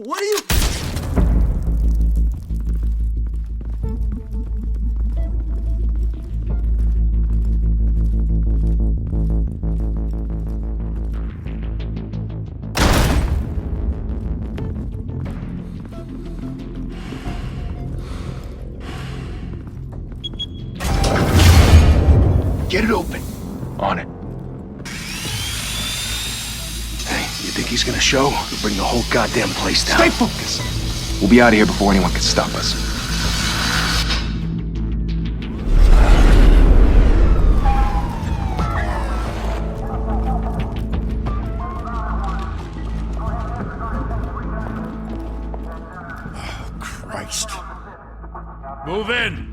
What are you... Get it open. On it. Hey, you think he's gonna show? We'll bring the whole goddamn place down. Stay focused. We'll be out of here before anyone can stop us. Oh, Christ. Move in!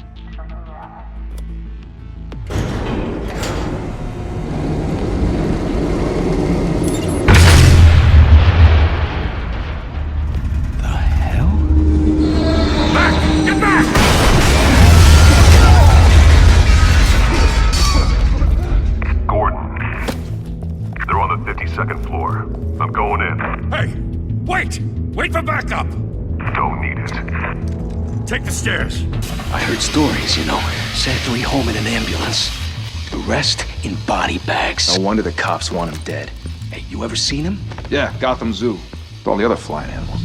Second floor. I'm going in. Hey! Wait! Wait for backup! Don't need it. Take the stairs. I heard stories, you know. Sent 3 home in an ambulance. The rest in body bags. No wonder the cops want him dead. Hey, you ever seen him? Yeah, Gotham Zoo. With all the other flying animals.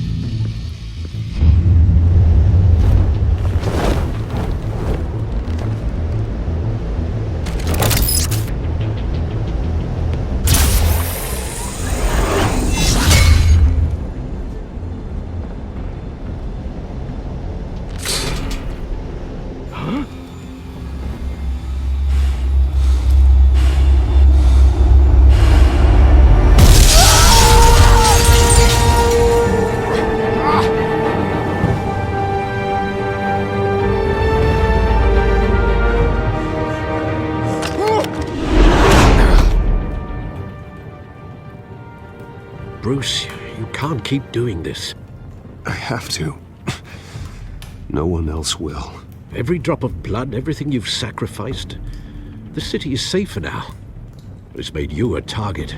Bruce, you can't keep doing this. I have to. No one else will. Every drop of blood, everything you've sacrificed. The city is safer now. It's made you a target.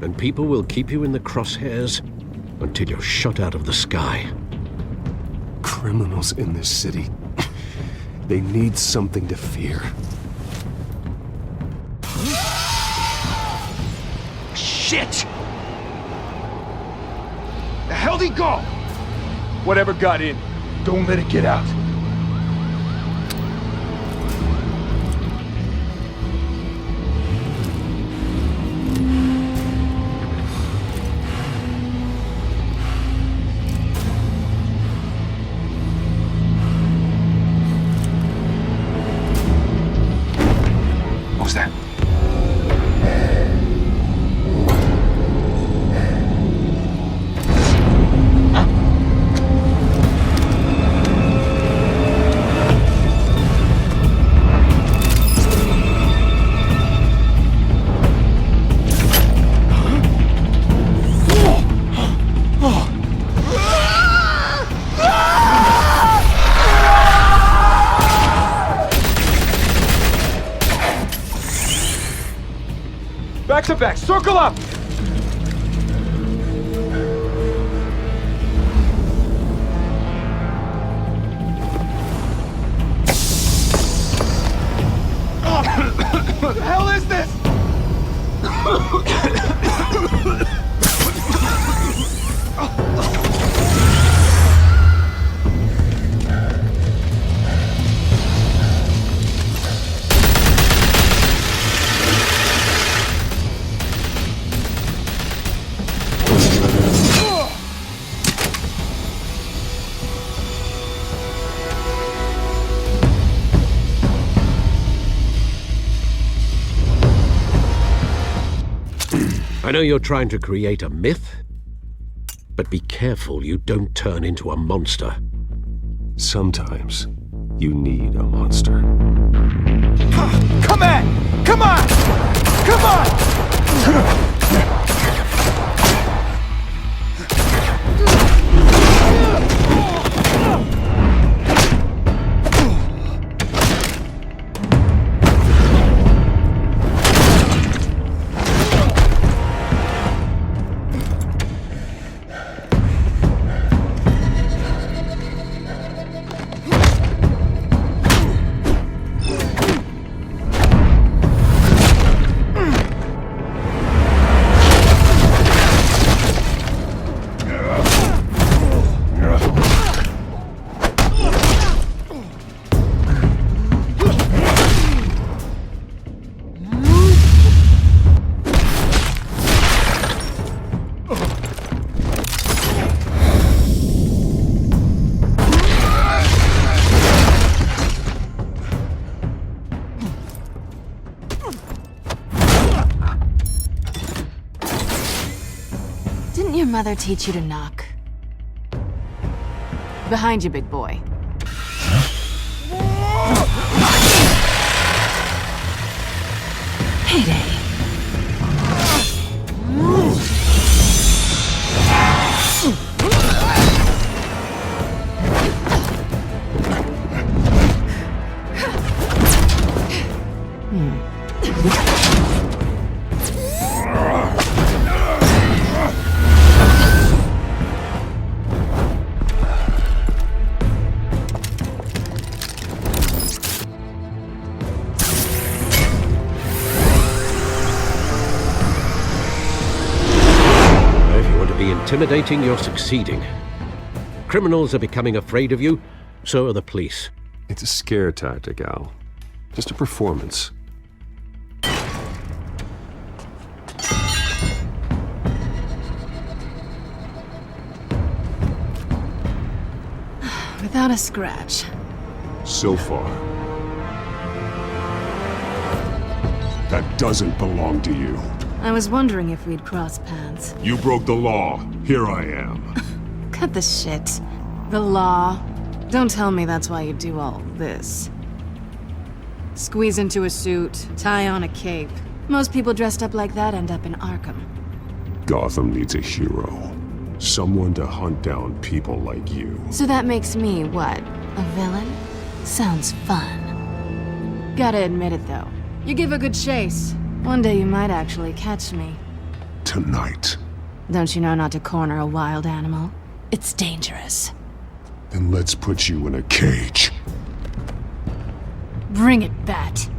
And people will keep you in the crosshairs until you're shot out of the sky. Criminals in this city. They need something to fear. Shit! The hell'd he go? Whatever got in, don't let it get out. What was that? Back to back, circle up! What the hell is this? I know you're trying to create a myth, but be careful you don't turn into a monster. Sometimes you need a monster. Come on! Come on! Come on! your mother teach you to knock? Behind you, big boy. Payday. Intimidating, you're succeeding. Criminals are becoming afraid of you, so are the police. It's a scare tactic, Al. Just a performance. Without a scratch. So far. That doesn't belong to you. I was wondering if we'd cross paths. You broke the law. Here I am. Cut the shit. The law. Don't tell me that's why you do all this. Squeeze into a suit, tie on a cape. Most people dressed up like that end up in Arkham. Gotham needs a hero. Someone to hunt down people like you. So that makes me, what, a villain? Sounds fun. Gotta admit it, though. You give a good chase. One day you might actually catch me. Tonight. Don't you know not to corner a wild animal? It's dangerous. Then let's put you in a cage. Bring it, Bat.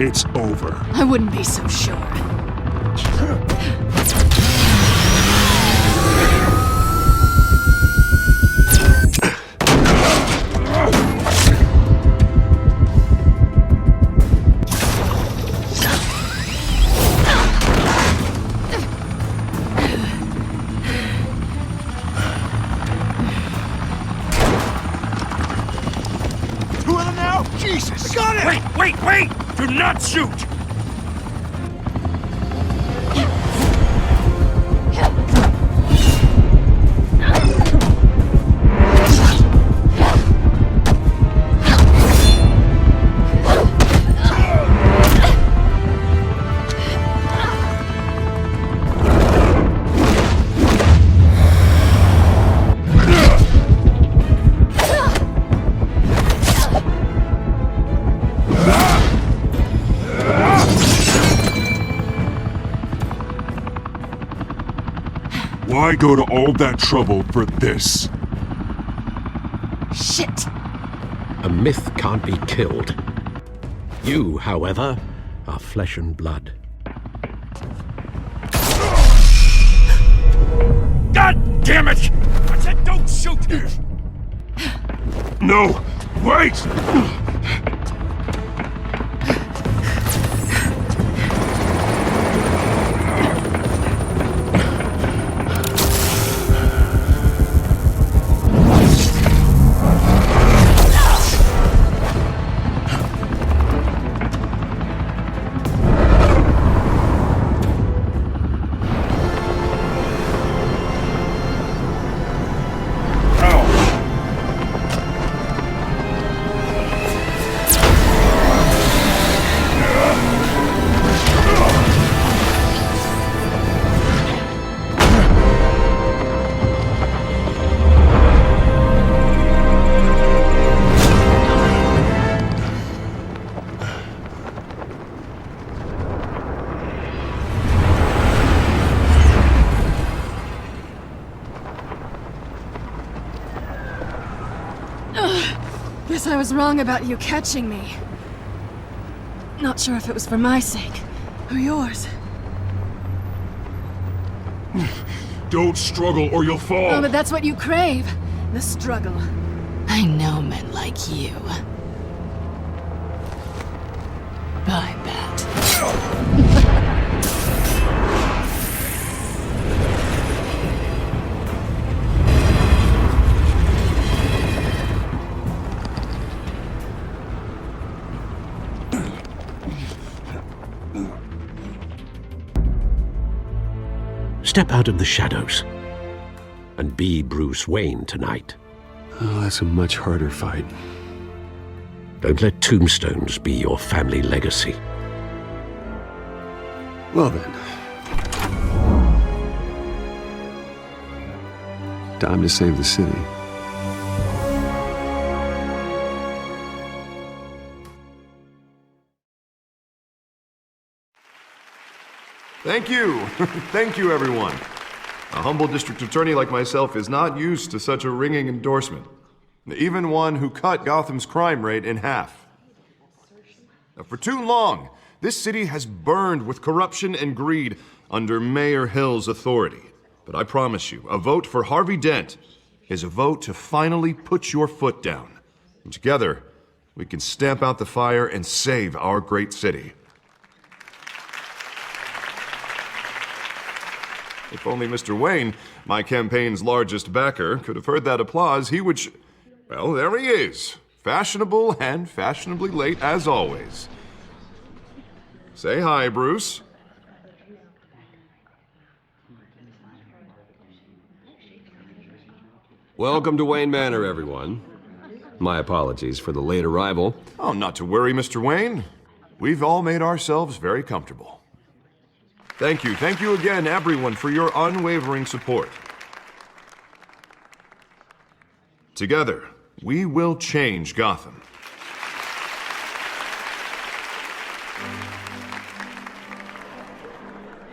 It's over. I wouldn't be so sure. Two of them now? Jesus! Got it! Wait! Do not shoot! Why go to all that trouble for this? Shit! A myth can't be killed. You, however, are flesh and blood. God damn it! I said don't shoot! No! Wait! Guess I was wrong about you catching me. Not sure if it was for my sake or yours. Don't struggle or you'll fall. Oh, but that's what you crave. The struggle. I know men like you. Bye, Bat. Step out of the shadows and be Bruce Wayne tonight. Oh, that's a much harder fight. Don't let tombstones be your family legacy. Well then. Time to save the city. Thank you. Thank you, everyone. A humble district attorney like myself is not used to such a ringing endorsement. Even one who cut Gotham's crime rate in half. Now, for too long, this city has burned with corruption and greed under Mayor Hill's authority. But I promise you, a vote for Harvey Dent is a vote to finally put your foot down. And together, we can stamp out the fire and save our great city. If only Mr. Wayne, my campaign's largest backer, could have heard that applause, he would well, there he is. Fashionable and fashionably late as always. Say hi, Bruce. Welcome to Wayne Manor, everyone. My apologies for the late arrival. Oh, not to worry, Mr. Wayne. We've all made ourselves very comfortable. Thank you again, everyone, for your unwavering support. Together, we will change Gotham.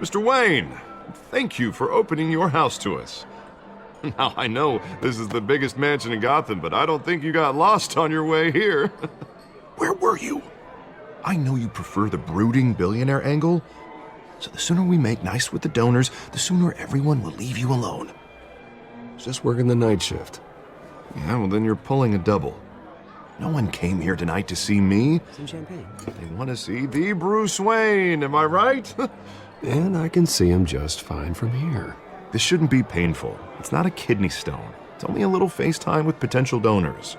Mr. Wayne, thank you for opening your house to us. Now, I know this is the biggest mansion in Gotham, but I don't think you got lost on your way here. Where were you? I know you prefer the brooding billionaire angle, so the sooner we make nice with the donors, the sooner everyone will leave you alone. Just working the night shift. Yeah, well then you're pulling a double. No one came here tonight to see me. Some champagne. They want to see the Bruce Wayne, am I right? And I can see him just fine from here. This shouldn't be painful. It's not a kidney stone. It's only a little FaceTime with potential donors.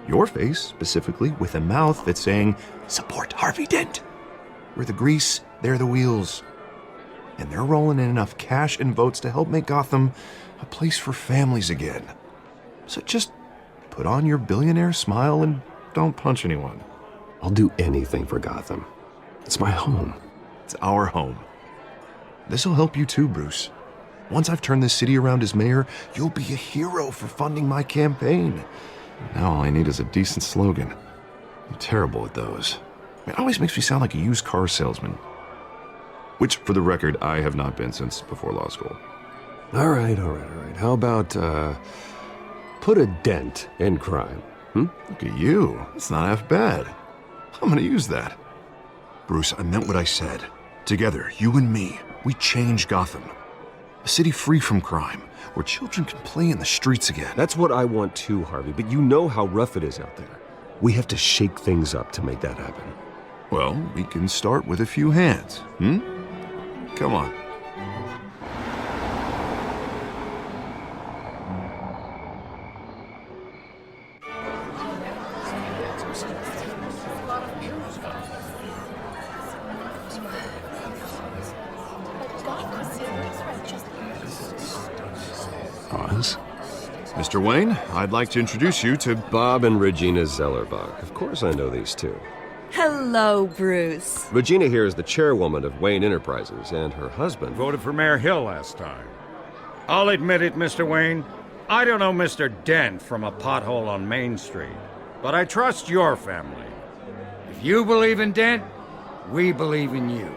Your face, specifically, with a mouth that's saying, support Harvey Dent. We're the grease, they're the wheels. And they're rolling in enough cash and votes to help make Gotham a place for families again. So just put on your billionaire smile and don't punch anyone. I'll do anything for Gotham. It's my home. It's our home. This'll help you too, Bruce. Once I've turned this city around as mayor, you'll be a hero for funding my campaign. Now all I need is a decent slogan. I'm terrible at those. It always makes me sound like a used car salesman. Which, for the record, I have not been since before law school. All right. How about, put a dent in crime? Look at you. It's not half bad. I'm gonna use that. Bruce, I meant what I said. Together, you and me, we change Gotham. A city free from crime, where children can play in the streets again. That's what I want too, Harvey, but you know how rough it is out there. We have to shake things up to make that happen. Well, we can start with a few hands, Come on. Pause. Mr. Wayne, I'd like to introduce you to Bob and Regina Zellerbach. Of course I know these two. Hello, Bruce. Regina here is the chairwoman of Wayne Enterprises, and her husband Voted for Mayor Hill last time. I'll admit it, Mr. Wayne. I don't know Mr. Dent from a pothole on Main Street, but I trust your family. If you believe in Dent, we believe in you.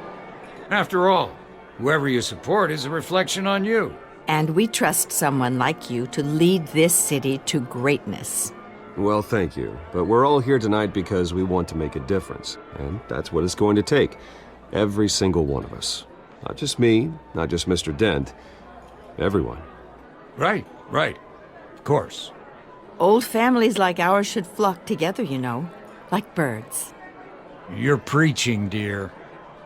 After all, whoever you support is a reflection on you. And we trust someone like you to lead this city to greatness. Well, thank you. But we're all here tonight because we want to make a difference. And that's what it's going to take. Every single one of us. Not just me, not just Mr. Dent. Everyone. Right. Of course. Old families like ours should flock together, you know. Like birds. You're preaching, dear.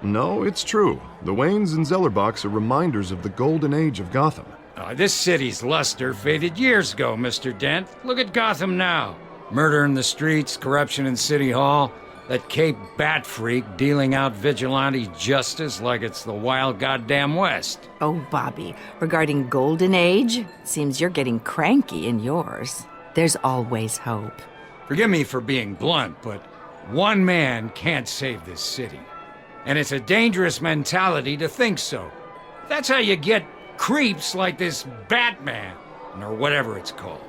No, it's true. The Waynes and Zellerbachs are reminders of the golden age of Gotham. This city's luster faded years ago, Mr. Dent. Look at Gotham now. Murder in the streets, corruption in City Hall, that Cape Bat freak dealing out vigilante justice like it's the wild goddamn West. Oh, Bobby, regarding Golden Age, seems you're getting cranky in yours. There's always hope. Forgive me for being blunt, but one man can't save this city. And it's a dangerous mentality to think so. That's how you get creeps like this Batman, or whatever it's called.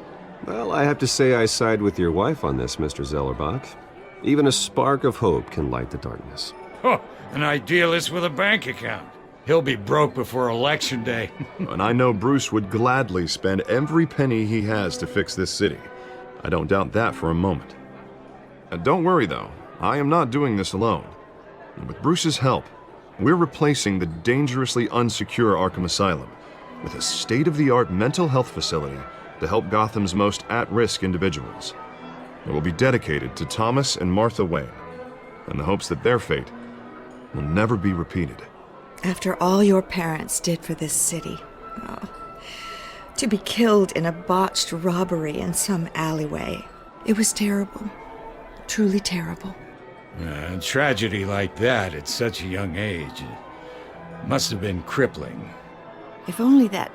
Well, I have to say I side with your wife on this, Mr. Zellerbach. Even a spark of hope can light the darkness. Oh, an idealist with a bank account. He'll be broke before Election Day. And I know Bruce would gladly spend every penny he has to fix this city. I don't doubt that for a moment. Don't worry, though. I am not doing this alone. And with Bruce's help, we're replacing the dangerously unsecure Arkham Asylum with a state-of-the-art mental health facility to help Gotham's most at-risk individuals. It will be dedicated to Thomas and Martha Wayne, in the hopes that their fate will never be repeated. After all your parents did for this city, to be killed in a botched robbery in some alleyway, it was terrible. Truly terrible. A tragedy like that at such a young age must have been crippling. If only that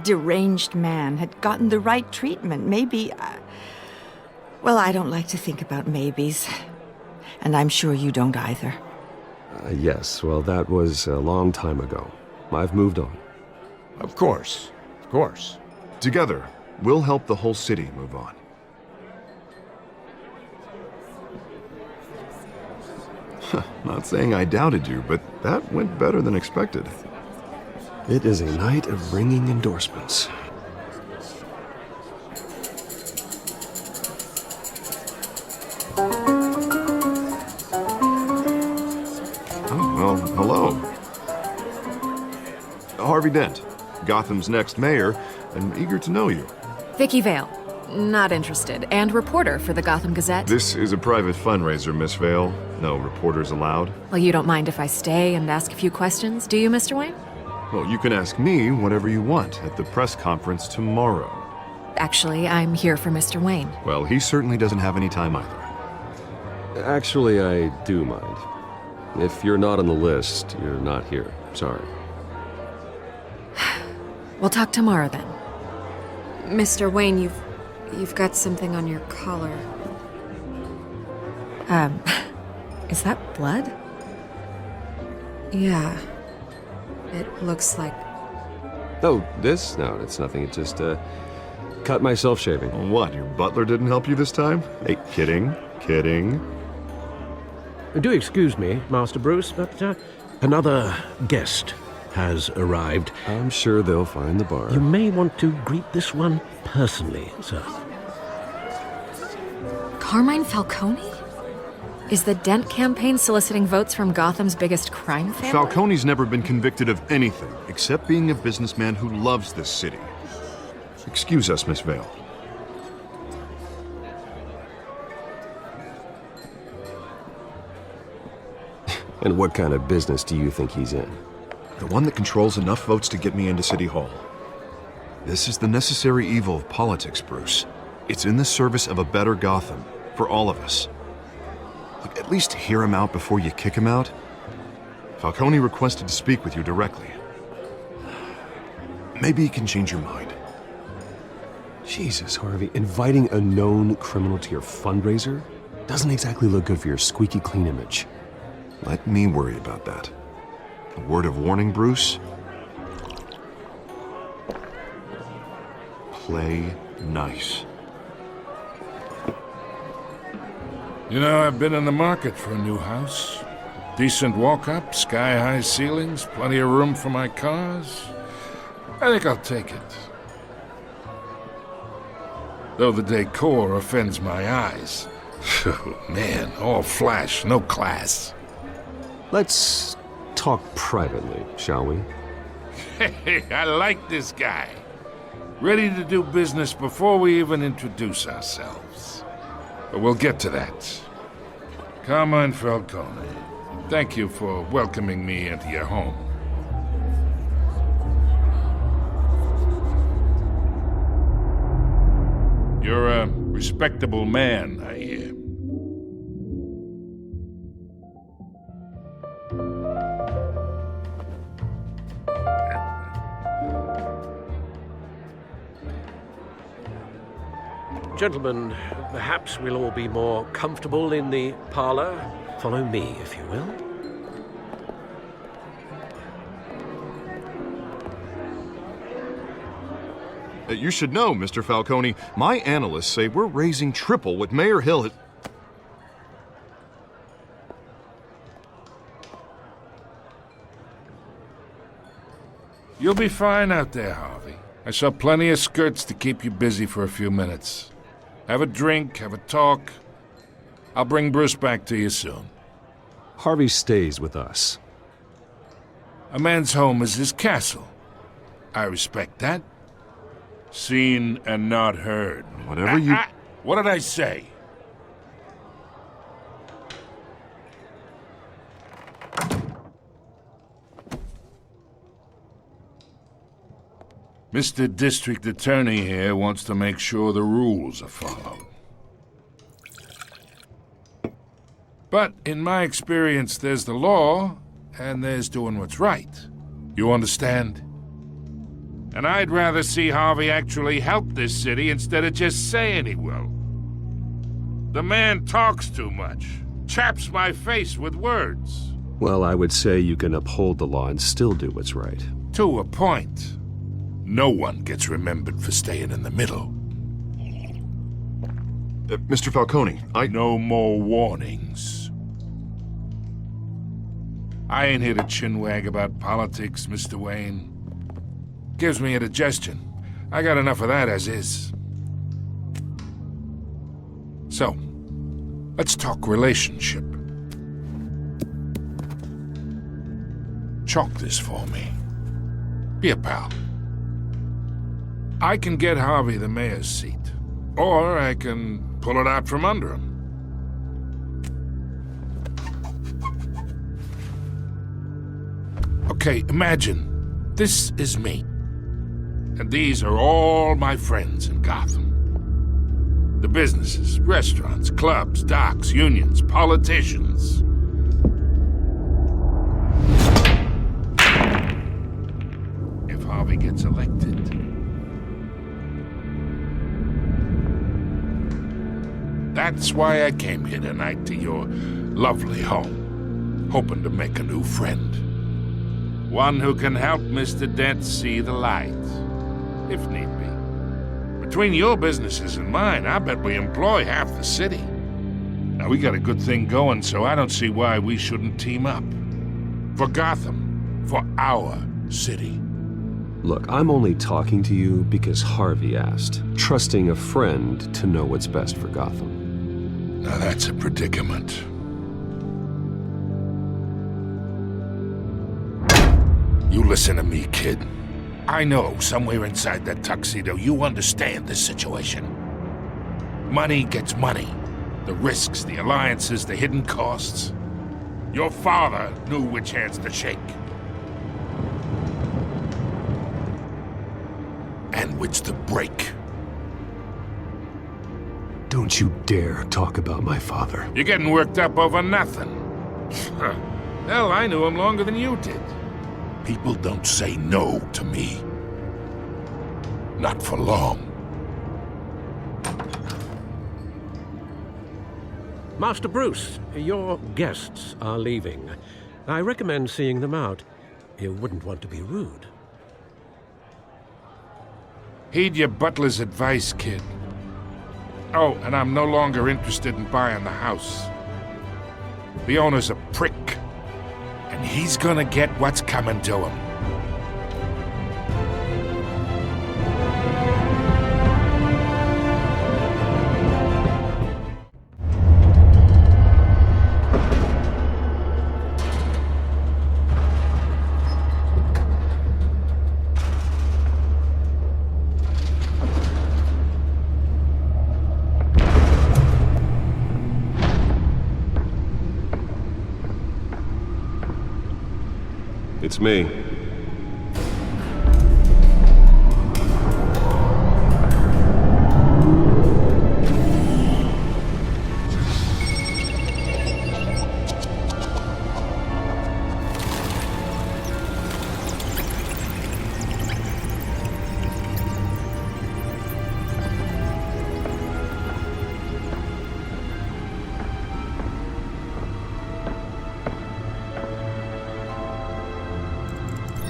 deranged man had gotten the right treatment, maybe... Well, I don't like to think about maybes. And I'm sure you don't either. Yes, well, that was a long time ago. I've moved on. Of course. Together, we'll help the whole city move on. Not saying I doubted you, but that went better than expected. It is a night of ringing endorsements. Oh, well, hello. Harvey Dent, Gotham's next mayor, and eager to know you. Vicky Vale. Not interested. And reporter for the Gotham Gazette. This is a private fundraiser, Miss Vale. No reporters allowed. Well, you don't mind if I stay and ask a few questions, do you, Mr. Wayne? Well, you can ask me whatever you want at the press conference tomorrow. Actually, I'm here for Mr. Wayne. Well, he certainly doesn't have any time either. Actually, I do mind. If you're not on the list, you're not here. Sorry. We'll talk tomorrow, then. Mr. Wayne, you've got something on your collar. Is that blood? Yeah. It looks like... Oh, this? No, it's nothing. It just, cut myself shaving. What, your butler didn't help you this time? Hey, kidding. Do excuse me, Master Bruce, but another guest has arrived. I'm sure they'll find the bar. You may want to greet this one personally, sir. Carmine Falcone? Is the Dent campaign soliciting votes from Gotham's biggest crime family? Falcone's never been convicted of anything except being a businessman who loves this city. Excuse us, Miss Vale. And what kind of business do you think he's in? The one that controls enough votes to get me into City Hall. This is the necessary evil of politics, Bruce. It's in the service of a better Gotham, for all of us. Look, at least hear him out before you kick him out. Falcone requested to speak with you directly. Maybe he can change your mind. Jesus, Harvey, inviting a known criminal to your fundraiser doesn't exactly look good for your squeaky clean image. Let me worry about that. A word of warning, Bruce. Play nice. You know, I've been in the market for a new house. Decent walk-up, sky-high ceilings, plenty of room for my cars. I think I'll take it. though the decor offends my eyes. Oh, man, all flash, no class. Let's talk privately, shall we? Hey, I like this guy. Ready to do business before we even introduce ourselves. But we'll get to that. Carmine Falcone, thank you for welcoming me into your home. You're a respectable man, I hear. Gentlemen, perhaps we'll all be more comfortable in the parlor. Follow me, if you will. You should know, Mr. Falcone, my analysts say we're raising triple what Mayor Hill has... You'll be fine out there, Harvey. I saw plenty of skirts to keep you busy for a few minutes. Have a drink, have a talk. I'll bring Bruce back to you soon. Harvey stays with us. A man's home is his castle. I respect that. Seen and not heard. Whatever you... What did I say? Mr. District Attorney here wants to make sure the rules are followed. But in my experience, there's the law, and there's doing what's right. You understand? And I'd rather see Harvey actually help this city instead of just saying he will. The man talks too much, chaps my face with words. Well, I would say you can uphold the law and still do what's right. To a point. No one gets remembered for staying in the middle. Mr. Falcone, No more warnings. I ain't here to chinwag about politics, Mr. Wayne. Gives me indigestion. I got enough of that as is. So, let's talk relationship. Chalk this for me. Be a pal. I can get Harvey the mayor's seat, or I can pull it out from under him. Okay, imagine this is me. And these are all my friends in Gotham. The businesses, restaurants, clubs, docks, unions, politicians. If Harvey gets elected, that's why I came here tonight to your lovely home, hoping to make a new friend. One who can help Mr. Dent see the light, if need be. Between your businesses and mine, I bet we employ half the city. Now, we got a good thing going, so I don't see why we shouldn't team up. For Gotham, for our city. Look, I'm only talking to you because Harvey asked, trusting a friend to know what's best for Gotham. Now that's a predicament. You listen to me, kid. I know somewhere inside that tuxedo you understand this situation. Money gets money. The risks, the alliances, the hidden costs. Your father knew which hands to shake. And which to break. Don't you dare talk about my father. You're getting worked up over nothing. Hell, I knew him longer than you did. People don't say no to me. Not for long. Master Bruce, your guests are leaving. I recommend seeing them out. You wouldn't want to be rude. Heed your butler's advice, kid. Oh, and I'm no longer interested in buying the house. The owner's a prick. And he's gonna get what's coming to him. That's me.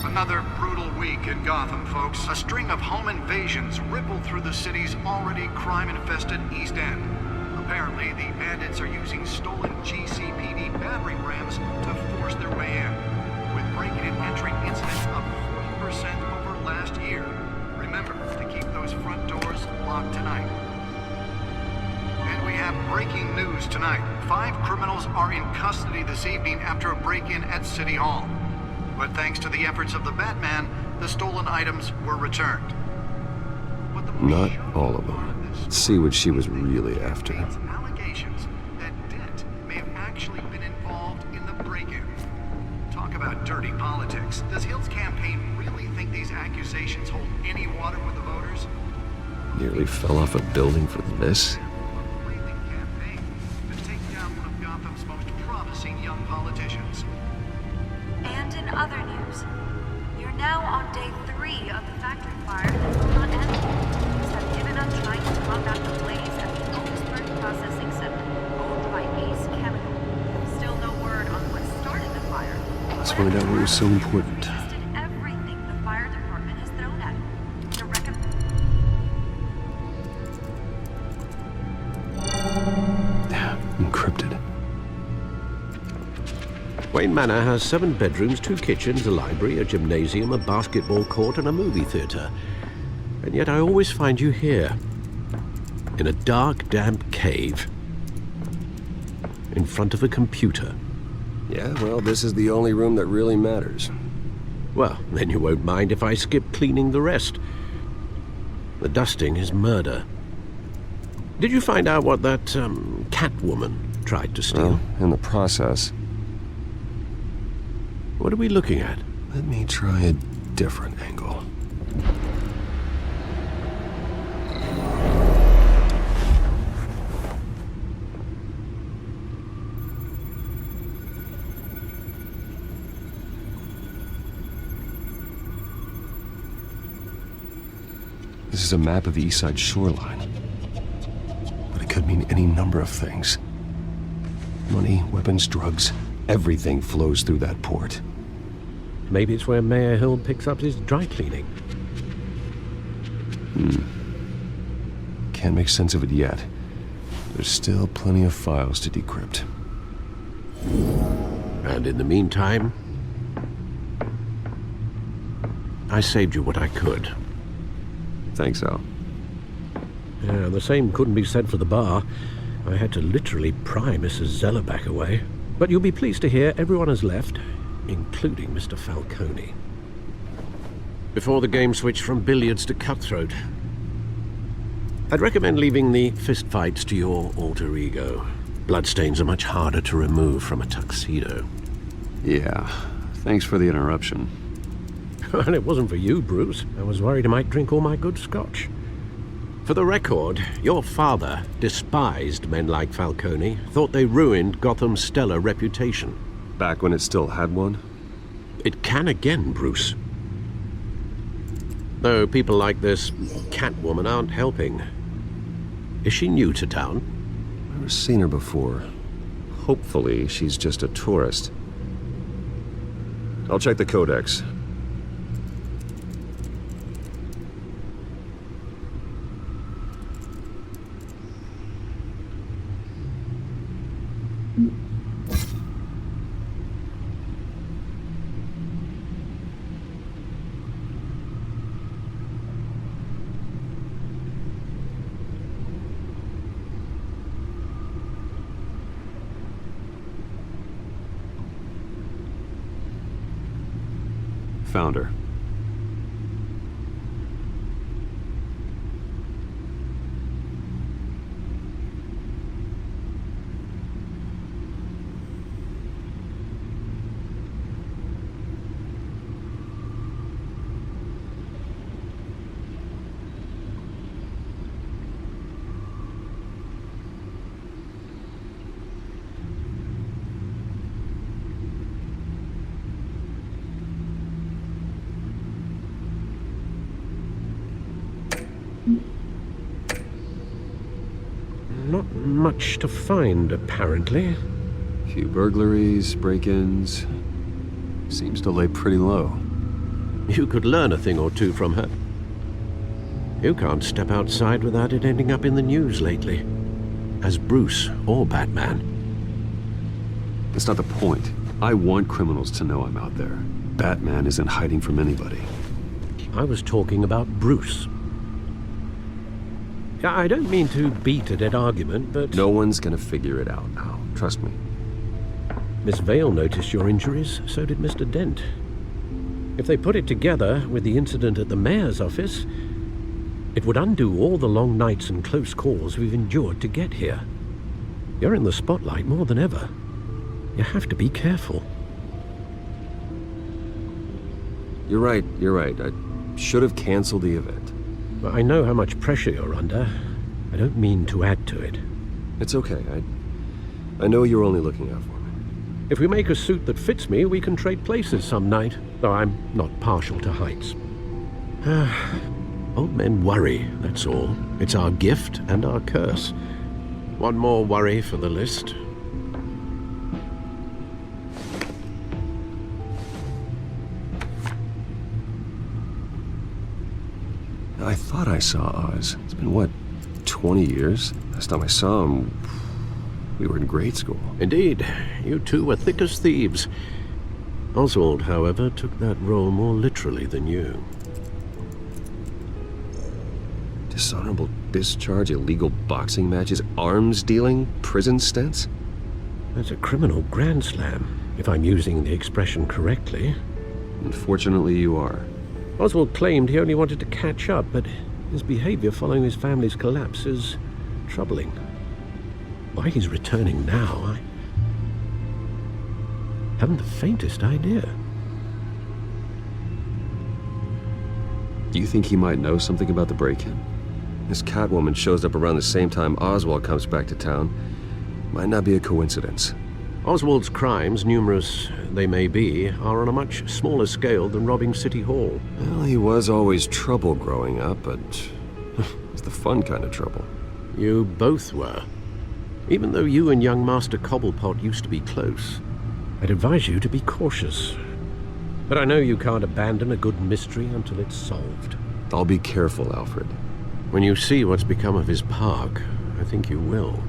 Another brutal week in Gotham, folks. A string of home invasions rippled through the city's already crime-infested East End. Apparently, the bandits are using stolen GCPD battering rams to force their way in, with breaking and entering incidents up 40% over last year. Remember to keep those front doors locked tonight. And we have breaking news tonight. 5 criminals are in custody this evening after a break-in at City Hall. But thanks to the efforts of the Batman, the stolen items were returned. Not all of them. Let's see what she was really after. Allegations that Dent may have actually been involved in the break-in. Talk about dirty politics. Does Hill's campaign really think these accusations hold any water with the voters? Nearly fell off a building for this? Campaign to take down one of Gotham's most promising young politicians. And in other news, you're now on day 3 of the factory fire that will not end. Police have given up trying to combat the blaze at the Otisburg Processing Center, owned by Ace Chemical. Still no word on what started the fire. Let's find out what was so important. Tested everything the fire department has thrown at it. To Encrypted. Wayne Manor has 7 bedrooms, 2 kitchens, a library, a gymnasium, a basketball court, and a movie theater. And yet I always find you here, in a dark, damp cave, in front of a computer. Yeah, well, this is the only room that really matters. Well, then you won't mind if I skip cleaning the rest. The dusting is murder. Did you find out what that, Catwoman tried to steal? Well, in the process. What are we looking at? Let me try a different angle. This is a map of the East Side shoreline. But it could mean any number of things. Money, weapons, drugs, everything flows through that port. Maybe it's where Mayor Hill picks up his dry cleaning. Can't make sense of it yet. There's still plenty of files to decrypt. And in the meantime, I saved you what I could. Thanks, Al. Yeah, the same couldn't be said for the bar. I had to literally pry Mrs. Zellerback away. But you'll be pleased to hear everyone has left, including Mr. Falcone. Before the game switched from billiards to cutthroat. I'd recommend leaving the fistfights to your alter ego. Bloodstains are much harder to remove from a tuxedo. Yeah, thanks for the interruption. And it wasn't for you, Bruce. I was worried I might drink all my good scotch. For the record, your father despised men like Falcone, thought they ruined Gotham's stellar reputation. Back when it still had one? It can again, Bruce. Though people like this Catwoman aren't helping. Is she new to town? Never seen her before. Hopefully, she's just a tourist. I'll check the codex. Found her. not much to find, apparently. Few burglaries, break-ins. Seems to lay pretty low. You could learn a thing or two from her. You can't step outside without it ending up in the news lately. As Bruce or Batman. That's not the point. I want criminals to know I'm out there. Batman isn't hiding from anybody. I was talking about Bruce. I don't mean to beat a dead argument, but... No one's gonna figure it out now. Trust me. Miss Vale noticed your injuries, so did Mr. Dent. If they put it together with the incident at the mayor's office, it would undo all the long nights and close calls we've endured to get here. You're in the spotlight more than ever. You have to be careful. You're right. I should have canceled the event. I know how much pressure you're under. I don't mean to add to it. It's okay. I know you're only looking out for me. If we make a suit that fits me, we can trade places some night, though I'm not partial to heights. Old men worry, that's all. It's our gift and our curse. One more worry for the list. I thought I saw Oz. It's been, what, 20 years? Last time I saw him, we were in grade school. Indeed. You two were thick as thieves. Oswald, however, took that role more literally than you. Dishonorable discharge, illegal boxing matches, arms dealing, prison stints? That's a criminal grand slam, if I'm using the expression correctly. Unfortunately, you are. Oswald claimed he only wanted to catch up, but his behavior following his family's collapse is troubling. Why he's returning now, I haven't the faintest idea. Do you think he might know something about the break-in? This Catwoman shows up around the same time Oswald comes back to town. Might not be a coincidence. Oswald's crimes, numerous they may be, are on a much smaller scale than robbing City Hall. Well, he was always trouble growing up, but it's the fun kind of trouble. You both were. Even though you and young Master Cobblepot used to be close, I'd advise you to be cautious. But I know you can't abandon a good mystery until it's solved. I'll be careful, Alfred. When you see what's become of his park, I think you will.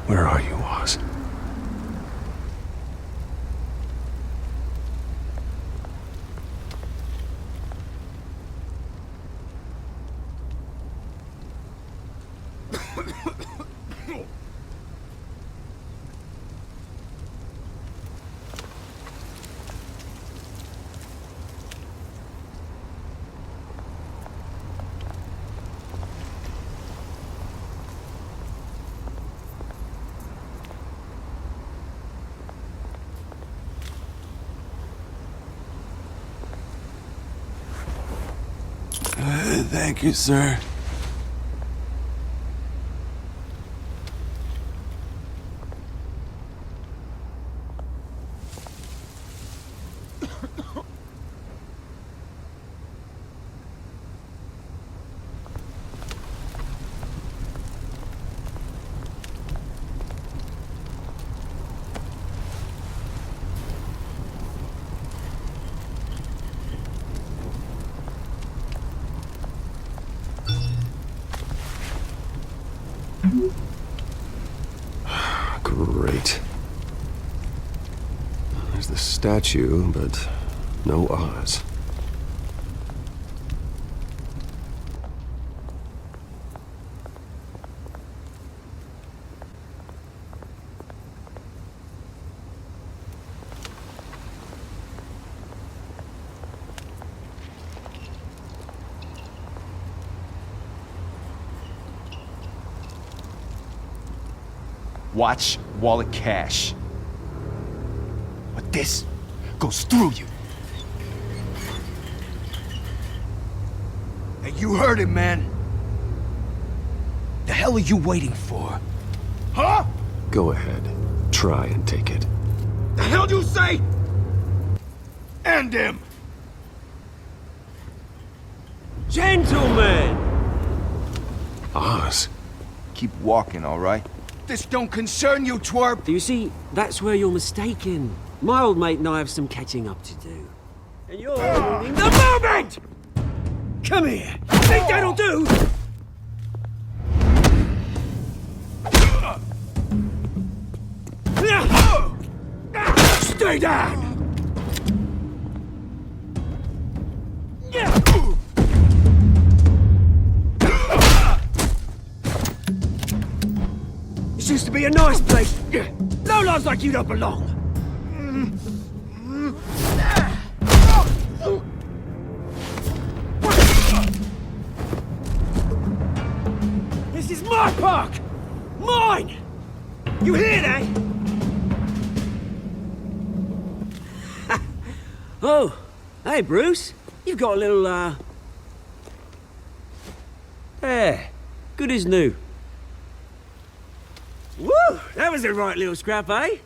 Where are you, Oz? Thank you, sir. Great. There's the statue, but no Oz. Watch wallet cash. But this goes through you. Hey, you heard it, man. The hell are you waiting for? Huh? Go ahead. Try and take it. The hell you say? End him! Gentlemen! Oz. Keep walking, all right? This don't concern you, twerp! You see, that's where you're mistaken. My old mate and I have some catching up to do. And you're ruining the moment! Come here! Think that'll do? Stay down! This used to be a nice place. Lowlifes like you don't belong. This is my park! Mine! You hear that? Oh, hey, Bruce. You've got a little, There. Good as new. Woo! That was a right little scrap, eh?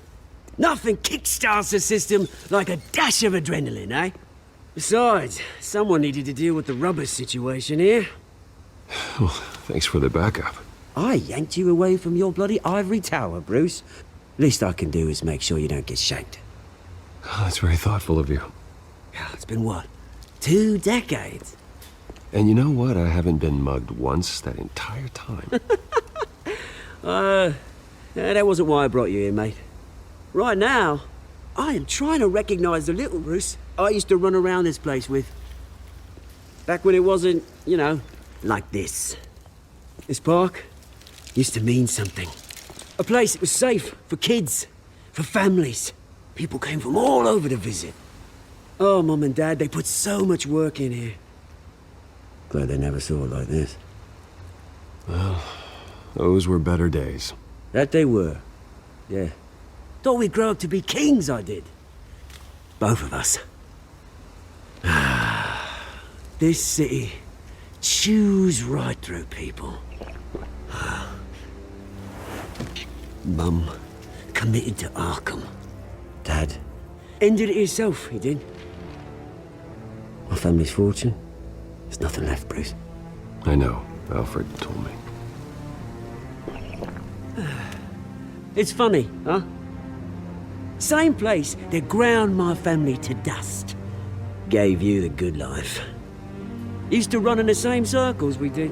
Nothing kickstarts the system like a dash of adrenaline, eh? Besides, someone needed to deal with the rubber situation here. Well, thanks for the backup. I yanked you away from your bloody ivory tower, Bruce. Least I can do is make sure you don't get shanked. Oh, that's very thoughtful of you. It's been what? 2 decades? And you know what? I haven't been mugged once that entire time. That wasn't why I brought you here, mate. Right now, I am trying to recognize the little Bruce I used to run around this place with. Back when it wasn't, you know, like this. This park used to mean something. A place that was safe for kids, for families. People came from all over to visit. Oh, Mum and Dad, they put so much work in here. Glad they never saw it like this. Well, those were better days. That they were. Yeah. Thought we'd grow up to be kings, I did. Both of us. This city chews right through people. Mum committed to Arkham. Dad ended it himself, he did. My family's fortune. There's nothing left, Bruce. I know. Alfred told me. It's funny, huh? Same place that ground my family to dust. Gave you the good life. Used to run in the same circles we did.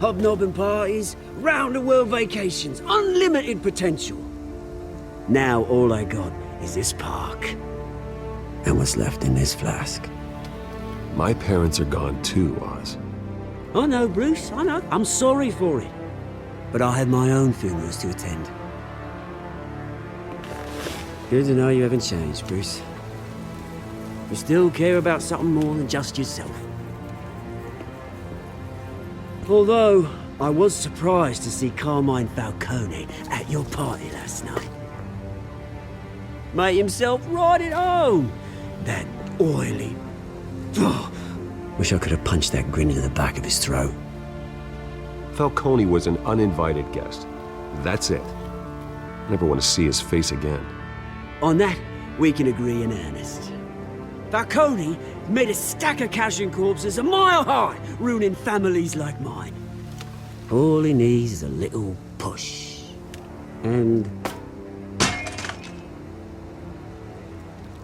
Hobnobbing parties, round-the-world vacations, unlimited potential. Now all I got is this park. And what's left in this flask. My parents are gone too, Oz. I know, Bruce, I know. I'm sorry for it. But I have my own funerals to attend. Good to know you haven't changed, Bruce. You still care about something more than just yourself. Although, I was surprised to see Carmine Falcone at your party last night. Made himself right at home. That oily... Oh, wish I could have punched that grin into the back of his throat. Falcone was an uninvited guest. That's it. Never want to see his face again. On that, we can agree in earnest. Falcone made a stack of cash and corpses a mile high, ruining families like mine. All he needs is a little push. And...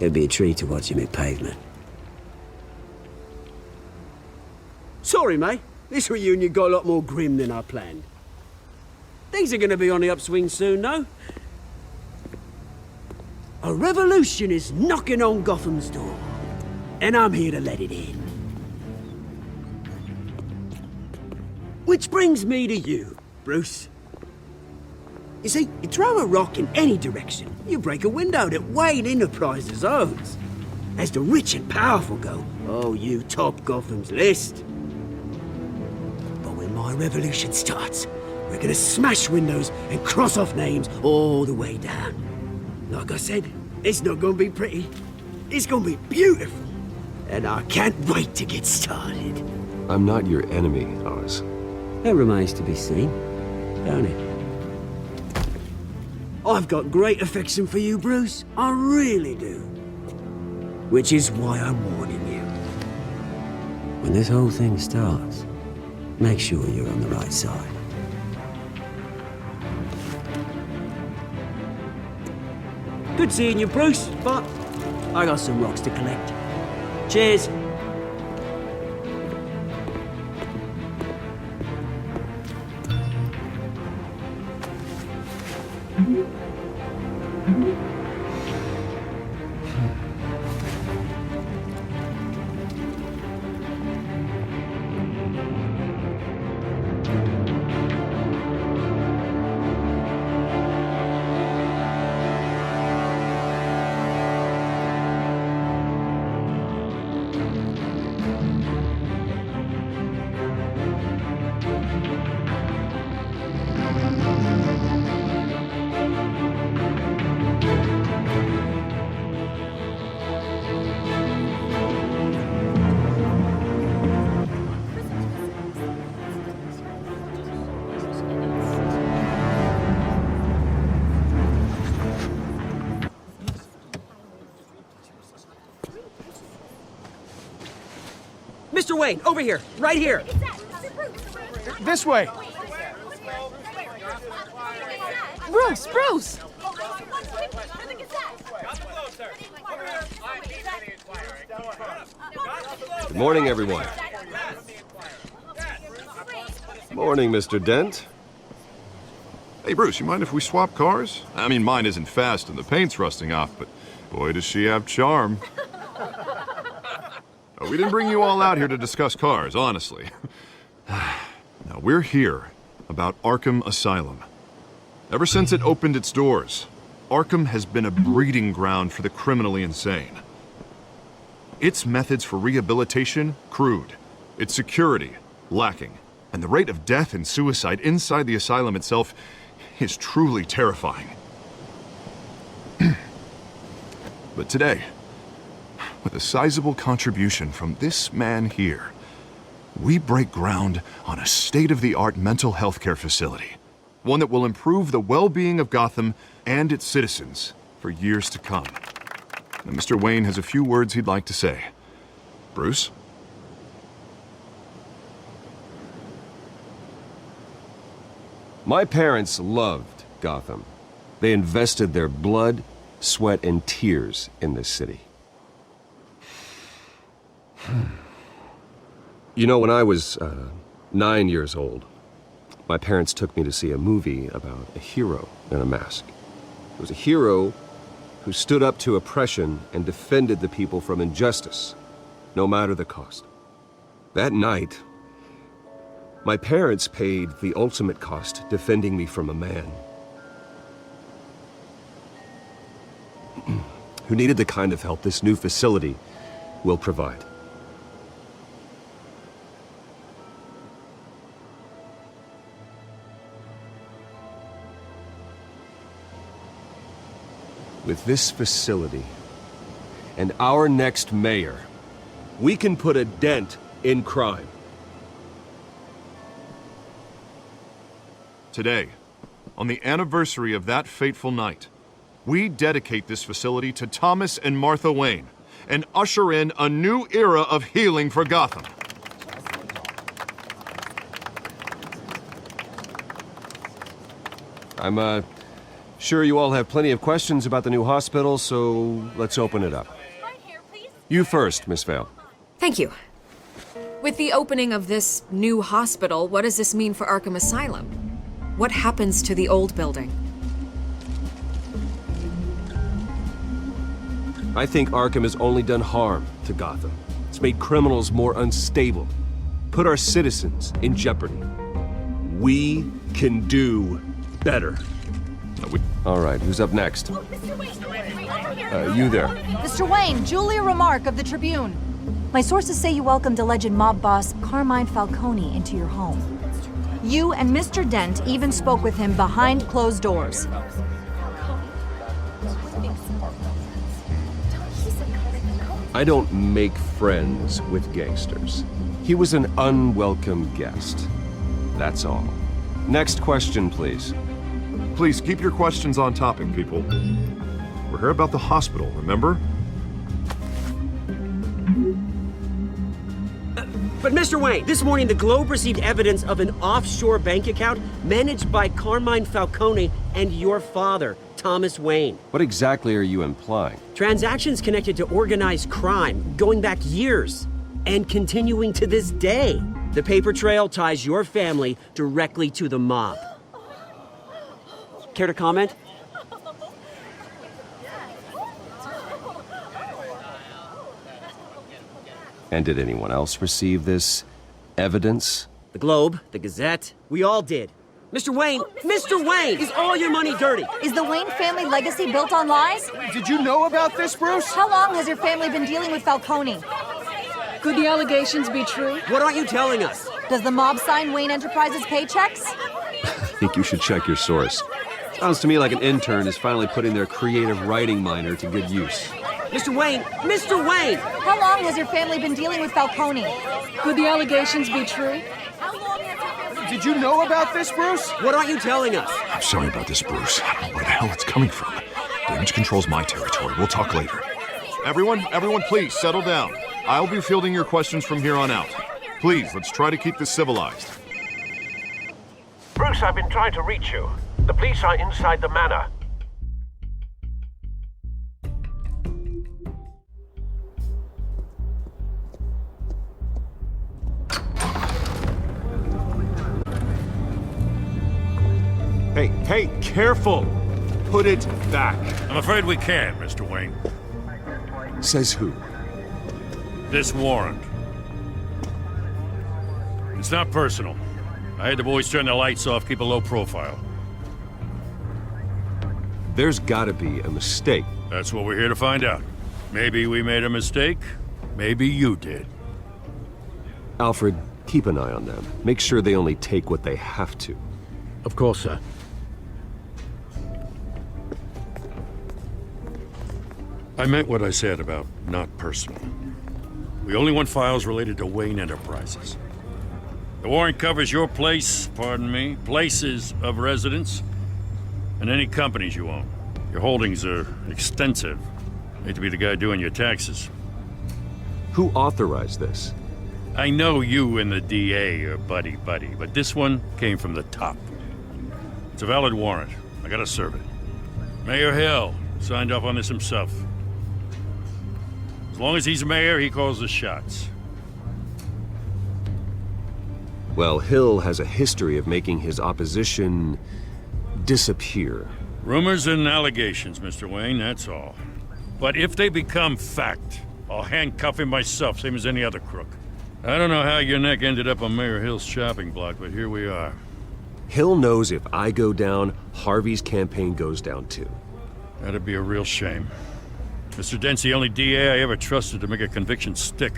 it'd be a treat to watch him hit pavement. Sorry, mate. This reunion got a lot more grim than I planned. Things are gonna be on the upswing soon, though. A revolution is knocking on Gotham's door. And I'm here to let it in. Which brings me to you, Bruce. You see, you throw a rock in any direction, you break a window that Wayne Enterprises owns. As the rich and powerful go, oh, you top Gotham's list. But when my revolution starts, We're gonna smash windows and cross off names all the way down. Like I said, it's not gonna be pretty. It's gonna be beautiful. And I can't wait to get started. I'm not your enemy, Oz. That remains to be seen, don't it? I've got great affection for you, Bruce. I really do. Which is why I'm warning you. When this whole thing starts, make sure you're on the right side. Good seeing you, Bruce, but I got some rocks to collect. Cheers. Mr. Wayne, over here, right here. This way. Bruce, Bruce! Good morning, everyone. Morning, Mr. Dent. Hey, Bruce, you mind if we swap cars? I mean, mine isn't fast and the paint's rusting off, but boy, does she have charm. We didn't bring you all out here to discuss cars, honestly. Now, we're here about Arkham Asylum. Ever since it opened its doors, Arkham has been a breeding ground for the criminally insane. Its methods for rehabilitation, crude. Its security, lacking. And the rate of death and suicide inside the asylum itself is truly terrifying. But today, with a sizable contribution from this man here, we break ground on a state-of-the-art mental health care facility. One that will improve the well-being of Gotham and its citizens for years to come. Now, Mr. Wayne has a few words he'd like to say. Bruce? My parents loved Gotham. They invested their blood, sweat, and tears in this city. You know, when I was 9 years old, my parents took me to see a movie about a hero in a mask. It was a hero who stood up to oppression and defended the people from injustice, no matter the cost. That night, my parents paid the ultimate cost defending me from a man who needed the kind of help this new facility will provide. With this facility and our next mayor, we can put a dent in crime. Today, on the anniversary of that fateful night, we dedicate this facility to Thomas and Martha Wayne and usher in a new era of healing for Gotham. I'm sure you all have plenty of questions about the new hospital, so let's open it up. You first, Miss Vale. Thank you. With the opening of this new hospital, what does this mean for Arkham Asylum? What happens to the old building? I think Arkham has only done harm to Gotham. It's made criminals more unstable, put our citizens in jeopardy. We can do better. All right, who's up next? You there. Mr. Wayne, Julia Remark of the Tribune. My sources say you welcomed alleged mob boss Carmine Falcone into your home. You and Mr. Dent even spoke with him behind closed doors. I don't make friends with gangsters. He was an unwelcome guest. That's all. Next question, please. Please keep your questions on topic, people. We're here about the hospital, remember? But Mr. Wayne, this morning the Globe received evidence of an offshore bank account managed by Carmine Falcone and your father, Thomas Wayne. What exactly are you implying? Transactions connected to organized crime, going back years, and continuing to this day. The paper trail ties your family directly to the mob. Care to comment? And did anyone else receive this evidence? The Globe, the Gazette, we all did. Mr. Wayne, is all your money dirty? Is the Wayne family legacy built on lies? Did you know about this, Bruce? How long has your family been dealing with Falcone? Could the allegations be true? What aren't you telling us? Does the mob sign Wayne Enterprises paychecks? I think you should check your source. Sounds to me like an intern is finally putting their creative writing minor to good use. Mr. Wayne! How long has your family been dealing with Falcone? Could the allegations be true? Did you know about this, Bruce? What aren't you telling us? I'm sorry about this, Bruce. I don't know where the hell it's coming from. Damage control's my territory. We'll talk later. Everyone, please settle down. I'll be fielding your questions from here on out. Please, let's try to keep this civilized. Bruce, I've been trying to reach you. The police are inside the manor. Hey, careful! Put it back. I'm afraid we can't, Mr. Wayne. Says who? This warrant. It's not personal. I had the boys turn the lights off, keep a low profile. There's gotta be a mistake. That's what we're here to find out. Maybe we made a mistake. Maybe you did. Alfred, keep an eye on them. Make sure they only take what they have to. Of course, sir. I meant what I said about not personal. We only want files related to Wayne Enterprises. The warrant covers your place, places of residence, and any companies you own. Your holdings are extensive. Hate to be the guy doing your taxes. Who authorized this? I know you and the DA are buddy-buddy, but this one came from the top. It's a valid warrant. I gotta serve it. Mayor Hill signed off on this himself. As long as he's mayor, he calls the shots. Well, Hill has a history of making his opposition disappear. Rumors and allegations, Mr. Wayne, that's all. But if they become fact, I'll handcuff him myself, same as any other crook. I don't know how your neck ended up on Mayor Hill's shopping block, but here we are. Hill knows if I go down, Harvey's campaign goes down too. That'd be a real shame. Mr. Dent's the only DA I ever trusted to make a conviction stick.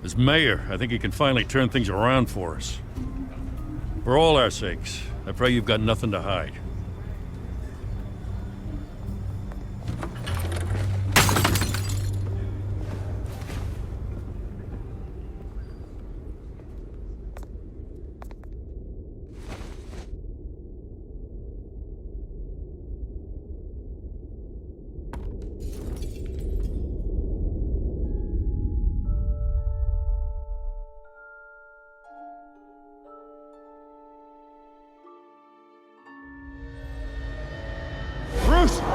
As mayor, I think he can finally turn things around for us. For all our sakes, I pray you've got nothing to hide.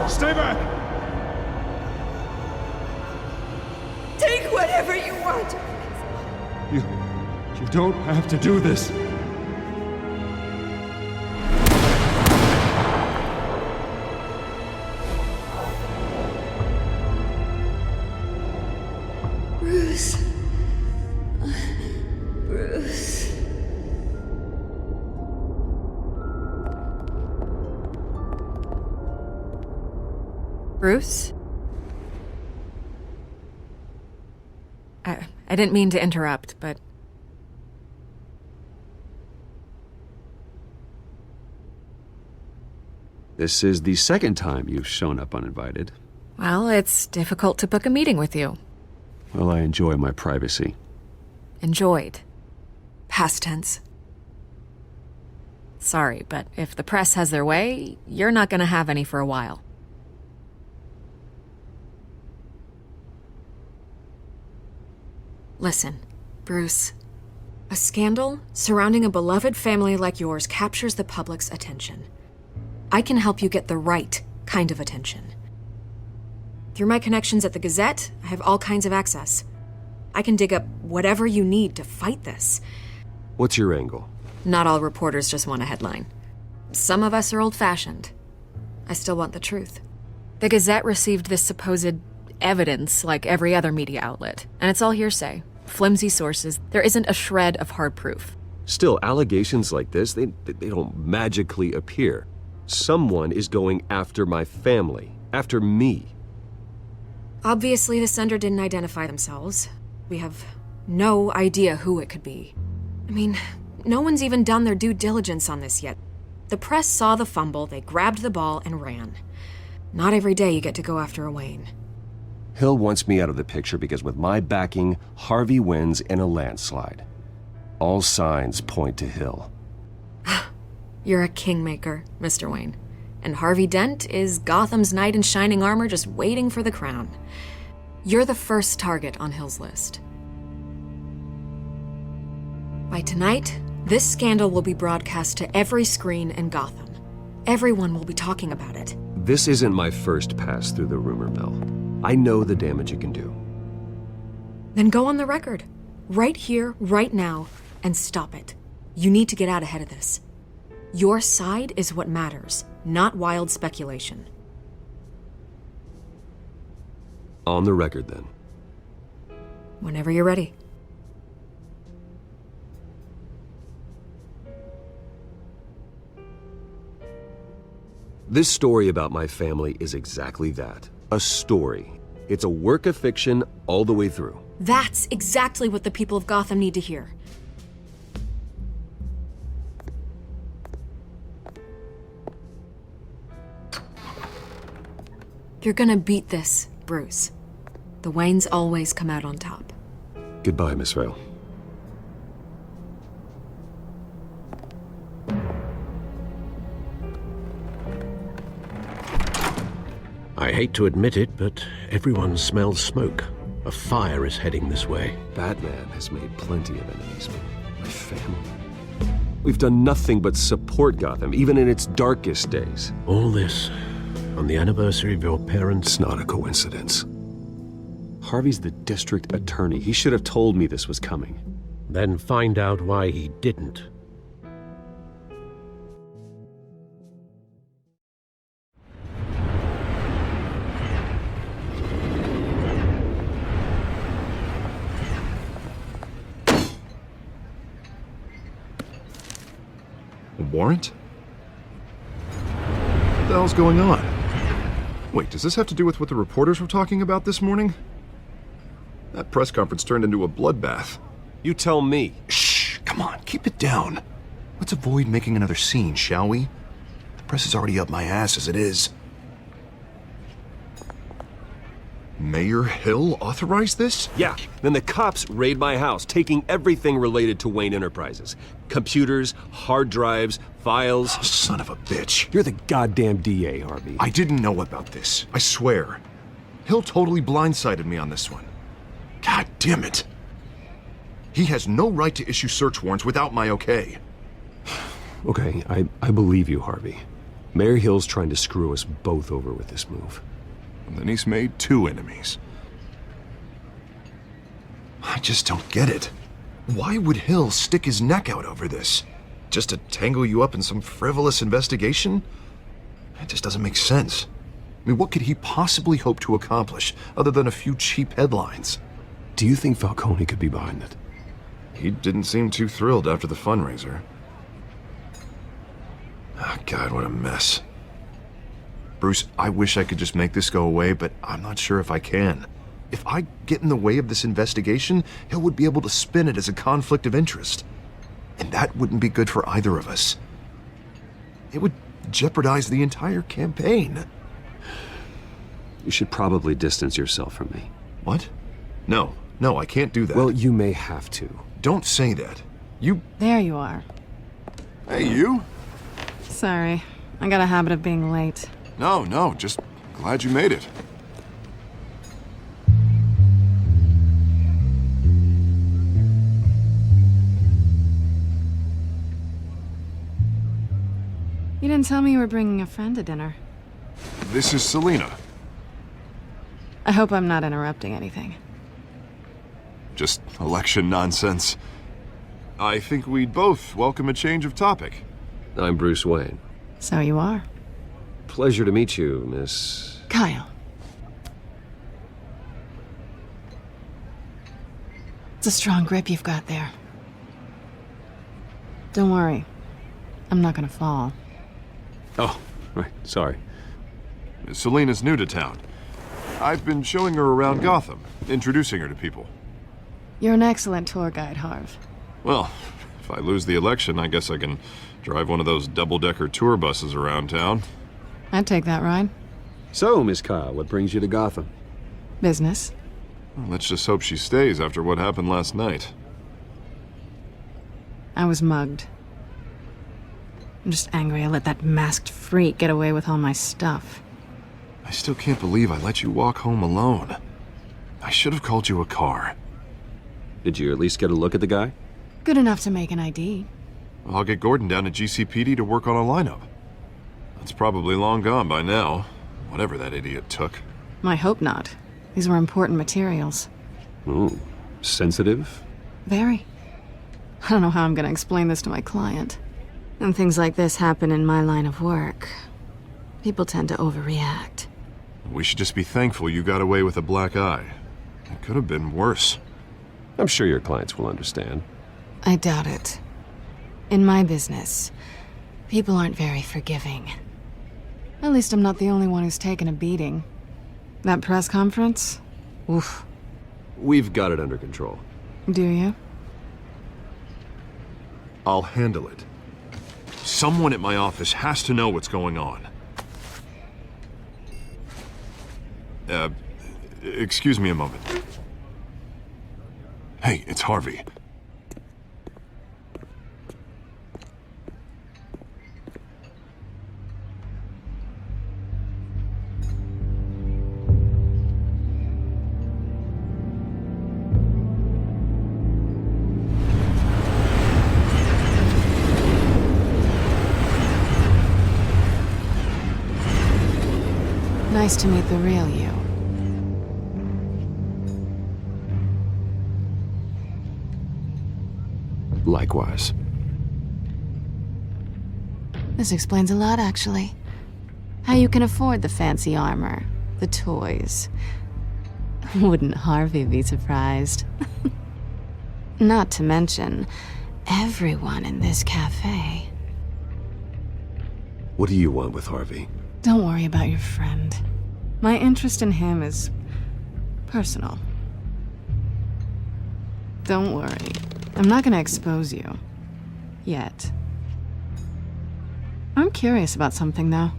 Stay back! Take whatever you want. You don't have to do this. Bruce. Bruce. Bruce? I didn't mean to interrupt, but... This is the second time you've shown up uninvited. Well, it's difficult to book a meeting with you. Well, I enjoy my privacy. Enjoyed. Past tense. Sorry, but if the press has their way, you're not gonna have any for a while. Listen, Bruce. A scandal surrounding a beloved family like yours captures the public's attention. I can help you get the right kind of attention. Through my connections at the Gazette, I have all kinds of access. I can dig up whatever you need to fight this. What's your angle? Not all reporters just want a headline. Some of us are old-fashioned. I still want the truth. The Gazette received this supposed evidence like every other media outlet, and it's all hearsay. Flimsy sources. There isn't a shred of hard proof. Still, allegations like this, they don't magically appear. Someone is going after my family, after me. Obviously, the sender didn't identify themselves. We have no idea who it could be. I mean, no one's even done their due diligence on this yet. The press saw the fumble, they grabbed the ball and ran. Not every day you get to go after a Wayne. Hill wants me out of the picture because with my backing, Harvey wins in a landslide. All signs point to Hill. You're a kingmaker, Mr. Wayne. And Harvey Dent is Gotham's knight in shining armor just waiting for the crown. You're the first target on Hill's list. By tonight, this scandal will be broadcast to every screen in Gotham. Everyone will be talking about it. This isn't my first pass through the rumor mill. I know the damage it can do. Then go on the record. Right here, right now, and stop it. You need to get out ahead of this. Your side is what matters, not wild speculation. On the record, then. Whenever you're ready. This story about my family is exactly that. A story. It's a work of fiction all the way through. That's exactly what the people of Gotham need to hear. You're gonna beat this, Bruce. The Waynes always come out on top. Goodbye, Miss Vale. I hate to admit it, but everyone smells smoke. A fire is heading this way. Batman has made plenty of enemies, but my family... We've done nothing but support Gotham, even in its darkest days. All this on the anniversary of your parents'... It's not a coincidence. Harvey's the district attorney. He should have told me this was coming. Then find out why he didn't. A warrant? What the hell's going on? Wait, does this have to do with what the reporters were talking about this morning? That press conference turned into a bloodbath. You tell me. Shh, come on, keep it down. Let's avoid making another scene, shall we? The press is already up my ass as it is. Mayor Hill authorized this? Yeah, then the cops raid my house, taking everything related to Wayne Enterprises. Computers, hard drives, files. Oh, son of a bitch. You're the goddamn DA, Harvey. I didn't know about this, I swear. Hill totally blindsided me on this one. God damn it. He has no right to issue search warrants without my okay. Okay, I believe you, Harvey. Mayor Hill's trying to screw us both over with this move. And then he's made two enemies. I just don't get it. Why would Hill stick his neck out over this? Just to tangle you up in some frivolous investigation? It just doesn't make sense. I mean, what could he possibly hope to accomplish other than a few cheap headlines? Do you think Falcone could be behind it? He didn't seem too thrilled after the fundraiser. Oh, God, what a mess. Bruce, I wish I could just make this go away, but I'm not sure if I can. If I get in the way of this investigation, Hill would be able to spin it as a conflict of interest. And that wouldn't be good for either of us. It would jeopardize the entire campaign. You should probably distance yourself from me. What? No, I can't do that. Well, you may have to. Don't say that. There you are. Hey, you? Sorry, I got a habit of being late. No, just glad you made it. You didn't tell me you were bringing a friend to dinner. This is Selina. I hope I'm not interrupting anything. Just election nonsense. I think we'd both welcome a change of topic. I'm Bruce Wayne. So you are. Pleasure to meet you, Miss... Kyle. It's a strong grip you've got there. Don't worry. I'm not gonna fall. Oh, right, sorry. Selina's new to town. I've been showing her around Gotham, introducing her to people. You're an excellent tour guide, Harv. Well, if I lose the election, I guess I can drive one of those double-decker tour buses around town. I'd take that ride. So, Miss Kyle, what brings you to Gotham? Business. Well, let's just hope she stays after what happened last night. I was mugged. I'm just angry I let that masked freak get away with all my stuff. I still can't believe I let you walk home alone. I should have called you a car. Did you at least get a look at the guy? Good enough to make an ID. I'll get Gordon down to GCPD to work on a lineup. It's probably long gone by now, whatever that idiot took. I hope not. These were important materials. Ooh, sensitive? Very. I don't know how I'm gonna explain this to my client. When things like this happen in my line of work, people tend to overreact. We should just be thankful you got away with a black eye. It could have been worse. I'm sure your clients will understand. I doubt it. In my business, people aren't very forgiving. At least I'm not the only one who's taken a beating. That press conference? Oof. We've got it under control. Do you? I'll handle it. Someone at my office has to know what's going on. Excuse me a moment. Hey, it's Harvey. Nice to meet the real you. Likewise. This explains a lot, actually. How you can afford the fancy armor, the toys. Wouldn't Harvey be surprised? Not to mention, everyone in this cafe. What do you want with Harvey? Don't worry about your friend. My interest in him is personal. Don't worry. I'm not gonna expose you. Yet. I'm curious about something, though.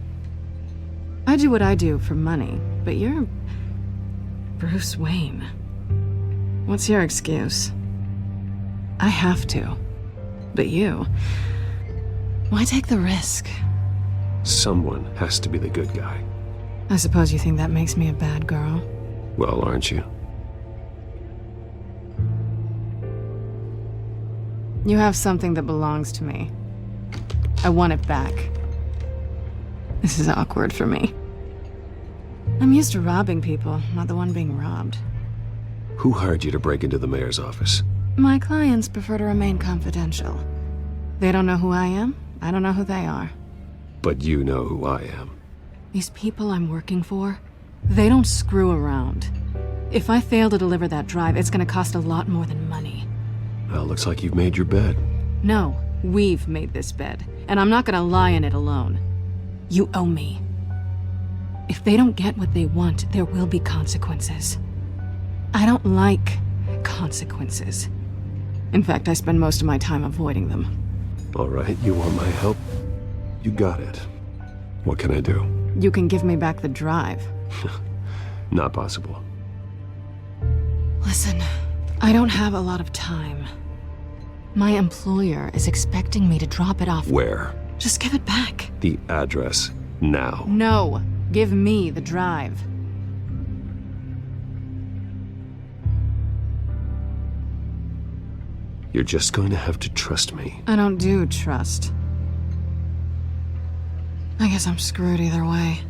I do what I do for money, but you're Bruce Wayne. What's your excuse? I have to. But you... why take the risk? Someone has to be the good guy. I suppose you think that makes me a bad girl. Well, aren't you? You have something that belongs to me. I want it back. This is awkward for me. I'm used to robbing people, not the one being robbed. Who hired you to break into the mayor's office? My clients prefer to remain confidential. They don't know who I am, I don't know who they are. But you know who I am. These people I'm working for, they don't screw around. If I fail to deliver that drive, it's gonna cost a lot more than money. Well, looks like you've made your bed. No, we've made this bed, and I'm not gonna lie in it alone. You owe me. If they don't get what they want, there will be consequences. I don't like consequences. In fact, I spend most of my time avoiding them. All right, you want my help? You got it. What can I do? You can give me back the drive. Not possible. Listen, I don't have a lot of time. My employer is expecting me to drop it off. Where? Just give it back. The address, now. No, give me the drive. You're just going to have to trust me. I don't do trust. I guess I'm screwed either way.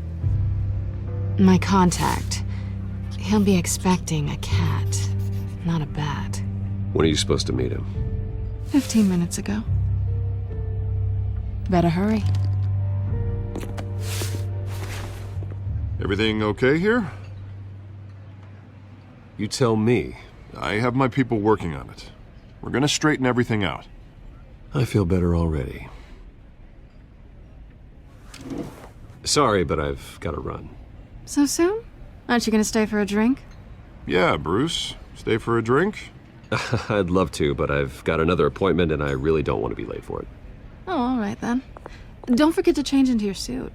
My contact, he'll be expecting a cat, not a bat. When are you supposed to meet him? 15 minutes ago. Better hurry. Everything okay here? You tell me. I have my people working on it. We're gonna straighten everything out. I feel better already. Sorry, but I've got to run. So soon? Aren't you gonna stay for a drink? Yeah, Bruce. Stay for a drink? I'd love to, but I've got another appointment and I really don't want to be late for it. Oh, all right then. Don't forget to change into your suit.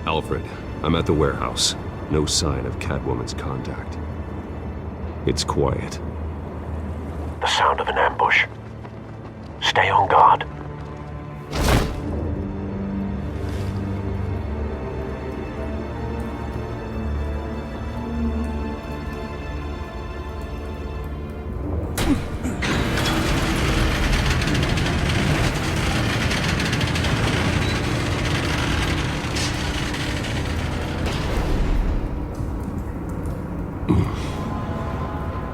Alfred, I'm at the warehouse. No sign of Catwoman's contact. It's quiet. The sound of an ambush. Stay on guard.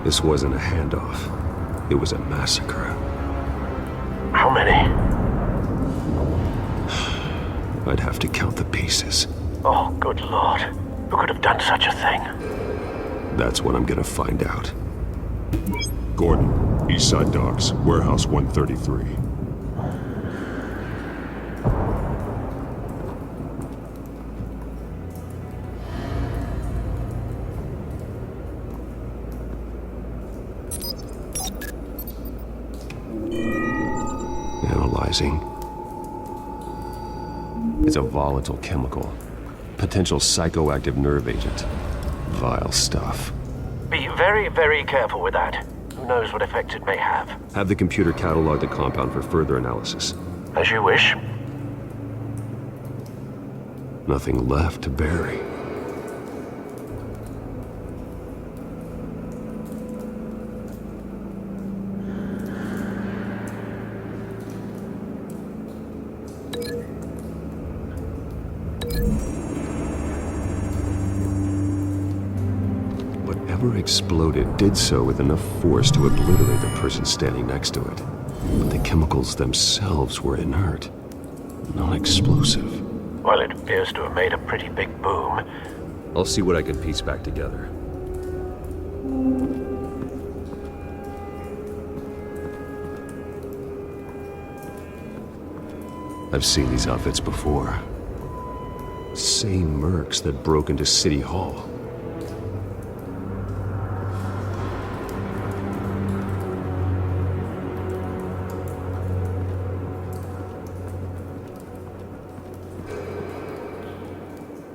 This wasn't a handoff. It was a massacre. How many? I'd have to count the pieces. Oh, good lord. Who could have done such a thing? That's what I'm gonna find out. Gordon, Eastside Docks, Warehouse 133. Analyzing. It's a volatile chemical. Potential psychoactive nerve agent. Vile stuff. Be very, very careful with that. Who knows what effects it may have. Have the computer catalog the compound for further analysis. As you wish. Nothing left to bury. Whatever exploded did so with enough force to obliterate the person standing next to it. But the chemicals themselves were inert, non-explosive. Well, it appears to have made a pretty big boom. I'll see what I can piece back together. I've seen these outfits before. Same mercs that broke into City Hall.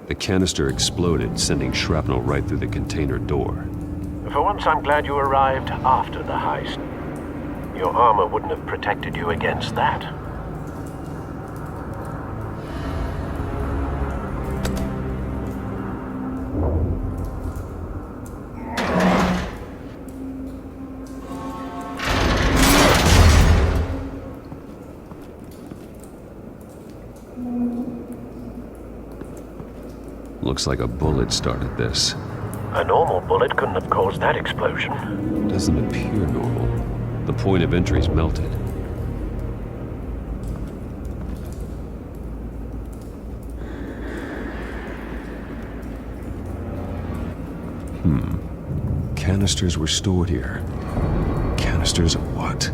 The canister exploded, sending shrapnel right through the container door. For once, I'm glad you arrived after the heist. Your armor wouldn't have protected you against that. Looks like a bullet started this. A normal bullet couldn't have caused that explosion. Doesn't appear normal. The point of entry's melted. Canisters were stored here. Canisters of what?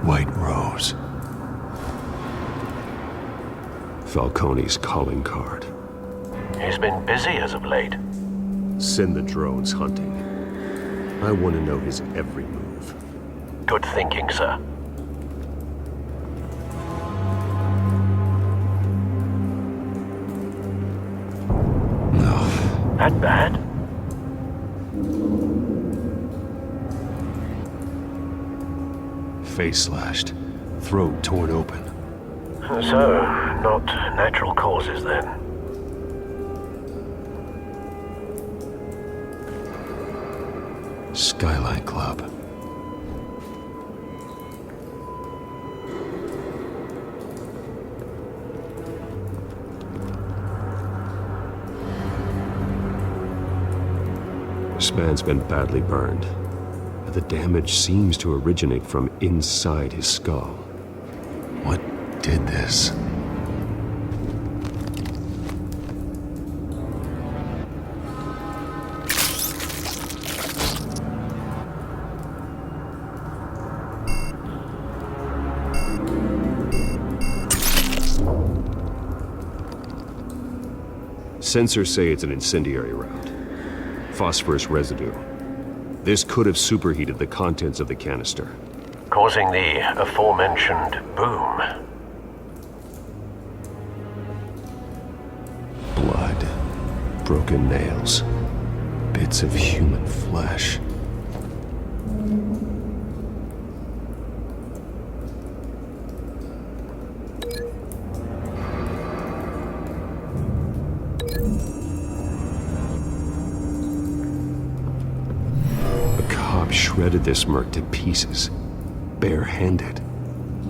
White Rose. Falcone's calling card. He's been busy as of late. Send the drones hunting. I want to know his every move. Good thinking, sir. No. That bad? Face slashed. Throat torn open. So, not natural causes then. Skyline Club. This man's been badly burned, but the damage seems to originate from inside his skull. What did this? Sensors say it's an incendiary round. Phosphorus residue. This could have superheated the contents of the canister, Causing the aforementioned boom. Blood. Broken nails. Bits of human flesh. Shredded this merc to pieces, barehanded.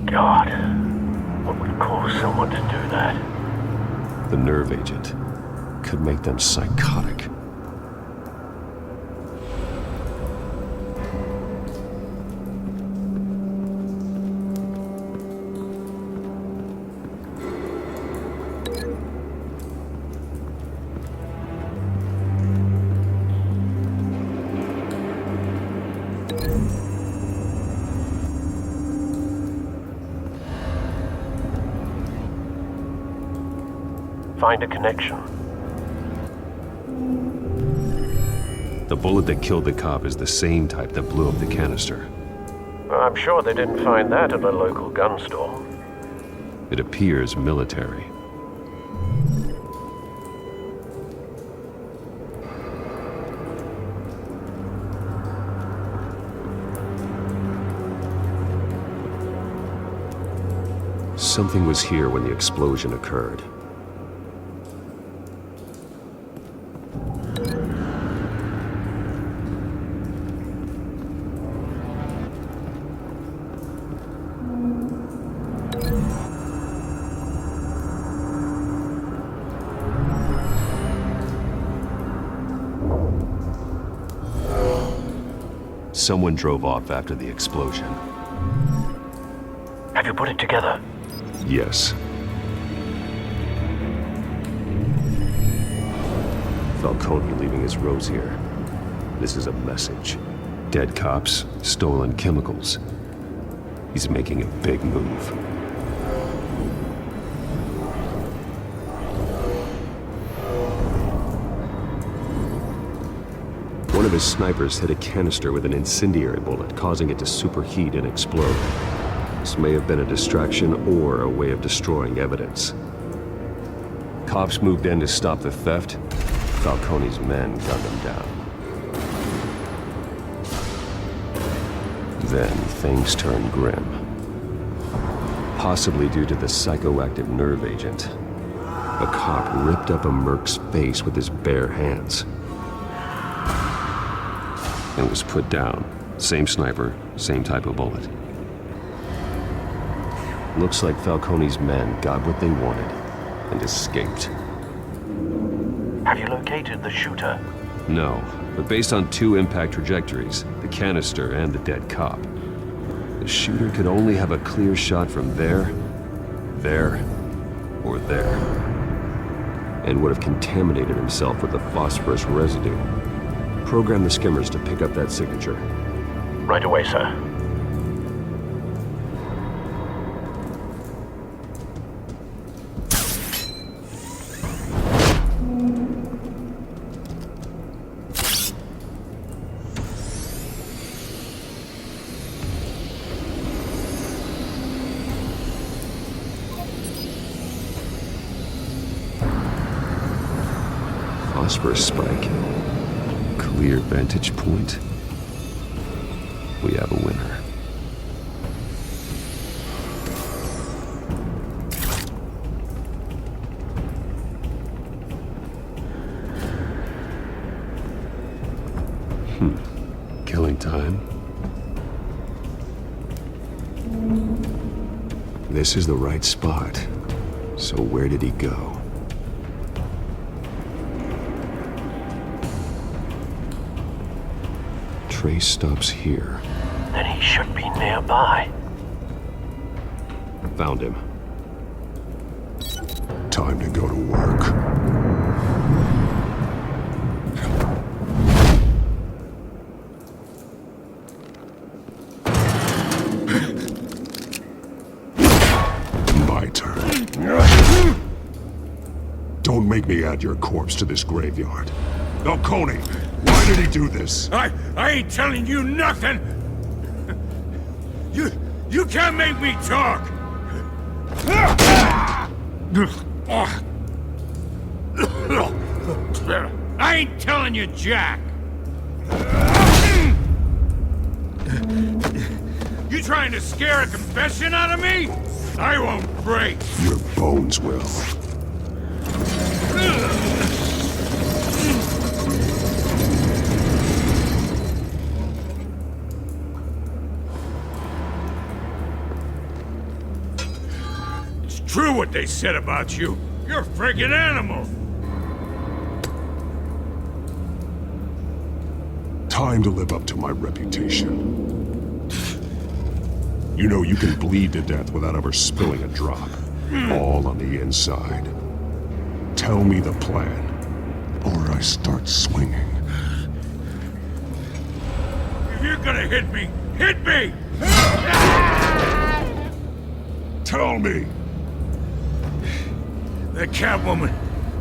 God, what would cause someone to do that? The nerve agent could make them psychotic. Find a connection. The bullet that killed the cop is the same type that blew up the canister. I'm sure they didn't find that at a local gun store. It appears military. Something was here when the explosion occurred. Someone drove off after the explosion. Have you put it together? Yes. Falcone leaving his rose here. This is a message. Dead cops, stolen chemicals. He's making a big move. One of his snipers hit a canister with an incendiary bullet, causing it to superheat and explode. This may have been a distraction or a way of destroying evidence. Cops moved in to stop the theft. Falcone's men gunned them down. Then things turned grim. Possibly due to the psychoactive nerve agent. A cop ripped up a merc's face with his bare hands. And was put down. Same sniper, same type of bullet. Looks like Falcone's men got what they wanted and escaped. Have you located the shooter? No, but based on two impact trajectories, the canister and the dead cop, The shooter could only have a clear shot from there, or there, and would have contaminated himself with the phosphorus residue. Program the skimmers to pick up that signature. Right away, sir. Phosphorus spike. Clear vantage point. We have a winner. Killing time. This is the right spot. So where did he go? Trace stops here. Then he should be nearby. Found him. Time to go to work. My turn. Don't make me add your corpse to this graveyard. Falcone, why did he do this? I ain't telling you nothing! You can't make me talk! I ain't telling you jack! You trying to scare a confession out of me? I won't break! Your bones will. True what they said about you. You're a friggin' animal. Time to live up to my reputation. You know you can bleed to death without ever spilling a drop. All on the inside. Tell me the plan, or I start swinging. If you're gonna hit me, hit me! Tell me! The Catwoman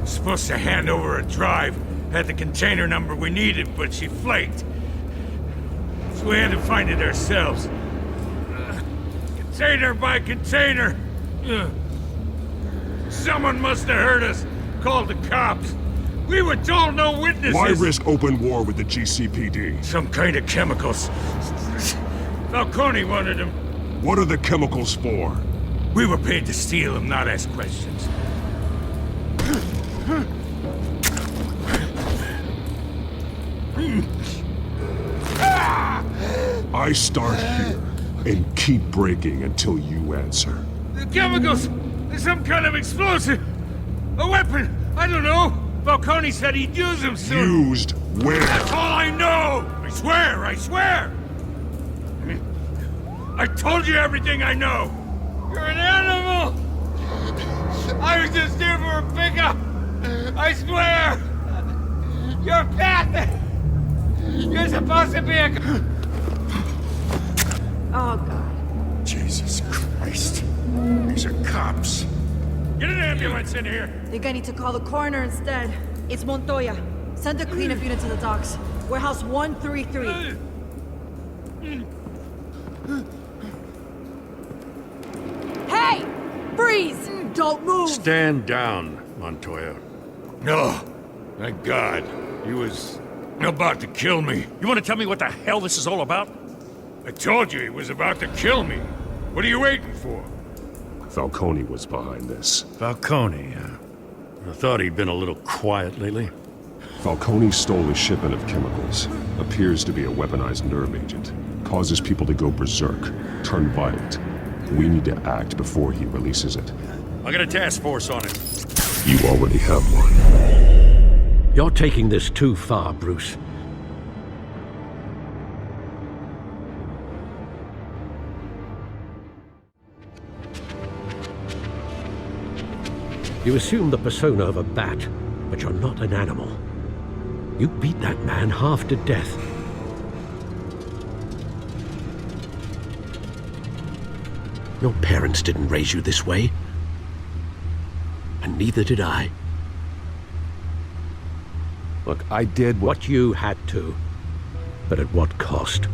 was supposed to hand over a drive, had the container number we needed, but she flaked. So we had to find it ourselves. Container by container. Someone must have heard us, called the cops. We were told no witnesses. Why risk open war with the GCPD? Some kind of chemicals. Falcone wanted them. What are the chemicals for? We were paid to steal them, not ask questions. I start here and keep breaking until you answer. The chemicals! There's some kind of explosive! A weapon! I don't know! Falcone said he'd use them soon! Used where? That's all I know! I swear! I swear! I told you everything I know! You're an animal! I was just here for a pickup! I swear! You're pathetic! You're supposed to be a... Oh, God. Jesus Christ. These are cops. Get an ambulance in here! Think I need to call the coroner instead. It's Montoya. Send a cleanup unit to the docks. Warehouse 133. Hey! Freeze! Don't move! Stand down, Montoya. No. Thank God. He was about to kill me. You want to tell me what the hell this is all about? I told you he was about to kill me. What are you waiting for? Falcone was behind this. Falcone, I thought he'd been a little quiet lately. Falcone stole a shipment of chemicals. Appears to be a weaponized nerve agent. Causes people to go berserk, turn violent. We need to act before he releases it. I got a task force on it. You already have one. You're taking this too far, Bruce. You assume the persona of a bat, but you're not an animal. You beat that man half to death. Your parents didn't raise you this way. And neither did I. Look, I did what you had to. But at what cost?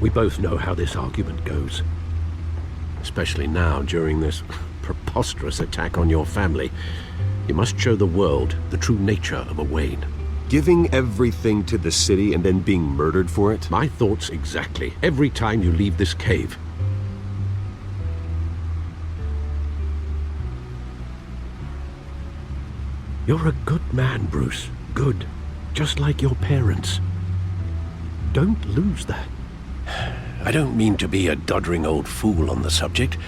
We both know how this argument goes. Especially now, during this preposterous attack on your family. You must show the world the true nature of a Wayne. Giving everything to the city and then being murdered for it? My thoughts exactly. Every time you leave this cave. You're a good man, Bruce. Good. Just like your parents. Don't lose that. I don't mean to be a doddering old fool on the subject,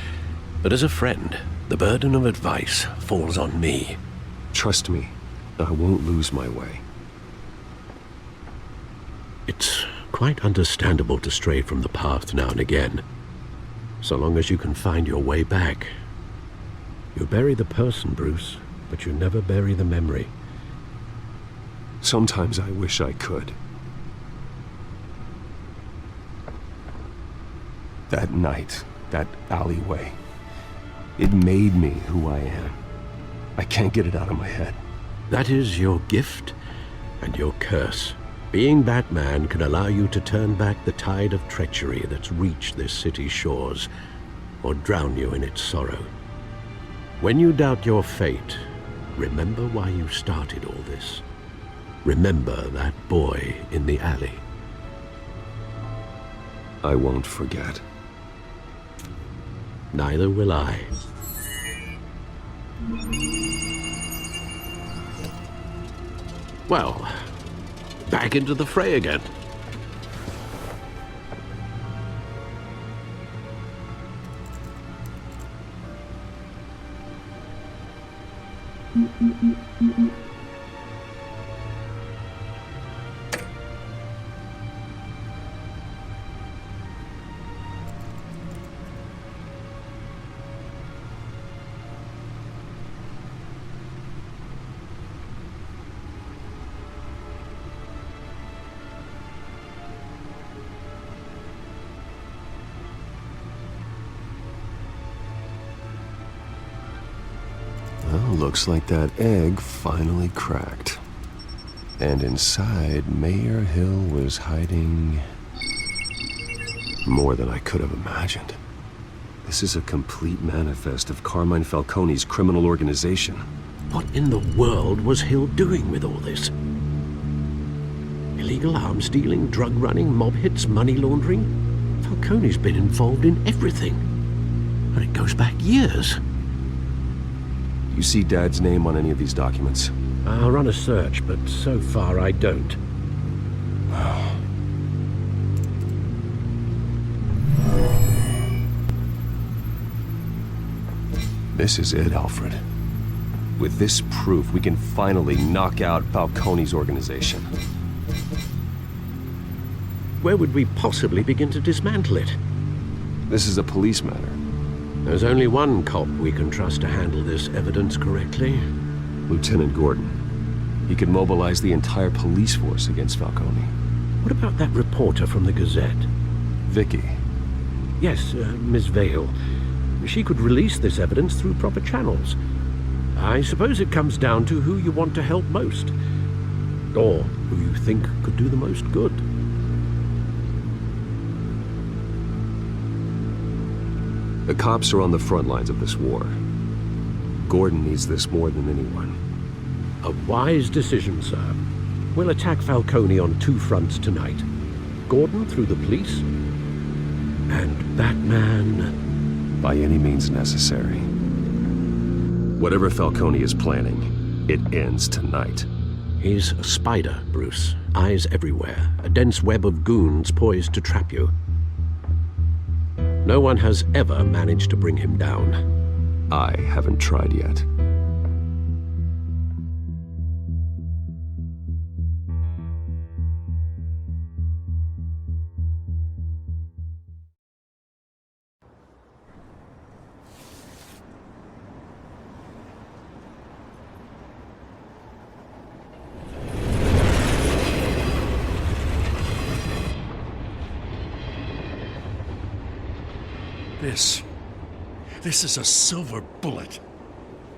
but as a friend, the burden of advice falls on me. Trust me, I won't lose my way. It's quite understandable to stray from the path now and again, so long as you can find your way back. You bury the person, Bruce, but you never bury the memory. Sometimes I wish I could. That night, that alleyway, it made me who I am. I can't get it out of my head. That is your gift and your curse. Being Batman can allow you to turn back the tide of treachery that's reached this city's shores, or drown you in its sorrow. When you doubt your fate, remember why you started all this. Remember that boy in the alley. I won't forget. Neither will I. Well, back into the fray again. Well, looks like that egg finally cracked. And inside, Mayor Hill was hiding more than I could have imagined. This is a complete manifest of Carmine Falcone's criminal organization. What in the world was Hill doing with all this? Illegal arms dealing, drug running, mob hits, money laundering? Falcone's been involved in everything. And it goes back years. You see Dad's name on any of these documents? I'll run a search, but so far I don't. This is it, Alfred. With this proof, we can finally knock out Falcone's organization. Where would we possibly begin to dismantle it? This is a police matter. There's only one cop we can trust to handle this evidence correctly. Lieutenant Gordon. He could mobilize the entire police force against Falcone. What about that reporter from the Gazette? Vicky. Yes, Miss Vale. She could release this evidence through proper channels. I suppose it comes down to who you want to help most. Or who you think could do the most good. The cops are on the front lines of this war. Gordon needs this more than anyone. A wise decision, sir. We'll attack Falcone on two fronts tonight. Gordon through the police, and Batman... by any means necessary. Whatever Falcone is planning, it ends tonight. He's a spider, Bruce. Eyes everywhere. A dense web of goons poised to trap you. No one has ever managed to bring him down. I haven't tried yet. This is a silver bullet.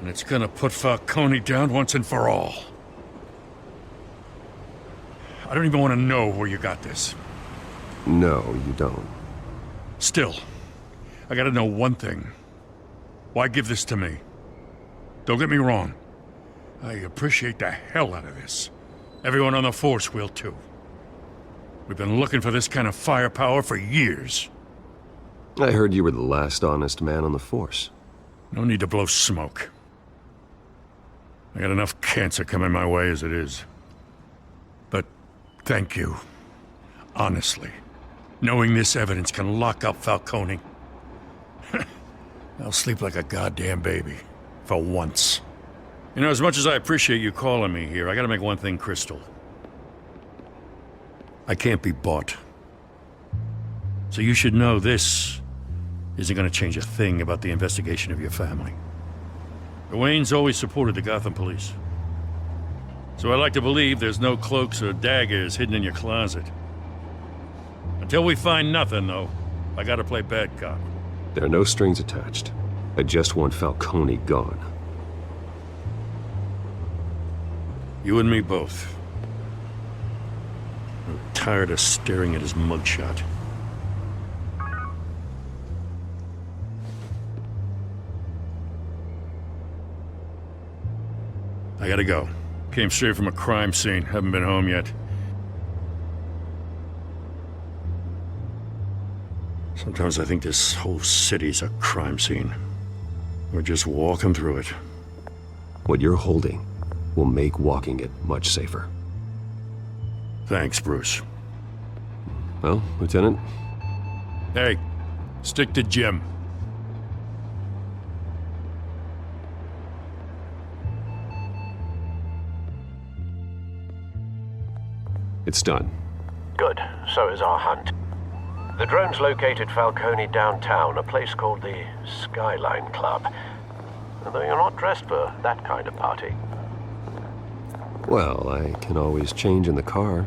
And it's gonna put Falcone down once and for all. I don't even want to know where you got this. No, you don't. Still, I gotta know one thing. Why give this to me? Don't get me wrong. I appreciate the hell out of this. Everyone on the force will too. We've been looking for this kind of firepower for years. I heard you were the last honest man on the force. No need to blow smoke. I got enough cancer coming my way as it is. But thank you. Honestly. Knowing this evidence can lock up Falcone. I'll sleep like a goddamn baby. For once. You know, as much as I appreciate you calling me here, I gotta make one thing crystal. I can't be bought. So you should know this isn't gonna change a thing about the investigation of your family. The Waynes always supported the Gotham police. So I like to believe there's no cloaks or daggers hidden in your closet. Until we find nothing, though, I gotta play bad cop. There are no strings attached. I just want Falcone gone. You and me both. I'm tired of staring at his mugshot. I gotta go. Came straight from a crime scene. Haven't been home yet. Sometimes I think this whole city's a crime scene. We're just walking through it. What you're holding will make walking it much safer. Thanks, Bruce. Well, Lieutenant? Hey, stick to Jim. It's done. Good. So is our hunt. The drones located Falcone downtown, a place called the Skyline Club. Although you're not dressed for that kind of party. Well, I can always change in the car.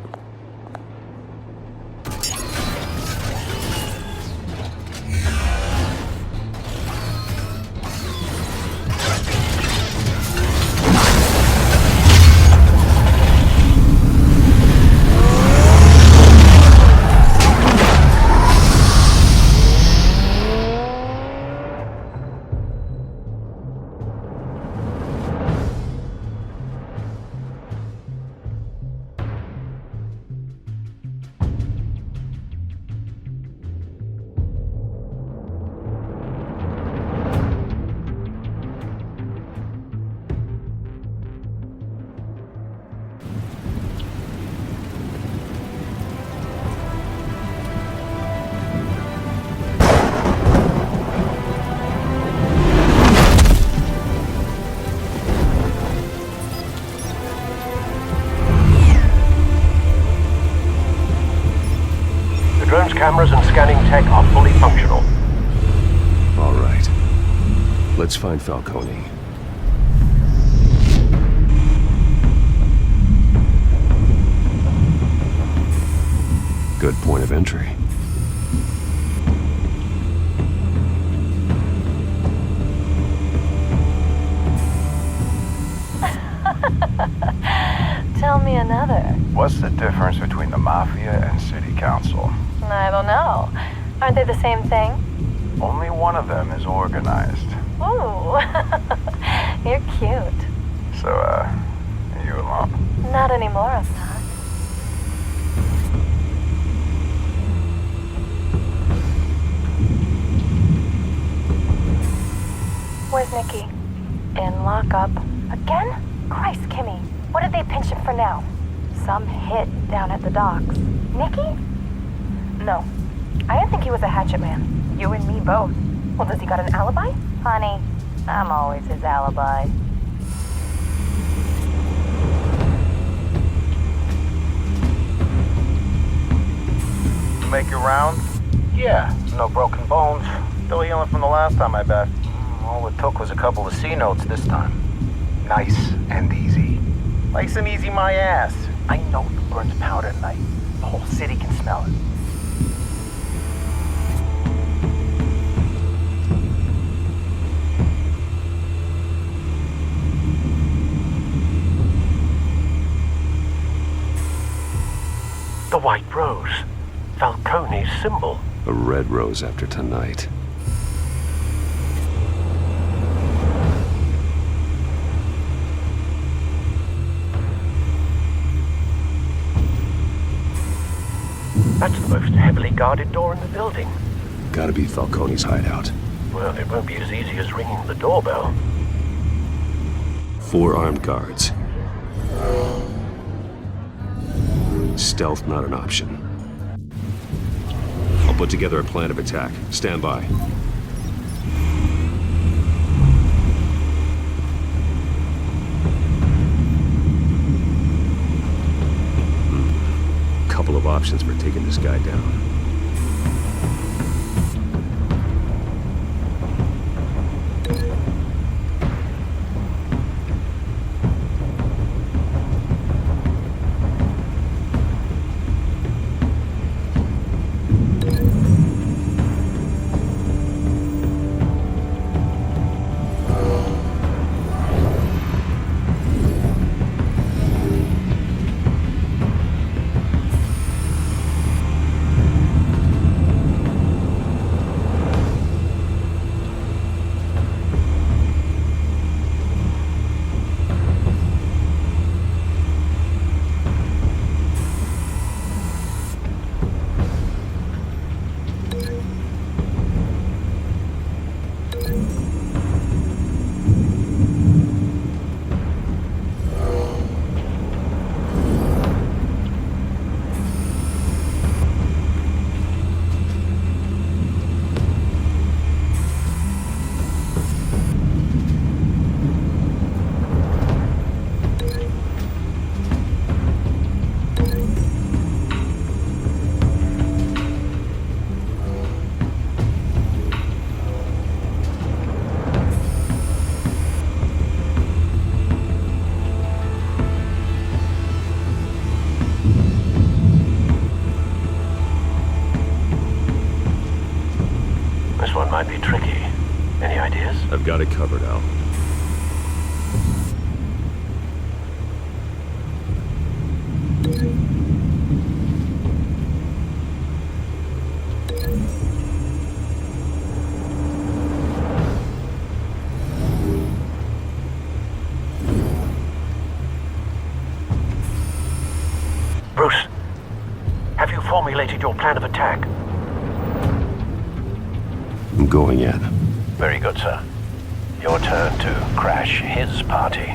Cameras and scanning tech are fully functional. All right. Let's find Falcone. Good point of entry. Tell me another. What's the difference between the Mafia and City Council? I don't know. Aren't they the same thing? Only one of them is organized. Ooh. You're cute. So, are you alone? Not anymore, I'm not. Where's Nicky? In lockup. Again? Christ, Kimmy. What did they pinch him for now? Some hit down at the docks. Nicky? No. I didn't think he was a hatchet man. You and me both. Well, does he got an alibi? Honey, I'm always his alibi. Make your round? Yeah, no broken bones. Still healing from the last time, I bet. All it took was a couple of C notes this time. Nice and easy. Nice and easy my ass. I know who burns powder at night. The whole city can smell it. symbol? A red rose after tonight. That's the most heavily guarded door in the building. Gotta be Falcone's hideout. Well, it won't be as easy as ringing the doorbell. 4 armed guards. Stealth not an option. I'll put together a plan of attack. Stand by. Couple of options for taking this guy down. Might be tricky. Any ideas? I've got it covered, Al. Bruce, have you formulated your plan of attack? I'm going in. Very good, sir. Your turn to crash his party.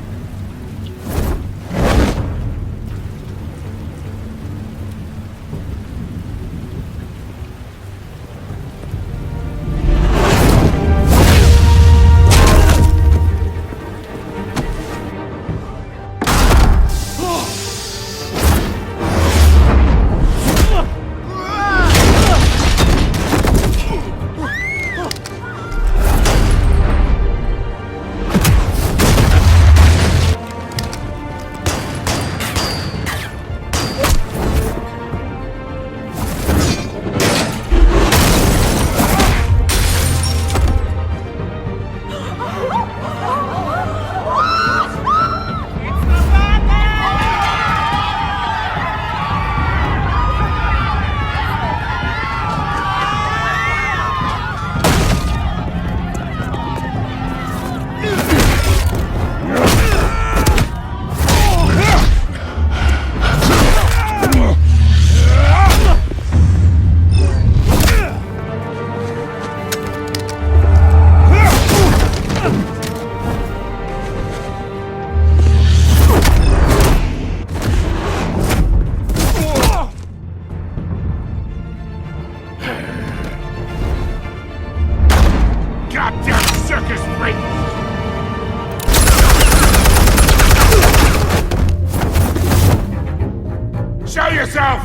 Show yourself!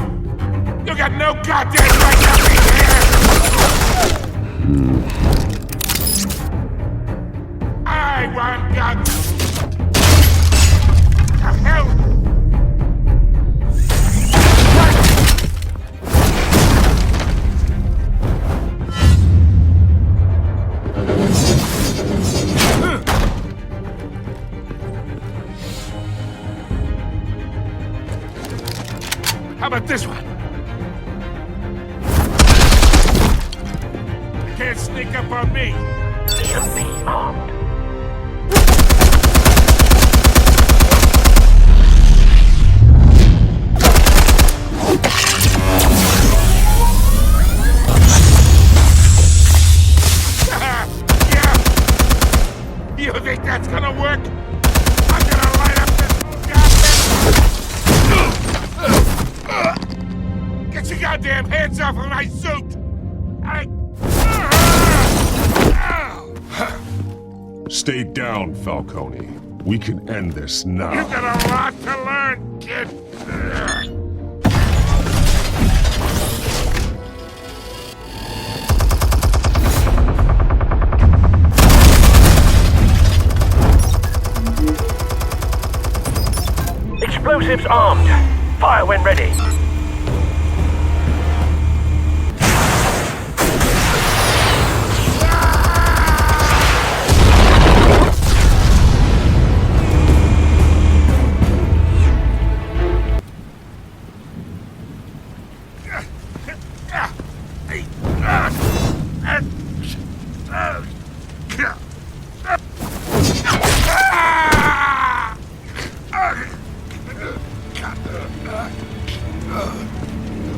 You got no goddamn right to be here! I want guns! The hell? How about this one? sneak up on me? EMP armed. You think that's gonna work? I'm gonna light up this goddamn... Get your goddamn hands off of my suit! Stay down, Falcone. We can end this now. You've got a lot to learn, kid. Explosives armed. Fire when ready.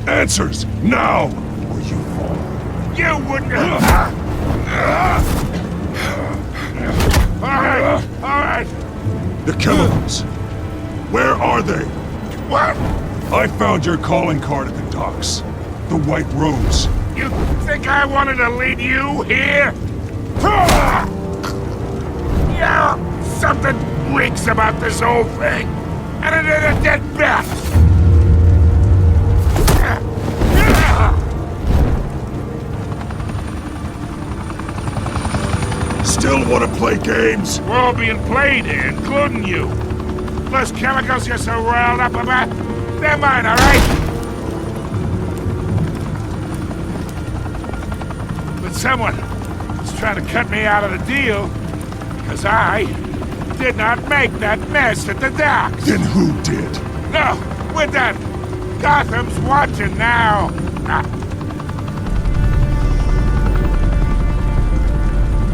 Answers, now! Or you fall. You wouldn't... All right. The chemicals. Where are they? What? I found your calling card at the docks. The White Rose. You think I wanted to lead you here? Yeah, something reeks about this whole thing. And it is a dead bat. Still want to play games? We're all being played here, including you. Those chemicals you're so riled up about, they're mine, all right? But someone is trying to cut me out of the deal because I did not make that mess at the docks. Then who did? No, we're done. Gotham's watching now.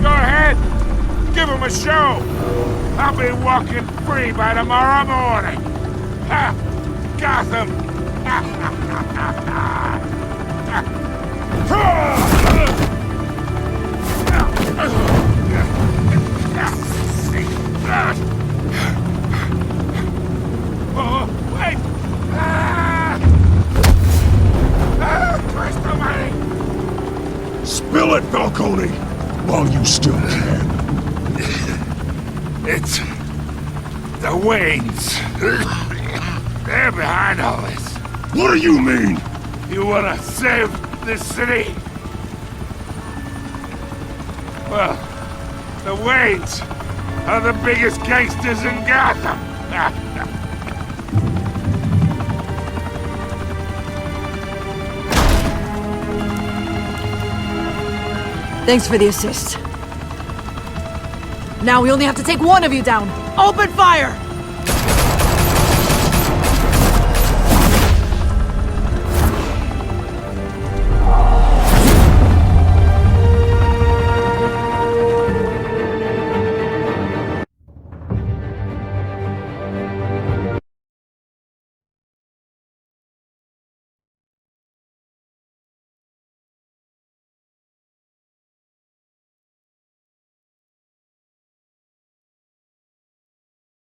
Go ahead. Give him a show. I'll be walking free by tomorrow morning. Ha! Gotham. Oh, wait! Christ almighty! Spill it, Falcone! While you still can. It's... the Waynes. They're behind all this. What do you mean? You wanna save this city? Well, the Waynes are the biggest gangsters in Gotham. Thanks for the assist. Now we only have to take one of you down. Open fire!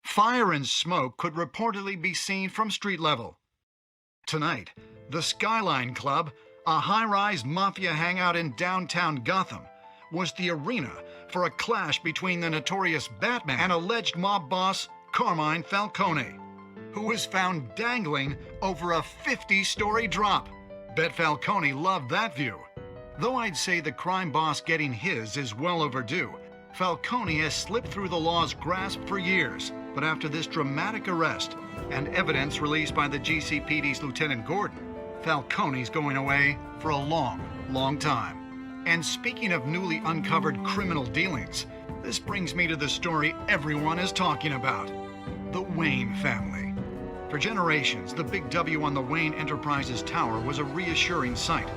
Fire and smoke could reportedly be seen from street level. Tonight, the Skyline Club, a high-rise mafia hangout in downtown Gotham, was the arena for a clash between the notorious Batman and alleged mob boss Carmine Falcone, who was found dangling over a 50-story drop. Bet Falcone loved that view. Though I'd say the crime boss getting his is well overdue, Falcone has slipped through the law's grasp for years. But after this dramatic arrest and evidence released by the GCPD's Lieutenant Gordon, Falcone's going away for a long, long time. And speaking of newly uncovered criminal dealings, this brings me to the story everyone is talking about: the Wayne family. For generations, the big W on the Wayne Enterprises tower was a reassuring sight.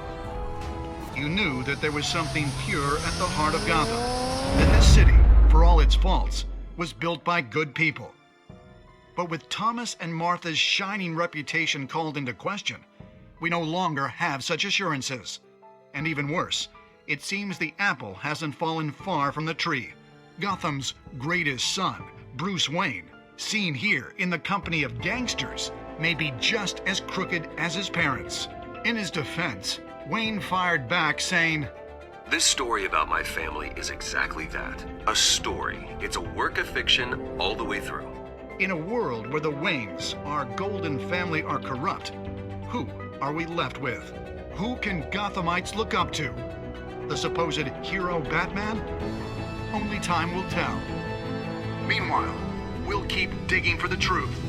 you knew that there was something pure at the heart of Gotham. That this city, for all its faults, was built by good people. But with Thomas and Martha's shining reputation called into question, we no longer have such assurances. And even worse, it seems the apple hasn't fallen far from the tree. Gotham's greatest son, Bruce Wayne, seen here in the company of gangsters, may be just as crooked as his parents. In his defense, Wayne fired back saying, "This story about my family is exactly that. A story. It's a work of fiction all the way through." In a world where the Waynes, our golden family, are corrupt, who are we left with? Who can Gothamites look up to? The supposed hero Batman? Only time will tell. Meanwhile, we'll keep digging for the truth.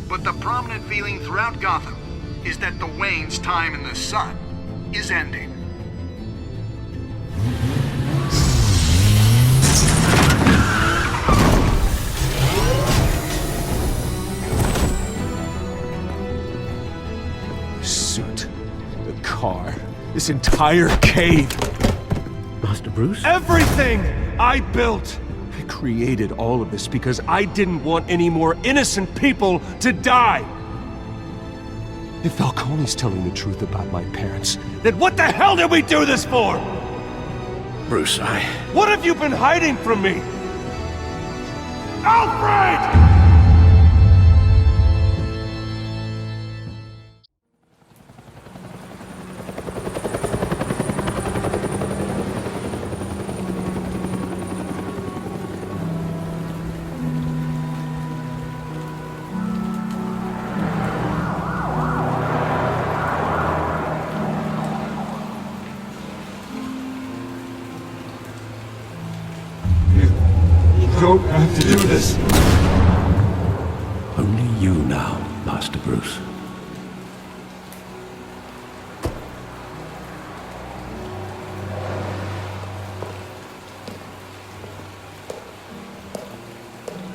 But the prominent feeling throughout Gotham is that the Waynes' time in the sun is ending. The suit, the car, this entire cave. Master Bruce? Everything I built! I created all of this because I didn't want any more innocent people to die! If Falcone's telling the truth about my parents, then what the hell did we do this for? Bruce, What have you been hiding from me? Alfred! don't have to do this. Only you now, Master Bruce.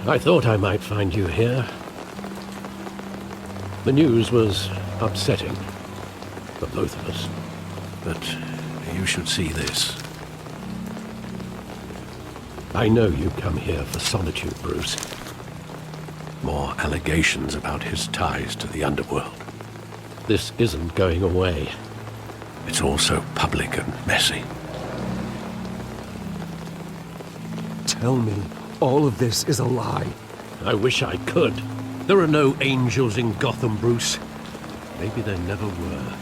I thought I might find you here. The news was upsetting for both of us, but you should see this. I know you come here for solitude, Bruce. More allegations about his ties to the underworld. This isn't going away. It's all so public and messy. Tell me all of this is a lie. I wish I could. There are no angels in Gotham, Bruce. Maybe there never were.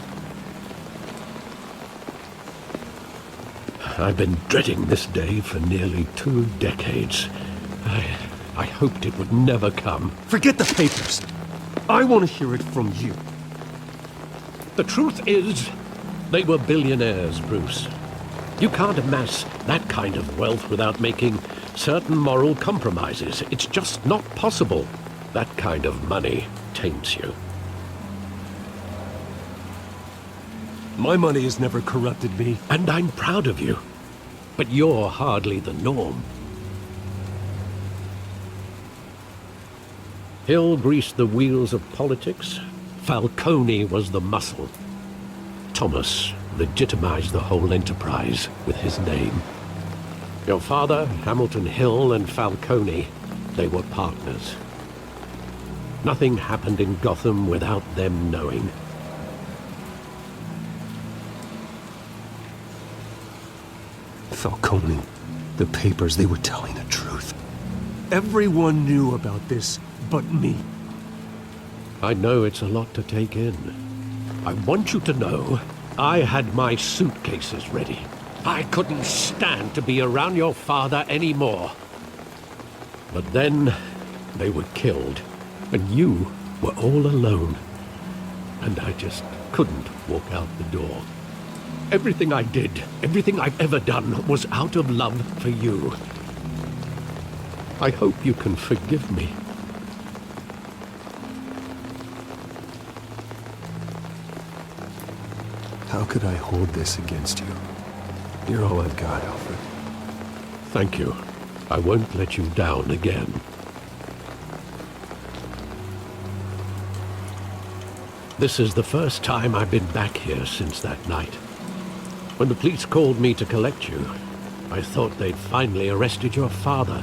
I've been dreading this day for nearly 2 decades. I hoped it would never come. Forget the papers. I want to hear it from you. The truth is, they were billionaires, Bruce. You can't amass that kind of wealth without making certain moral compromises. It's just not possible. That kind of money taints you. My money has never corrupted me. And I'm proud of you. But you're hardly the norm. Hill greased the wheels of politics. Falcone was the muscle. Thomas legitimized the whole enterprise with his name. Your father, Hamilton Hill, and Falcone, they were partners. Nothing happened in Gotham without them knowing. Falcone, the papers, they were telling the truth. Everyone knew about this but me. I know it's a lot to take in. I want you to know I had my suitcases ready. I couldn't stand to be around your father anymore. But then they were killed, and you were all alone. And I just couldn't walk out the door. Everything I did, everything I've ever done, was out of love for you. I hope you can forgive me. How could I hold this against you? You're all I've got, Alfred. Thank you. I won't let you down again. This is the first time I've been back here since that night. When the police called me to collect you, I thought they'd finally arrested your father.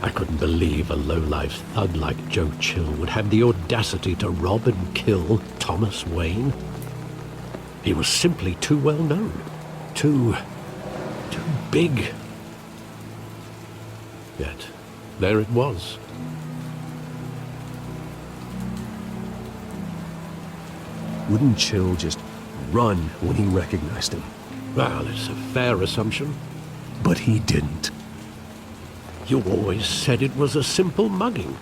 I couldn't believe a low-life thug like Joe Chill would have the audacity to rob and kill Thomas Wayne. He was simply too well known. Too big. Yet, there it was. Wouldn't Chill just run when he recognized him? Well, it's a fair assumption. But he didn't. You always said it was a simple mugging.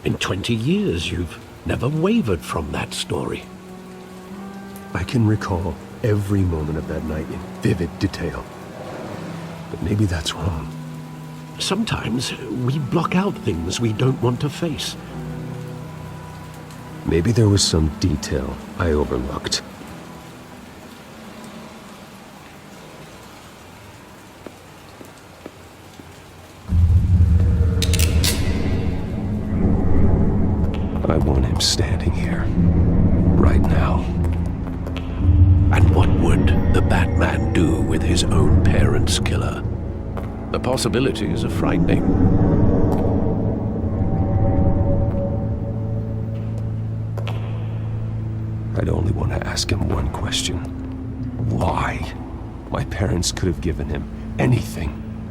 In 20 years, you've never wavered from that story. I can recall every moment of that night in vivid detail. But maybe that's wrong. Sometimes we block out things we don't want to face. Maybe there was some detail I overlooked. I want him standing here, right now. And what would the Batman do with his own parents' killer? The possibilities are frightening. I'd only want to ask him one question. Why? My parents could have given him anything.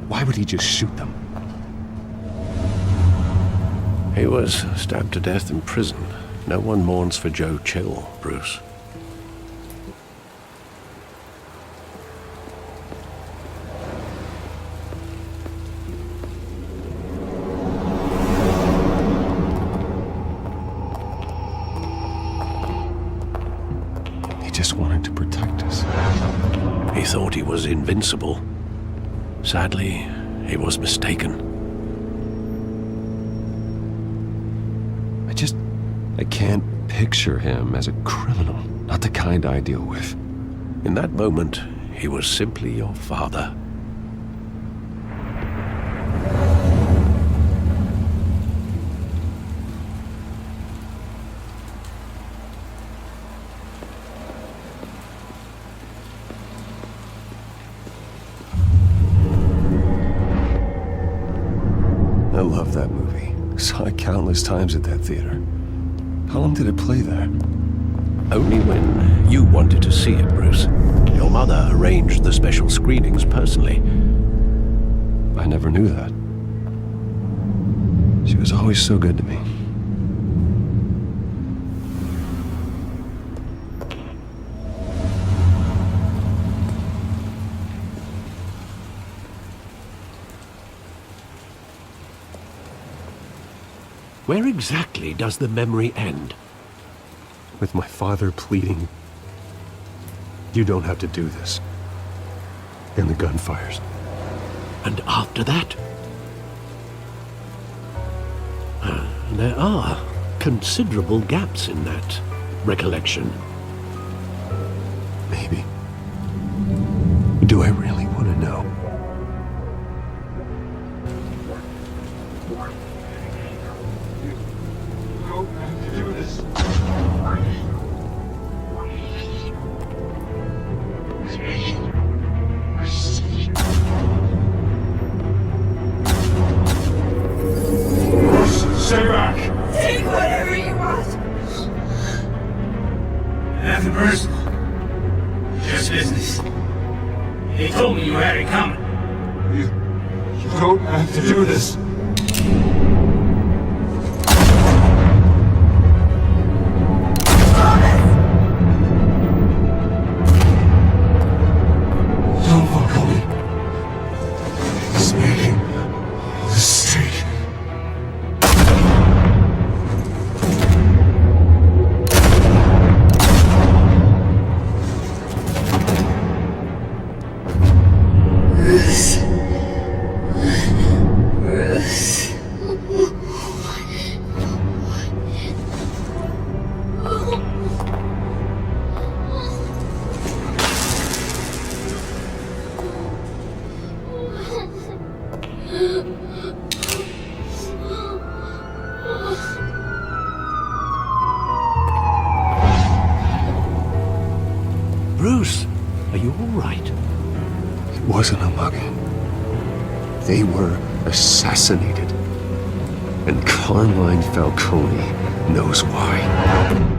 Why would he just shoot them? He was stabbed to death in prison. No one mourns for Joe Chill, Bruce. He just wanted to protect us. He thought he was invincible. Sadly, he was mistaken. I can't picture him as a criminal, not the kind I deal with. In that moment, he was simply your father. I love that movie. Saw it countless times at that theater. How long did it play there? Only when you wanted to see it, Bruce. Your mother arranged the special screenings personally. I never knew that. She was always so good to me. Where exactly does the memory end? With my father pleading, "You don't have to do this." And the gunfires. And after that? There are considerable gaps in that recollection. Maybe. Do I really want to know? Stay back! Take whatever you want! Nothing personal. Just business. They told me you had it coming. You don't have to do this. Don't walk on me. It's making a mistake. wasn't a mugging. They were assassinated. And Carmine Falcone knows why.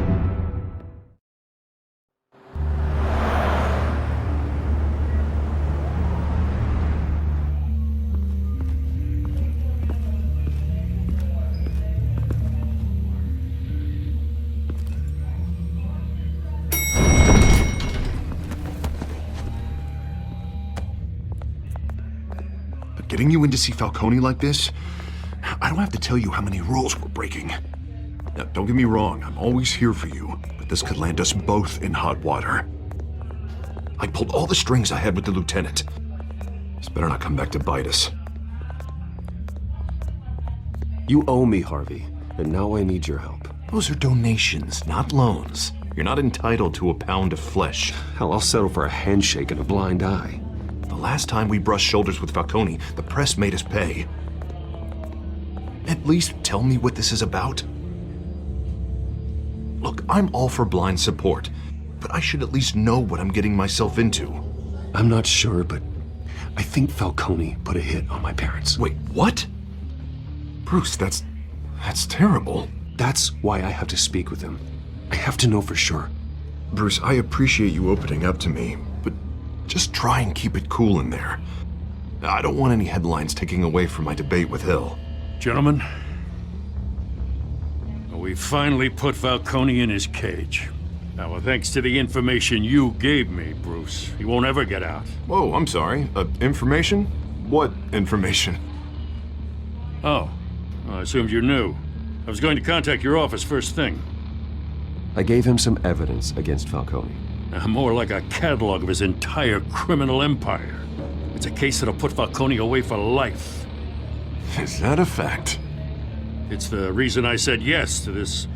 Getting you in to see Falcone like this, I don't have to tell you how many rules we're breaking. Now, don't get me wrong, I'm always here for you, but this could land us both in hot water. I pulled all the strings I had with the lieutenant. This better not come back to bite us. You owe me, Harvey, and now I need your help. Those are donations, not loans. You're not entitled to a pound of flesh. Hell, I'll settle for a handshake and a blind eye. The last time we brushed shoulders with Falcone, the press made us pay. At least tell me what this is about. Look, I'm all for blind support, but I should at least know what I'm getting myself into. I'm not sure, but I think Falcone put a hit on my parents. Wait, what? Bruce, that's terrible. That's why I have to speak with him. I have to know for sure. Bruce, I appreciate you opening up to me, but just try and keep it cool in there. I don't want any headlines taking away from my debate with Hill. Gentlemen, we finally put Falcone in his cage. Now, thanks to the information you gave me, Bruce, he won't ever get out. Whoa, I'm sorry. Information? What information? Oh, I assumed you knew. I was going to contact your office first thing. I gave him some evidence against Falcone. More like a catalog of his entire criminal empire. It's a case that'll put Falcone away for life. Is that a fact? It's the reason I said yes to this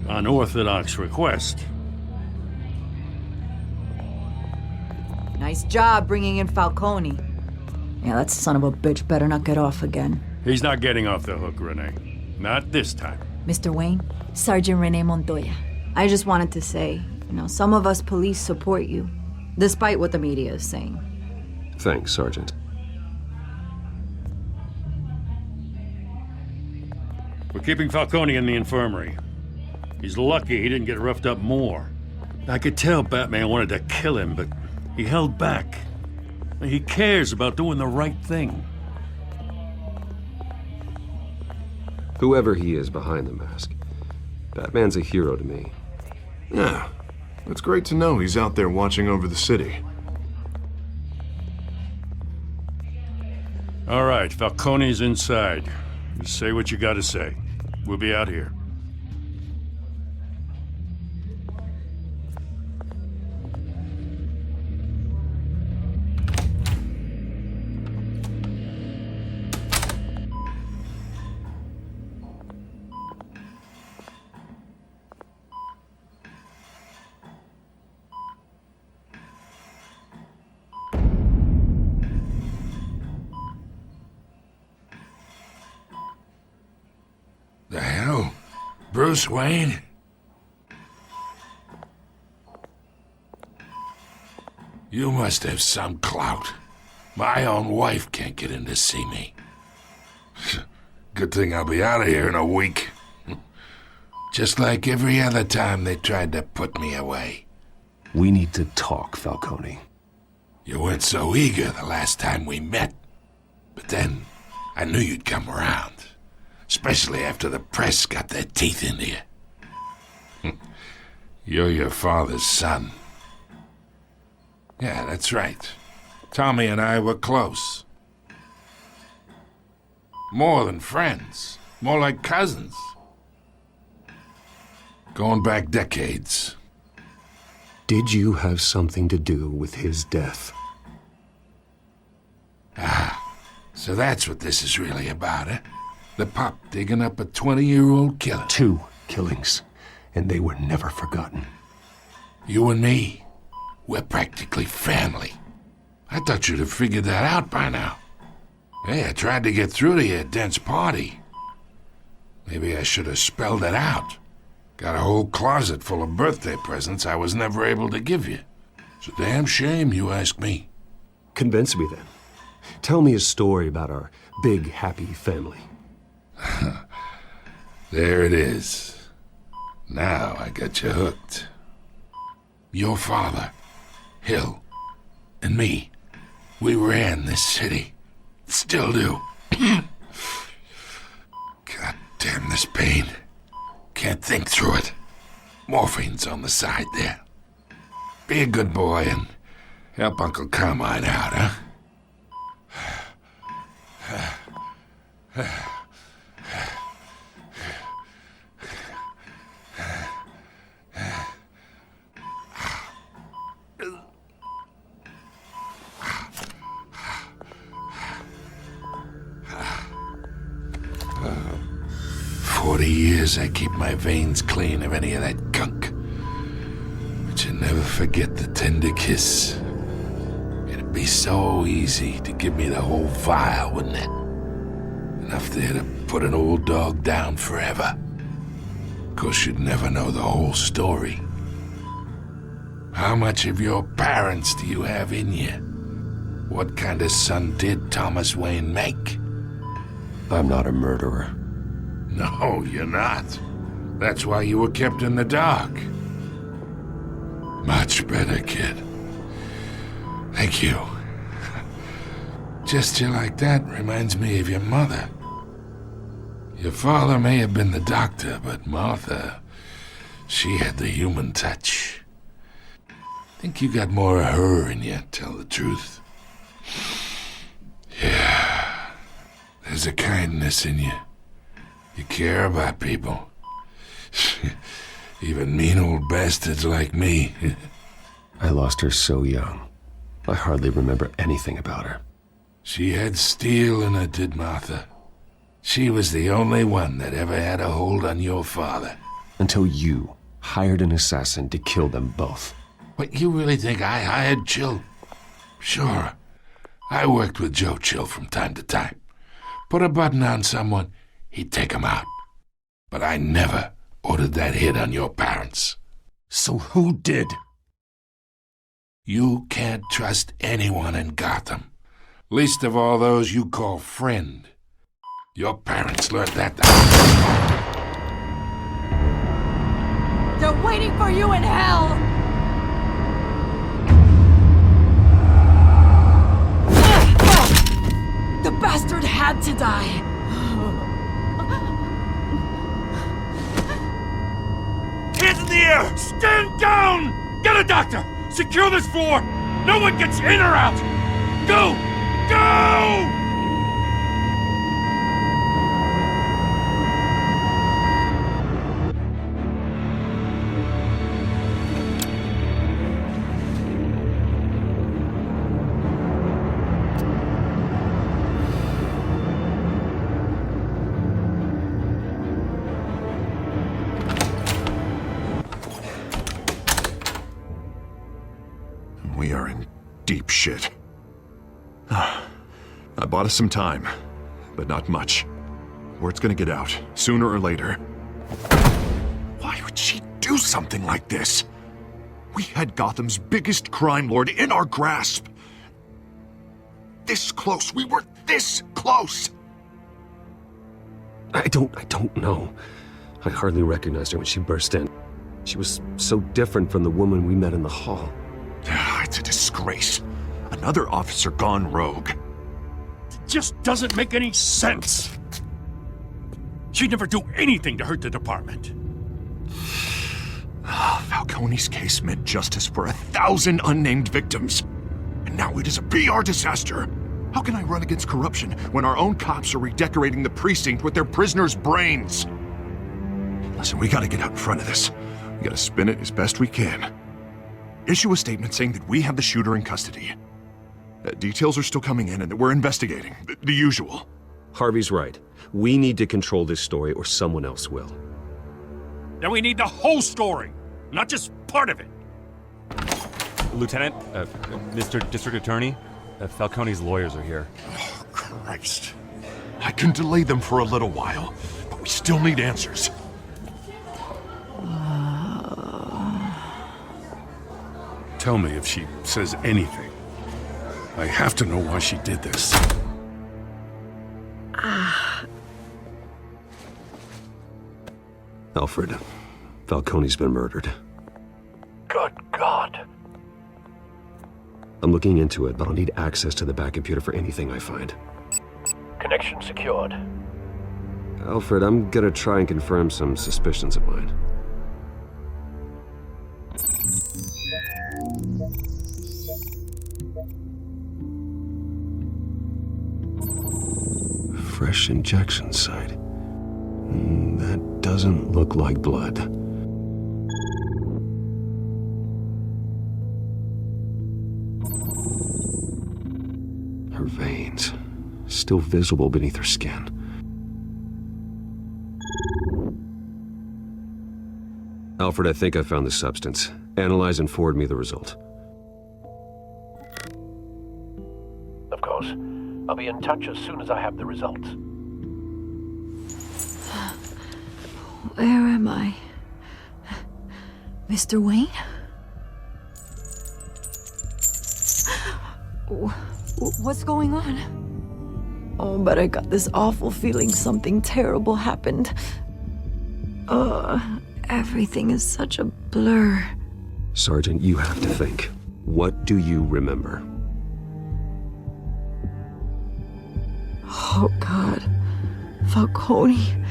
unorthodox request. Nice job bringing in Falcone. Yeah, that son of a bitch better not get off again. He's not getting off the hook, Renee. Not this time. Mr. Wayne, Sergeant Renee Montoya. I just wanted to say, some of us police support you, despite what the media is saying. Thanks, Sergeant. We're keeping Falcone in the infirmary. He's lucky he didn't get roughed up more. I could tell Batman wanted to kill him, but he held back. He cares about doing the right thing. Whoever he is behind the mask, Batman's a hero to me. Yeah, it's great to know he's out there watching over the city. All right, Falcone's inside. You say what you gotta say. We'll be out here. The hell? Bruce Wayne? You must have some clout. My own wife can't get in to see me. Good thing I'll be out of here in a week. Just like every other time they tried to put me away. We need to talk, Falcone. You weren't so eager the last time we met. But then, I knew you'd come around. Especially after the press got their teeth into you. You're your father's son. Yeah, that's right. Tommy and I were close. More than friends. More like cousins. Going back decades. Did you have something to do with his death? Ah, so that's what this is really about, eh? The pup digging up a 20-year-old killer. 2 killings, and they were never forgotten. You and me, we're practically family. I thought you'd have figured that out by now. Hey, I tried to get through to you at Dent's party. Maybe I should have spelled it out. Got a whole closet full of birthday presents I was never able to give you. It's a damn shame, you ask me. Convince me then. Tell me a story about our big, happy family. There it is. Now I got you hooked. Your father, Hill, and me, we ran this city. Still do. God damn this pain. Can't think through it. Morphine's on the side there. Be a good boy and help Uncle Carmine out, huh? 40 years I keep my veins clean of any of that gunk. But you never forget the tender kiss. It'd be so easy to give me the whole vial, wouldn't it? Enough there to put an old dog down forever. Of course, you'd never know the whole story. How much of your parents do you have in you? What kind of son did Thomas Wayne make? I'm not a murderer. No, you're not. That's why you were kept in the dark. Much better, kid. Thank you. Gesture like that reminds me of your mother. Your father may have been the doctor, but Martha, she had the human touch. Think you got more of her in you, tell the truth. Yeah, there's a kindness in you. You care about people. Even mean old bastards like me. I lost her so young. I hardly remember anything about her. She had steel in her, did Martha. She was the only one that ever had a hold on your father. Until you hired an assassin to kill them both. What, you really think I hired Chill? Sure. I worked with Joe Chill from time to time. Put a button on someone, he'd take him out. But I never ordered that hit on your parents. So who did? You can't trust anyone in Gotham. Least of all those you call friend. Your parents learned that. They're waiting for you in hell! The bastard had to die. Hands in the air! Stand down! Get a doctor! Secure this floor! No one gets in or out! Go! Go! We are in deep shit. I bought us some time, but not much. Word's gonna get out, sooner or later. Why would she do something like this? We had Gotham's biggest crime lord in our grasp. This close, we were this close! I don't know. I hardly recognized her when she burst in. She was so different from the woman we met in the hall. It's a disgrace. Another officer gone rogue. It just doesn't make any sense. She'd never do anything to hurt the department. Falcone's case meant justice for 1,000 unnamed victims. And now it is a PR disaster. How can I run against corruption when our own cops are redecorating the precinct with their prisoners' brains? Listen, we gotta get out in front of this. We gotta spin it as best we can. Issue a statement saying that we have the shooter in custody. Details are still coming in and that we're investigating. The usual. Harvey's right. We need to control this story or someone else will. Then we need the whole story, not just part of it. Lieutenant, Mr. District Attorney, Falcone's lawyers are here. Oh, Christ. I can delay them for a little while, but we still need answers. Tell me if she says anything. I have to know why she did this. Alfred, Falcone's been murdered. Good God. I'm looking into it, but I'll need access to the back computer for anything I find. Connection secured. Alfred, I'm gonna try and confirm some suspicions of mine. Fresh injection site. That doesn't look like blood. Her veins, still visible beneath her skin. Alfred, I think I found the substance. Analyze and forward me the result. Of course. I'll be in touch as soon as I have the results. Where am I? Mr. Wayne? What's going on? Oh, but I got this awful feeling something terrible happened. Everything is such a blur. Sergeant, you have to think. What do you remember? Oh, God. Falcone.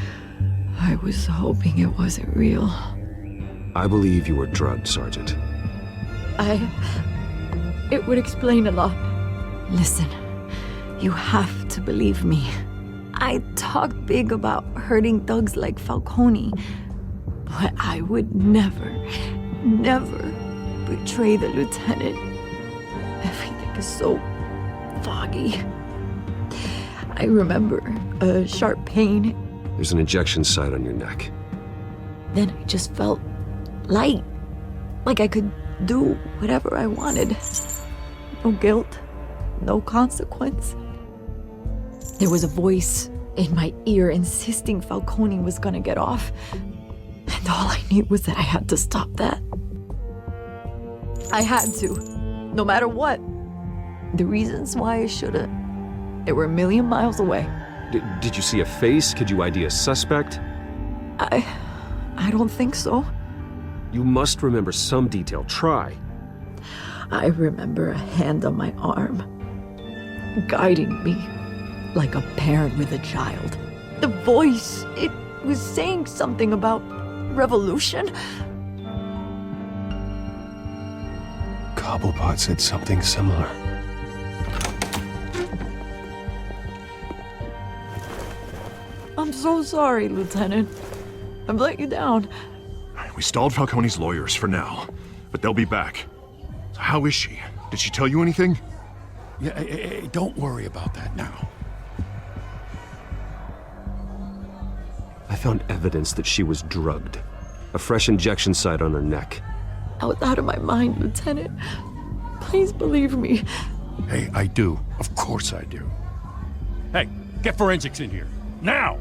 I was hoping it wasn't real. I believe you were drugged, Sergeant. It would explain a lot. Listen, you have to believe me. I talk big about hurting thugs like Falcone, but I would never betray the lieutenant. Everything is so foggy. I remember a sharp pain. There's an injection site on your neck. Then I just felt light, like I could do whatever I wanted. No guilt, no consequence. There was a voice in my ear insisting Falcone was gonna get off. And all I knew was that I had to stop that. I had to, no matter what. The reasons why I should've, they were a million miles away. Did you see a face? Could you ID a suspect? I don't think so. You must remember some detail. Try. I remember a hand on my arm, guiding me like a parent with a child. The voice, it was saying something about revolution. Cobblepot said something similar. I'm so sorry, Lieutenant. I've let you down. We stalled Falcone's lawyers for now, but they'll be back. So how is she? Did she tell you anything? Yeah, don't worry about that now. I found evidence that she was drugged. A fresh injection site on her neck. I was out of my mind, Lieutenant. Please believe me. Hey, I do. Of course I do. Hey, get forensics in here. Now!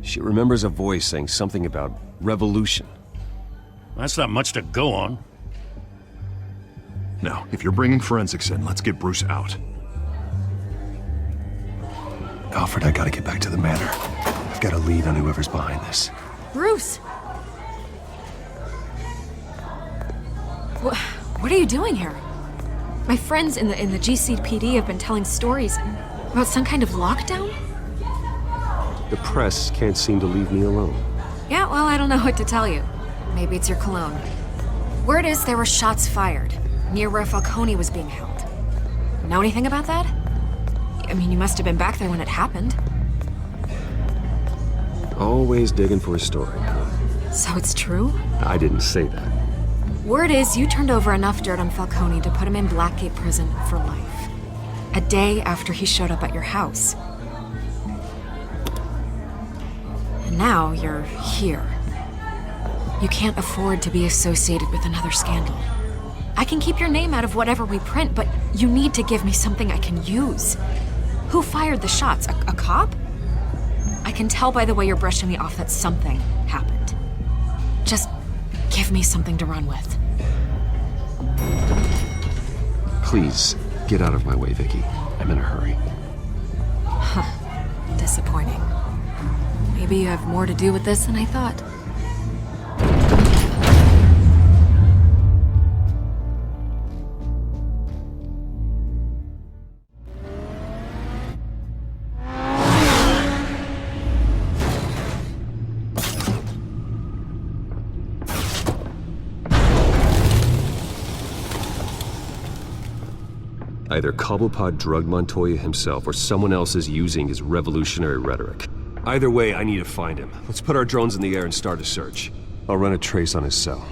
She remembers a voice saying something about revolution. That's not much to go on. Now, if you're bringing forensics in, let's get Bruce out. Alfred, I gotta get back to the manor. I've got a lead on whoever's behind this. Bruce! What are you doing here? My friends in the GCPD have been telling stories about some kind of lockdown? The press can't seem to leave me alone. Yeah, well, I don't know what to tell you. Maybe it's your cologne. Word is there were shots fired near where Falcone was being held. Know anything about that? I mean, you must have been back there when it happened. Always digging for a story, huh? So it's true? I didn't say that. Word is you turned over enough dirt on Falcone to put him in Blackgate Prison for life. A day after he showed up at your house. And now you're here. You can't afford to be associated with another scandal. I can keep your name out of whatever we print, but you need to give me something I can use. Who fired the shots? A cop? I can tell by the way you're brushing me off that something happened. Just give me something to run with. Please, Get out of my way, Vicky. I'm in a hurry. Huh. Disappointing. Maybe you have more to do with this than I thought. Either Cobblepot drugged Montoya himself or someone else is using his revolutionary rhetoric. Either way, I need to find him. Let's put our drones in the air and start a search. I'll run a trace on his cell.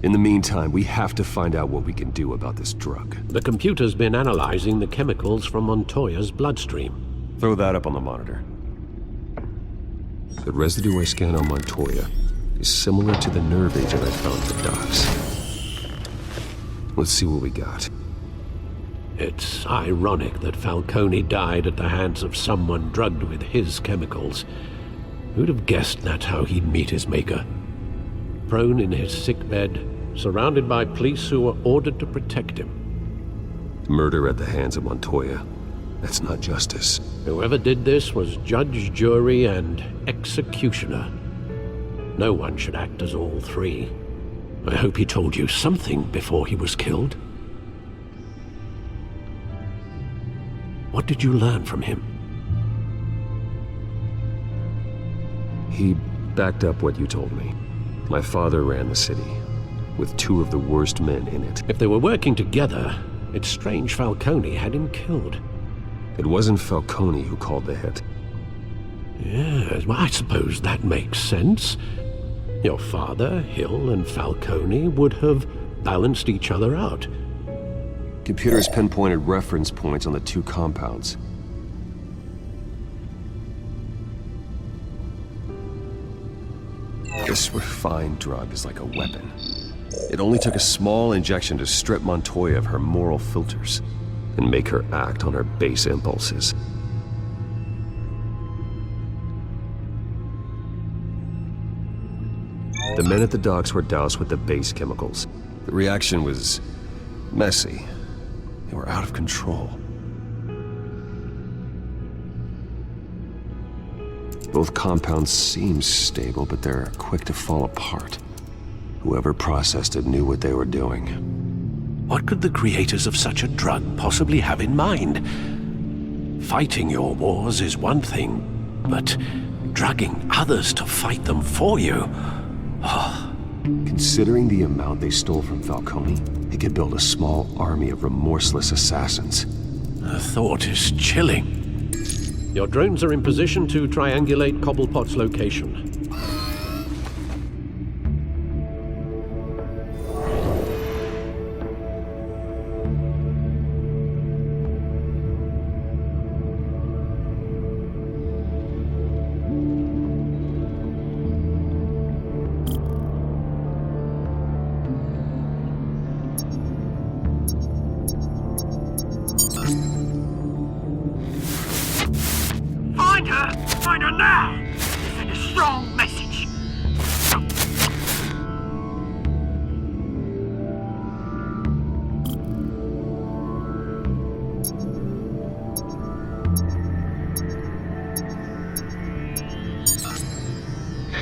In the meantime, we have to find out what we can do about this drug. The computer's been analyzing the chemicals from Montoya's bloodstream. Throw that up on the monitor. The residue I scanned on Montoya is similar to the nerve agent I found at the docks. Let's see what we got. It's ironic that Falcone died at the hands of someone drugged with his chemicals. Who'd have guessed that's how he'd meet his maker? Prone in his sickbed, surrounded by police who were ordered to protect him. Murder at the hands of Montoya. That's not justice. Whoever did this was judge, jury, and executioner. No one should act as all three. I hope he told you something before he was killed. What did you learn from him? He backed up what you told me. My father ran the city, with two of the worst men in it. If they were working together, it's strange Falcone had him killed. It wasn't Falcone who called the hit. Yes, well, I suppose that makes sense. Your father, Hill, and Falcone would have balanced each other out. Computers pinpointed reference points on the two compounds. This refined drug is like a weapon. It only took a small injection to strip Montoya of her moral filters and make her act on her base impulses. The men at the docks were doused with the base chemicals. The reaction was messy. They were out of control. Both compounds seem stable, but they're quick to fall apart. Whoever processed it knew what they were doing. What could the creators of such a drug possibly have in mind? Fighting your wars is one thing, but drugging others to fight them for you? Oh. Considering the amount they stole from Falcone, they could build a small army of remorseless assassins. The thought is chilling. Your drones are in position to triangulate Cobblepot's location. Find her now! Send a strong message.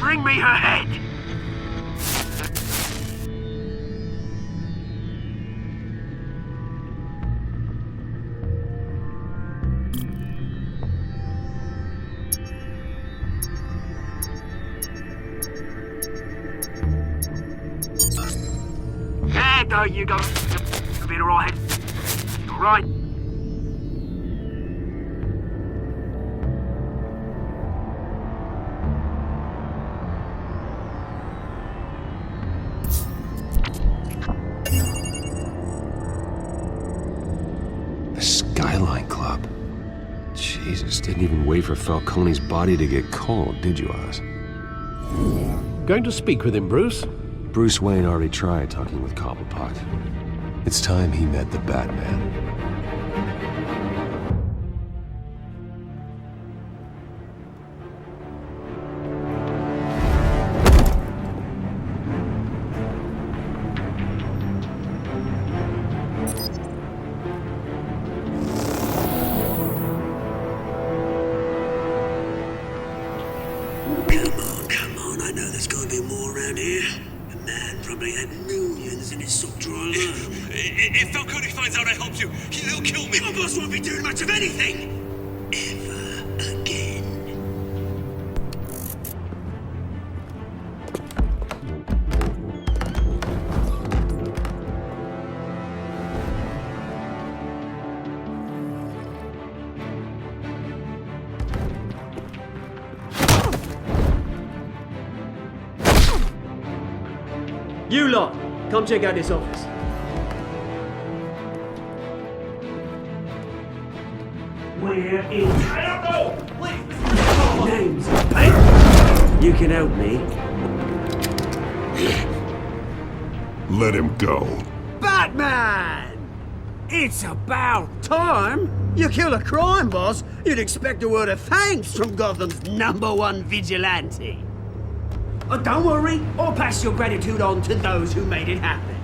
Bring me her head! There you go. You'll be alright. Alright. The Skyline Club. Jesus, didn't even wait for Falcone's body to get cold, did you, Oz? Going to speak with him, Bruce? Bruce Wayne already tried talking with Cobblepot. It's time he met the Batman. probably had millions in his sock drawer alone. If Falcone finds out I helped you, he'll kill me. My boss won't be doing much of anything. Ever again. You lot, come check out this office. Where is... I don't know! Wait, names. You can help me. Let him go. Batman! It's about time! You kill a crime boss, you'd expect a word of thanks from Gotham's #1 vigilante. Oh, don't worry, I'll pass your gratitude on to those who made it happen.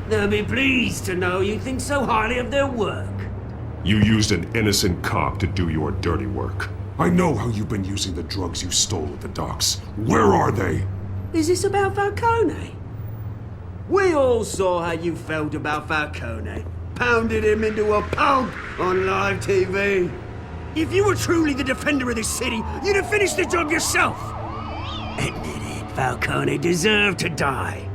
They'll be pleased to know you think so highly of their work. You used an innocent cop to do your dirty work. I know how you've been using the drugs you stole at the docks. Where are they? Is this about Falcone? We all saw how you felt about Falcone. Pounded him into a pulp on live TV. If you were truly the defender of this city, you'd have finished the job yourself. Admit it, Falcone deserved to die.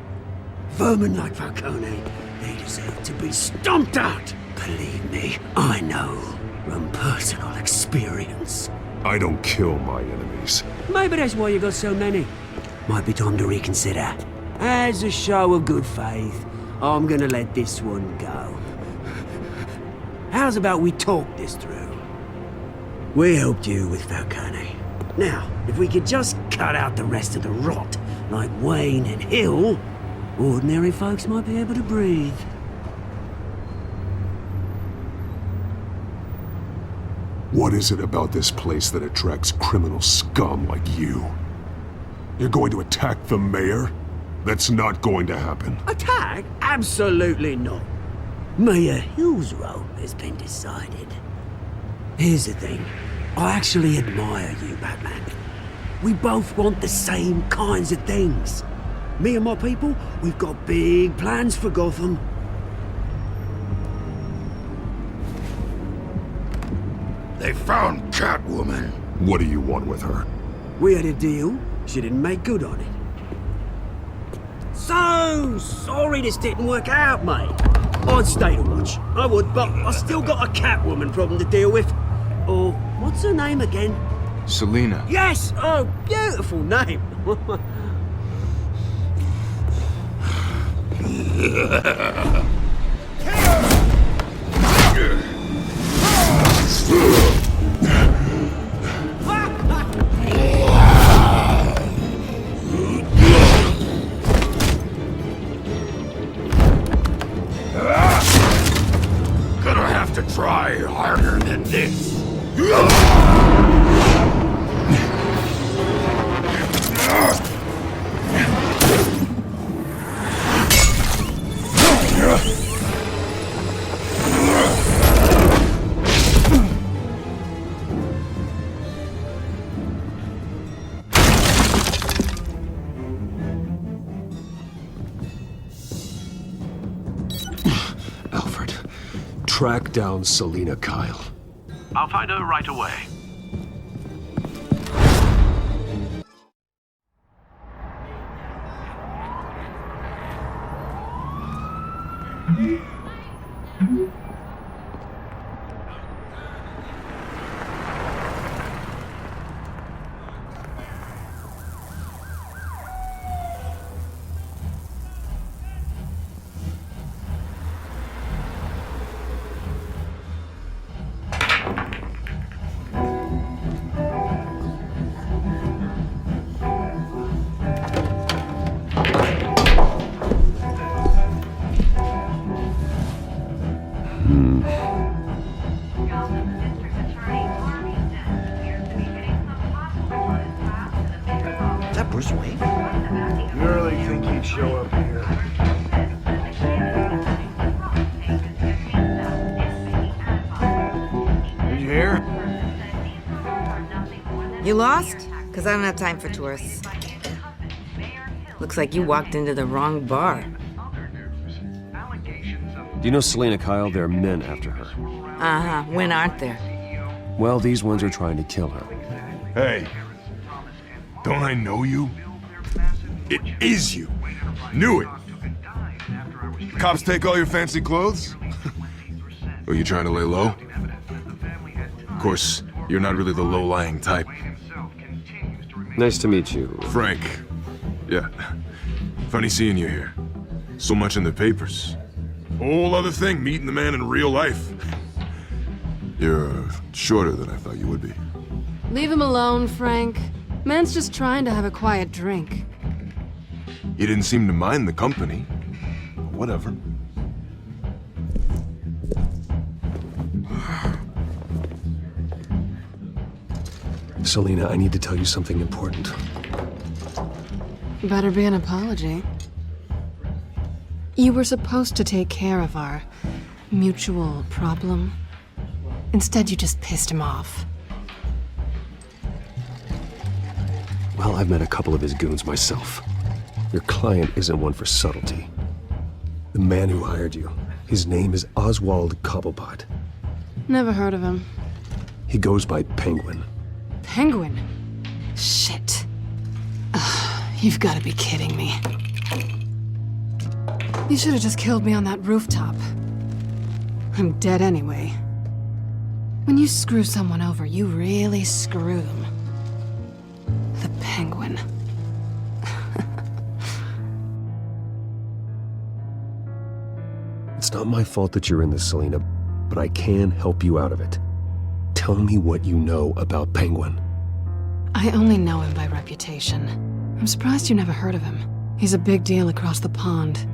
Vermin like Falcone, they deserve to be stomped out. Believe me, I know from personal experience. I don't kill my enemies. Maybe that's why you got so many. Might be time to reconsider. As a show of good faith, I'm gonna let this one go. How's about we talk this through? We helped you with Falcone. Now, if we could just cut out the rest of the rot, like Wayne and Hill, ordinary folks might be able to breathe. What is it about this place that attracts criminal scum like you? You're going to attack the mayor? That's not going to happen. Attack? Absolutely not. Mayor Hill's role has been decided. Here's the thing. I actually admire you, Batman. We both want the same kinds of things. Me and my people, we've got big plans for Gotham. They found Catwoman. What do you want with her? We had a deal. She didn't make good on it. So sorry this didn't work out, mate. I'd stay to watch. I would, but I still got a Catwoman problem to deal with. Or, what's her name again? Selina. Yes! Oh, beautiful name. Gonna have to try harder than this. Alfred, track down Selina Kyle. I'll find her right away. That Bruce Wayne? You really think he'd show up here? Did you hear? You lost? Because I don't have time for tourists. Looks like you walked into the wrong bar. Do you know Selena Kyle? There are men after her. Uh-huh. When aren't there? Well, these ones are trying to kill her. Hey, don't I know you? It is you. Knew it. Cops take all your fancy clothes? Are you trying to lay low? Of course, you're not really the low-lying type. Nice to meet you. Frank. Yeah. Funny seeing you here. So much in the papers. Whole other thing, meeting the man in real life. You're shorter than I thought you would be. Leave him alone, Frank. Man's just trying to have a quiet drink. You didn't seem to mind the company. Whatever. Selena, I need to tell you something important. Better be an apology. You were supposed to take care of our mutual problem. Instead, you just pissed him off. Well, I've met a couple of his goons myself. Your client isn't one for subtlety. The man who hired you, his name is Oswald Cobblepot. Never heard of him. He goes by Penguin. Penguin? Shit. Ugh, you've got to be kidding me. You should have just killed me on that rooftop. I'm dead anyway. When you screw someone over, you really screw them. The Penguin. It's not my fault that you're in this, Selena, but I can help you out of it. Tell me what you know about Penguin. I only know him by reputation. I'm surprised you never heard of him. He's a big deal across the pond.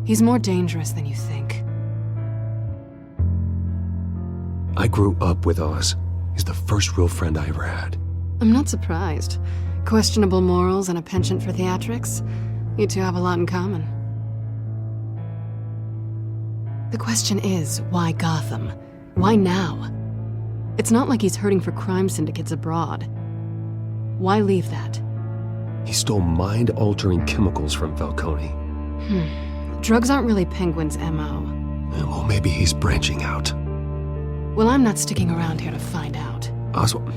He's more dangerous than you think. I grew up with Oz. He's the first real friend I ever had. I'm not surprised. Questionable morals and a penchant for theatrics. You two have a lot in common. The question is, why Gotham? Why now? It's not like he's hurting for crime syndicates abroad. Why leave that? He stole mind-altering chemicals from Falcone. Drugs aren't really Penguin's MO. Well, maybe he's branching out. Well, I'm not sticking around here to find out. Oswald,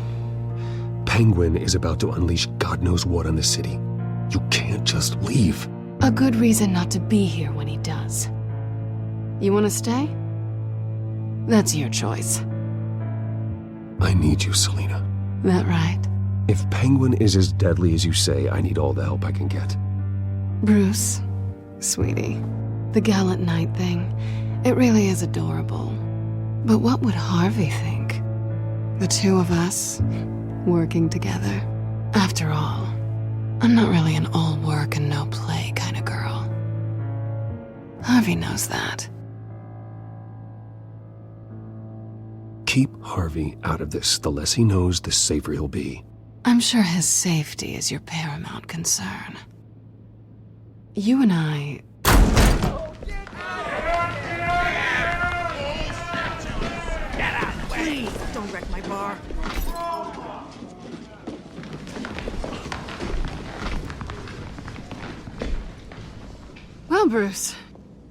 Penguin is about to unleash God knows what on the city. You can't just leave. A good reason not to be here when he does. You want to stay? That's your choice. I need you, Selena. That right? If Penguin is as deadly as you say, I need all the help I can get. Bruce, sweetie, the gallant knight thing, it really is adorable. But what would Harvey think? The two of us, working together. After all, I'm not really an all work and no play kind of girl. Harvey knows that. Keep Harvey out of this. The less he knows, the safer he'll be. I'm sure his safety is your paramount concern. You and I... Get out of the way! Please, don't wreck my bar. Well, Bruce,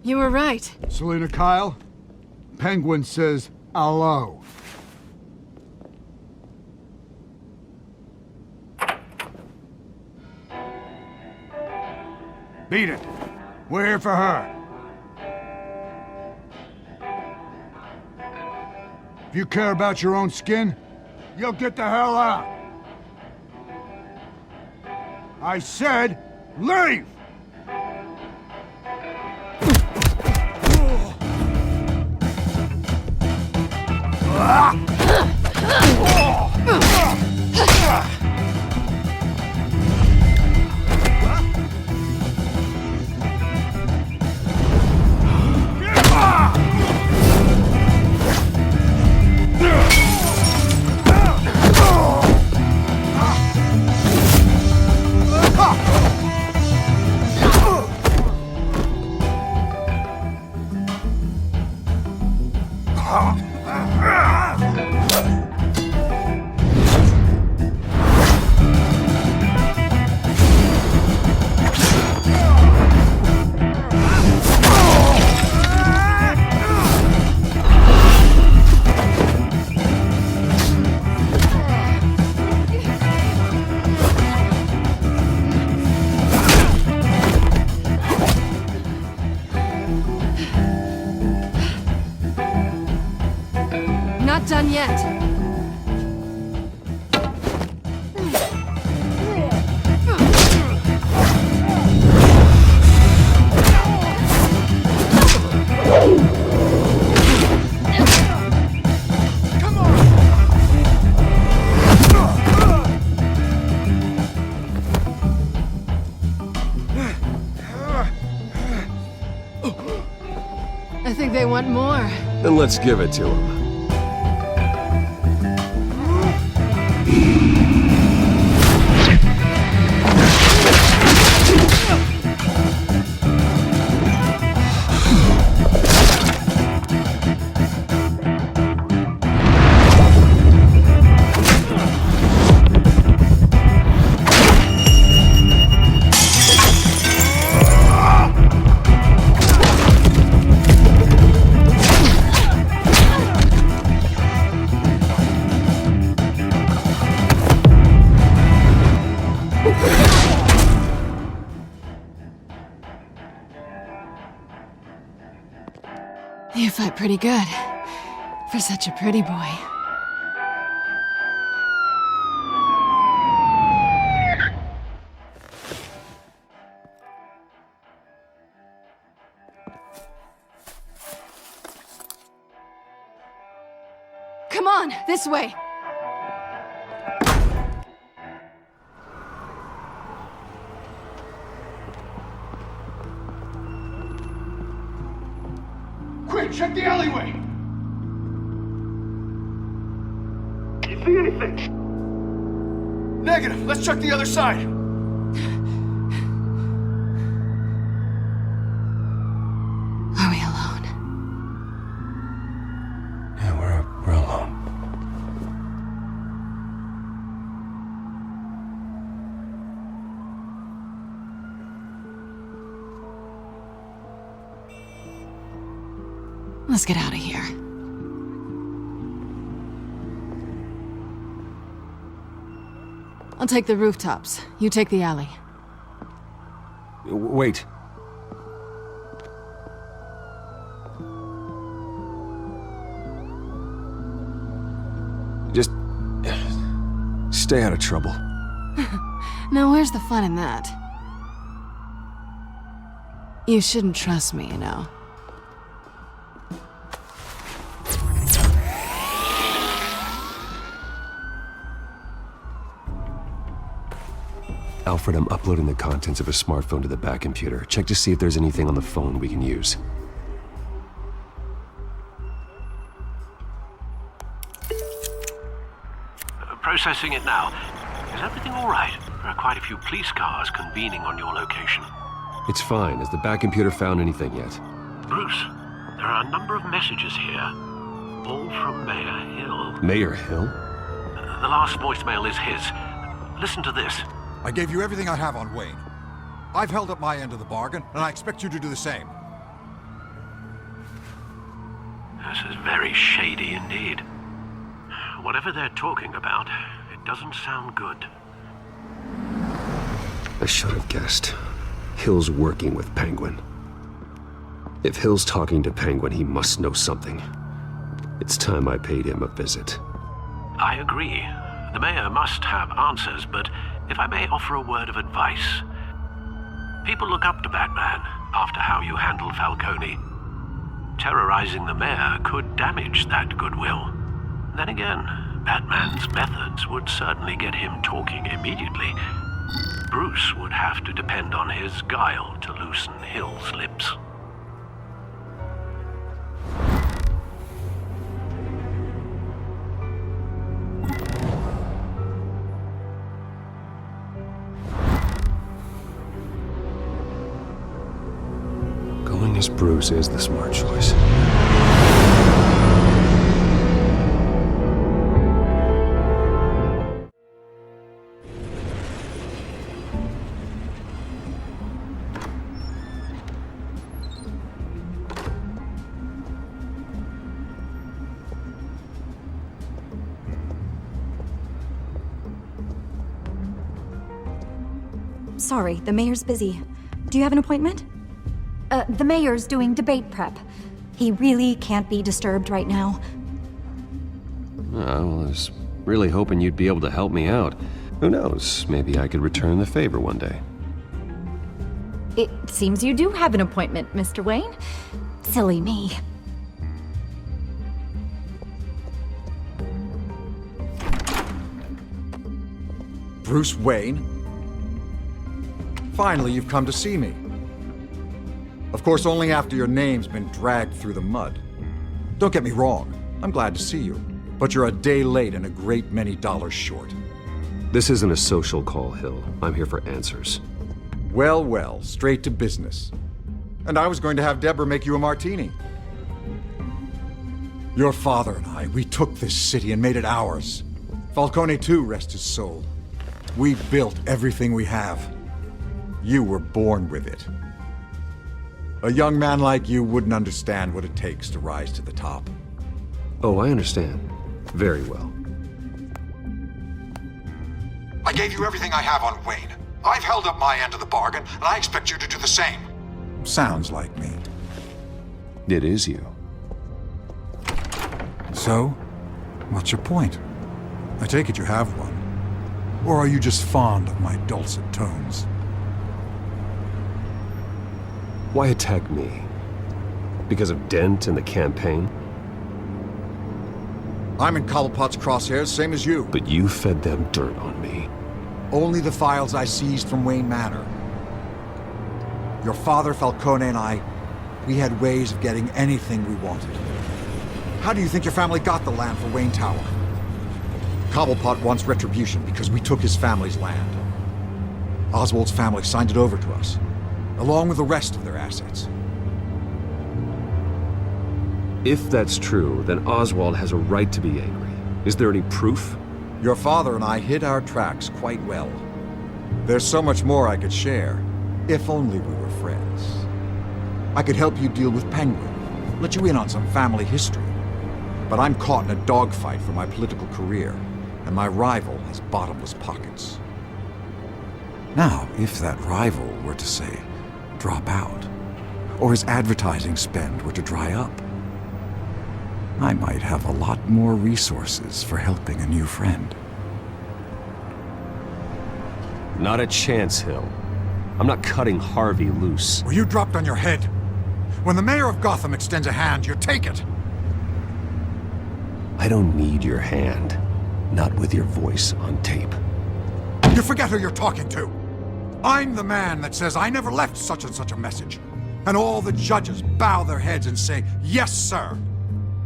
you were right. Selena Kyle, Penguin says hello. Beat it. We're here for her. If you care about your own skin, you'll get the hell out. I said, leave! not done yet. I think they want more. Then let's give it to them. You fight pretty good. For such a pretty boy. Come on, this way. Quick, check the alleyway! You see anything? Negative. Let's check the other side. Are we alone? Yeah, we're alone. Let's get out of here. I'll take the rooftops. You take the alley. Wait. Just stay out of trouble. Now where's the fun in that? You shouldn't trust me, you know. Alfred, I'm uploading the contents of a smartphone to the back computer. Check to see if there's anything on the phone we can use. Processing it now. Is everything all right? There are quite a few police cars convening on your location. It's fine. Has the back computer found anything yet? Bruce, there are a number of messages here. All from Mayor Hill. Mayor Hill? The last voicemail is his. Listen to this. I gave you everything I have on Wayne. I've held up my end of the bargain, and I expect you to do the same. This is very shady indeed. Whatever they're talking about, it doesn't sound good. I should have guessed. Hill's working with Penguin. If Hill's talking to Penguin, he must know something. It's time I paid him a visit. I agree. The mayor must have answers, but if I may offer a word of advice. People look up to Batman after how you handled Falcone. Terrorizing the mayor could damage that goodwill. Then again, Batman's methods would certainly get him talking immediately. Bruce would have to depend on his guile to loosen Hill's lips. Going as Bruce is the smart choice. Sorry, the mayor's busy. Do you have an appointment? The mayor's doing debate prep. He really can't be disturbed right now. I was really hoping you'd be able to help me out. Who knows, maybe I could return the favor one day. It seems you do have an appointment, Mr. Wayne. Silly me. Bruce Wayne? Finally, you've come to see me. Of course, only after your name's been dragged through the mud. Don't get me wrong, I'm glad to see you. But you're a day late and a great many dollars short. This isn't a social call, Hill. I'm here for answers. Well, well, straight to business. And I was going to have Deborah make you a martini. Your father and I, we took this city and made it ours. Falcone too, rest his soul. We built everything we have. You were born with it. A young man like you wouldn't understand what it takes to rise to the top. Oh, I understand. Very well. I gave you everything I have on Wayne. I've held up my end of the bargain, and I expect you to do the same. Sounds like me. It is you. So, what's your point? I take it you have one. Or are you just fond of my dulcet tones? Why attack me? Because of Dent and the campaign? I'm in Cobblepot's crosshairs, same as you. But you fed them dirt on me. Only the files I seized from Wayne Manor. Your father, Falcone, and I, we had ways of getting anything we wanted. How do you think your family got the land for Wayne Tower? Cobblepot wants retribution because we took his family's land. Oswald's family signed it over to us, along with the rest of their assets. If that's true, then Oswald has a right to be angry. Is there any proof? Your father and I hid our tracks quite well. There's so much more I could share, if only we were friends. I could help you deal with Penguin, let you in on some family history. But I'm caught in a dogfight for my political career, and my rival has bottomless pockets. Now, if that rival were to, say, drop out, or his advertising spend were to dry up, I might have a lot more resources for helping a new friend. Not a chance, Hill. I'm not cutting Harvey loose. Were you dropped on your head? When the mayor of Gotham extends a hand, you take it! I don't need your hand. Not with your voice on tape. You forget who you're talking to! I'm the man that says I never left such and such a message. And all the judges bow their heads and say, "Yes, sir."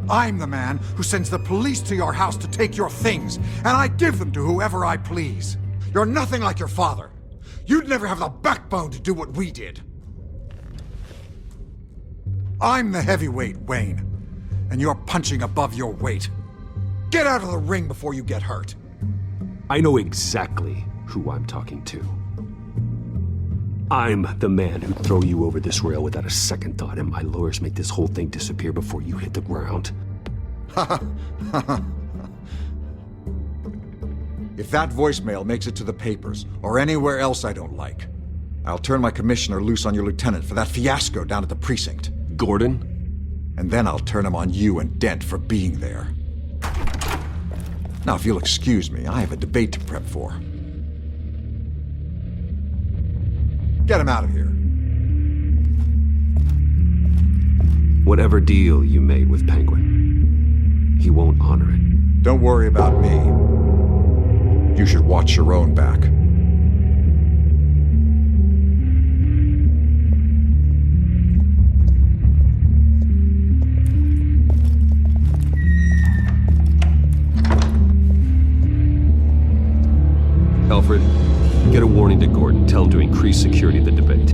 I'm the man who sends the police to your house to take your things, and I give them to whoever I please. You're nothing like your father. You'd never have the backbone to do what we did. I'm the heavyweight, Wayne, and you're punching above your weight. Get out of the ring before you get hurt. I know exactly who I'm talking to. I'm the man who'd throw you over this rail without a second thought, and my lawyers make this whole thing disappear before you hit the ground. If that voicemail makes it to the papers, or anywhere else I don't like, I'll turn my commissioner loose on your lieutenant for that fiasco down at the precinct. Gordon? And then I'll turn him on you and Dent for being there. Now, if you'll excuse me, I have a debate to prep for. Get him out of here. Whatever deal you made with Penguin, he won't honor it. Don't worry about me. You should watch your own back. Alfred, get a warning to Gordon. Tell him to increase security at the debate.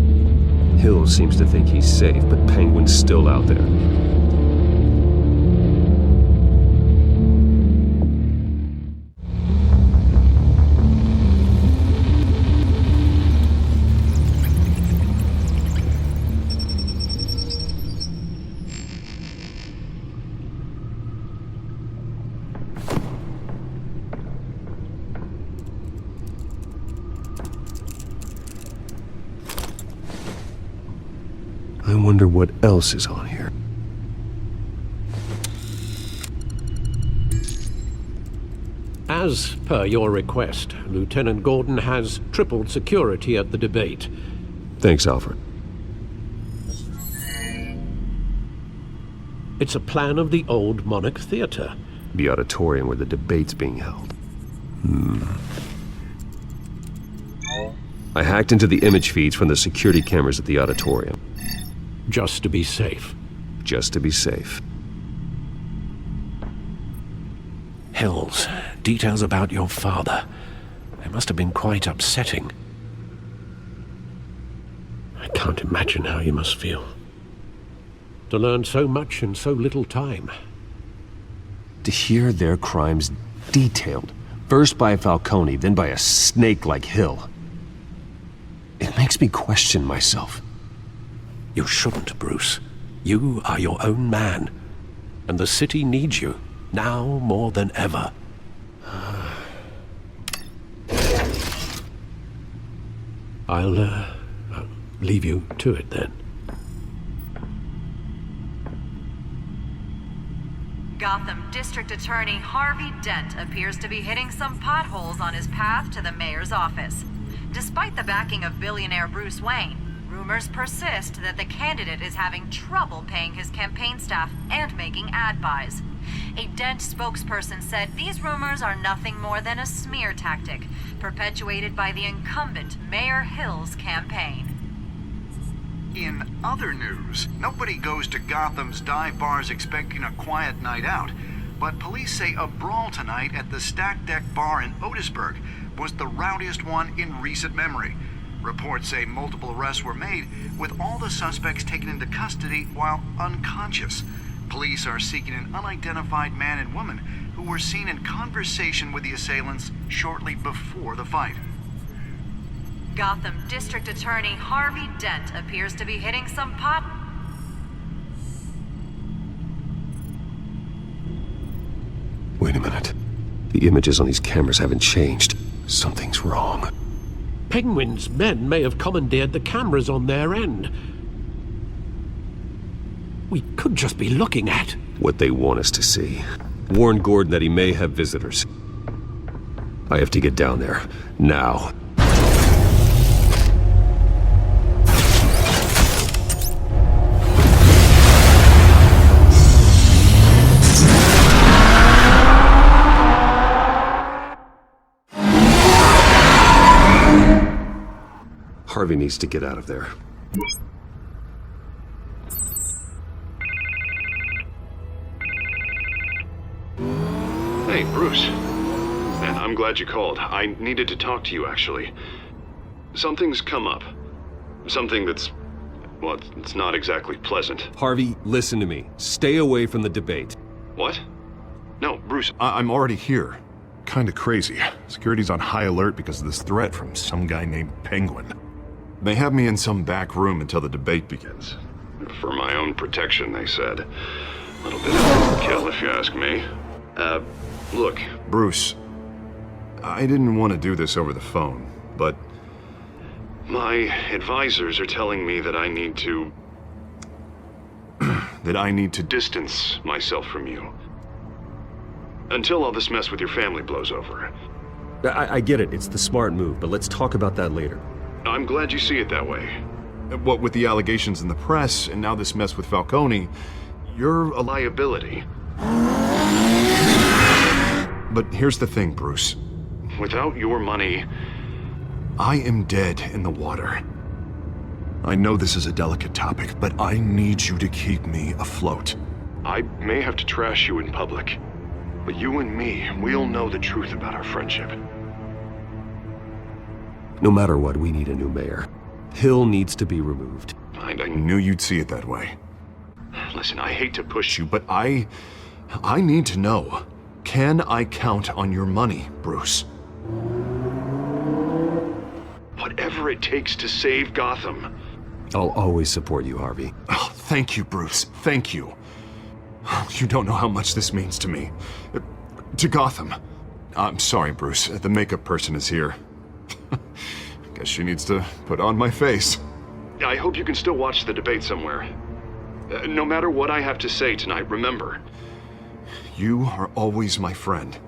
Hill seems to think he's safe, but Penguin's still out there. I wonder what else is on here. As per your request, Lieutenant Gordon has tripled security at the debate. Thanks, Alfred. It's a plan of the old Monarch Theater. The auditorium where the debate's being held. I hacked into the image feeds from the security cameras at the auditorium. Just to be safe. Just to be safe. Hills, details about your father. They must have been quite upsetting. I can't imagine how you must feel. To learn so much in so little time. To hear their crimes detailed, first by Falcone, then by a snake like Hill. It makes me question myself. You shouldn't, Bruce. You are your own man. And the city needs you, now more than ever. I'll leave you to it then. Gotham District Attorney Harvey Dent appears to be hitting some potholes on his path to the mayor's office. Despite the backing of billionaire Bruce Wayne, rumors persist that the candidate is having trouble paying his campaign staff and making ad buys. A Dent spokesperson said these rumors are nothing more than a smear tactic, perpetuated by the incumbent Mayor Hill's campaign. In other news, nobody goes to Gotham's dive bars expecting a quiet night out, but police say a brawl tonight at the Stack Deck Bar in Otisburg was the rowdiest one in recent memory. Reports say multiple arrests were made, with all the suspects taken into custody while unconscious. Police are seeking an unidentified man and woman who were seen in conversation with the assailants shortly before the fight. Gotham District Attorney Harvey Dent appears to be hitting some Wait a minute. The images on these cameras haven't changed. Something's wrong. Penguin's men may have commandeered the cameras on their end. We could just be looking at what they want us to see. Warn Gordon that he may have visitors. I have to get down there. Now. Harvey needs to get out of there. Hey, Bruce. Man, I'm glad you called. I needed to talk to you, actually. Something's come up. Something that's... well, it's not exactly pleasant. Harvey, listen to me. Stay away from the debate. What? No, Bruce, I'm already here. Kinda crazy. Security's on high alert because of this threat from some guy named Penguin. They have me in some back room until the debate begins. For my own protection, they said. A little bit of overkill, if you ask me. Look, Bruce, I didn't want to do this over the phone, but my advisors are telling me that I need to... that I need to distance myself from you. Until all this mess with your family blows over. I get it. It's the smart move, but let's talk about that later. I'm glad you see it that way. What with the allegations in the press, and now this mess with Falcone, you're a liability. But here's the thing, Bruce. Without your money, I am dead in the water. I know this is a delicate topic, but I need you to keep me afloat. I may have to trash you in public, but you and me, we'll know the truth about our friendship. No matter what, we need a new mayor. Hill needs to be removed. I knew you'd see it that way. Listen, I hate to push you, but I need to know. Can I count on your money, Bruce? Whatever it takes to save Gotham. I'll always support you, Harvey. Oh, thank you, Bruce. Thank you. You don't know how much this means to me. To Gotham. I'm sorry, Bruce. The makeup person is here. Guess she needs to put on my face. I hope you can still watch the debate somewhere. No matter what I have to say tonight, remember, you are always my friend.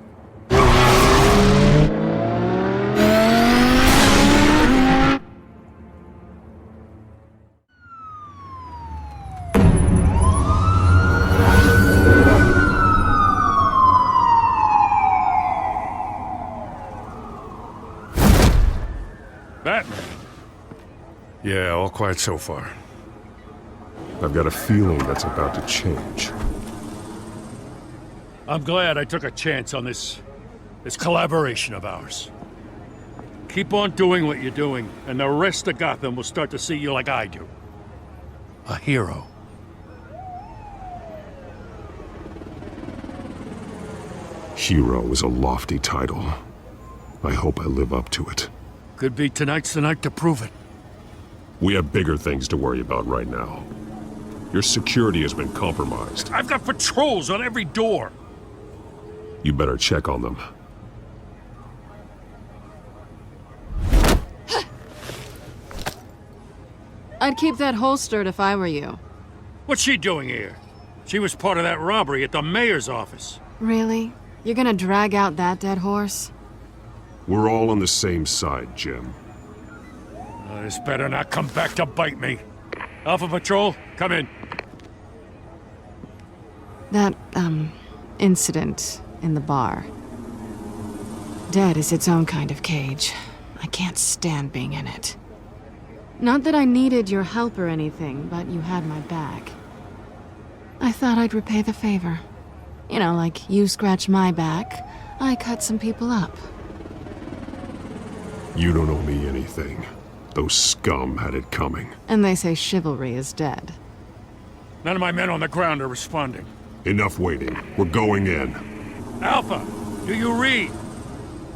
Batman? Yeah, all quiet so far. I've got a feeling that's about to change. I'm glad I took a chance on this collaboration of ours. Keep on doing what you're doing, and the rest of Gotham will start to see you like I do. A hero. Hero is a lofty title. I hope I live up to it. Could be tonight's the night to prove it. We have bigger things to worry about right now. Your security has been compromised. I've got patrols on every door. You better check on them. I'd keep that holstered if I were you. What's she doing here? She was part of that robbery at the mayor's office. Really? You're gonna drag out that dead horse? We're all on the same side, Jim. This better not come back to bite me. Alpha Patrol, come in. That, incident in the bar. Dead is its own kind of cage. I can't stand being in it. Not that I needed your help or anything, but you had my back. I thought I'd repay the favor. You know, like you scratch my back, I cut some people up. You don't owe me anything. Those scum had it coming. And they say chivalry is dead. None of my men on the ground are responding. Enough waiting. We're going in. Alpha, do you read?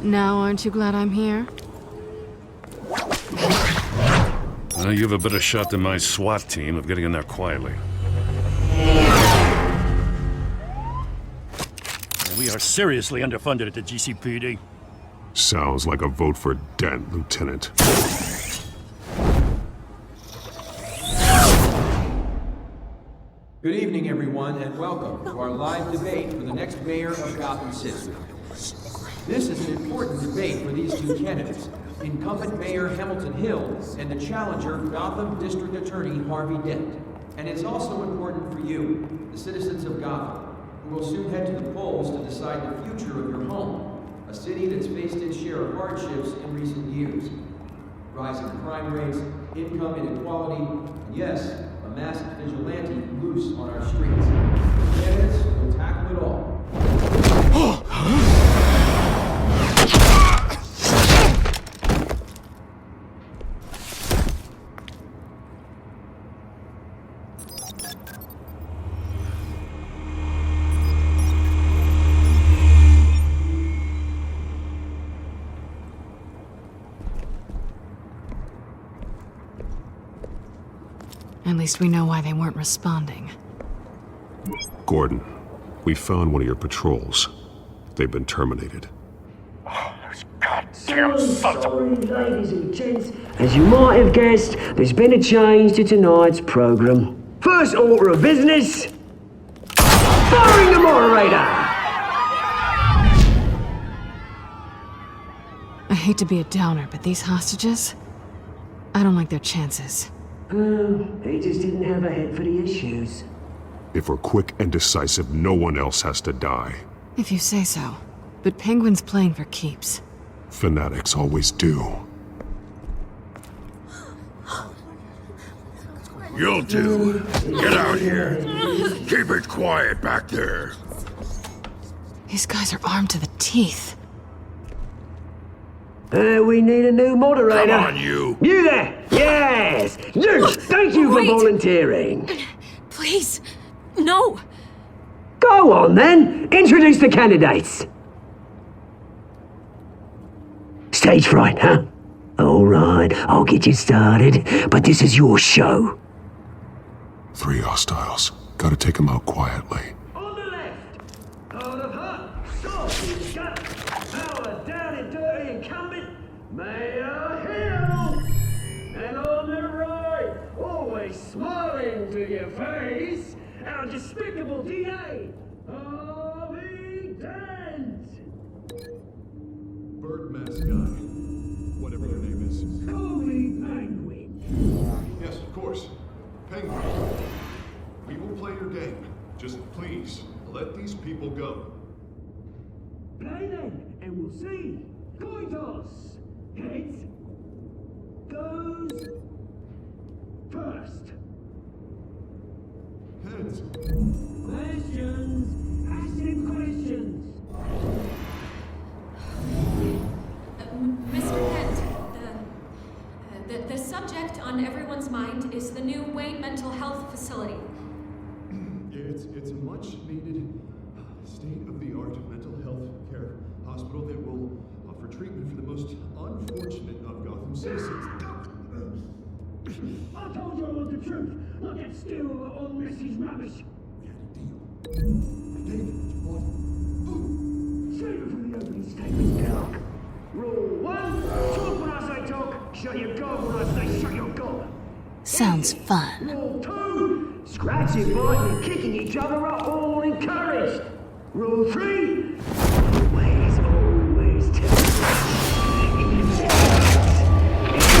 Now aren't you glad I'm here? You have a better shot than my SWAT team of getting in there quietly. We are seriously underfunded at the GCPD. Sounds like a vote for Dent, Lieutenant. Good evening, everyone, and welcome to our live debate for the next mayor of Gotham City. This is an important debate for these two candidates, incumbent Mayor Hamilton Hill and the challenger Gotham District Attorney Harvey Dent. And it's also important for you, the citizens of Gotham, who will soon head to the polls to decide the future of your home, a city that's faced its share of hardships in recent years. Rising crime rates, income inequality, and yes, a masked vigilante loose on our streets. The candidates will tackle it all. At least we know why they weren't responding. Gordon, we found one of your patrols. They've been terminated. Goddamn sons of... Ladies and gents, as you might have guessed, there's been a change to tonight's program. First order of business, firing the moderator! I hate to be a downer, but these hostages, I don't like their chances. They just didn't have a head for the issues. If we're quick and decisive, no one else has to die. If you say so. But Penguin's playing for keeps. Fanatics always do. You'll do. Get out here. Keep it quiet back there. These guys are armed to the teeth. We need a new moderator. Come on, you. You there! Yes! You! Thank you for volunteering. Please, no. Go on, then. Introduce the candidates. Stage fright, huh? All right, I'll get you started, but this is your show. 3 hostiles. Gotta take them out quietly. On the left, out of her, soft gut, our down and dirty incumbent, Mayor Hill. And on the right, always smiling to your face, our despicable DA, Harvey Dent. Bird mask guy. Whatever your name is. Call me Penguin. Yes, of course. Penguin. We will play your game. Just please, let these people go. Play then, and we'll see. Coin toss. Heads. goes first. Heads. Questions. Ask him questions. Mr. Kent, the subject on everyone's mind is the new Wayne Mental Health Facility. It's a much-needed, state-of-the-art mental health care hospital that will offer treatment for the most unfortunate of Gotham citizens. I told you all the truth. Not that stew or Mrs. Rubbish. We had a deal. David, what? Save it for the opening statement, Doc. Rule 1, talk when I say talk, shut your gob when I say shut your gob. Sounds fun. Rule 2, scratching, biting, and kicking each other are all encouraged. Rule 3, always tell the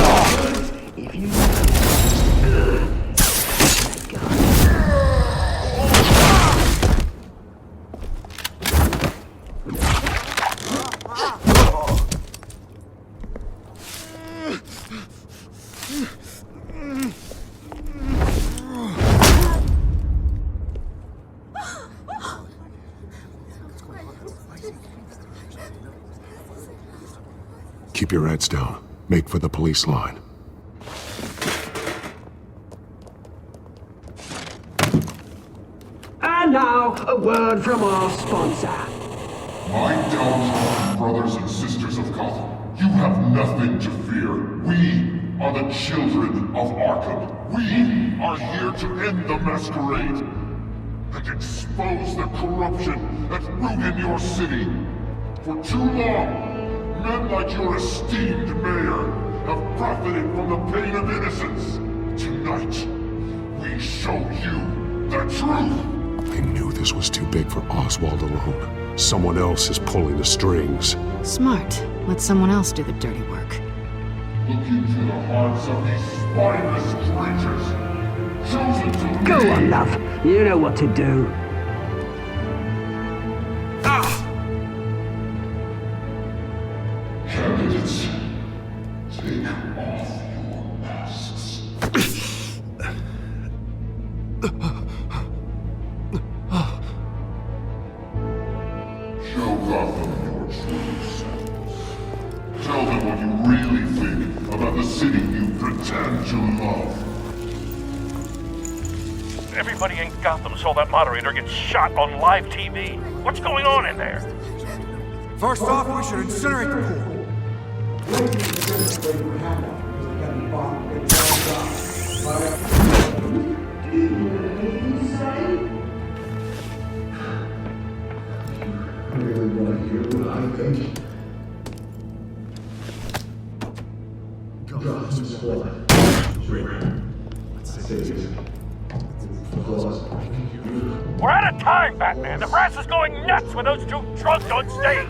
truth. If you Keep your heads down. Make for the police line. And now, a word from our sponsor. My downtrodden brothers and sisters of Gotham, you have nothing to fear. We are the children of Arkham. We are here to end the masquerade and expose the corruption that ruined your city. For too long, men like your esteemed mayor have profited from the pain of innocence. Tonight, we show you the truth. I knew this was too big for Oswald alone. Someone else is pulling the strings. Smart. Let someone else do the dirty work. Look into the hearts of these spineless creatures, chosen to Go on, love. You know what to do. Candidates, take off your masks. Show Gotham your true selves. Tell them what you really think about the city you pretend to love. Everybody in Gotham saw that moderator get shot on live TV. What's going on in there? First off, we should incinerate the pool. Really want to hear what I think? Gotham's blood. Let's say it. We're out of time, Batman. The brass is going nuts with those two drunks on stage.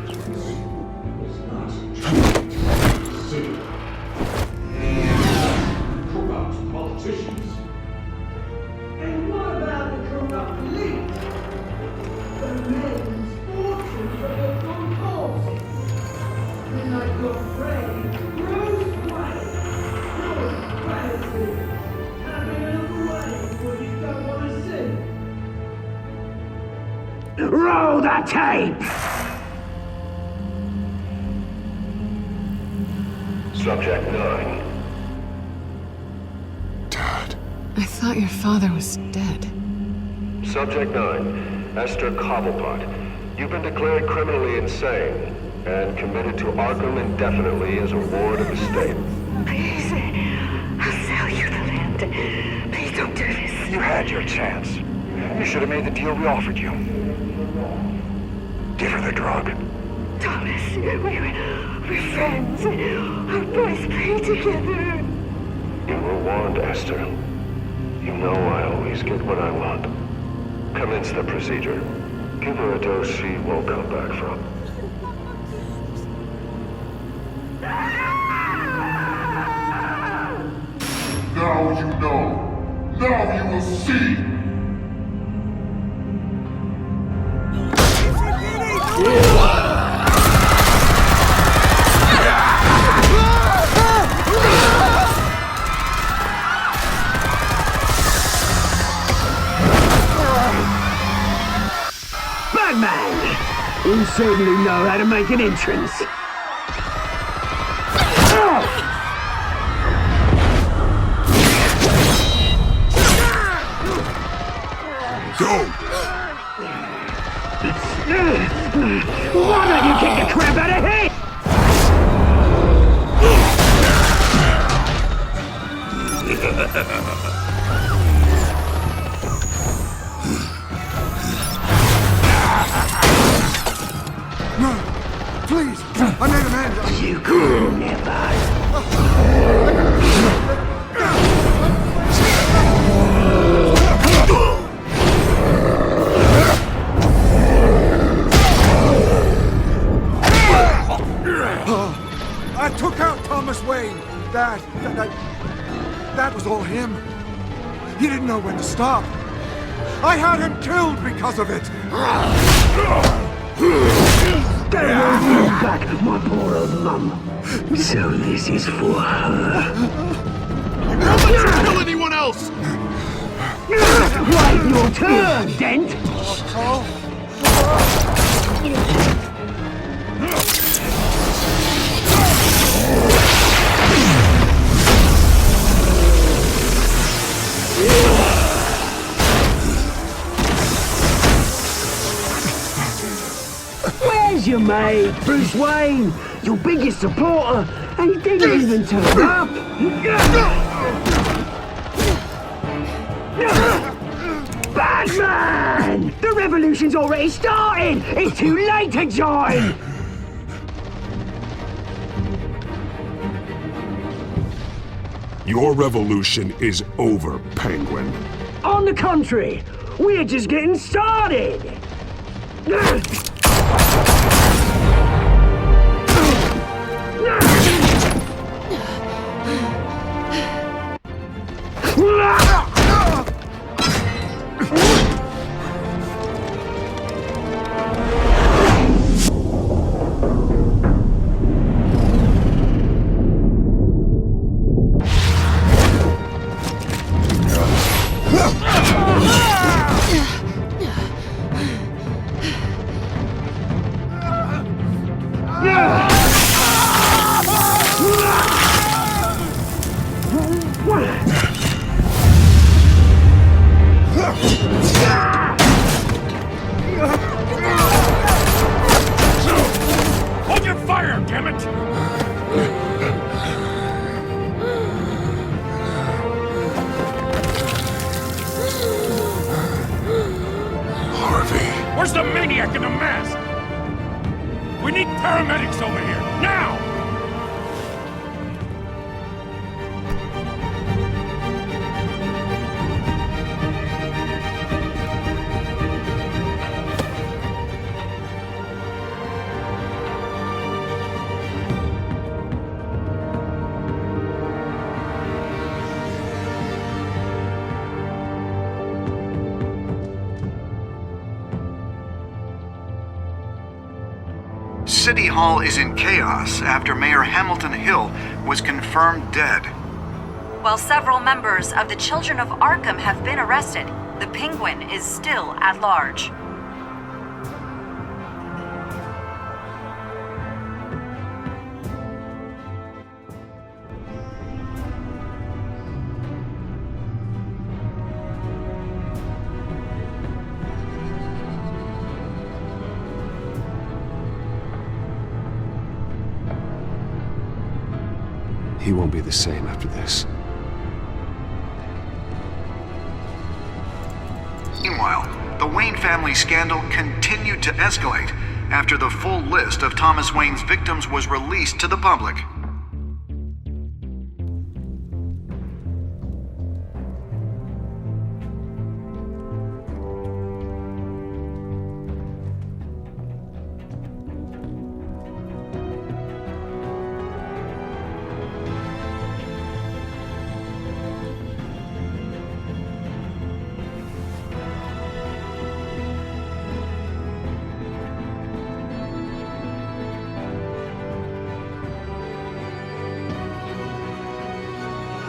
Corrupt politicians. And what about the corrupt elite? The men's fortunes of the concourse. And like your friend, Bruce Wayne. You're crazy. Having a way what you don't want to see. Roll the tape! Subject 9. I thought your father was dead. Subject 9, Esther Cobblepot. You've been declared criminally insane and committed to Arkham indefinitely as a ward of the state. Please, I'll sell you the land. Please don't do this. You had your chance. You should have made the deal we offered you. Give her the drug. Thomas, we're friends. Our boys play together. You were warned, Esther. You know I always get what I want. Commence the procedure. Give her a dose she won't come back from. Now you know. Now you will see. certainly know how to make an entrance. Go! Why don't you kick the crap out of him? No! Please! I made Amanda! You could never! I took out Thomas Wayne. That was all him. He didn't know when to stop. I had him killed because of it. They won't bring back my poor old mum. So this is for her. Don't let you kill anyone else! Wait your turn, Dent! Where's your mate, Bruce Wayne? Your biggest supporter, and he didn't even turn up. Batman! The revolution's already started! It's too late to join! Your revolution is over, Penguin. On the contrary, we're just getting started! Hold your fire, damn it! Harvey. Where's the maniac in the mask? We need paramedics over here, now! City Hall is in chaos after Mayor Hamilton Hill was confirmed dead. While several members of the Children of Arkham have been arrested, the Penguin is still at large. He won't be the same after this. Meanwhile, the Wayne family scandal continued to escalate after the full list of Thomas Wayne's victims was released to the public.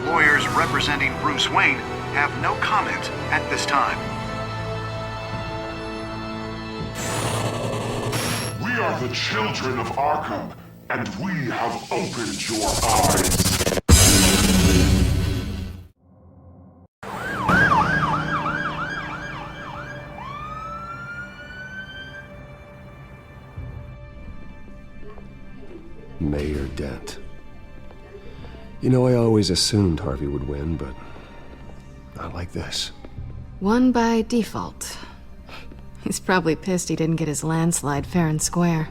Lawyers representing Bruce Wayne have no comment at this time. We are the children of Arkham, and we have opened your eyes. Mayor Dent. You know, I always assumed Harvey would win, but not like this. Won by default. He's probably pissed he didn't get his landslide fair and square.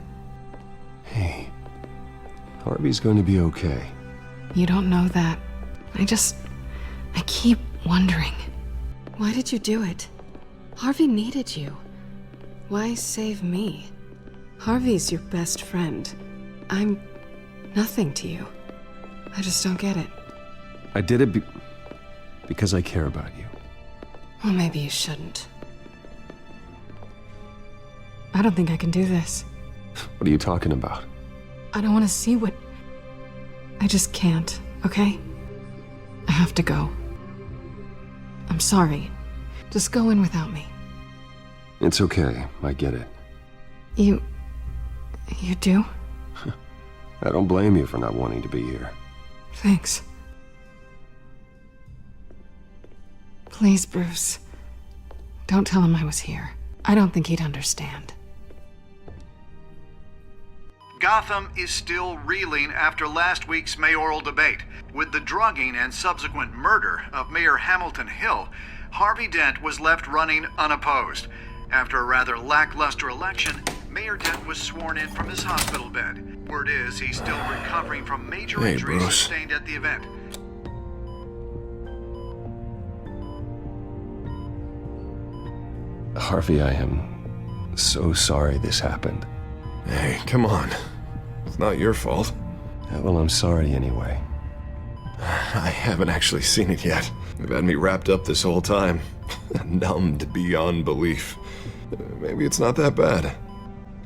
Hey, Harvey's going to be okay. You don't know that. I keep wondering. Why did you do it? Harvey needed you. Why save me? Harvey's your best friend. I'm nothing to you. I just don't get it. I did it because I care about you. Well, maybe you shouldn't. I don't think I can do this. What are you talking about? I don't want to see what... I just can't, okay? I have to go. I'm sorry. Just go in without me. It's okay. I get it. You do? I don't blame you for not wanting to be here. Thanks. Please, Bruce. Don't tell him I was here. I don't think he'd understand. Gotham is still reeling after last week's mayoral debate. With the drugging and subsequent murder of Mayor Hamilton Hill, Harvey Dent was left running unopposed. After a rather lackluster election, Mayor Dent was sworn in from his hospital bed. Word is he's still recovering from major injuries sustained at the event. Harvey, I am so sorry this happened. Hey, come on. It's not your fault. Yeah, well, I'm sorry anyway. I haven't actually seen it yet. They've had me wrapped up this whole time. Numbed beyond belief. Maybe it's not that bad.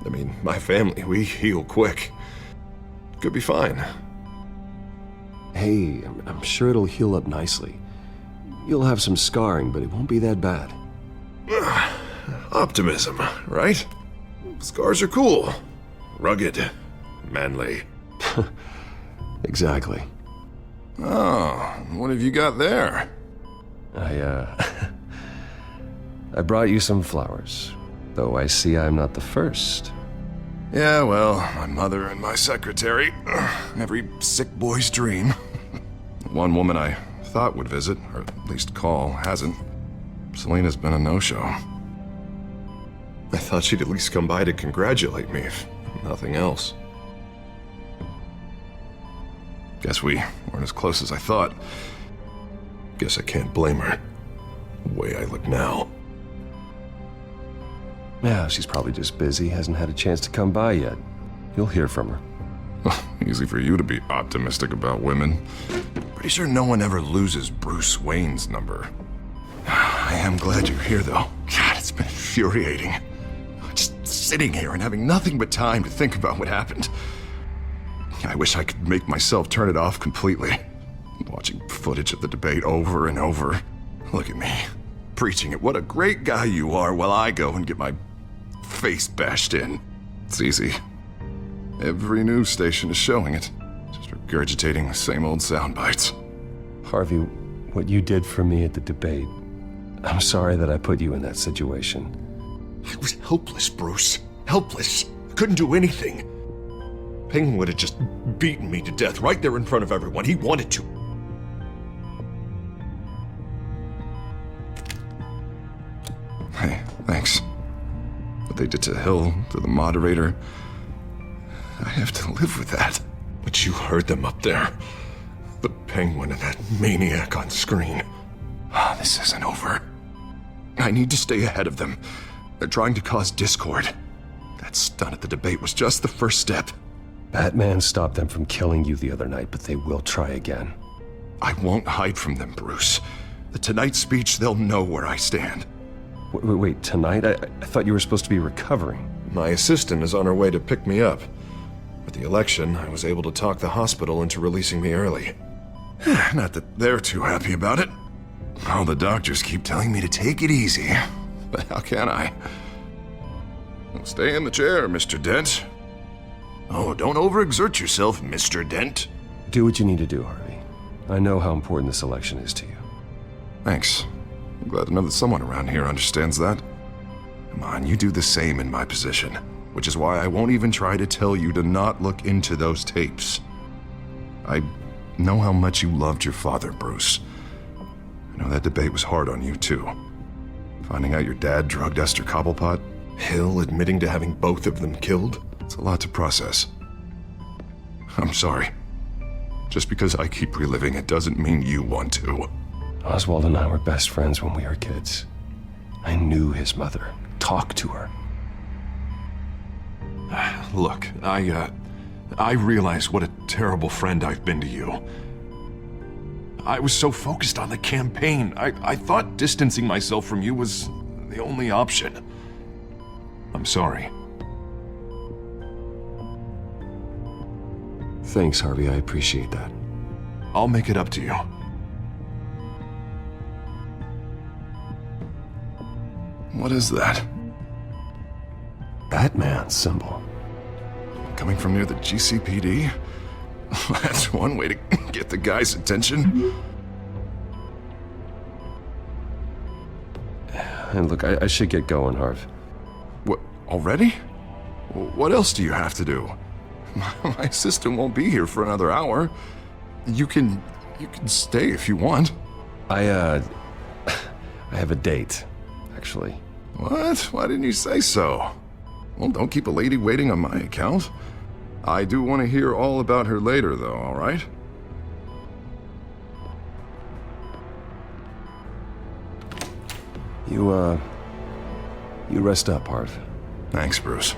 I mean, my family, we heal quick. Could be fine. Hey, I'm sure it'll heal up nicely. You'll have some scarring, but it won't be that bad. Optimism, right? Scars are cool. Rugged. Manly. Exactly. Oh, what have you got there? I brought you some flowers. Though I see I'm not the first. Yeah, well, my mother and my secretary. Every sick boy's dream. One woman I thought would visit, or at least call, hasn't. Selena's been a no-show. I thought she'd at least come by to congratulate me, if nothing else. Guess we weren't as close as I thought. Guess I can't blame her. The way I look now. Yeah, she's probably just busy, hasn't had a chance to come by yet. You'll hear from her. Easy for you to be optimistic about women. Pretty sure no one ever loses Bruce Wayne's number. I am glad you're here, though. God, it's been infuriating. Just sitting here and having nothing but time to think about what happened. I wish I could make myself turn it off completely. Watching footage of the debate over and over. Look at me, preaching at what a great guy you are while I go and get my face bashed in. It's easy. Every news station is showing it. Just regurgitating the same old sound bites. Harvey, what you did for me at the debate, I'm sorry that I put you in that situation. I was helpless, Bruce. Helpless. I couldn't do anything. Penguin would have just beaten me to death right there in front of everyone. He wanted to. Hey, thanks. What they did to Hill, to the moderator, I have to live with that. But you heard them up there. The Penguin and that maniac on screen. This isn't over. I need to stay ahead of them. They're trying to cause discord. That stunt at the debate was just the first step. Batman stopped them from killing you the other night, but they will try again. I won't hide from them, Bruce. The Tonight speech, they'll know where I stand. Wait, tonight? I thought you were supposed to be recovering. My assistant is on her way to pick me up. With the election, I was able to talk the hospital into releasing me early. Not that they're too happy about it. All the doctors keep telling me to take it easy. But how can I? Stay in the chair, Mr. Dent. Oh, don't overexert yourself, Mr. Dent. Do what you need to do, Harvey. I know how important this election is to you. Thanks. I'm glad to know that someone around here understands that. Come on, you do the same in my position. Which is why I won't even try to tell you to not look into those tapes. I know how much you loved your father, Bruce. I know that debate was hard on you, too. Finding out your dad drugged Esther Cobblepot, Hill admitting to having both of them killed, it's a lot to process. I'm sorry. Just because I keep reliving it doesn't mean you want to. Oswald and I were best friends when we were kids. I knew his mother, talked to her. Look, I realize what a terrible friend I've been to you. I was so focused on the campaign, I thought distancing myself from you was the only option. I'm sorry. Thanks, Harvey. I appreciate that. I'll make it up to you. What is that? Batman symbol. Coming from near the GCPD? That's one way to get the guy's attention. And look, I should get going, Harv. What, already? What else do you have to do? My assistant won't be here for another hour. You can stay if you want. I have a date, actually. What? Why didn't you say so? Well, don't keep a lady waiting on my account. I do want to hear all about her later, though, all right? You rest up, Harv. Thanks, Bruce.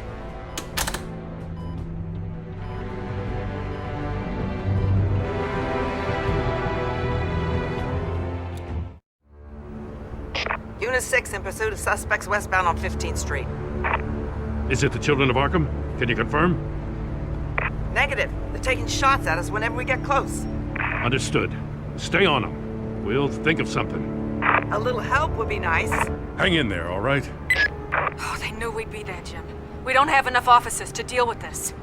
Unit 6 in pursuit of suspects westbound on 15th Street. Is it the Children of Arkham? Can you confirm? Negative. They're taking shots at us whenever we get close. Understood. Stay on them. We'll think of something. A little help would be nice. Hang in there, all right? Oh, they knew we'd be there, Jim. We don't have enough officers to deal with this.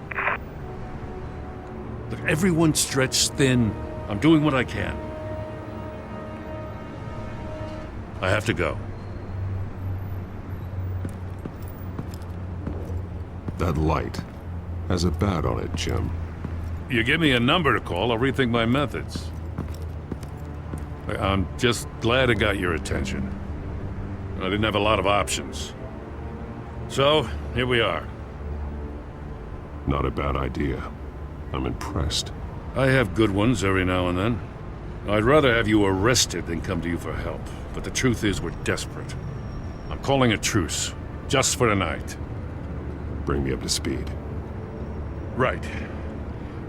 Look, everyone's stretched thin. I'm doing what I can. I have to go. That light has a bat on it, Jim. You give me a number to call, I'll rethink my methods. I'm just glad it got your attention. I didn't have a lot of options. So, here we are. Not a bad idea. I'm impressed. I have good ones every now and then. I'd rather have you arrested than come to you for help. But the truth is, we're desperate. I'm calling a truce, just for tonight. Bring me up to speed. Right.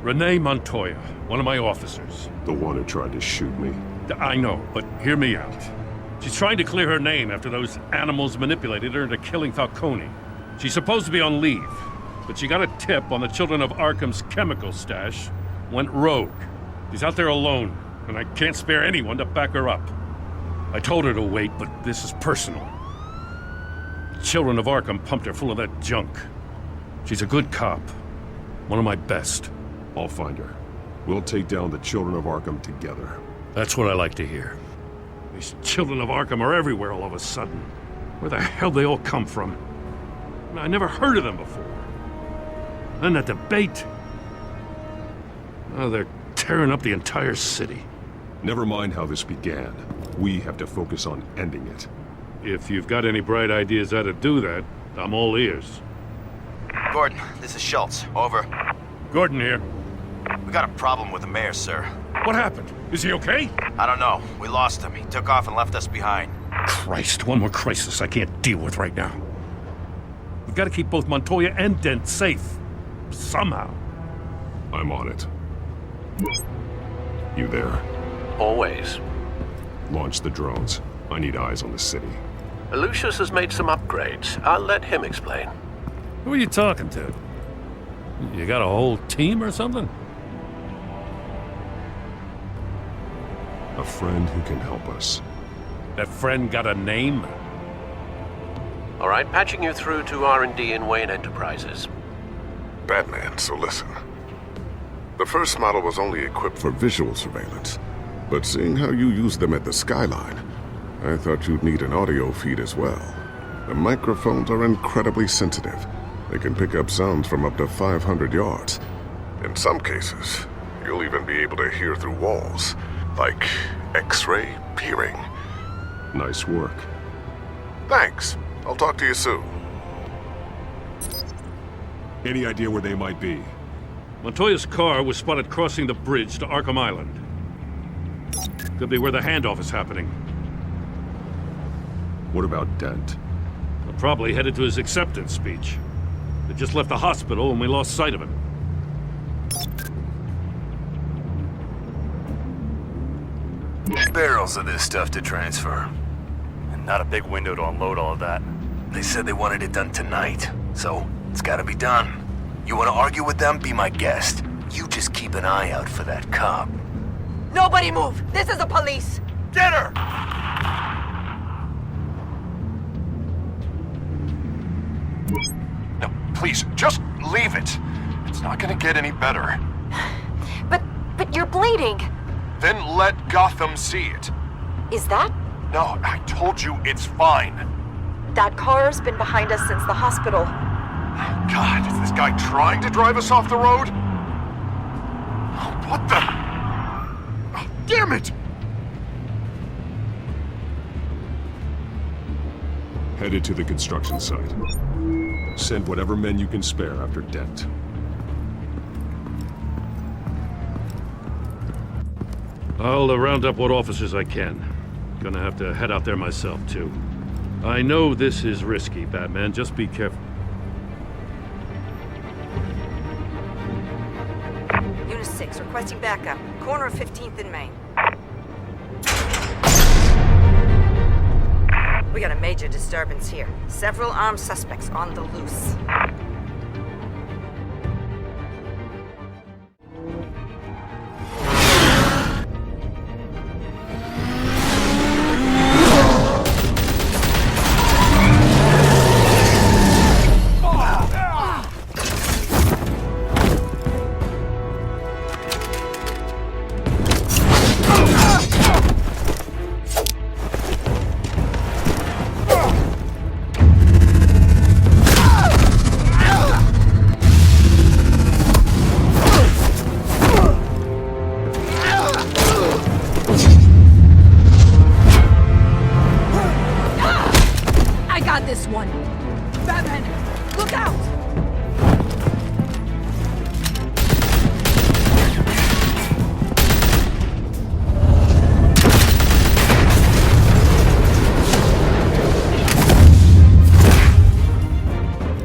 Renee Montoya, one of my officers. The one who tried to shoot me. I know, but hear me out. She's trying to clear her name after those animals manipulated her into killing Falcone. She's supposed to be on leave, but she got a tip on the Children of Arkham's chemical stash, went rogue. She's out there alone, and I can't spare anyone to back her up. I told her to wait, but this is personal. The Children of Arkham pumped her full of that junk. She's a good cop. One of my best. I'll find her. We'll take down the Children of Arkham together. That's what I like to hear. These Children of Arkham are everywhere all of a sudden. Where the hell they all come from? I never heard of them before. Then that debate. Oh, they're tearing up the entire city. Never mind how this began. We have to focus on ending it. If you've got any bright ideas how to do that, I'm all ears. Gordon, this is Schultz. Over. Gordon here. We got a problem with the mayor, sir. What happened? Is he okay? I don't know. We lost him. He took off and left us behind. Christ, one more crisis I can't deal with right now. We've got to keep both Montoya and Dent safe. Somehow. I'm on it. You there? Always. Launch the drones. I need eyes on the city. Lucius has made some upgrades. I'll let him explain. Who are you talking to? You got a whole team or something? A friend who can help us. That friend got a name? All right, patching you through to R&D in Wayne Enterprises. Batman, so listen. The first model was only equipped for visual surveillance, but seeing how you use them at the skyline, I thought you'd need an audio feed as well. The microphones are incredibly sensitive. They can pick up sounds from up to 500 yards. In some cases, you'll even be able to hear through walls, like X-ray peering. Nice work. Thanks. I'll talk to you soon. Any idea where they might be? Montoya's car was spotted crossing the bridge to Arkham Island. Could be where the handoff is happening. What about Dent? Well, probably headed to his acceptance speech. They just left the hospital and we lost sight of him. Barrels of this stuff to transfer. And not a big window to unload all of that. They said they wanted it done tonight, so it's gotta be done. You wanna argue with them? Be my guest. You just keep an eye out for that cop. Nobody move! This is the police! Get her! No, please, just leave it. It's not gonna get any better. But you're bleeding. Then let Gotham see it. Is that? No, I told you it's fine. That car's been behind us since the hospital. God, is this guy trying to drive us off the road? What the? Damn it! Headed to the construction site. Send whatever men you can spare after Dent. I'll round up what officers I can. Gonna have to head out there myself, too. I know this is risky, Batman. Just be careful. Unit 6, requesting backup. Corner of 15th and Main. We got a major disturbance here. Several armed suspects on the loose.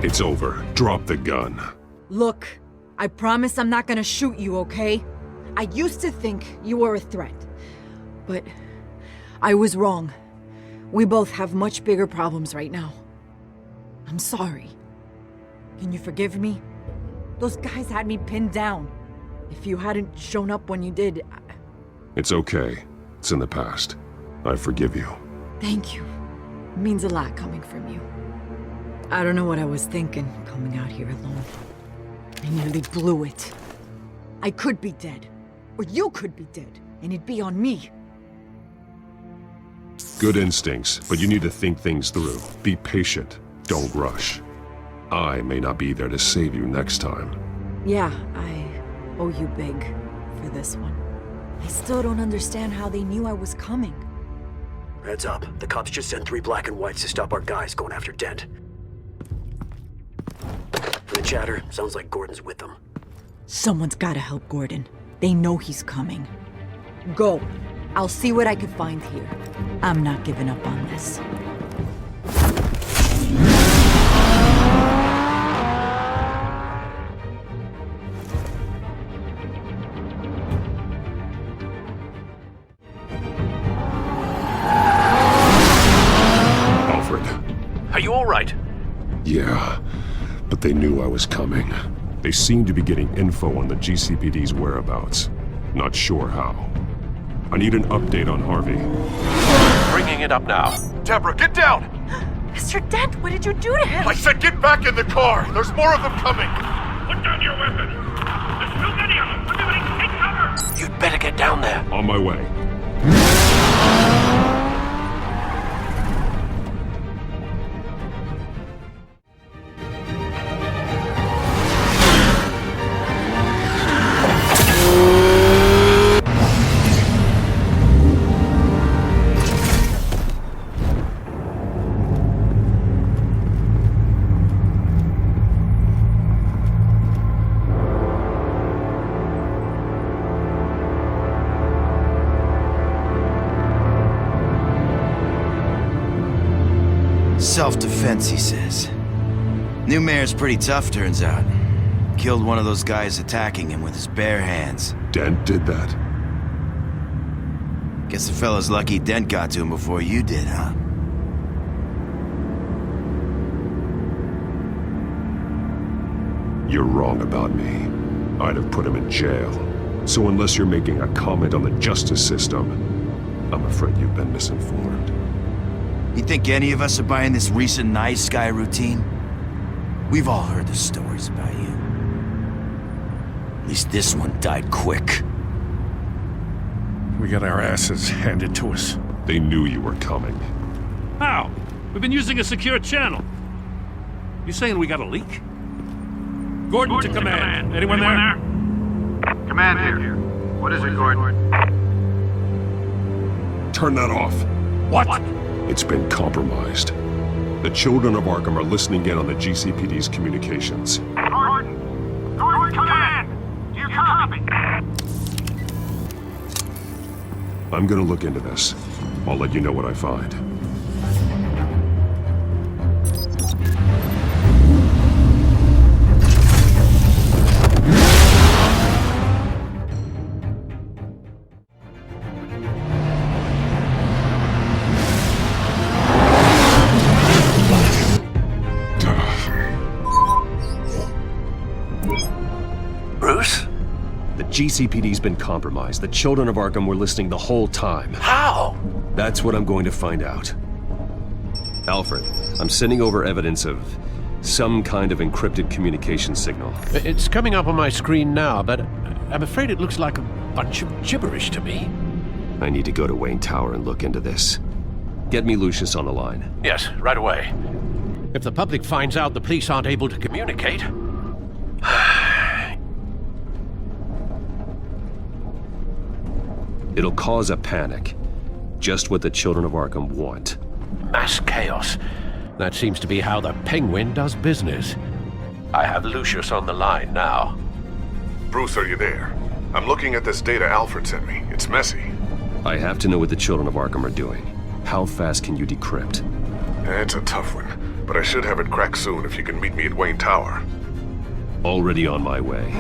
It's over. Drop the gun. Look, I promise I'm not gonna shoot you, okay? I used to think you were a threat, but I was wrong. We both have much bigger problems right now. I'm sorry. Can you forgive me? Those guys had me pinned down. If you hadn't shown up when you did, It's okay. It's in the past. I forgive you. Thank you. It means a lot coming from you. I don't know what I was thinking, coming out here alone. I nearly blew it. I could be dead. Or you could be dead, and it'd be on me. Good instincts, but you need to think things through. Be patient. Don't rush. I may not be there to save you next time. Yeah, I owe you big for this one. I still don't understand how they knew I was coming. Heads up. The cops just sent 3 black and whites to stop our guys going after Dent. From the chatter, sounds like Gordon's with them. Someone's gotta help Gordon. They know he's coming. Go. I'll see what I can find here. I'm not giving up on this. Alfred. Are you all right? Yeah, but they knew I was coming. They seem to be getting info on the GCPD's whereabouts. Not sure how. I need an update on Harvey. Bringing it up now. Deborah, get down! Mr. Dent, what did you do to him? I said get back in the car! There's more of them coming! Put down weapon! There's too many of them! Everybody take cover! You'd better get down there. On my way. Self-defense, he says. New mayor's pretty tough, turns out. Killed one of those guys attacking him with his bare hands. Dent did that? Guess the fella's lucky Dent got to him before you did, huh? You're wrong about me. I'd have put him in jail. So unless you're making a comment on the justice system, I'm afraid you've been misinformed. You think any of us are buying this recent nice guy routine? We've all heard the stories about you. At least this one died quick. We got our asses handed to us. They knew you were coming. How? We've been using a secure channel. You saying we got a leak? Gordon to command. Anyone there? Command here. What is it, Gordon? Turn that off. What? It's been compromised. The children of Arkham are listening in on the GCPD's communications. Gordon! Gordon, command! Do you copy? I'm gonna look into this. I'll let you know what I find. GCPD's been compromised. The children of Arkham were listening the whole time. How? That's what I'm going to find out. Alfred, I'm sending over evidence of some kind of encrypted communication signal. It's coming up on my screen now, but I'm afraid it looks like a bunch of gibberish to me. I need to go to Wayne Tower and look into this. Get me Lucius on the line. Yes, right away. If the public finds out the police aren't able to communicate... It'll cause a panic. Just what the children of Arkham want. Mass chaos. That seems to be how the Penguin does business. I have Lucius on the line now. Bruce, are you there? I'm looking at this data Alfred sent me. It's messy. I have to know what the children of Arkham are doing. How fast can you decrypt? It's a tough one, but I should have it cracked soon if you can meet me at Wayne Tower. Already on my way.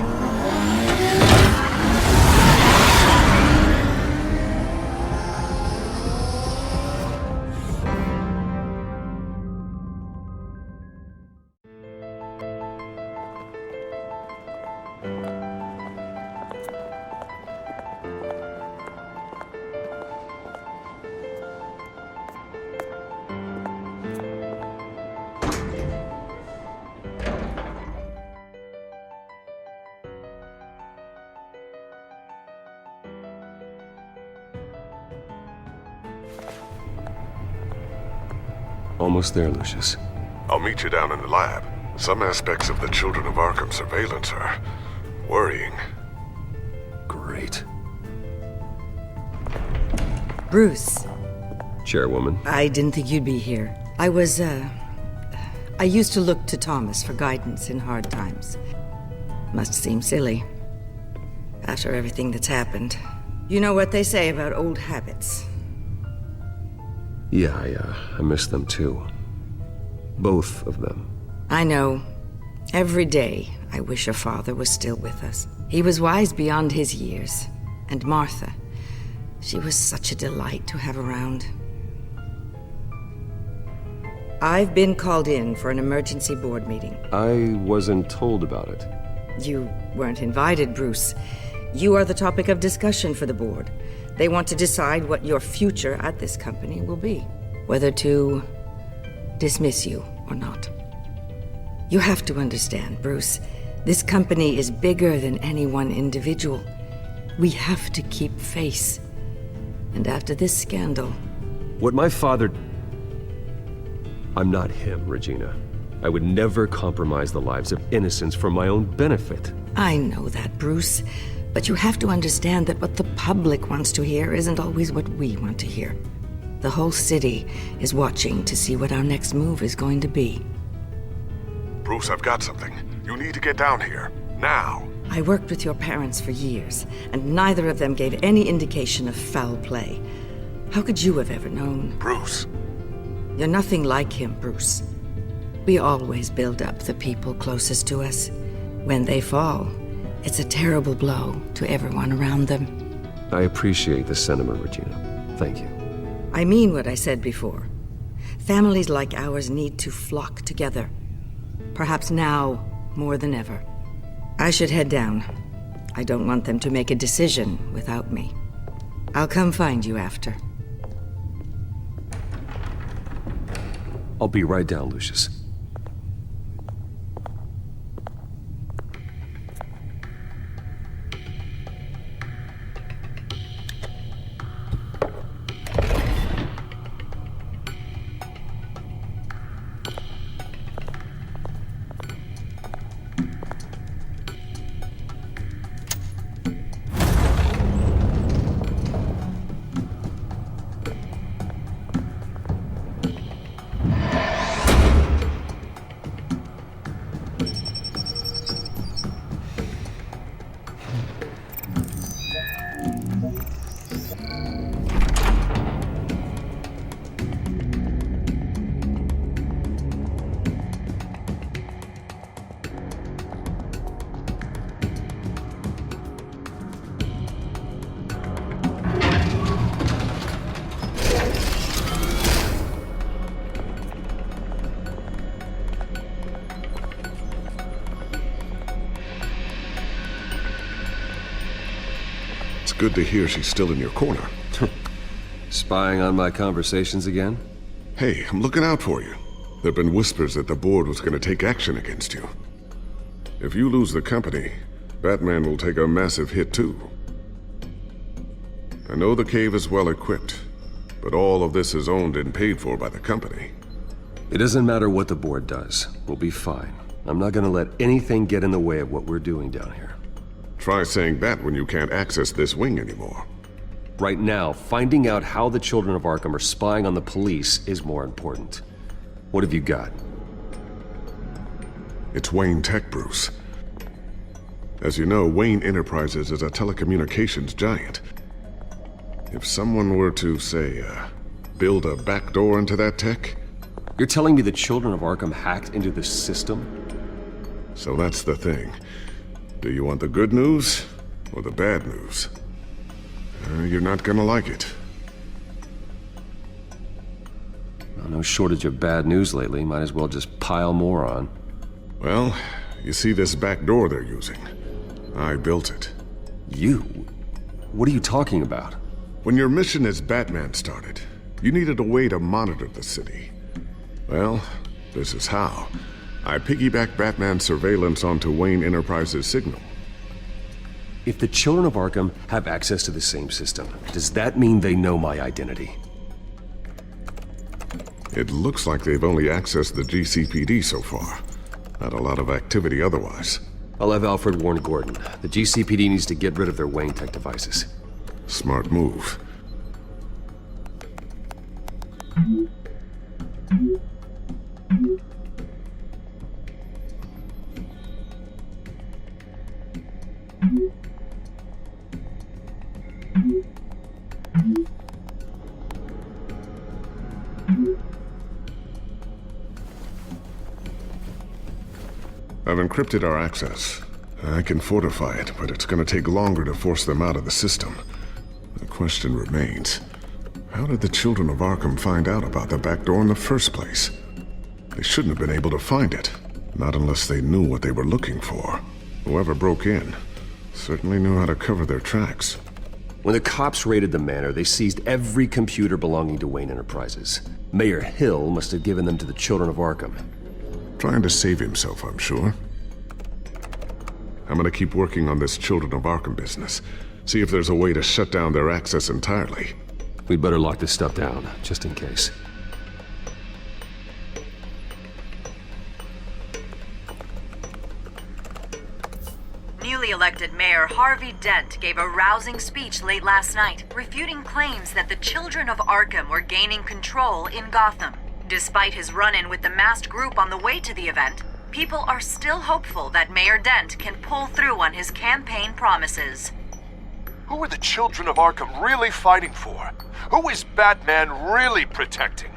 Almost there, Lucius. I'll meet you down in the lab. Some aspects of the Children of Arkham surveillance are worrying. Great. Bruce. Chairwoman. I didn't think you'd be here. I used to look to Thomas for guidance in hard times. Must seem silly. After everything that's happened. You know what they say about old habits. Yeah, I miss them too. Both of them. I know. Every day, I wish a father was still with us. He was wise beyond his years. And Martha, she was such a delight to have around. I've been called in for an emergency board meeting. I wasn't told about it. You weren't invited, Bruce. You are the topic of discussion for the board. They want to decide what your future at this company will be. Whether to dismiss you or not. You have to understand, Bruce. This company is bigger than any one individual. We have to keep face. And after this scandal... What my father... I'm not him, Regina. I would never compromise the lives of innocents for my own benefit. I know that, Bruce. But you have to understand that what the public wants to hear isn't always what we want to hear. The whole city is watching to see what our next move is going to be. Bruce, I've got something. You need to get down here. Now. I worked with your parents for years, and neither of them gave any indication of foul play. How could you have ever known? Bruce. You're nothing like him, Bruce. We always build up the people closest to us. When they fall, it's a terrible blow to everyone around them. I appreciate the sentiment, Regina. Thank you. I mean what I said before. Families like ours need to flock together. Perhaps now more than ever. I should head down. I don't want them to make a decision without me. I'll come find you after. I'll be right down, Lucius. Good to hear she's still in your corner. Spying on my conversations again? Hey, I'm looking out for you. There've been whispers that the board was going to take action against you. If you lose the company, Batman will take a massive hit too. I know the cave is well equipped, but all of this is owned and paid for by the company. It doesn't matter what the board does. We'll be fine. I'm not going to let anything get in the way of what we're doing down here. Try saying that when you can't access this wing anymore. Right now, finding out how the children of Arkham are spying on the police is more important. What have you got? It's Wayne Tech, Bruce. As you know, Wayne Enterprises is a telecommunications giant. If someone were to, say, build a backdoor into that tech... You're telling me the children of Arkham hacked into this system? So that's the thing. Do you want the good news or the bad news? You're not gonna like it. Well, no shortage of bad news lately. Might as well just pile more on. Well, you see this back door they're using? I built it. You? What are you talking about? When your mission as Batman started, you needed a way to monitor the city. Well, this is how. I piggybacked Batman's surveillance onto Wayne Enterprises' signal. If the children of Arkham have access to the same system, does that mean they know my identity? It looks like they've only accessed the GCPD so far. Not a lot of activity otherwise. I'll have Alfred warn Gordon. The GCPD needs to get rid of their Wayne Tech devices. Smart move. I've encrypted our access. I can fortify it, but it's going to take longer to force them out of the system. The question remains, how did the children of Arkham find out about the back door in the first place? They shouldn't have been able to find it, not unless they knew what they were looking for. Whoever broke in certainly knew how to cover their tracks. When the cops raided the manor, they seized every computer belonging to Wayne Enterprises. Mayor Hill must have given them to the children of Arkham. Trying to save himself, I'm sure. I'm gonna keep working on this Children of Arkham business. See if there's a way to shut down their access entirely. We'd better lock this stuff down, just in case. Newly elected Mayor Harvey Dent gave a rousing speech late last night, refuting claims that the Children of Arkham were gaining control in Gotham. Despite his run-in with the masked group on the way to the event, people are still hopeful that Mayor Dent can pull through on his campaign promises. Who are the Children of Arkham really fighting for? Who is Batman really protecting?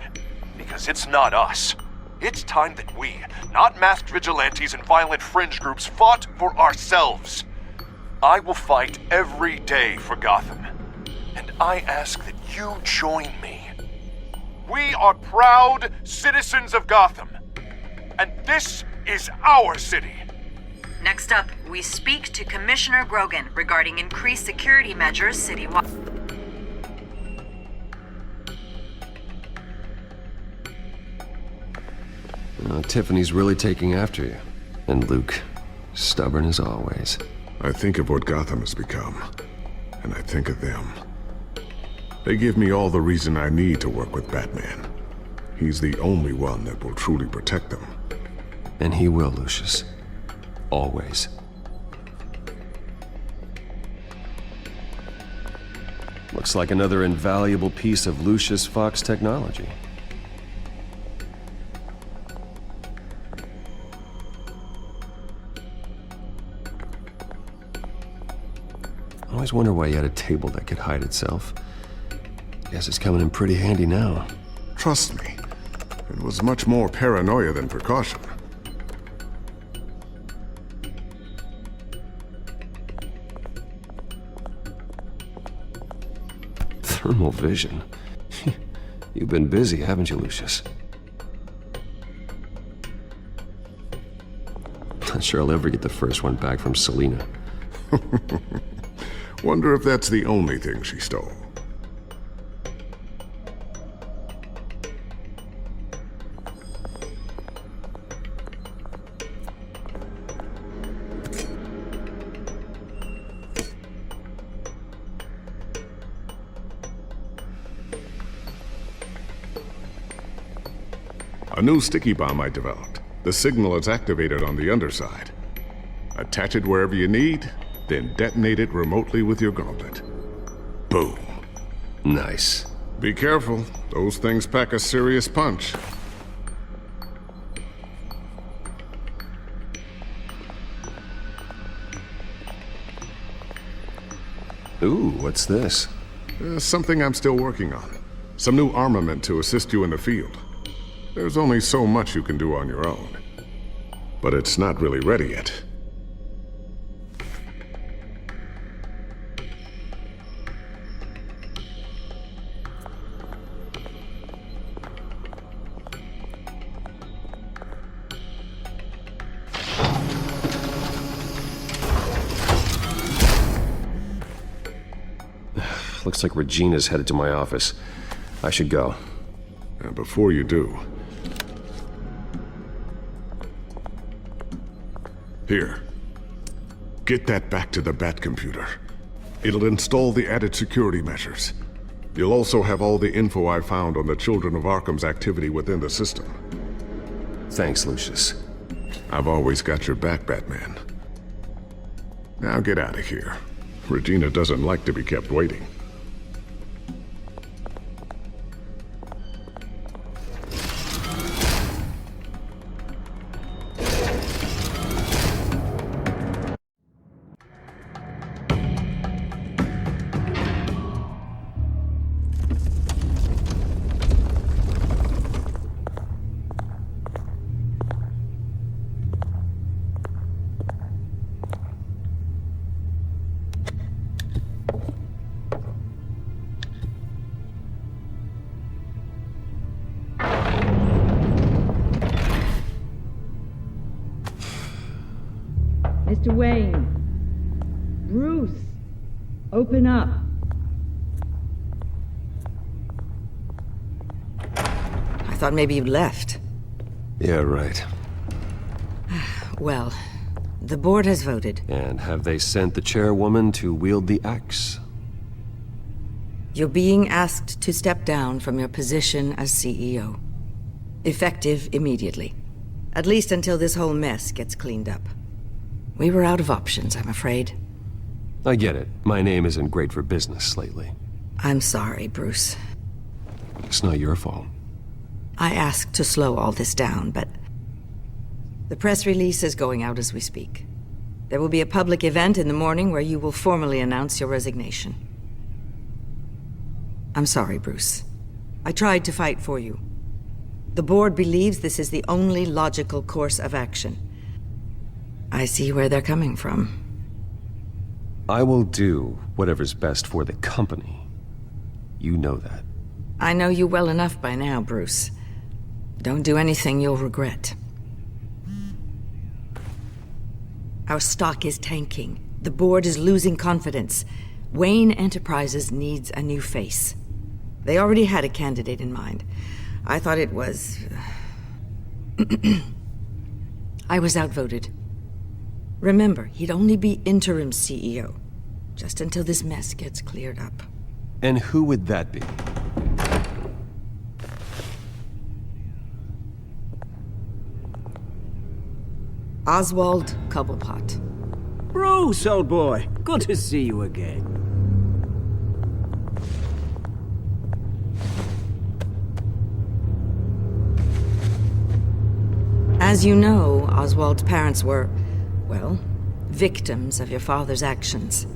Because it's not us. It's time that we, not masked vigilantes and violent fringe groups, fought for ourselves. I will fight every day for Gotham. And I ask that you join me. We are proud citizens of Gotham. And this is our city. Next up, we speak to Commissioner Grogan regarding increased security measures citywide. Tiffany's really taking after you. And Luke, stubborn as always. I think of what Gotham has become, and I think of them. They give me all the reason I need to work with Batman. He's the only one that will truly protect them. And he will, Lucius. Always. Looks like another invaluable piece of Lucius Fox technology. I always wonder why you had a table that could hide itself. Guess it's coming in pretty handy now. Trust me, it was much more paranoia than precaution. Thermal vision. You've been busy, haven't you, Lucius? Not sure I'll ever get the first one back from Selina. Wonder if that's the only thing she stole. A new sticky bomb I developed. The signal is activated on the underside. Attach it wherever you need, then detonate it remotely with your gauntlet. Boom. Nice. Be careful. Those things pack a serious punch. Ooh, what's this? Something I'm still working on. Some new armament to assist you in the field. There's only so much you can do on your own. But it's not really ready yet. Looks like Regina's headed to my office. I should go. And before you do... Here. Get that back to the Bat computer. It'll install the added security measures. You'll also have all the info I found on the Children of Arkham's activity within the system. Thanks, Lucius. I've always got your back, Batman. Now get out of here. Regina doesn't like to be kept waiting. Mr. Wayne. Bruce. Open up. I thought maybe you'd left. Yeah, right. Well, The board has voted. And have they sent the chairwoman to wield the axe? You're being asked to step down from your position as CEO. Effective immediately. At least until this whole mess gets cleaned up. We were out of options, I'm afraid. I get it. My name isn't great for business lately. I'm sorry, Bruce. It's not your fault. I asked to slow all this down, but the press release is going out as we speak. There will be a public event in the morning where you will formally announce your resignation. I'm sorry, Bruce. I tried to fight for you. The board believes this is the only logical course of action. I see where they're coming from. I will do whatever's best for the company. You know that. I know you well enough by now, Bruce. Don't do anything you'll regret. Our stock is tanking. The board is losing confidence. Wayne Enterprises needs a new face. They already had a candidate in mind. I thought it was... I was outvoted. Remember, he'd only be interim CEO, just until this mess gets cleared up. And who would that be? Oswald Cobblepot. Bruce, old boy. Good to see you again. As you know, Oswald's parents were, well, victims of your father's actions.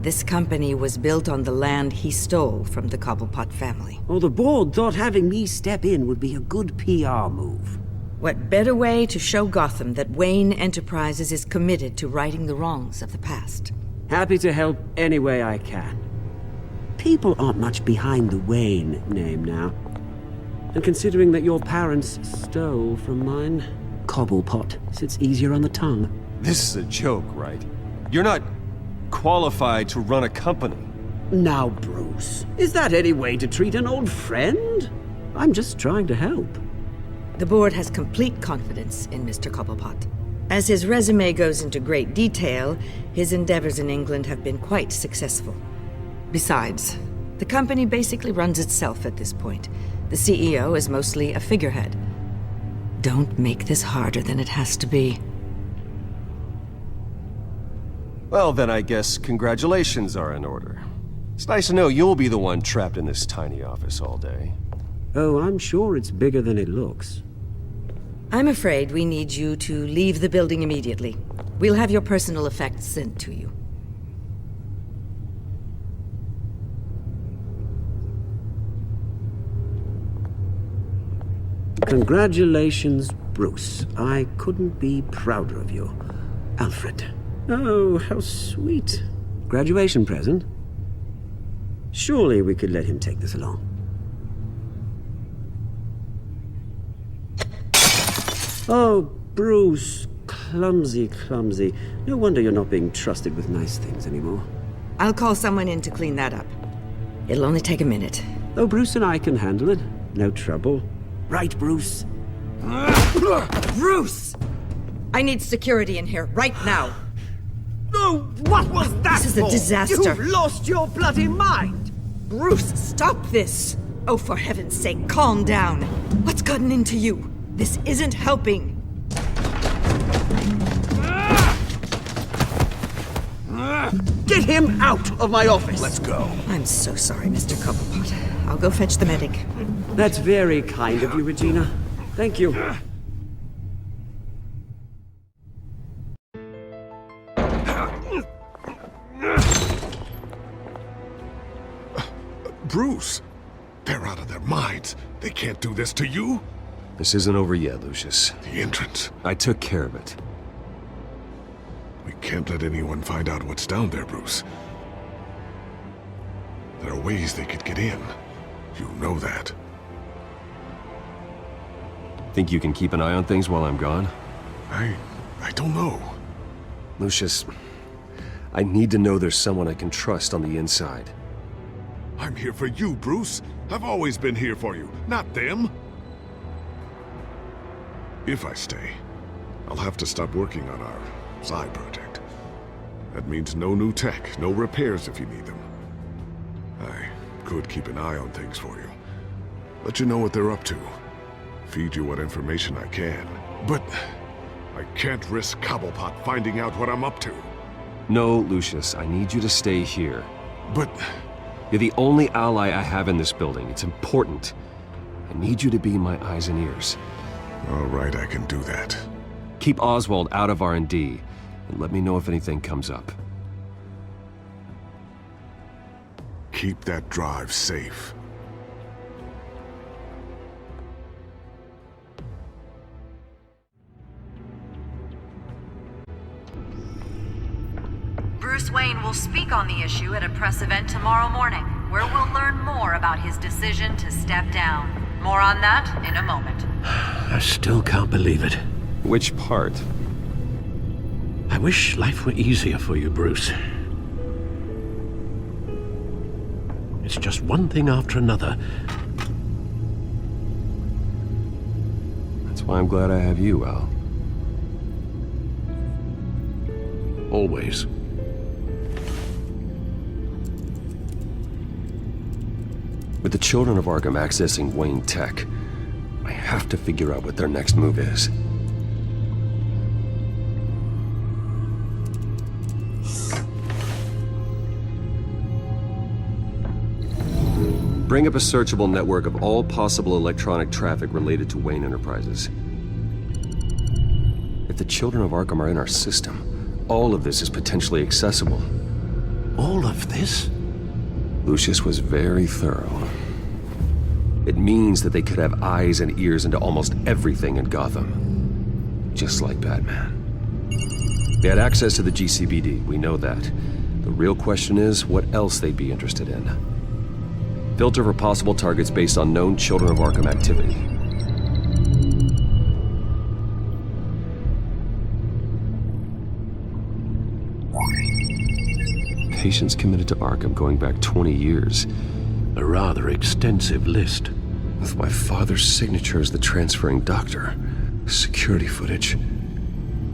This company was built on the land he stole from the Cobblepot family. Well, the board thought having me step in would be a good PR move. What better way to show Gotham that Wayne Enterprises is committed to righting the wrongs of the past? Happy to help any way I can. People aren't much behind the Wayne name now. And considering that your parents stole from mine, Cobblepot sits easier on the tongue. This is a joke, right? You're not qualified to run a company. Now, Bruce, is that any way to treat an old friend? I'm just trying to help. The board has complete confidence in Mr. Cobblepot. As his resume goes into great detail, his endeavors in England have been quite successful. Besides, the company basically runs itself at this point. The CEO is mostly a figurehead. Don't make this harder than it has to be. Well, then I guess congratulations are in order. It's nice to know you'll be the one trapped in this tiny office all day. Oh, I'm sure it's bigger than it looks. I'm afraid we need you to leave the building immediately. We'll have your personal effects sent to you. Congratulations, Bruce. I couldn't be prouder of you. Alfred. Oh, how sweet. Graduation present? Surely we could let him take this along. Oh, Bruce. Clumsy, clumsy. No wonder you're not being trusted with nice things anymore. I'll call someone in to clean that up. It'll only take a minute. Oh, Bruce and I can handle it. No trouble. Right, Bruce? Bruce! I need security in here, right now. Oh, what was that? This is a disaster. You've lost your bloody mind! Bruce, stop this! Oh, for heaven's sake, calm down. What's gotten into you? This isn't helping. Get him out of my office! Let's go. I'm so sorry, Mr. Cobblepot. I'll go fetch the medic. That's very kind of you, Regina. Thank you. Bruce, they're out of their minds. They can't do this to you. This isn't over yet, Lucius. The entrance. I took care of it. We can't let anyone find out what's down there, Bruce. There are ways they could get in. You know that. Think you can keep an eye on things while I'm gone? I don't know. Lucius, I need to know there's someone I can trust on the inside. I'm here for you, Bruce. I've always been here for you, not them. If I stay, I'll have to stop working on our Side project. That means no new tech, no repairs if you need them. I could keep an eye on things for you. Let you know what they're up to. Feed you what information I can. But I can't risk Cobblepot finding out what I'm up to. No, Lucius, I need you to stay here. But... You're the only ally I have in this building. It's important. I need you to be my eyes and ears. All right, I can do that. Keep Oswald out of R&D, and let me know if anything comes up. Keep that drive safe. Bruce Wayne will speak on the issue at a press event tomorrow morning, where we'll learn more about his decision to step down. More on that in a moment. I still can't believe it. Which part? I wish life were easier for you, Bruce. It's just one thing after another. That's why I'm glad I have you, Al. Always. With the children of Arkham accessing Wayne tech, I have to figure out what their next move is. Bring up a searchable network of all possible electronic traffic related to Wayne Enterprises. If the children of Arkham are in our system, all of this is potentially accessible. All of this? Lucius was very thorough. It means that they could have eyes and ears into almost everything in Gotham. Just like Batman. They had access to the GCPD, we know that. The real question is, what else they'd be interested in. Filter for possible targets based on known Children of Arkham activity. Patients committed to Arkham going back 20 years. A rather extensive list. With my father's signature as the transferring doctor. Security footage.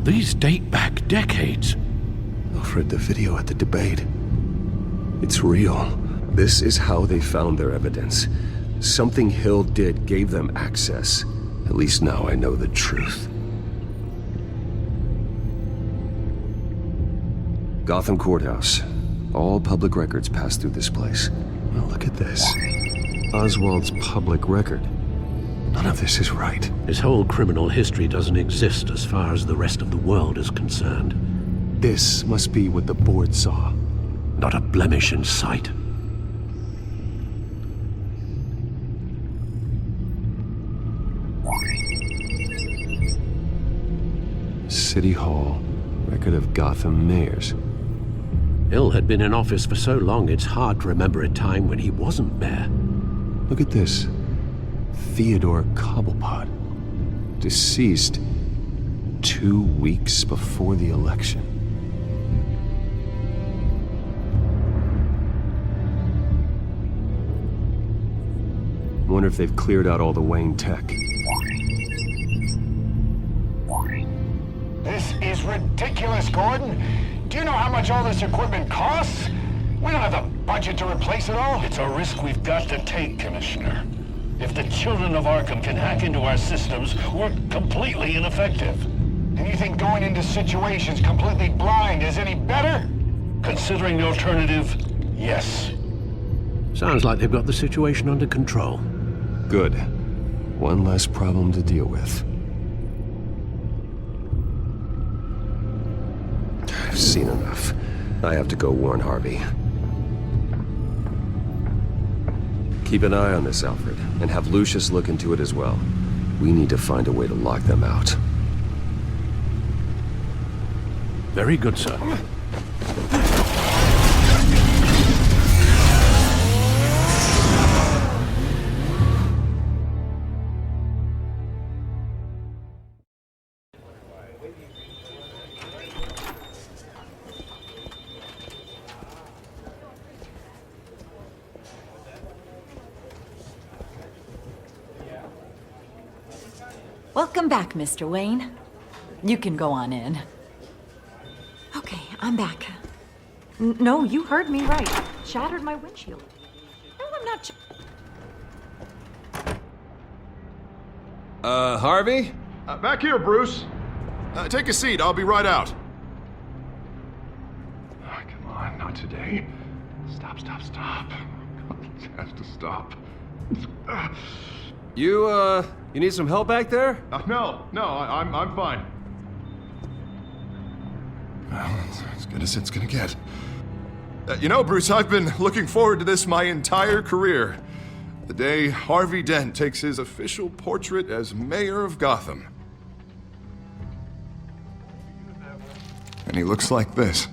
These date back decades. Alfred, the video at the debate. It's real. This is how they found their evidence. Something Hill did gave them access. At least now I know the truth. Gotham Courthouse. All public records pass through this place. Well, look at this. Oswald's public record. None of this is right. His whole criminal history doesn't exist as far as the rest of the world is concerned. This must be what the board saw. Not a blemish in sight. City Hall. Record of Gotham mayors. Hill had been in office for so long, it's hard to remember a time when he wasn't mayor. Look at this. Theodore Cobblepot. Deceased 2 weeks before the election. Wonder if they've cleared out all the Wayne tech. This is ridiculous, Gordon. Do you know how much all this equipment costs? We don't have the budget to replace it all. It's a risk we've got to take, Commissioner. If the children of Arkham can hack into our systems, we're completely ineffective. And you think going into situations completely blind is any better? Considering the alternative, yes. Sounds like they've got the situation under control. Good. One less problem to deal with. I've seen enough. I have to go warn Harvey. Keep an eye on this, Alfred, and have Lucius look into it as well. We need to find a way to lock them out. Very good, sir. Welcome back, Mr. Wayne. You can go on in. I'm back. No, you heard me right. Shattered my windshield. No, I'm not. Harvey? Back here, Bruce. Take a seat. I'll be right out. Oh, come on, not today. Stop. It has to stop. You need some help back there? No, I'm fine. Well, it's as good as it's gonna get. You know, Bruce, I've been looking forward to this my entire career. The day Harvey Dent takes his official portrait as mayor of Gotham. And he looks like this.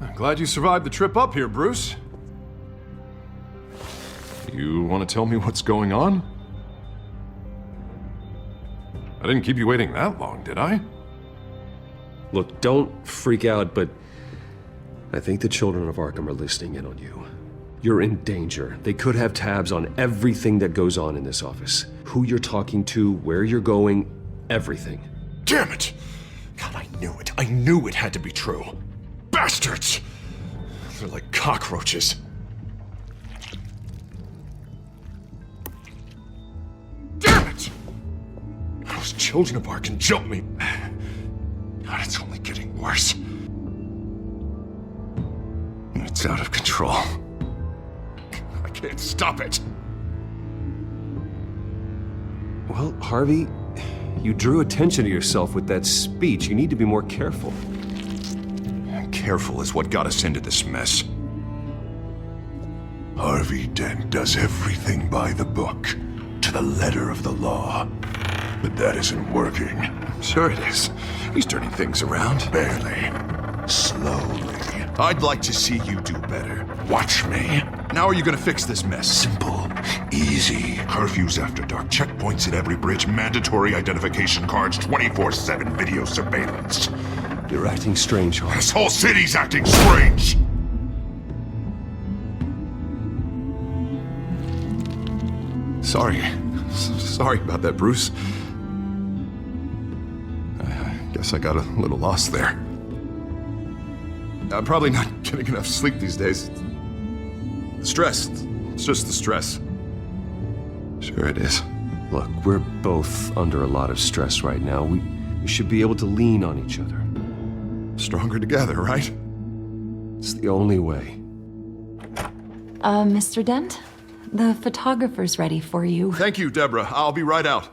I'm glad you survived the trip up here, Bruce. You want to tell me what's going on? I didn't keep you waiting that long, did I? Look, don't freak out, but I think the children of Arkham are listening in on you. You're in danger. They could have tabs on everything that goes on in this office. Who you're talking to, where you're going, everything. Damn it! God, I knew it. I knew it had to be true. Bastards! They're like cockroaches. Damn it! Those children of Arkham jumped me. God, it's only getting worse. It's out of control. I can't stop it. Well, Harvey, you drew attention to yourself with that speech. You need to be more careful. Careful is what got us into this mess. Harvey Dent does everything by the book, to the letter of the law. But that isn't working. Sure it is. He's turning things around. Barely. Slowly. I'd like to see you do better. Watch me. Now are you gonna fix this mess? Simple. Easy. Curfews after dark, checkpoints at every bridge, mandatory identification cards, 24/7 video surveillance. You're acting strange, Harvey. This whole city's acting strange! Sorry about that, Bruce. I guess I got a little lost there. I'm probably not getting enough sleep these days. The stress. It's just the stress. Sure it is. Look, we're both under a lot of stress right now. We should be able to lean on each other. Stronger together, right? It's the only way. Mr. Dent? The photographer's ready for you. Thank you, Deborah. I'll be right out.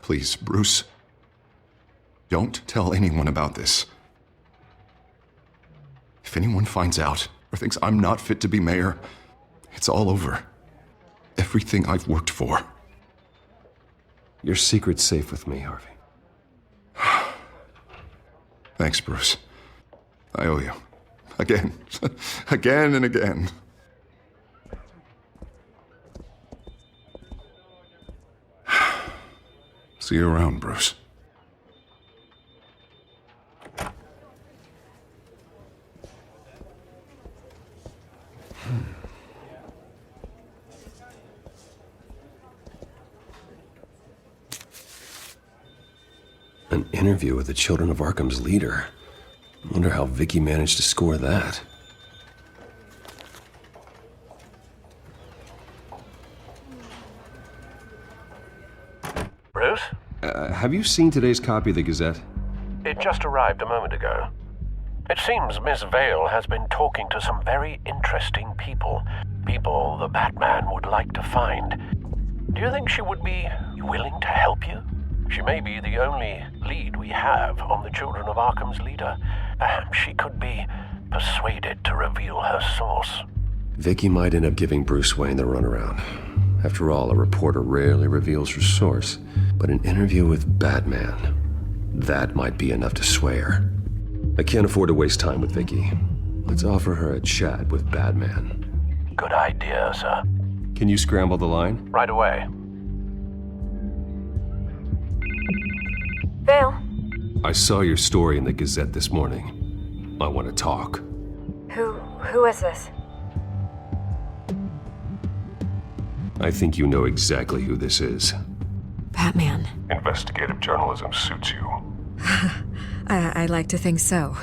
Please, Bruce. Don't tell anyone about this. If anyone finds out or thinks I'm not fit to be mayor, it's all over. Everything I've worked for. Your secret's safe with me, Harvey. Thanks, Bruce. I owe you. Again. Again and again. See you around, Bruce. An interview with the Children of Arkham's leader. I wonder how Vicky managed to score that. Bruce? Have you seen today's copy of the Gazette? It just arrived a moment ago. It seems Miss Vale has been talking to some very interesting people. People the Batman would like to find. Do you think she would be willing to help you? She may be the only lead we have on the Children of Arkham's leader. Perhaps she could be persuaded to reveal her source. Vicky might end up giving Bruce Wayne the runaround. After all, a reporter rarely reveals her source. But an interview with Batman, that might be enough to sway her. I can't afford to waste time with Vicky. Let's offer her a chat with Batman. Good idea, sir. Can you scramble the line? Right away. Vale. I saw your story in the Gazette this morning. I want to talk. Who is this? I think you know exactly who this is. Batman. Investigative journalism suits you. I'd like to think so.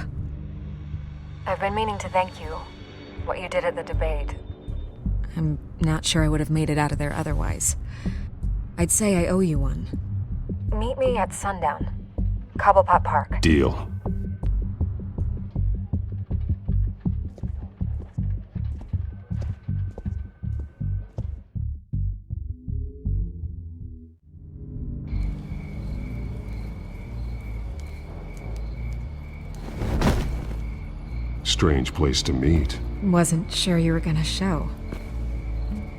I've been meaning to thank you. What you did at the debate. I'm not sure I would have made it out of there otherwise. I'd say I owe you one. Meet me at sundown. Cobblepot Park. Deal. Strange place to meet. Wasn't sure you were gonna show.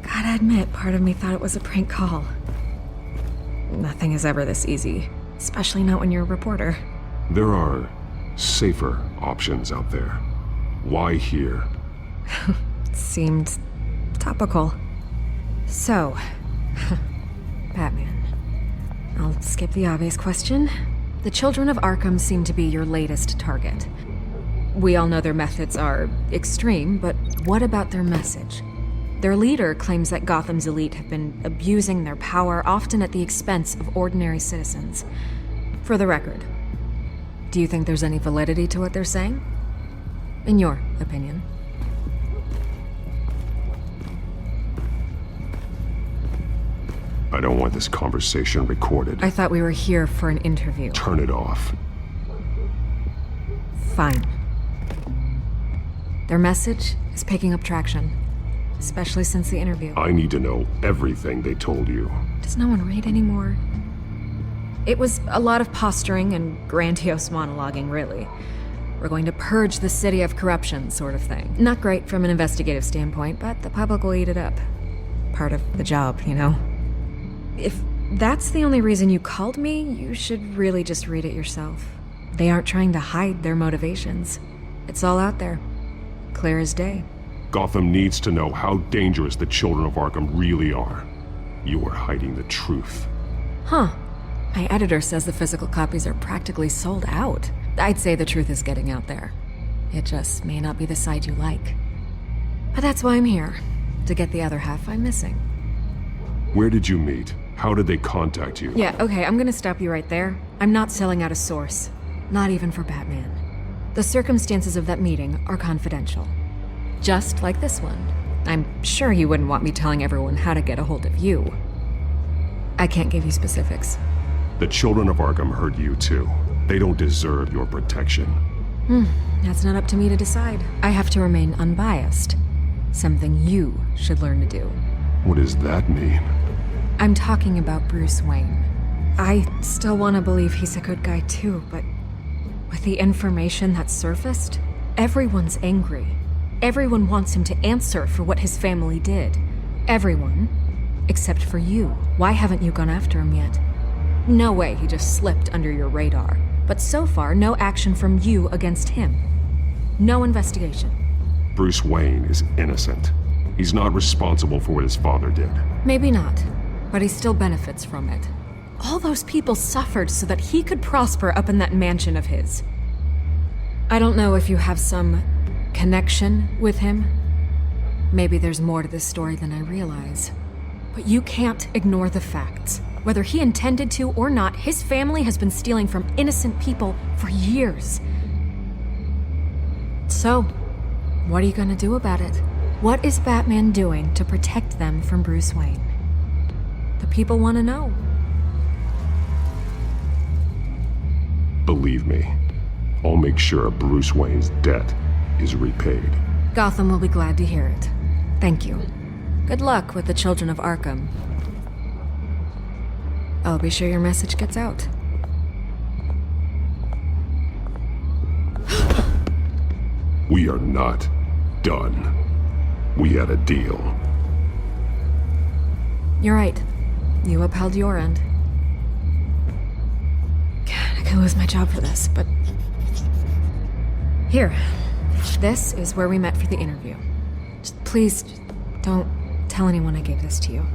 Gotta admit, part of me thought it was a prank call. Nothing is ever this easy, especially not when you're a reporter. There are safer options out there. Why here? Seemed topical. So, Batman. I'll skip the obvious question. The children of Arkham seem to be your latest target. We all know their methods are extreme, but what about their message? Their leader claims that Gotham's elite have been abusing their power, often at the expense of ordinary citizens. For the record, do you think there's any validity to what they're saying? In your opinion? I don't want this conversation recorded. I thought we were here for an interview. Turn it off. Fine. Their message is picking up traction, especially since the interview. I need to know everything they told you. Does no one read anymore? It was a lot of posturing and grandiose monologuing, really. We're going to purge the city of corruption, sort of thing. Not great from an investigative standpoint, but the public will eat it up. Part of the job, you know? If that's the only reason you called me, you should really just read it yourself. They aren't trying to hide their motivations. It's all out there. Clear as day. Gotham needs to know how dangerous the children of Arkham really are. You are hiding the truth. Huh. My editor says the physical copies are practically sold out. I'd say the truth is getting out there. It just may not be the side you like. But that's why I'm here. To get the other half I'm missing. Where did you meet? How did they contact you? Yeah, okay, I'm gonna stop you right there. I'm not selling out a source. Not even for Batman. The circumstances of that meeting are confidential. Just like this one. I'm sure you wouldn't want me telling everyone how to get a hold of you. I can't give you specifics. The children of Arkham heard you too. They don't deserve your protection. That's not up to me to decide. I have to remain unbiased. Something you should learn to do. What does that mean? I'm talking about Bruce Wayne. I still want to believe he's a good guy too, but with the information that surfaced, everyone's angry. Everyone wants him to answer for what his family did. Everyone, except for you. Why haven't you gone after him yet? No way he just slipped under your radar. But so far, no action from you against him. No investigation. Bruce Wayne is innocent. He's not responsible for what his father did. Maybe not, but he still benefits from it. All those people suffered so that he could prosper up in that mansion of his. I don't know if you have some connection with him. Maybe there's more to this story than I realize. But you can't ignore the facts. Whether he intended to or not, his family has been stealing from innocent people for years. So, what are you gonna do about it? What is Batman doing to protect them from Bruce Wayne? The people want to know. Believe me, I'll make sure Bruce Wayne's debt is repaid. Gotham will be glad to hear it. Thank you. Good luck with the children of Arkham. I'll be sure your message gets out. We are not done. We had a deal. You're right. You upheld your end. God, I could lose my job for this, but... Here. This is where we met for the interview. Please, don't tell anyone I gave this to you.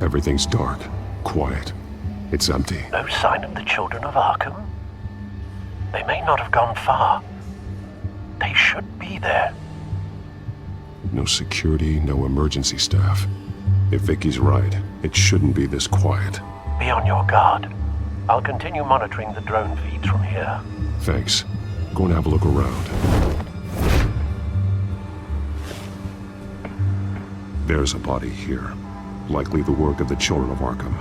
Everything's dark, quiet. It's empty. No sign of the children of Arkham? They may not have gone far. They should be there. No security, no emergency staff. If Vicky's right, it shouldn't be this quiet. Be on your guard. I'll continue monitoring the drone feeds from here. Thanks. Go and have a look around. There's a body here. Likely the work of the children of Arkham.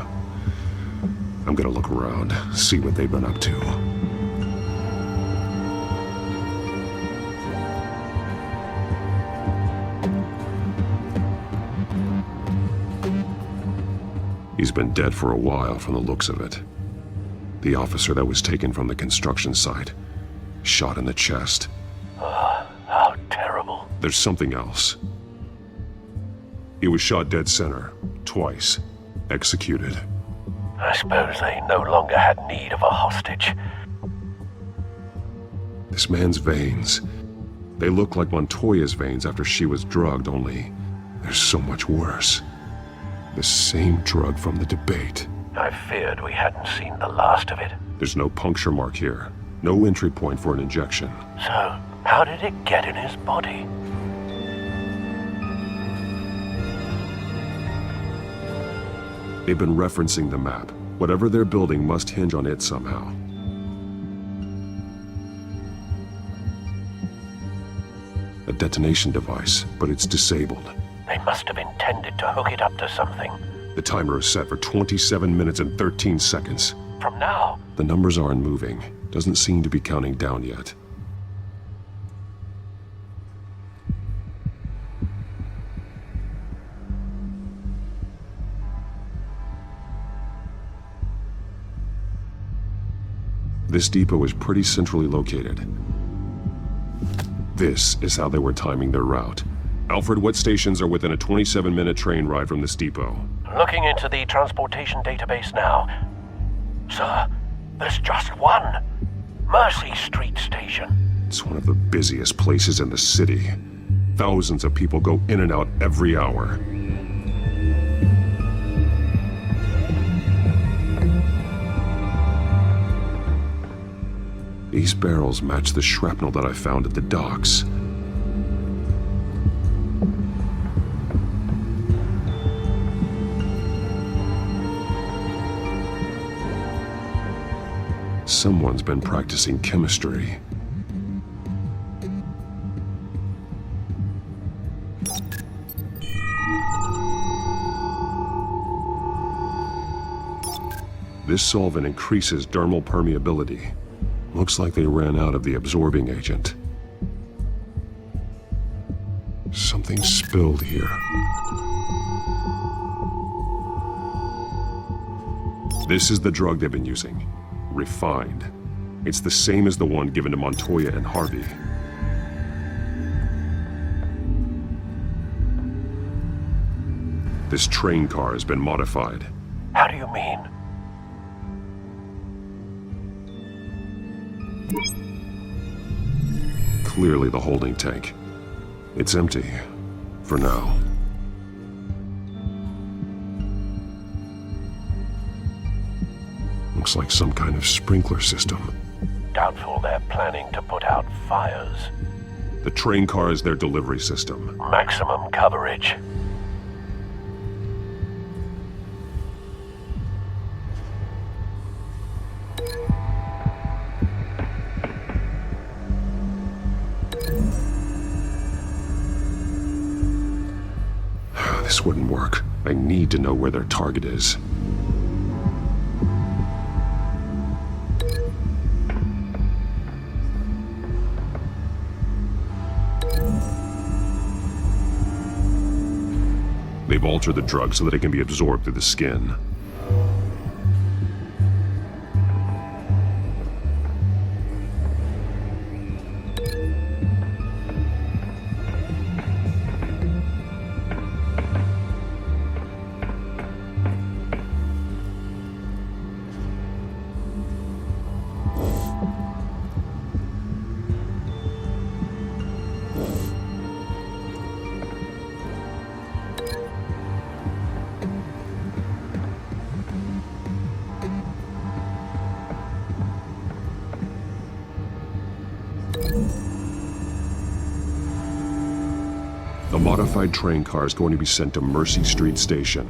I'm gonna look around, see what they've been up to. He's been dead for a while from the looks of it. The officer that was taken from the construction site. Shot in the chest. How terrible. There's something else. He was shot dead center, twice. Executed. I suppose they no longer had need of a hostage. This man's veins. They look like Montoya's veins after she was drugged, only they're so much worse. The same drug from the debate. I feared we hadn't seen the last of it. There's no puncture mark here. No entry point for an injection. So, how did it get in his body? They've been referencing the map. Whatever they're building must hinge on it somehow. A detonation device, but it's disabled. They must have intended to hook it up to something. The timer is set for 27 minutes and 13 seconds. From now? The numbers aren't moving. Doesn't seem to be counting down yet. This depot is pretty centrally located. This is how they were timing their route. Alfred, what stations are within a 27-minute train ride from this depot? Looking into the transportation database now. Sir, there's just one. Mercy Street Station. It's one of the busiest places in the city. Thousands of people go in and out every hour. These barrels match the shrapnel that I found at the docks. Someone's been practicing chemistry. This solvent increases dermal permeability. Looks like they ran out of the absorbing agent. Something spilled here. This is the drug they've been using. Refined. It's the same as the one given to Montoya and Harvey. This train car has been modified. How do you mean? Clearly the holding tank. It's empty. For now. Looks like some kind of sprinkler system. Doubtful they're planning to put out fires. The train car is their delivery system. Maximum coverage. This wouldn't work. I need to know where their target is. They've altered the drug so that it can be absorbed through the skin. modified train car is going to be sent to Mercy Street Station.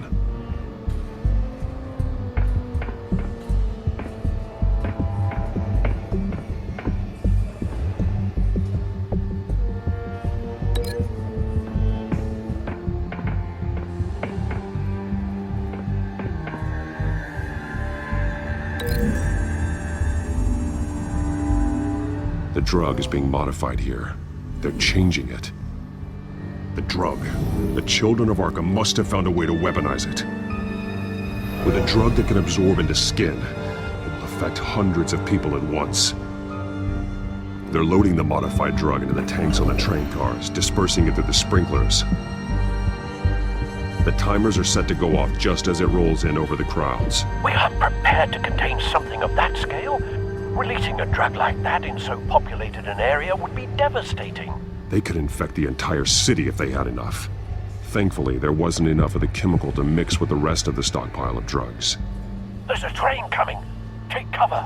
The drug is being modified here. They're changing it. The drug. The children of Arkham must have found a way to weaponize it. With a drug that can absorb into skin, it will affect hundreds of people at once. They're loading the modified drug into the tanks on the train cars, dispersing it through the sprinklers. The timers are set to go off just as it rolls in over the crowds. We are prepared to contain something of that scale. Releasing a drug like that in so populated an area would be devastating. They could infect the entire city if they had enough. Thankfully, there wasn't enough of the chemical to mix with the rest of the stockpile of drugs. There's a train coming. Take cover.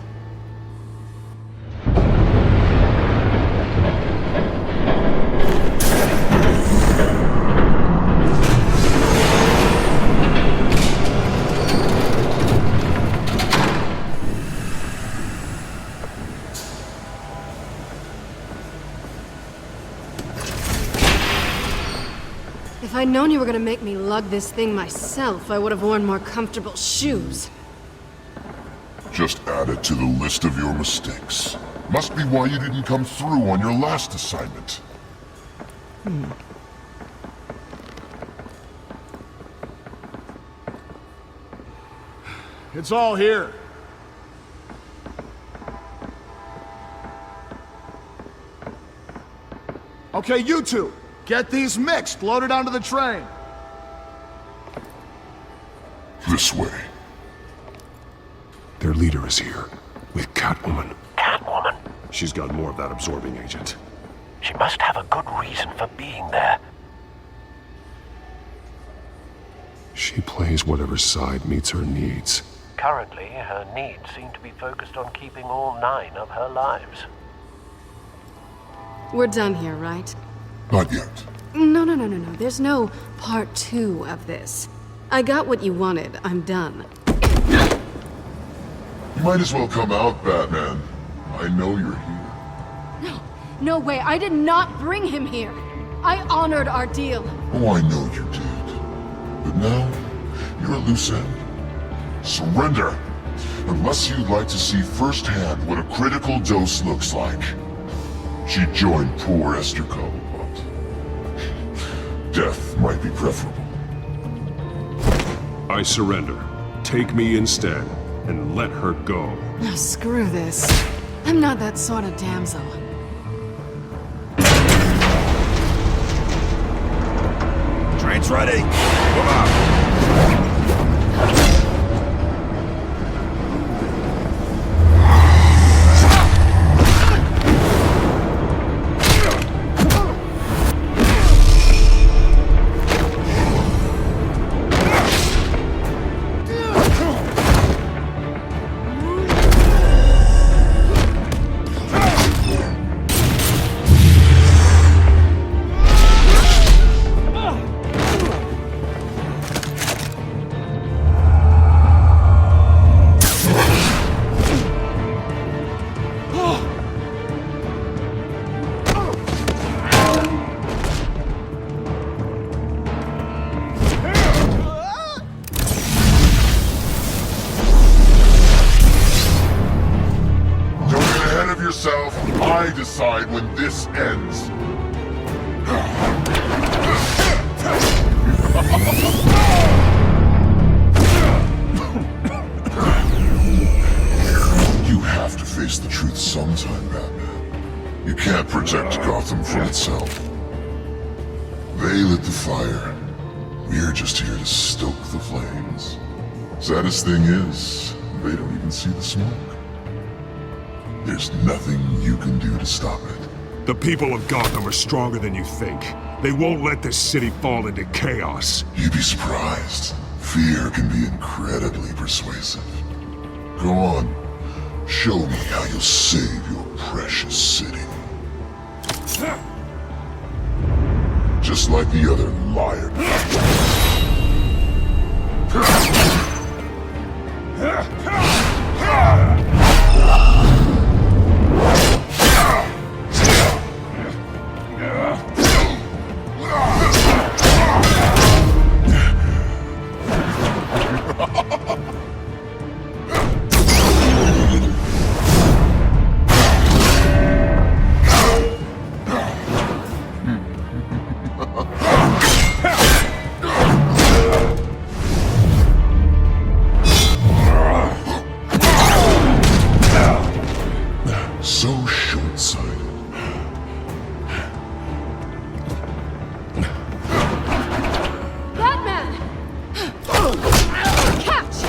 If I'd known you were gonna make me lug this thing myself, I would have worn more comfortable shoes. Just add it to the list of your mistakes. Must be why you didn't come through on your last assignment. It's all here. Okay, you two. Get these mixed, loaded onto the train. This way. Their leader is here, with Catwoman. Catwoman? She's got more of that absorbing agent. She must have a good reason for being there. She plays whatever side meets her needs. Currently, her needs seem to be focused on keeping all 9 of her lives. We're done here, right? Not yet. No. There's no part 2 of this. I got what you wanted. I'm done. You might as well come out, Batman. I know you're here. No way. I did not bring him here. I honored our deal. Oh, I know you did. But now, you're a loose end. Surrender! Unless you'd like to see firsthand what a critical dose looks like. She joined poor Esther Cobblepot. Death might be preferable. I surrender. Take me instead, and let her go. Oh, screw this. I'm not that sort of damsel. Train's ready. Come on. I decide when this ends. You have to face the truth sometime, Batman. You can't protect Gotham from itself. They lit the fire. We're just here to stoke the flames. Saddest thing is, they don't even see the smoke. There's nothing you can do to stop it. The people of Gotham are stronger than you think. They won't let this city fall into chaos. You'd be surprised. Fear can be incredibly persuasive. Go on. Show me how you'll save your precious city. just like the other liar. So short-sighted. Batman! Catch!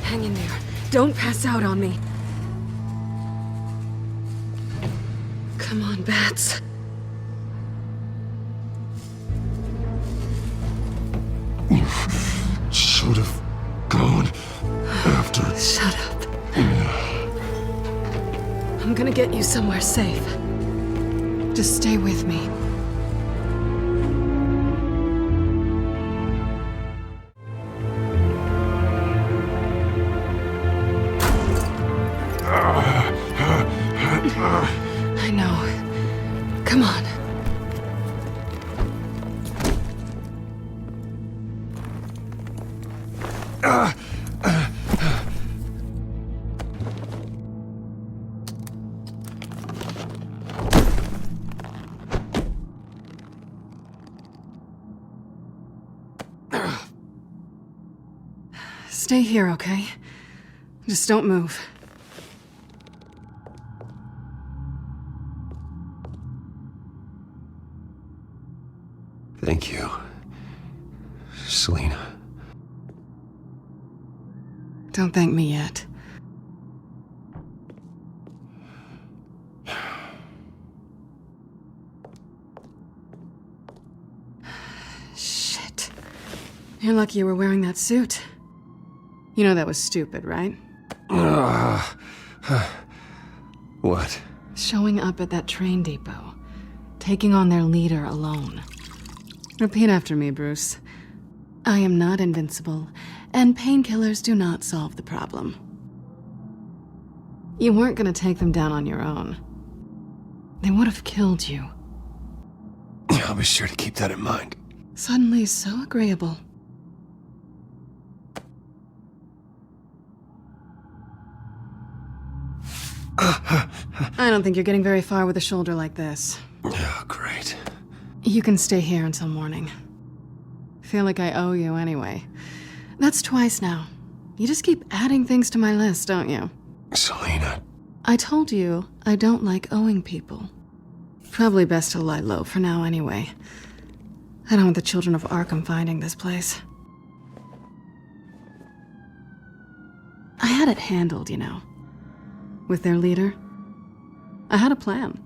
Hang in there. Don't pass out on me. Come on, Bats. You should have gone after... Shut up. I'm gonna get you somewhere safe. Just stay with me. I know. Come on. Stay here, okay? Just don't move. Thank you, Selina. Don't thank me yet. Shit. You're lucky you were wearing that suit. You know that was stupid, right? What? Showing up at that train depot. Taking on their leader alone. Repeat after me, Bruce. I am not invincible, and painkillers do not solve the problem. You weren't gonna take them down on your own. They would have killed you. I'll be sure to keep that in mind. Suddenly so agreeable. I don't think you're getting very far with a shoulder like this. Oh, great. You can stay here until morning. Feel like I owe you anyway. That's twice now. You just keep adding things to my list, don't you? Selina. I told you I don't like owing people. Probably best to lie low for now anyway. I don't want the children of Arkham finding this place. I had it handled, you know. With their leader. I had a plan.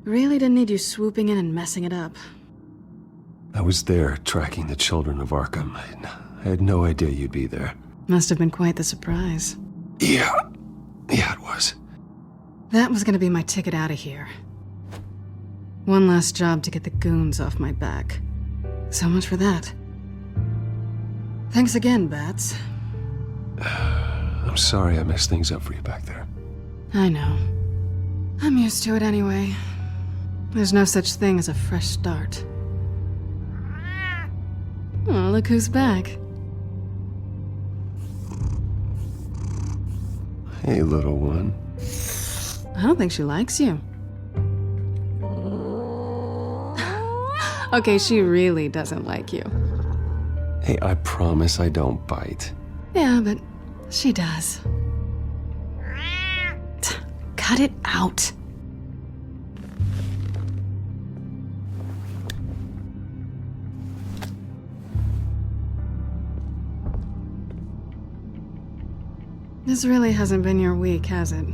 Really didn't need you swooping in and messing it up. I was there tracking the children of Arkham. I had no idea you'd be there. Must have been quite the surprise. Yeah, it was. That was gonna be my ticket out of here. One last job to get the goons off my back. So much for that. Thanks again, Bats. I'm sorry I messed things up for you back there. I know. I'm used to it anyway. There's no such thing as a fresh start. Oh, look who's back. Hey, little one. I don't think she likes you. Okay, she really doesn't like you. Hey, I promise I don't bite. Yeah, but she does. Cut it out. This really hasn't been your week, has it?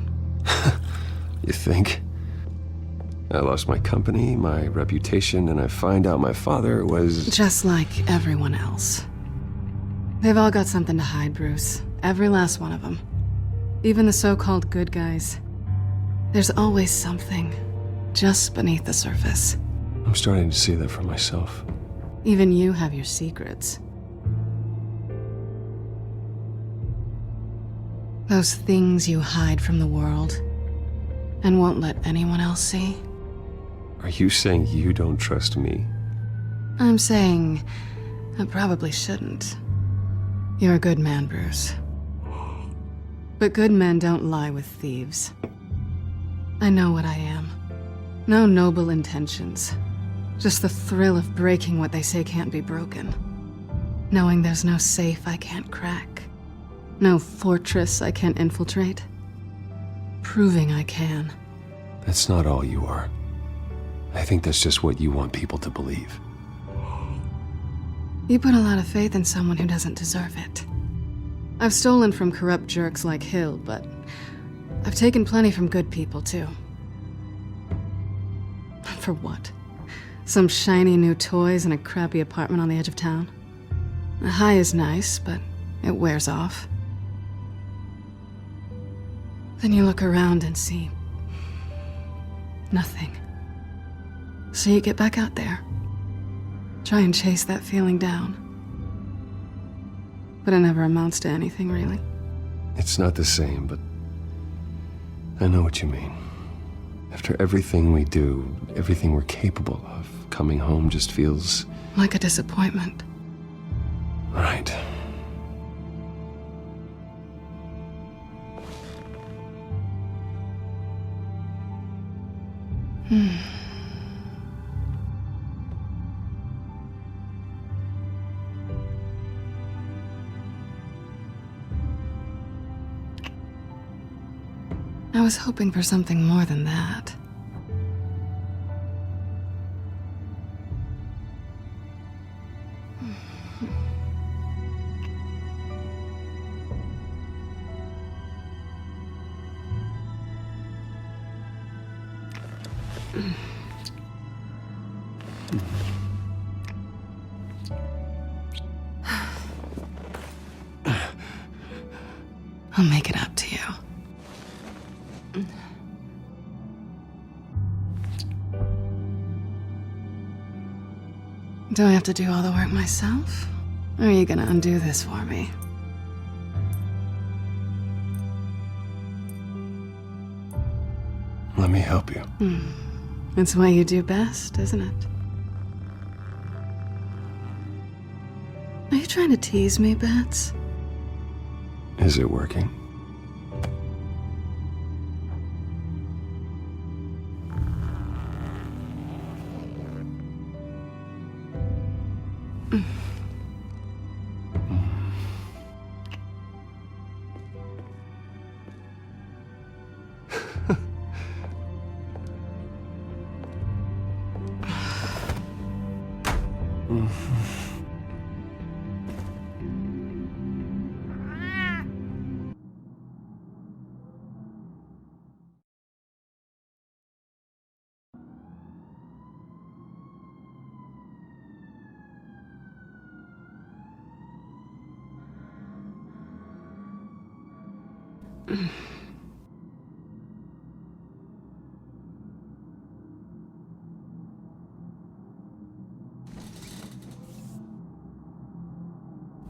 You think? I lost my company, my reputation, and I find out my father was... Just like everyone else. They've all got something to hide, Bruce. Every last one of them. Even the so-called good guys. There's always something just beneath the surface. I'm starting to see that for myself. Even you have your secrets. Those things you hide from the world and won't let anyone else see. Are you saying you don't trust me? I'm saying I probably shouldn't. You're a good man, Bruce. But good men don't lie with thieves. I know what I am. No noble intentions. Just the thrill of breaking what they say can't be broken. Knowing there's no safe I can't crack. No fortress I can't infiltrate. Proving I can. That's not all you are. I think that's just what you want people to believe. You put a lot of faith in someone who doesn't deserve it. I've stolen from corrupt jerks like Hill, but I've taken plenty from good people, too. For what? Some shiny new toys and a crappy apartment on the edge of town? A high is nice, but it wears off. Then you look around and see nothing. So you get back out there. Try and chase that feeling down. But it never amounts to anything, really. It's not the same, but I know what you mean. After everything we do, everything we're capable of, coming home just feels... like a disappointment. Right. I was hoping for something more than that. I'll make it up to you. Do I have to do all the work myself? Or are you gonna undo this for me? Let me help you. It's what you do best, isn't it? Are you trying to tease me, Bats? Is it working?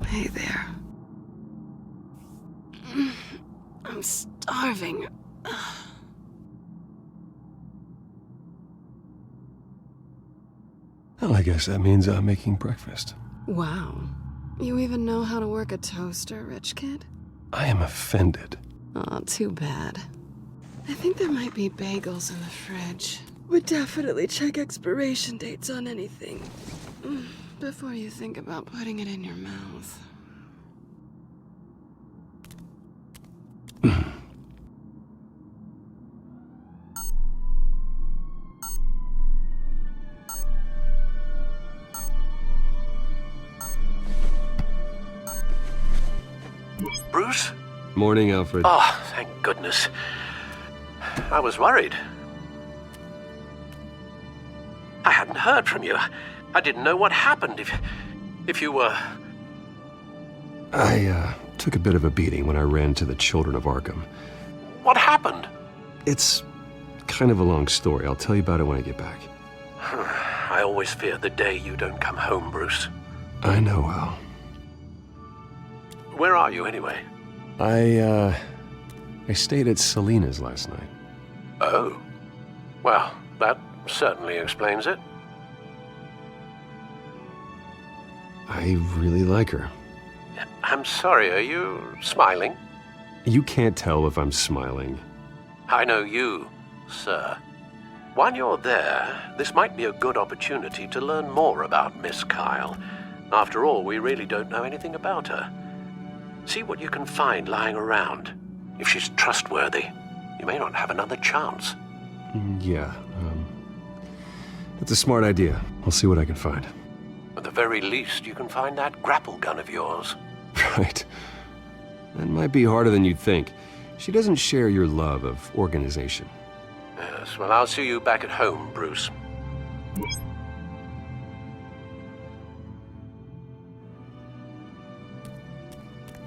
Hey there. starving. Well, I guess that means I'm making breakfast. Wow. You even know how to work a toaster, rich kid? I am offended. Aw, too bad. I think there might be bagels in the fridge. Would definitely check expiration dates on anything before you think about putting it in your mouth. Bruce? Morning, Alfred. Oh, thank goodness. I was worried. I hadn't heard from you. I didn't know what happened if you were... I took a bit of a beating when I ran to the children of Arkham. What happened? It's kind of a long story. I'll tell you about it when I get back. I always fear the day you don't come home, Bruce. I know, Al. Where are you, anyway? I stayed at Selena's last night. Oh. Well, that certainly explains it. I really like her. I'm sorry, are you smiling? You can't tell if I'm smiling. I know you, sir. While you're there, this might be a good opportunity to learn more about Miss Kyle. After all, we really don't know anything about her. See what you can find lying around. If she's trustworthy, you may not have another chance. Yeah, that's a smart idea. I'll see what I can find. At the very least, you can find that grapple gun of yours. Right. That might be harder than you'd think. She doesn't share your love of organization. Yes, well, I'll see you back at home, Bruce.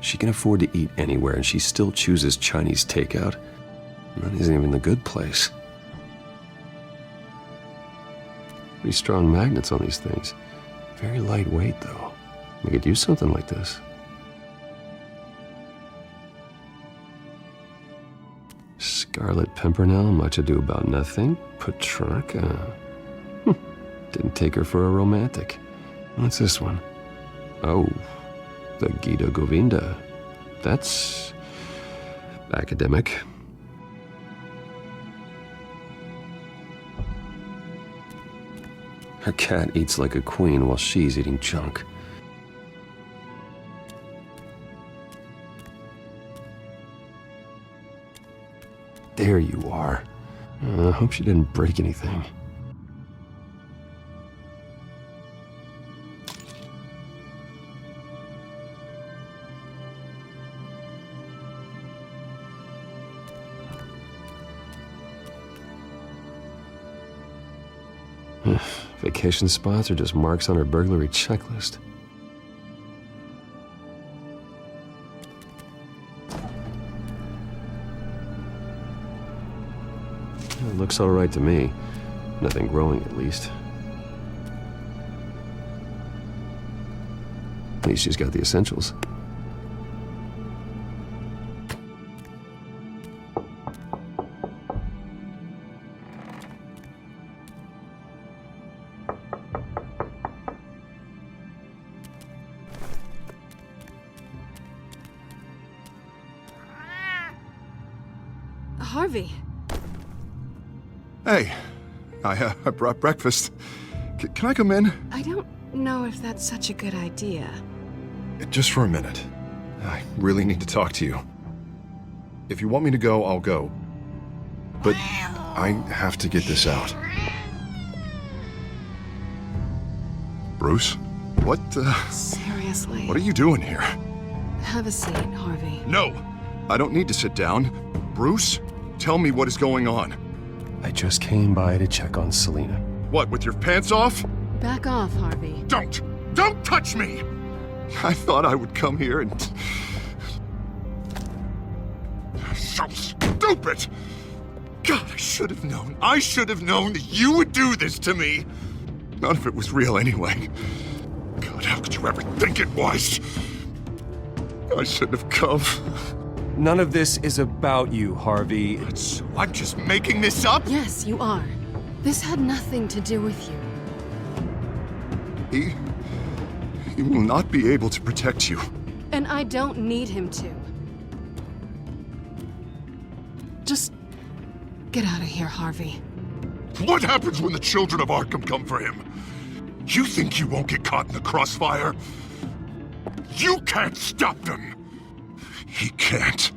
She can afford to eat anywhere, and she still chooses Chinese takeout. That isn't even the good place. Pretty strong magnets on these things. Very lightweight, though. I could use something like this. Scarlet Pimpernel, Much Ado About Nothing, Petrarca. Didn't take her for a romantic. What's this one? Oh, the Gita Govinda. That's academic. Her cat eats like a queen while she's eating junk. There you are. I hope she didn't break anything. Vacation spots are just marks on her burglary checklist. It looks all right to me. Nothing growing, at least. At least she's got the essentials. Harvey. Hey, I brought breakfast. Can I come in? I don't know if that's such a good idea. Just for a minute. I really need to talk to you. If you want me to go, I'll go. But I have to get this out. Bruce? What, Seriously? What are you doing here? Have a seat, Harvey. No! I don't need to sit down. Bruce, tell me what is going on. I just came by to check on Selena. What, with your pants off? Back off, Harvey. Don't touch me! I thought I would come here and... So stupid! God, I should have known. I should have known that you would do this to me. None of it was real anyway. God, how could you ever think it was? I shouldn't have come. None of this is about you, Harvey. I'm just making this up? Yes, you are. This had nothing to do with you. He will not be able to protect you. And I don't need him to. Just get out of here, Harvey. What happens when the children of Arkham come for him? You think you won't get caught in the crossfire? You can't stop them! He can't.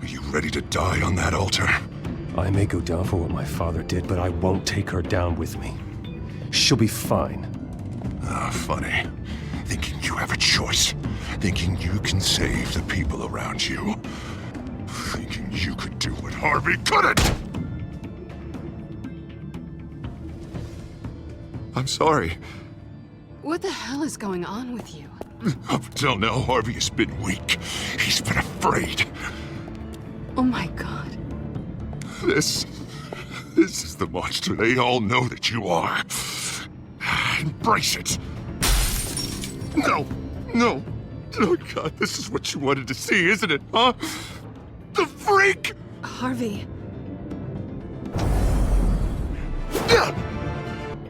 Are you ready to die on that altar? I may go down for what my father did, but I won't take her down with me. She'll be fine. Ah, funny. Thinking you have a choice. Thinking you can save the people around you. Thinking you could do what Harvey couldn't! I'm sorry. What the hell is going on with you? Up until now, Harvey has been weak. He's been afraid. Oh my God. This is the monster they all know that you are. Embrace it. No. Oh God, this is what you wanted to see, isn't it, huh? The freak! Harvey.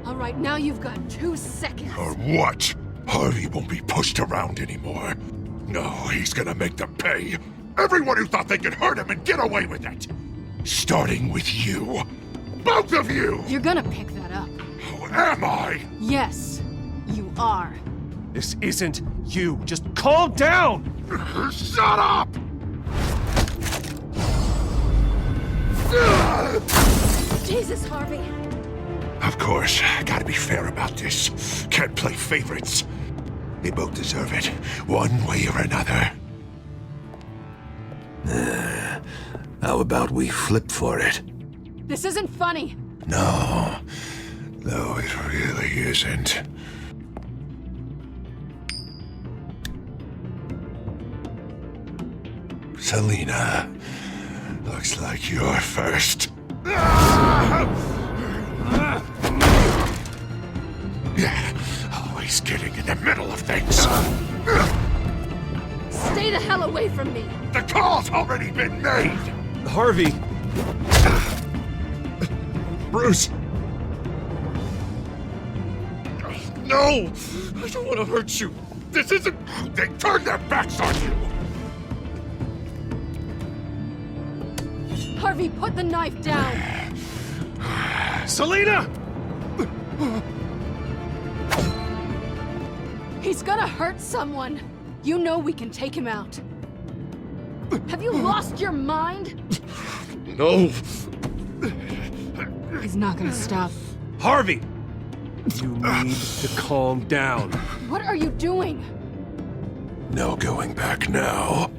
All right, now you've got 2 seconds. Or what? Harvey won't be pushed around anymore. No, he's gonna make them pay. Everyone who thought they could hurt him and get away with it. Starting with you. Both of you! You're gonna pick that up. Who am I? Yes, you are. This isn't you. Just calm down! Shut up! Jesus, Harvey. Of course, gotta be fair about this. Can't play favorites. They both deserve it, one way or another. How about we flip for it? This isn't funny. No, it really isn't. Selina, looks like you're first. Yeah, always getting in the middle of things. Stay the hell away from me. The call's already been made. Harvey. Bruce. No, I don't want to hurt you. This isn't... They turned their backs on you. Harvey, put the knife down. Selina! He's gonna hurt someone. You know we can take him out. Have you lost your mind? No. He's not gonna stop. Harvey! You need to calm down. What are you doing? No going back now.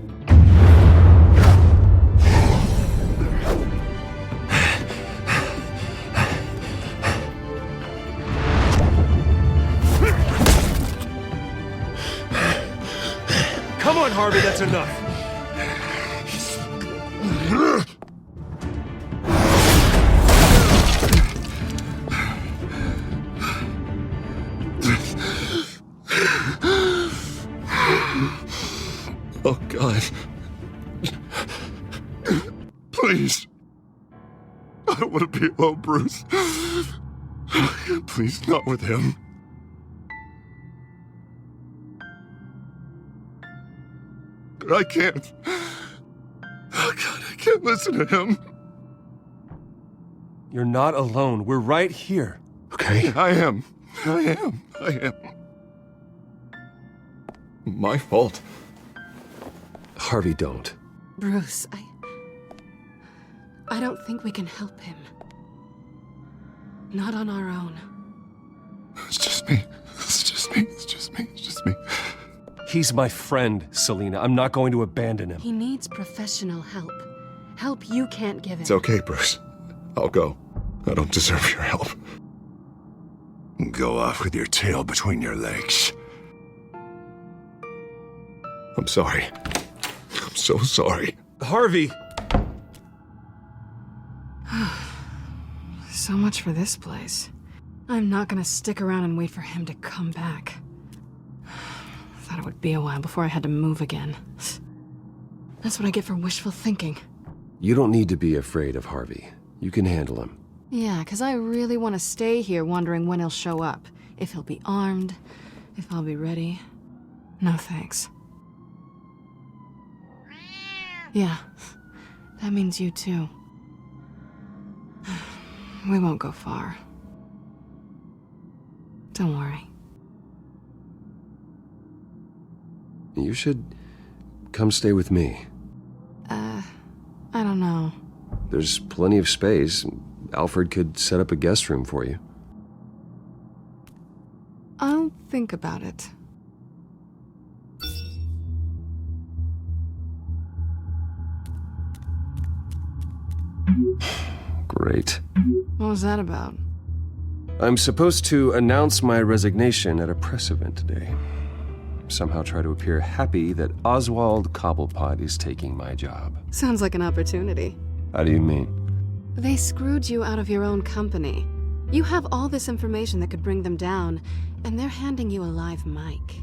Come on, Harvey, that's enough. Oh, God. Please. I don't want to be alone, Bruce. Please, not with him. But I can't. Oh, God, I can't listen to him. You're not alone. We're right here. Okay, I am. My fault. Harvey, don't. Bruce, I don't think we can help him. Not on our own. It's just me. He's my friend, Selina. I'm not going to abandon him. He needs professional help. Help you can't give him. It's okay, Bruce. I'll go. I don't deserve your help. Go off with your tail between your legs. I'm sorry. I'm so sorry. Harvey! So much for this place. I'm not gonna stick around and wait for him to come back. Thought it would be a while before I had to move again. That's what I get for wishful thinking. You don't need to be afraid of Harvey. You can handle him. Yeah, 'cause I really want to stay here wondering when he'll show up. If he'll be armed, if I'll be ready. No thanks. Yeah, that means you too. We won't go far. Don't worry. You should come stay with me. I don't know. There's plenty of space. Alfred could set up a guest room for you. I'll think about it. Great. What was that about? I'm supposed to announce my resignation at a press event today. Somehow try to appear happy that Oswald Cobblepot is taking my job. Sounds like an opportunity. How do you mean? They screwed you out of your own company. You have all this information that could bring them down, and they're handing you a live mic.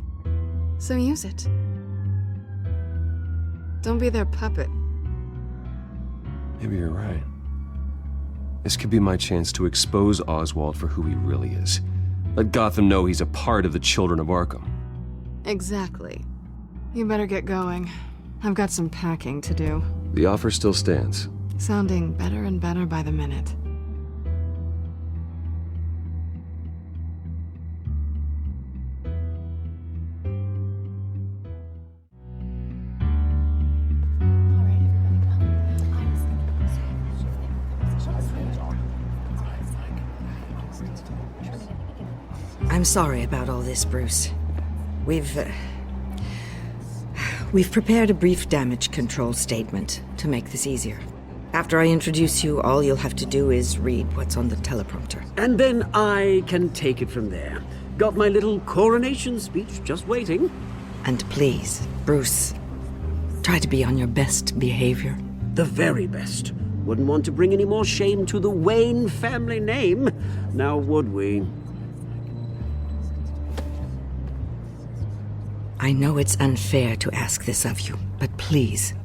So use it. Don't be their puppet. Maybe you're right. This could be my chance to expose Oswald for who he really is. Let Gotham know he's a part of the Children of Arkham. Exactly. You better get going. I've got some packing to do. The offer still stands. Sounding better and better by the minute. I'm sorry about all this, Bruce. We've prepared a brief damage control statement to make this easier. After I introduce you, all you'll have to do is read what's on the teleprompter. And then I can take it from there. Got my little coronation speech just waiting. And please, Bruce, try to be on your best behavior. The very best. Wouldn't want to bring any more shame to the Wayne family name, now would we? I know it's unfair to ask this of you, but please.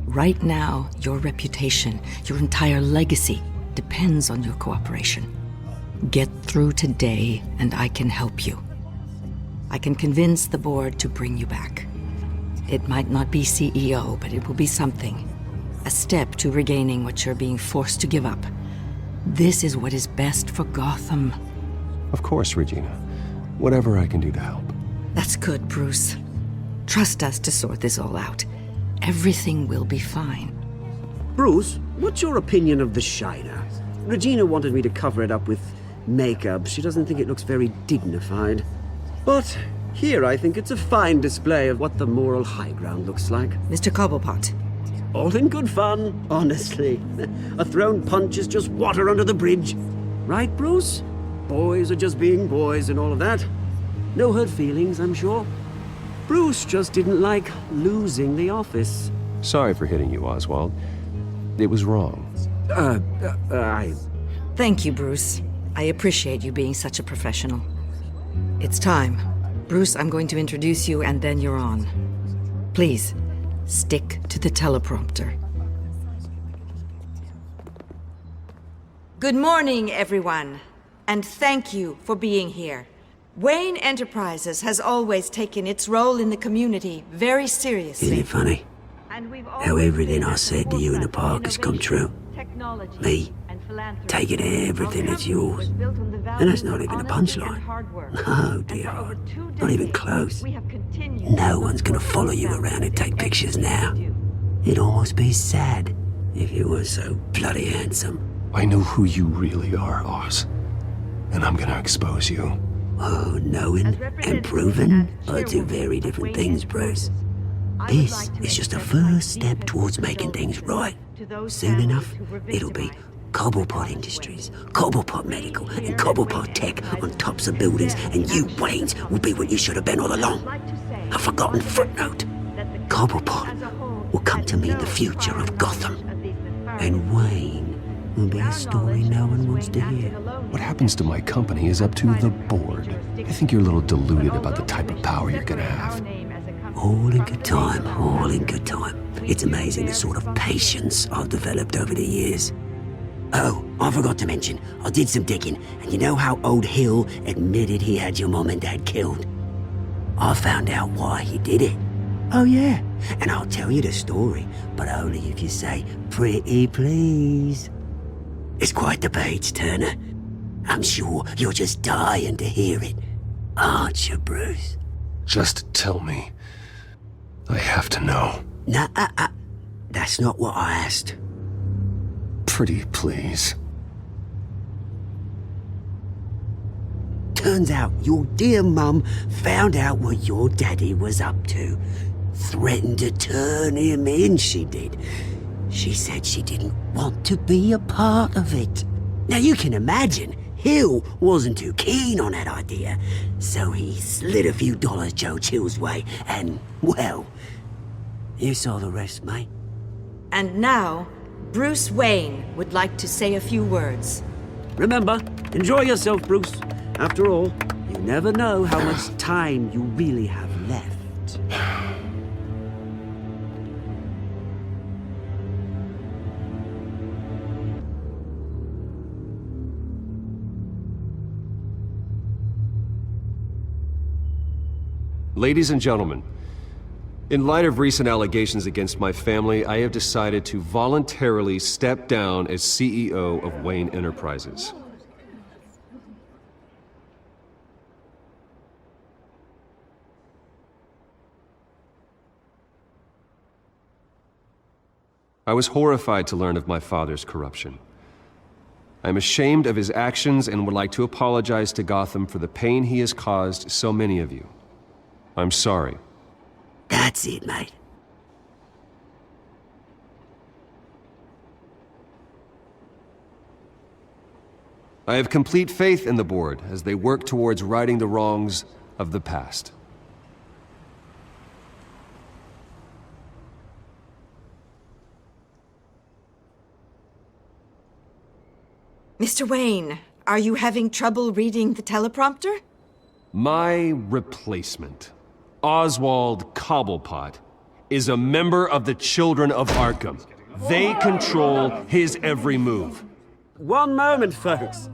Right now, your reputation, your entire legacy, depends on your cooperation. Get through today, and I can help you. I can convince the board to bring you back. It might not be CEO, but it will be something. A step to regaining what you're being forced to give up. This is what is best for Gotham. Of course, Regina. Whatever I can do to help. That's good, Bruce. Trust us to sort this all out. Everything will be fine. Bruce, what's your opinion of the Shiner? Regina wanted me to cover it up with makeup. She doesn't think it looks very dignified. But here I think it's a fine display of what the moral high ground looks like. Mr. Cobblepot. All in good fun, honestly. A thrown punch is just water under the bridge. Right, Bruce? Boys are just being boys and all of that. No hurt feelings, I'm sure. Bruce just didn't like losing the office. Sorry for hitting you, Oswald. It was wrong. Thank you, Bruce. I appreciate you being such a professional. It's time. Bruce, I'm going to introduce you and then you're on. Please, stick to the teleprompter. Good morning, everyone. And thank you for being here. Wayne Enterprises has always taken its role in the community very seriously. Isn't it funny how everything I said to you in the park has come true? Me, taking everything that's yours. And that's not even a punchline. No, dear, not even close. No one's gonna follow you around and take pictures now. It'd almost be sad if you were so bloody handsome. I know who you really are, Oz. And I'm gonna expose you. Oh, knowing and proving are two very different things, Bruce. This is just a first step towards making things right. Soon enough, it'll be Cobblepot Industries, Cobblepot Medical, and Cobblepot Tech on tops of buildings, and you, Waynes, will be what you should have been all along. A forgotten footnote. Cobblepot will come to mean the future of Gotham. And Wayne will be a story no one wants to hear. What happens to my company is up to the board. I think you're a little deluded about the type of power you're gonna have. All in good time, all in good time. It's amazing the sort of patience I've developed over the years. Oh, I forgot to mention, I did some digging, and you know how old Hill admitted he had your mom and dad killed? I found out why he did it. Oh yeah, and I'll tell you the story, but only if you say, pretty please. It's quite the page turner. I'm sure you're just dying to hear it, aren't you, Bruce? Just tell me. I have to know. Nah, that's not what I asked. Pretty please. Turns out your dear mum found out what your daddy was up to. Threatened to turn him in, she did. She said she didn't want to be a part of it. Now you can imagine, Hill wasn't too keen on that idea, so he slid a few dollars Joe Chill's way, and, well, you saw the rest, mate. And now, Bruce Wayne would like to say a few words. Remember, enjoy yourself, Bruce. After all, you never know how much time you really have left. Ladies and gentlemen, in light of recent allegations against my family, I have decided to voluntarily step down as CEO of Wayne Enterprises. I was horrified to learn of my father's corruption. I am ashamed of his actions and would like to apologize to Gotham for the pain he has caused so many of you. I'm sorry. That's it, mate. I have complete faith in the board as they work towards righting the wrongs of the past. Mr. Wayne, are you having trouble reading the teleprompter? My replacement, Oswald Cobblepot, is a member of the Children of Arkham. They control his every move. One moment, folks.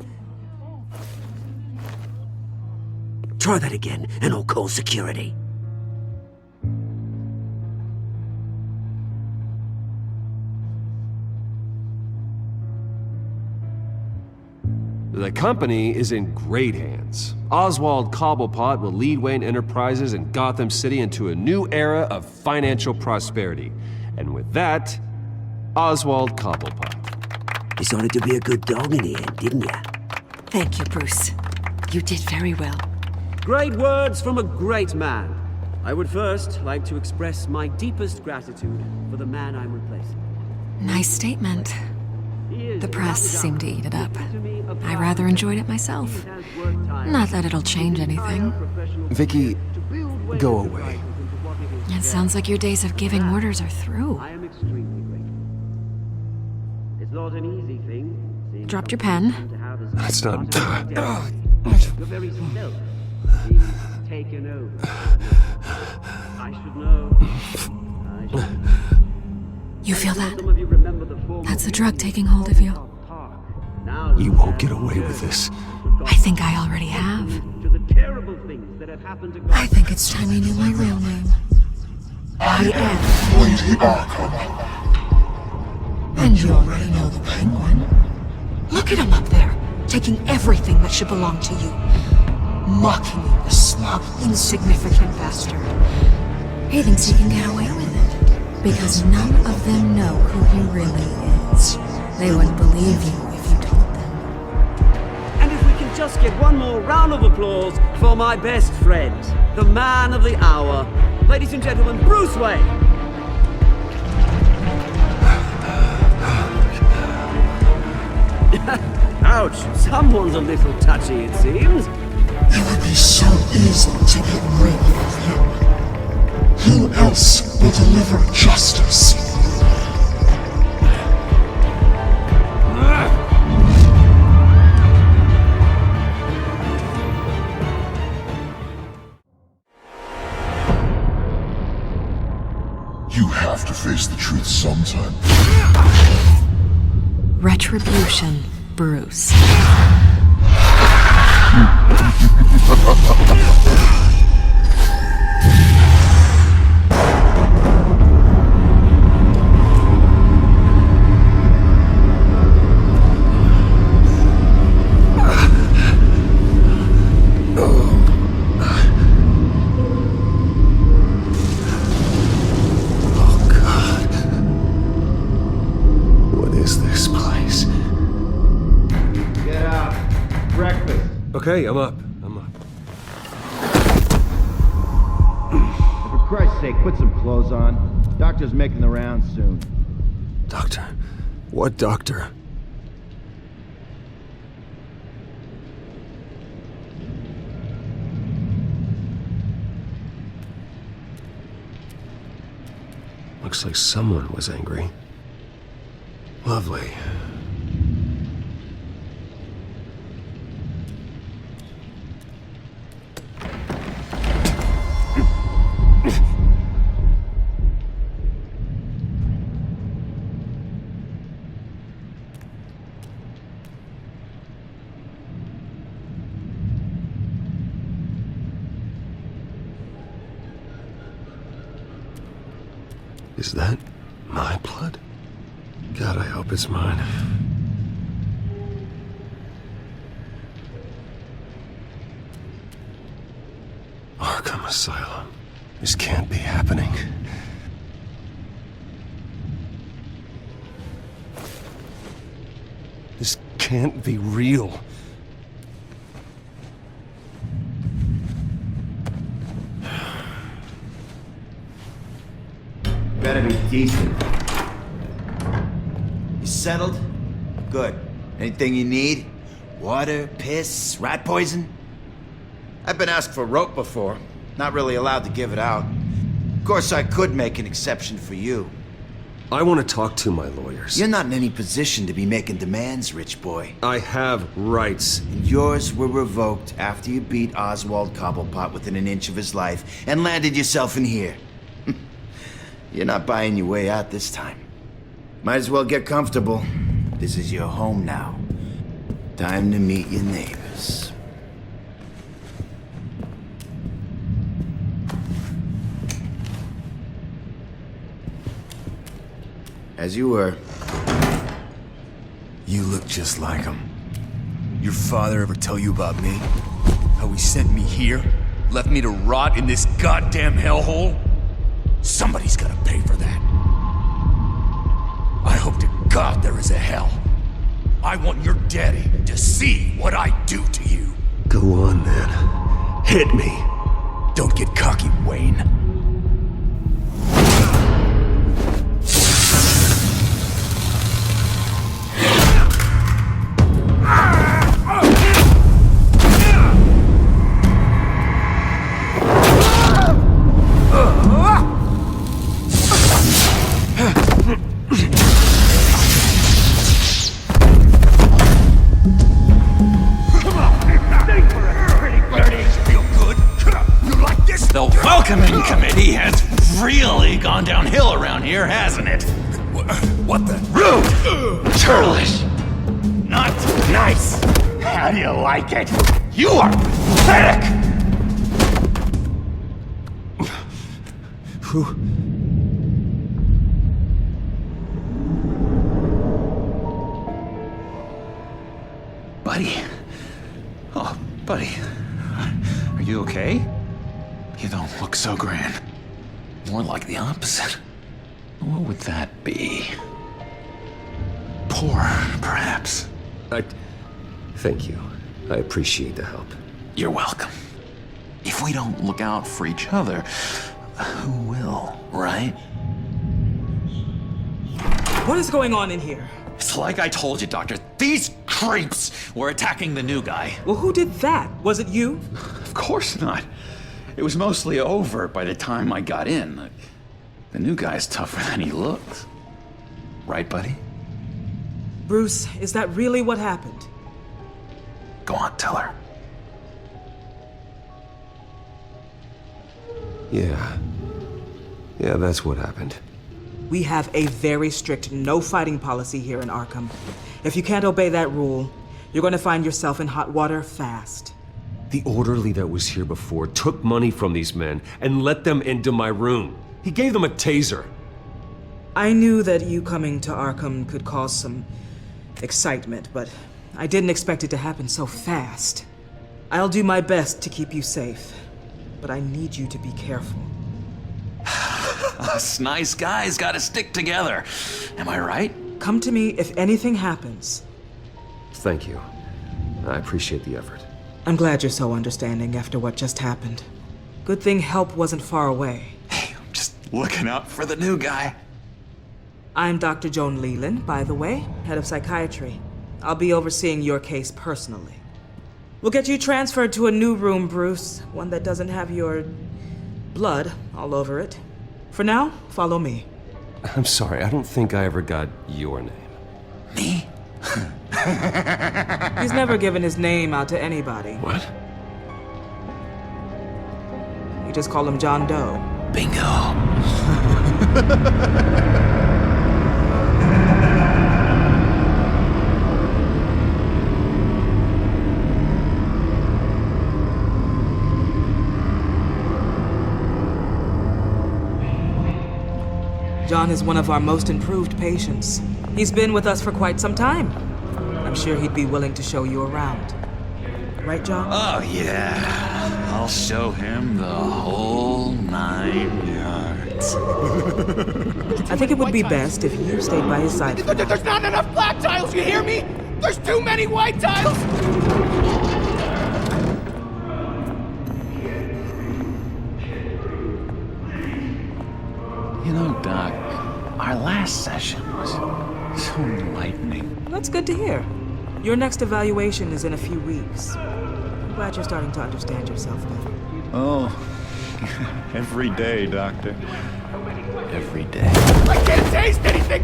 Try that again, and I'll call security. The company is in great hands. Oswald Cobblepot will lead Wayne Enterprises and Gotham City into a new era of financial prosperity. And with that, Oswald Cobblepot. Decided to be a good dog in the end, didn't you? Thank you, Bruce. You did very well. Great words from a great man. I would first like to express my deepest gratitude for the man I'm replacing. Nice statement. The press seemed to eat it up. I rather enjoyed it myself. Not that it'll change anything. Vicky, go away. It sounds like your days of giving orders are through. I am extremely grateful. It's not an easy thing. Dropped your pen. That's not... Your very self being taken over. I should know. You feel that? That's the drug taking hold of you. You won't get away with this. I think I already have. I think it's time you knew my real name. I am Lady Arkham. And you already know the Penguin. Look at him up there, taking everything that should belong to you. Mocking you, the smug, insignificant bastard. He thinks he can get away with it, because none of them know who he really is. They wouldn't believe you if you told them. And if we can just get one more round of applause for my best friend, the man of the hour, ladies and gentlemen, Bruce Wayne. Ouch, someone's a little touchy, it seems. It would be so easy to get rid of him. Who else will deliver justice? sometime. Retribution, Bruce. Okay, I'm up. For Christ's sake, put some clothes on. Doctor's making the rounds soon. Doctor? What doctor? Looks like someone was angry. Lovely. Is that my blood? God, I hope it's mine. Arkham Asylum. This can't be happening. This can't be real. Better be decent. You settled? Good. Anything you need? Water, piss, rat poison? I've been asked for rope before. Not really allowed to give it out. Of course, I could make an exception for you. I want to talk to my lawyers. You're not in any position to be making demands, rich boy. I have rights. And yours were revoked after you beat Oswald Cobblepot within an inch of his life and landed yourself in here. You're not buying your way out this time. Might as well get comfortable. This is your home now. Time to meet your neighbors. As you were. You look just like him. Your father ever tell you about me? How he sent me here? Left me to rot in this goddamn hellhole? Somebody's gotta pay for that. I hope to God there is a hell. I want your daddy to see what I do to you. Go on, then. Hit me. Don't get cocky, Wayne. Welcoming committee has really gone downhill around here, hasn't it? What the? Rude! Churlish! Not nice! How do you like it? You are pathetic! Who? Buddy. Oh, buddy. Are you okay? You don't look so grand. More like the opposite. What would that be? Poor, perhaps. Thank you. I appreciate the help. You're welcome. If we don't look out for each other, who will, right? What is going on in here? It's like I told you, Doctor. These creeps were attacking the new guy. Well, who did that? Was it you? Of course not. It was mostly over by the time I got in. The new guy's tougher than he looks. Right, buddy? Bruce, is that really what happened? Go on, tell her. Yeah, that's what happened. We have a very strict no-fighting policy here in Arkham. If you can't obey that rule, you're going to find yourself in hot water fast. The orderly that was here before took money from these men and let them into my room. He gave them a taser. I knew that you coming to Arkham could cause some excitement, but I didn't expect it to happen so fast. I'll do my best to keep you safe, but I need you to be careful. Us nice guys gotta stick together. Am I right? Come to me if anything happens. Thank you. I appreciate the effort. I'm glad you're so understanding after what just happened. Good thing help wasn't far away. Hey, I'm just looking out for the new guy. I'm Dr. Joan Leland, by the way, head of psychiatry. I'll be overseeing your case personally. We'll get you transferred to a new room, Bruce. One that doesn't have your blood all over it. For now, follow me. I'm sorry, I don't think I ever got your name. Me? He's never given his name out to anybody. What? You just call him John Doe. Bingo. John is one of our most improved patients. He's been with us for quite some time. I'm sure he'd be willing to show you around. Right, John? Oh, yeah. I'll show him the whole 9 yards. I think it would be best if you stayed by his side. There's not enough black tiles, you hear me? There's too many white tiles! You know, Doc, our last session was so enlightening. That's good to hear. Your next evaluation is in a few weeks. I'm glad you're starting to understand yourself better. Oh, every day, Doctor. Every day. I can't taste anything!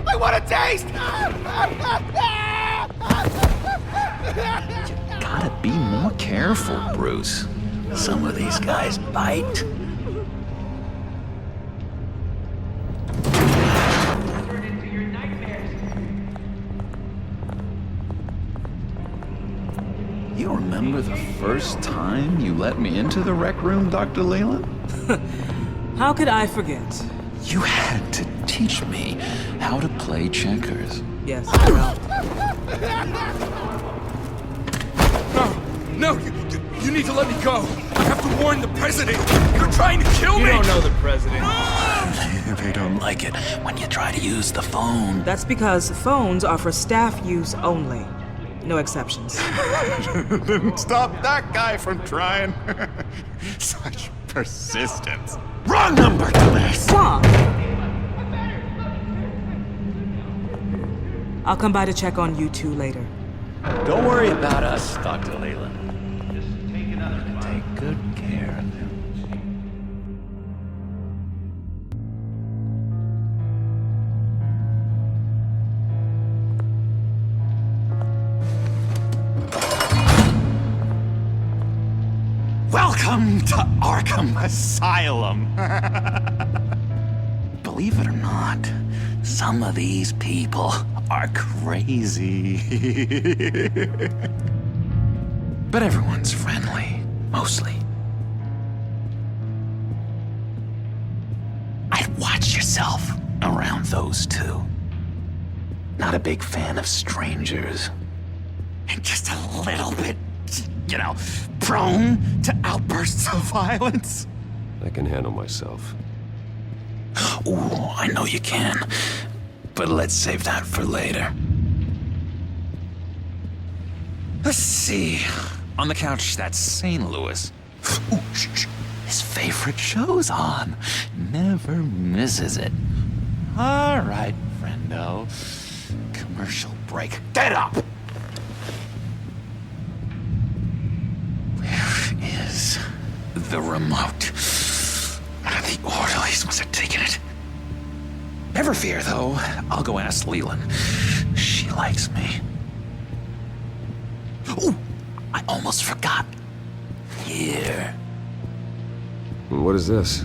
I want to taste! You gotta be more careful, Bruce. Some of these guys bite. You remember the first time you let me into the rec room, Dr. Leland? How could I forget? You had to teach me how to play checkers. Yes, well. No, you need to let me go. I have to warn the president. You're trying to kill me. You don't know the president. They don't like it when you try to use the phone. That's because phones are for staff use only. No exceptions. Didn't stop that guy from trying. Such persistence. Wrong number, dumbass! Stop! I'll come by to check on you two later. Don't worry about us, Dr. Leland. Just take another one. Take good care of him. Welcome to Arkham Asylum. Believe it or not, some of these people are crazy. But everyone's friendly, mostly. I'd watch yourself around those two. Not a big fan of strangers. And just a little bit, you know, prone to outbursts of violence. I can handle myself. Ooh, I know you can. But let's save that for later. Let's see. On the couch, that's St. Louis. Ooh, shh. His favorite show's on. Never misses it. All right, friendo. Commercial break. Get up! Where is the remote? The orderlies must have taken it. Never fear, though. I'll go ask Leland. She likes me. Ooh, I almost forgot. Here. What is this?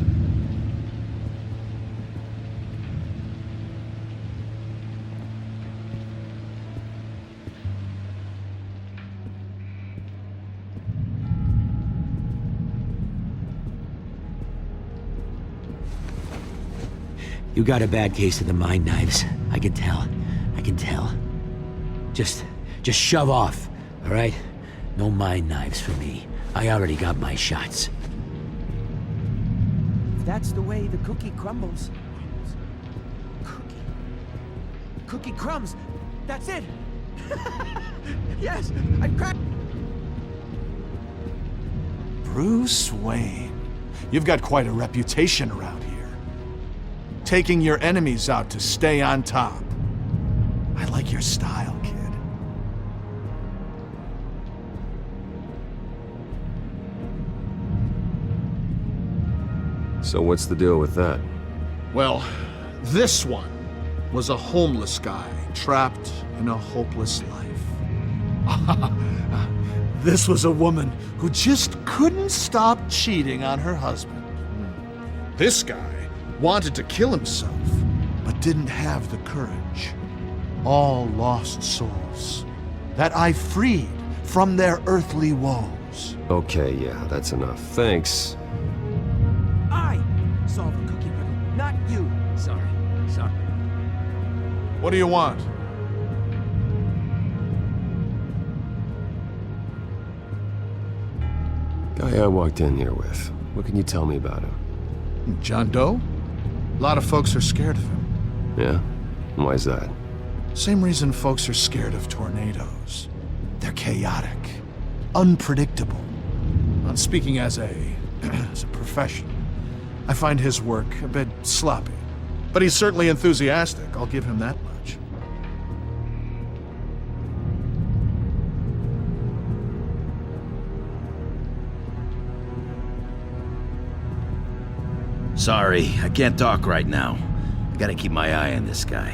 You got a bad case of the mind knives. I can tell. I can tell. Just shove off, all right? No mind knives for me. I already got my shots. If that's the way the cookie crumbles. Cookie crumbs. That's it. Yes, I cracked. Bruce Wayne. You've got quite a reputation around here. Taking your enemies out to stay on top. I like your style, kid. So what's the deal with that? Well, this one was a homeless guy trapped in a hopeless life. This was a woman who just couldn't stop cheating on her husband. This guy wanted to kill himself, but didn't have the courage. All lost souls that I freed from their earthly woes. Okay, yeah, that's enough. Thanks. I solve the cookie riddle, not you. Sorry. What do you want? Guy I walked in here with. What can you tell me about him? John Doe? A lot of folks are scared of him. Yeah? Why's that? Same reason folks are scared of tornadoes. They're chaotic, unpredictable. Speaking as a professional, I find his work a bit sloppy. But he's certainly enthusiastic, I'll give him that much. Sorry, I can't talk right now. I gotta keep my eye on this guy.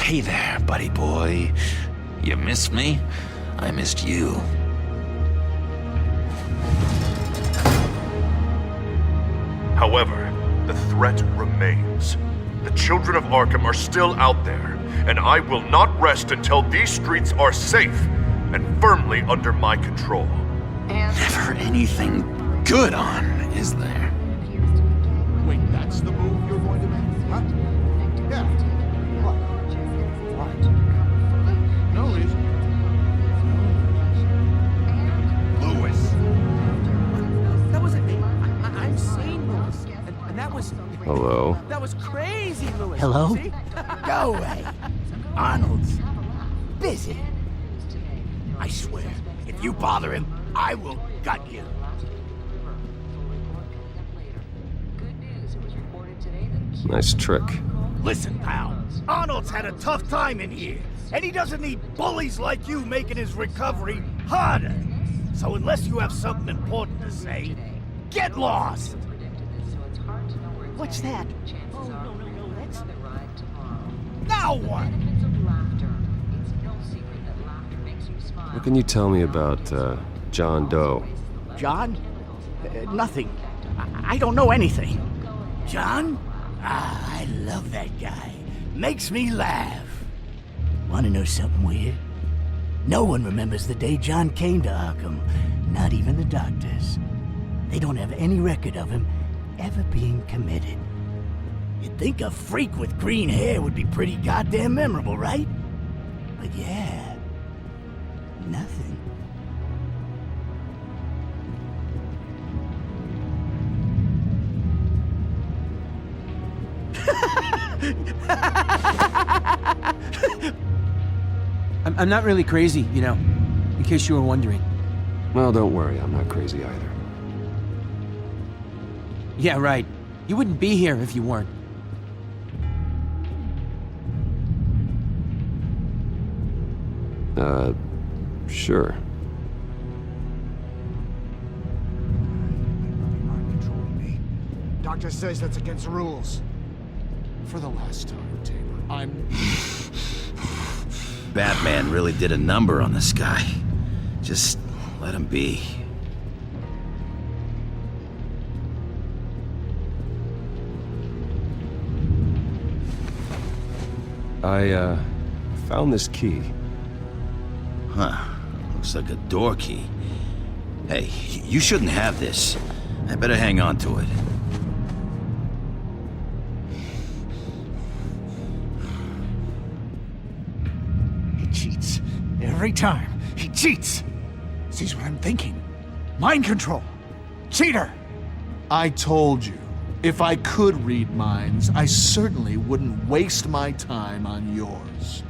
Hey there, buddy boy. You missed me? I missed you. However, the threat remains. The children of Arkham are still out there, and I will not rest until these streets are safe and firmly under my control. Never anything good on, is there? Wait, that's the move you're going to make? Huh? Yeah. What? No reason. Lewis. That wasn't me. I'm sane, Lewis. And that was... Hello? That was crazy, Lewis. Hello? See? Go away. Arnold's busy. I swear, if you bother him, I will gut you. Nice trick. Listen, pal. Arnold's had a tough time in here, and he doesn't need bullies like you making his recovery harder. So unless you have something important to say, get lost. What's that? Oh, no, that's... Now what? What can you tell me about, John Doe? John? Nothing. I don't know anything. John? Ah, I love that guy. Makes me laugh. Want to know something weird? No one remembers the day John came to Arkham. Not even the doctors. They don't have any record of him ever being committed. You'd think a freak with green hair would be pretty goddamn memorable, right? But yeah, nothing. I'm not really crazy, you know, in case you were wondering. Well, don't worry, I'm not crazy either. Yeah, right. You wouldn't be here if you weren't. Sure. Doctor says that's against the rules. For the last time, Taylor, I'm... Batman really did a number on this guy. Just let him be. I, found this key. Huh. Looks like a door key. Hey, you shouldn't have this. I better hang on to it. He cheats. Every time. He cheats. Sees what I'm thinking. Mind control. Cheater! I told you, if I could read minds, I certainly wouldn't waste my time on yours.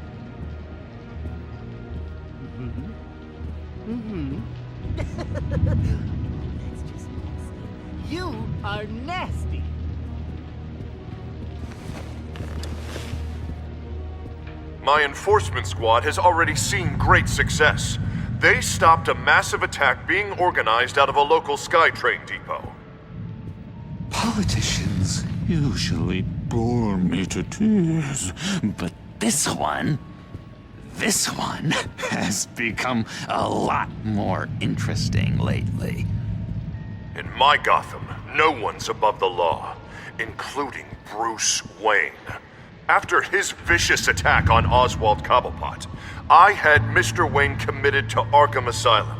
You are nasty. My enforcement squad has already seen great success. They stopped a massive attack being organized out of a local SkyTrain depot. Politicians usually bore me to tears, but this one has become a lot more interesting lately. In my Gotham, no one's above the law, including Bruce Wayne. After his vicious attack on Oswald Cobblepot, I had Mr. Wayne committed to Arkham Asylum,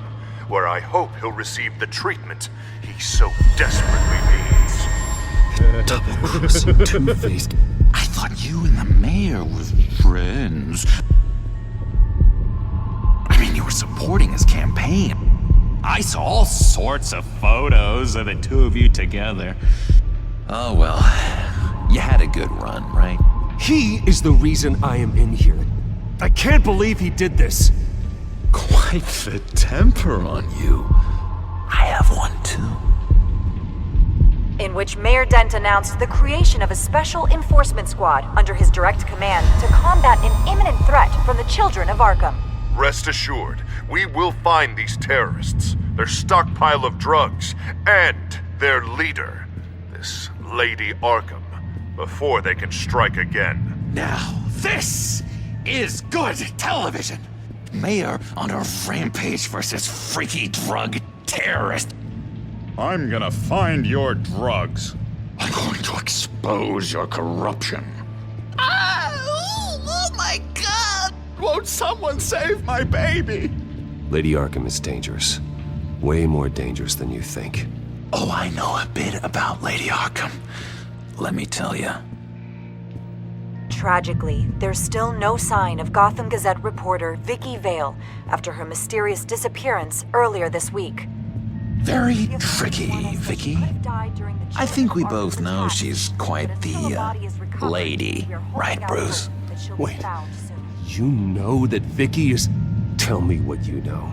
where I hope he'll receive the treatment he so desperately needs. Double-crossing, two-faced. I thought you and the mayor were friends. I mean, you were supporting his campaign. I saw all sorts of photos of the two of you together. Oh well, you had a good run, right? He is the reason I am in here. I can't believe he did this. Quite the temper on you. I have one too. In which Mayor Dent announced the creation of a special enforcement squad under his direct command to combat an imminent threat from the children of Arkham. Rest assured, we will find these terrorists, their stockpile of drugs, and their leader, this Lady Arkham, before they can strike again. Now, this is good television. Mayor on a rampage versus freaky drug terrorist. I'm gonna find your drugs. I'm going to expose your corruption. Oh my God! Won't someone save my baby? Lady Arkham is dangerous. Way more dangerous than you think. Oh, I know a bit about Lady Arkham. Let me tell you. Tragically, there's still no sign of Gotham Gazette reporter Vicky Vale after her mysterious disappearance earlier this week. Very tricky, Vicky. I think we both know she's quite the lady, right, Bruce? Wait, you know that Vicky is... Tell me what you know.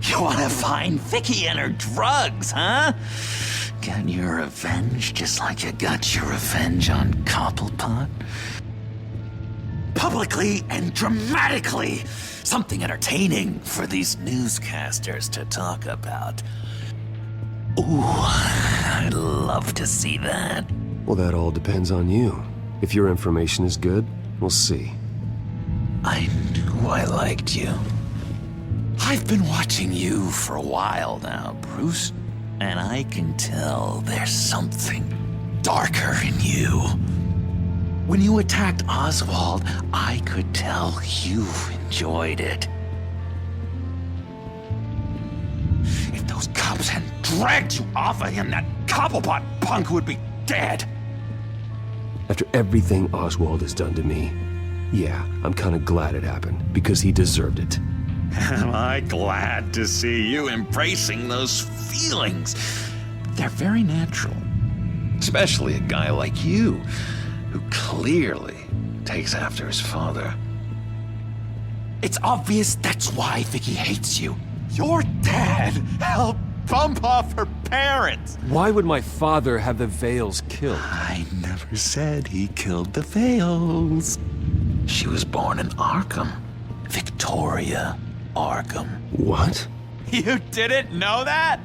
You want to find Vicky and her drugs, huh? Get your revenge just like you got your revenge on Cobblepot? Publicly and dramatically! Something entertaining for these newscasters to talk about. Ooh, I'd love to see that. Well, that all depends on you. If your information is good, we'll see. I knew I liked you. I've been watching you for a while now, Bruce, and I can tell there's something darker in you. When you attacked Oswald, I could tell you enjoyed it. If those cops hadn't dragged you off of him, that Cobblepot punk would be dead. After everything Oswald has done to me, yeah, I'm kind of glad it happened, because he deserved it. Am I glad to see you embracing those feelings? They're very natural. Especially a guy like you, who clearly takes after his father. It's obvious that's why Vicky hates you. Your dad helped bump off her parents. Why would my father have the Vales killed? I never said he killed the Vales. She was born in Arkham. Victoria Arkham. What? You didn't know that?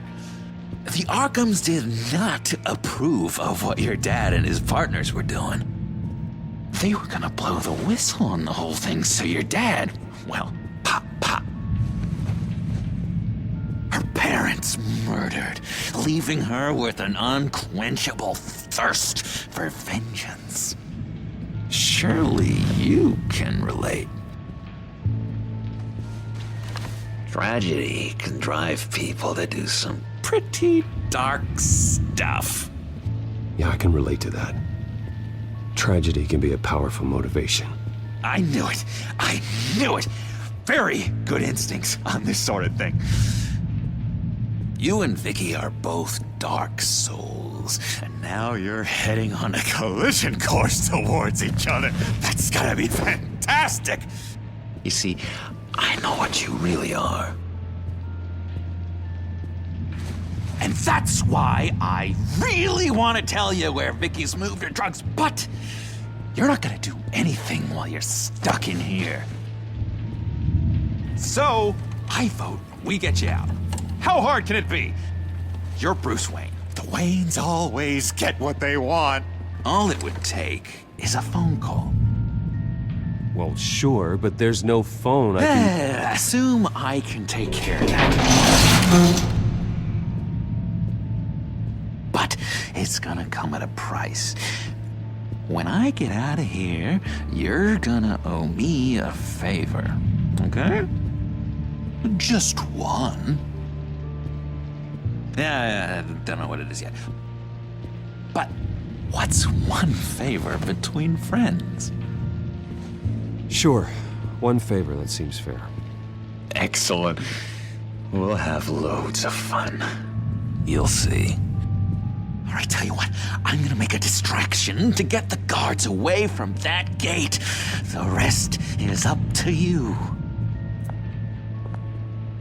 The Arkhams did not approve of what your dad and his partners were doing. They were gonna blow the whistle on the whole thing, so your dad, well, pop. Her parents murdered, leaving her with an unquenchable thirst for vengeance. Surely you can relate. Tragedy can drive people to do some pretty dark stuff. Yeah, I can relate to that. Tragedy can be a powerful motivation. I knew it. I knew it. Very good instincts on this sort of thing. You and Vicky are both dark souls, and now you're heading on a collision course towards each other. That's gotta be fantastic! You see, I know what you really are. And that's why I really want to tell you where Vicky's moved her drugs, but you're not gonna do anything while you're stuck in here. So, I vote we get you out. How hard can it be? You're Bruce Wayne. The Waynes always get what they want. All it would take is a phone call. Well, sure, but there's no phone. I can... Assume I can take care of that. But it's gonna come at a price. When I get out of here, you're gonna owe me a favor, okay? Just one. Yeah, I don't know what it is yet. But what's one favor between friends? Sure. One favor, that seems fair. Excellent. We'll have loads of fun. You'll see. All right, tell you what. I'm gonna make a distraction to get the guards away from that gate. The rest is up to you.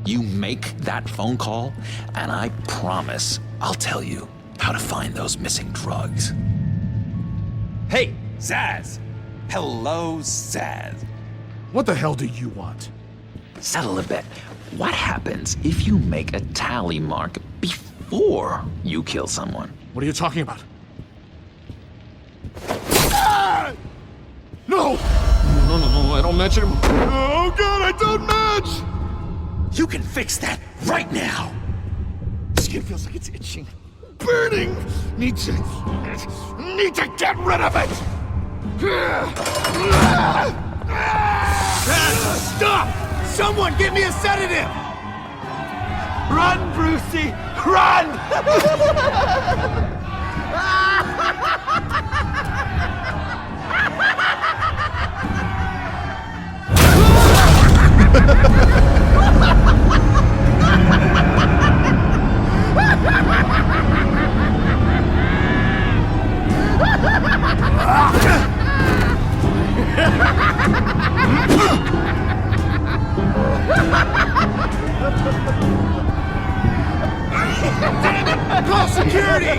You make that phone call, and I promise I'll tell you how to find those missing drugs. Hey, Zaz! Hello, Zaz. What the hell do you want? Settle a bit. What happens if you make a tally mark before you kill someone? What are you talking about? Ah! No! No, I don't match him. Oh god, I don't match! You can fix that right now! Skin feels like it's itching. Burning! Need to get rid of it! Stop! Someone give me a sedative! Run, Brucey! Run! Call security!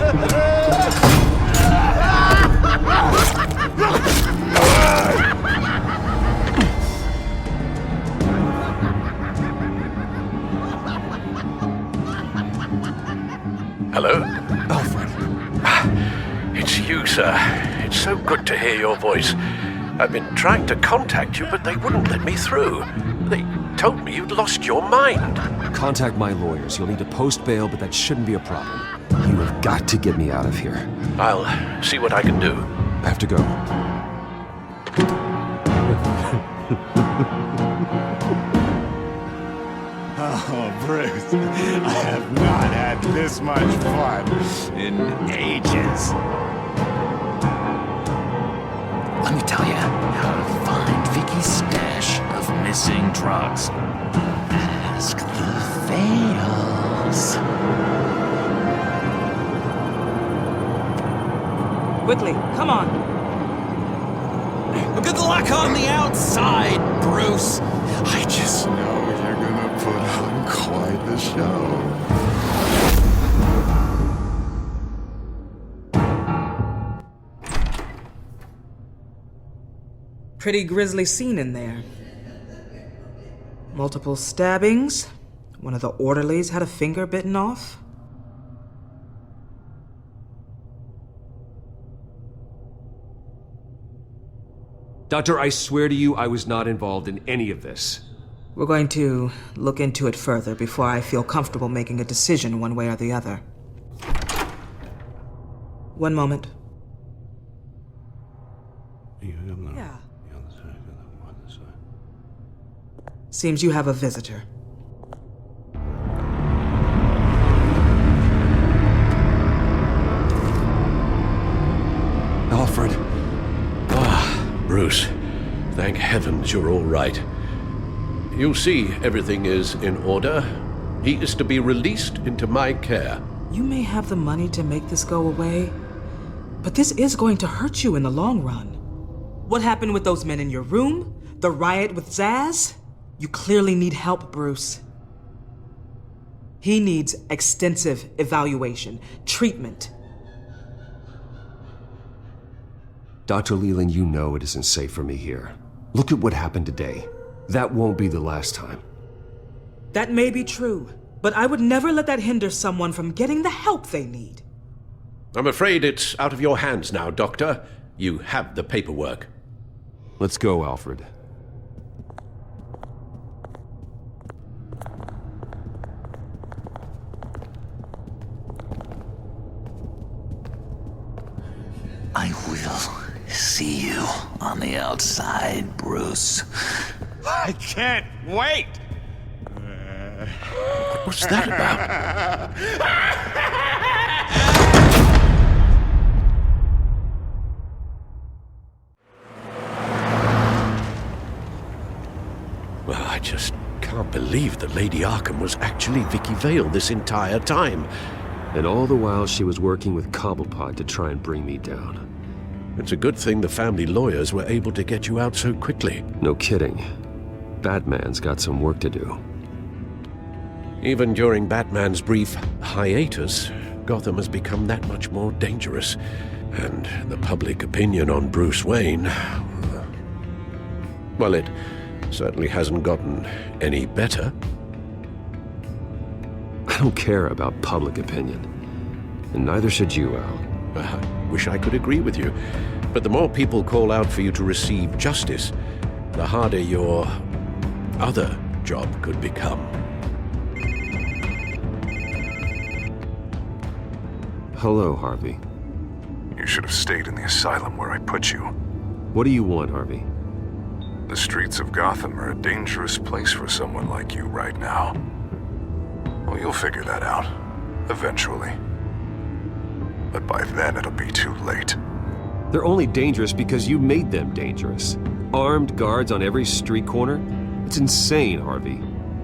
Hello? Alfred. It's you, sir. It's so good to hear your voice. I've been trying to contact you, but they wouldn't let me through. They told me you'd lost your mind. Contact my lawyers. You'll need to post bail, but that shouldn't be a problem. You have got to get me out of here. I'll see what I can do. I have to go. Oh, Bruce, I have not had this much fun in ages. Let me tell you how to find Vicky's stash of missing drugs. Ask the Veils. Quickly, come on. Good luck on the outside, Bruce. I just know you're gonna put on quite the show. Pretty grisly scene in there. Multiple stabbings. One of the orderlies had a finger bitten off. Doctor, I swear to you, I was not involved in any of this. We're going to look into it further before I feel comfortable making a decision one way or the other. One moment. Yeah. Seems you have a visitor. Alfred. Bruce, thank heavens you're all right. You see, everything is in order. He is to be released into my care. You may have the money to make this go away, but this is going to hurt you in the long run. What happened with those men in your room? The riot with Zaz? You clearly need help, Bruce. He needs extensive evaluation, treatment. Dr. Leland, you know it isn't safe for me here. Look at what happened today. That won't be the last time. That may be true, but I would never let that hinder someone from getting the help they need. I'm afraid it's out of your hands now, Doctor. You have the paperwork. Let's go, Alfred. I will see you on the outside, Bruce. I can't wait! What's that about? Well, I just can't believe that Lady Arkham was actually Vicky Vale this entire time. And all the while she was working with Cobblepot to try and bring me down. It's a good thing the family lawyers were able to get you out so quickly. No kidding. Batman's got some work to do. Even during Batman's brief hiatus, Gotham has become that much more dangerous. And the public opinion on Bruce Wayne... well, it certainly hasn't gotten any better. I don't care about public opinion. And neither should you, Al. I wish I could agree with you. But the more people call out for you to receive justice, the harder your other job could become. Hello, Harvey. You should have stayed in the asylum where I put you. What do you want, Harvey? The streets of Gotham are a dangerous place for someone like you right now. Well, you'll figure that out. Eventually. But by then it'll be too late. They're only dangerous because you made them dangerous. Armed guards on every street corner? It's insane, Harvey.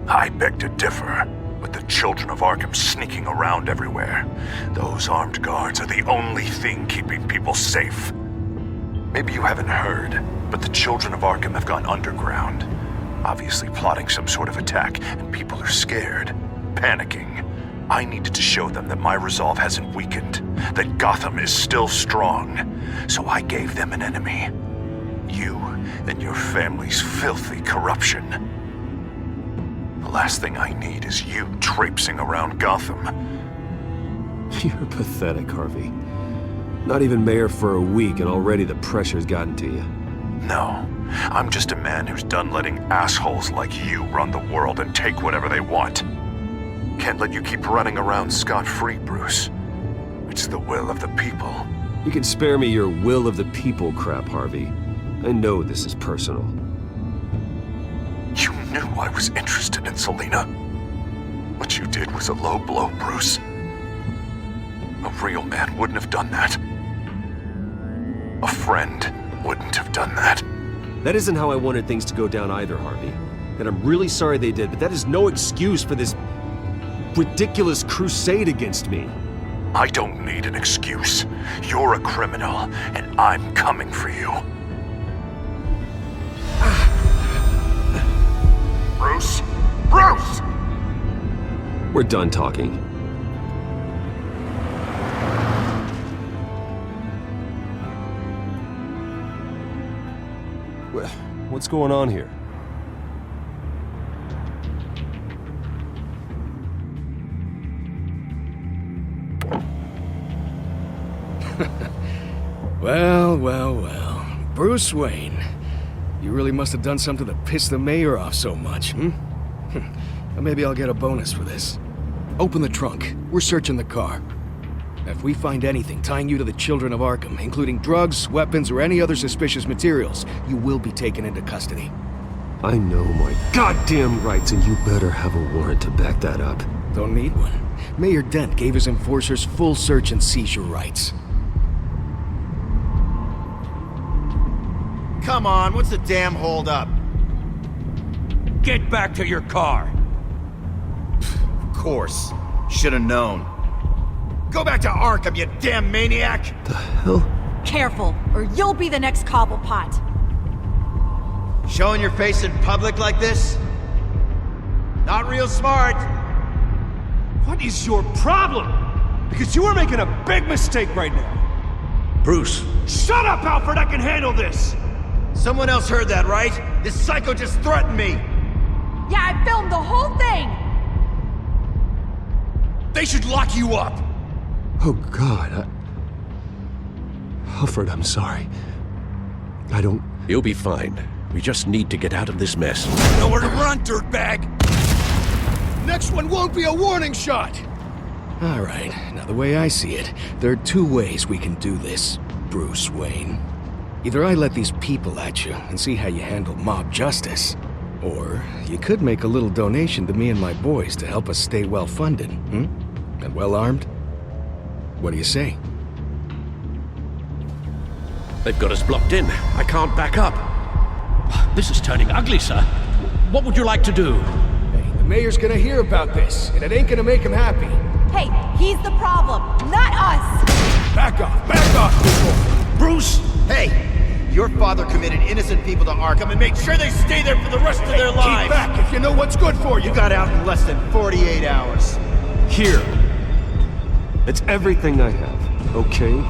I beg to differ. With the children of Arkham sneaking around everywhere, those armed guards are the only thing keeping people safe. Maybe you haven't heard, but the children of Arkham have gone underground. Obviously plotting some sort of attack, and people are scared, panicking. I needed to show them that my resolve hasn't weakened, that Gotham is still strong. So I gave them an enemy. You and your family's filthy corruption. The last thing I need is you traipsing around Gotham. You're pathetic, Harvey. Not even mayor for a week and already the pressure's gotten to you. No, I'm just a man who's done letting assholes like you run the world and take whatever they want. Can't let you keep running around scot-free, Bruce. It's the will of the people. You can spare me your will of the people crap, Harvey. I know this is personal. You knew I was interested in Selina. What you did was a low blow, Bruce. A real man wouldn't have done that. A friend wouldn't have done that. That isn't how I wanted things to go down either, Harvey. And I'm really sorry they did, but that is no excuse for this ridiculous crusade against me. I don't need an excuse. You're a criminal, and I'm coming for you. Bruce? Bruce! We're done talking. What's going on here? Well. Bruce Wayne. You really must have done something to piss the mayor off so much, Well, maybe I'll get a bonus for this. Open the trunk. We're searching the car. If we find anything tying you to the children of Arkham, including drugs, weapons, or any other suspicious materials, you will be taken into custody. I know my goddamn rights, and you better have a warrant to back that up. Don't need one. Mayor Dent gave his enforcers full search and seizure rights. come on, what's the damn holdup? Get back to your car! Of course. Should've known. Go back to Arkham, you damn maniac! The hell? Careful, or you'll be the next Cobblepot. Showing your face in public like this? Not real smart. What is your problem? Because you are making a big mistake right now. Bruce. Shut up, Alfred! I can handle this! Someone else heard that, right? This psycho just threatened me! Yeah, I filmed the whole thing! They should lock you up! Oh, God. Alfred, I'm sorry. I don't... You'll be fine. We just need to get out of this mess. Nowhere to run, dirtbag! Next one won't be a warning shot! All right, now the way I see it, there are two ways we can do this, Bruce Wayne. Either I let these people at you and see how you handle mob justice, or you could make a little donation to me and my boys to help us stay well-funded, and well-armed. What do you say? They've got us blocked in. I can't back up. This is turning ugly, sir. What would you like to do? Hey, the mayor's gonna hear about this, and it ain't gonna make him happy. Hey, he's the problem, not us! Back off, people! Bruce! Hey! Your father committed innocent people to Arkham and made sure they stay there for the rest of their lives! Keep back if you know what's good for you! You got out in less than 48 hours. Here. It's everything I have, okay?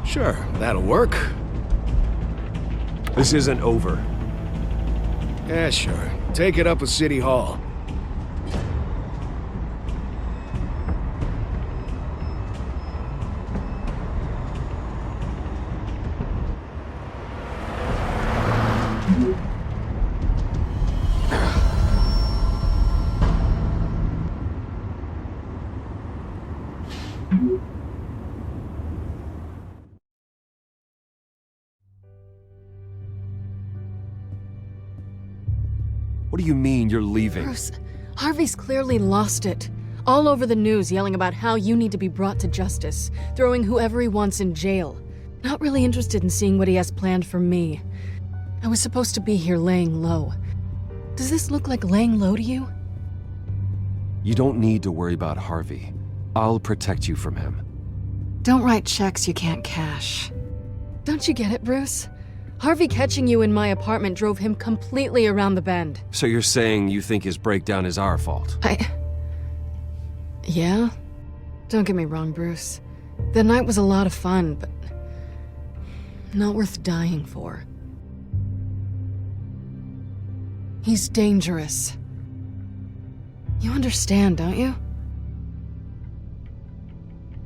Sure, that'll work. This isn't over. Yeah, sure. Take it up with City Hall. What do you mean you're leaving? Bruce, Harvey's clearly lost it. All over the news yelling about how you need to be brought to justice, throwing whoever he wants in jail. Not really interested in seeing what he has planned for me. I was supposed to be here laying low. Does this look like laying low to you? You don't need to worry about Harvey. I'll protect you from him. Don't write checks you can't cash. Don't you get it, Bruce? Harvey catching you in my apartment drove him completely around the bend. So you're saying you think his breakdown is our fault? Yeah? Don't get me wrong, Bruce. The night was a lot of fun, but not worth dying for. He's dangerous. You understand, don't you?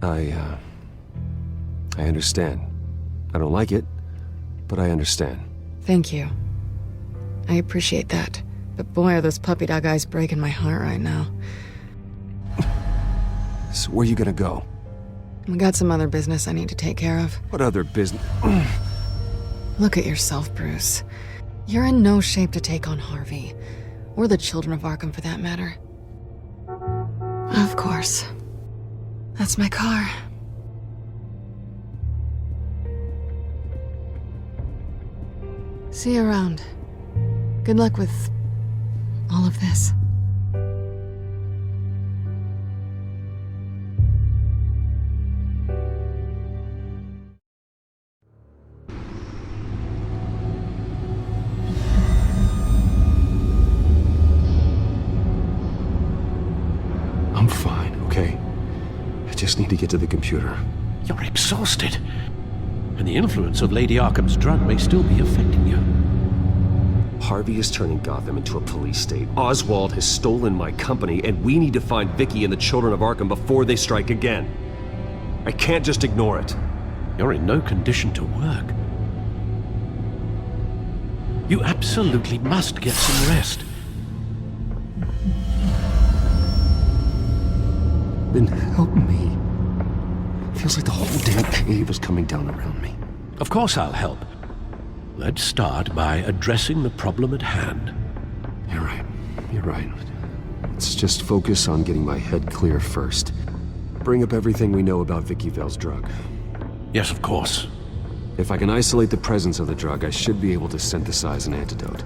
I understand. I don't like it, but I understand. Thank you. I appreciate that. But boy, are those puppy dog eyes breaking my heart right now. So where are you gonna go? I got some other business I need to take care of. What other business? Look at yourself, Bruce. You're in no shape to take on Harvey. Or the children of Arkham, for that matter. Of course. That's my car. See you around. Good luck with all of this. I'm fine, okay? I just need to get to the computer. You're exhausted. And the influence of Lady Arkham's drug may still be affecting you. Harvey is turning Gotham into a police state. Oswald has stolen my company, and we need to find Vicky and the children of Arkham before they strike again. I can't just ignore it. You're in no condition to work. You absolutely must get some rest. Then help me. Feels like the whole damn cave is coming down around me. Of course I'll help. Let's start by addressing the problem at hand. You're right. You're right. Let's just focus on getting my head clear first. Bring up everything we know about Vicky Vale's drug. Yes, of course. If I can isolate the presence of the drug, I should be able to synthesize an antidote.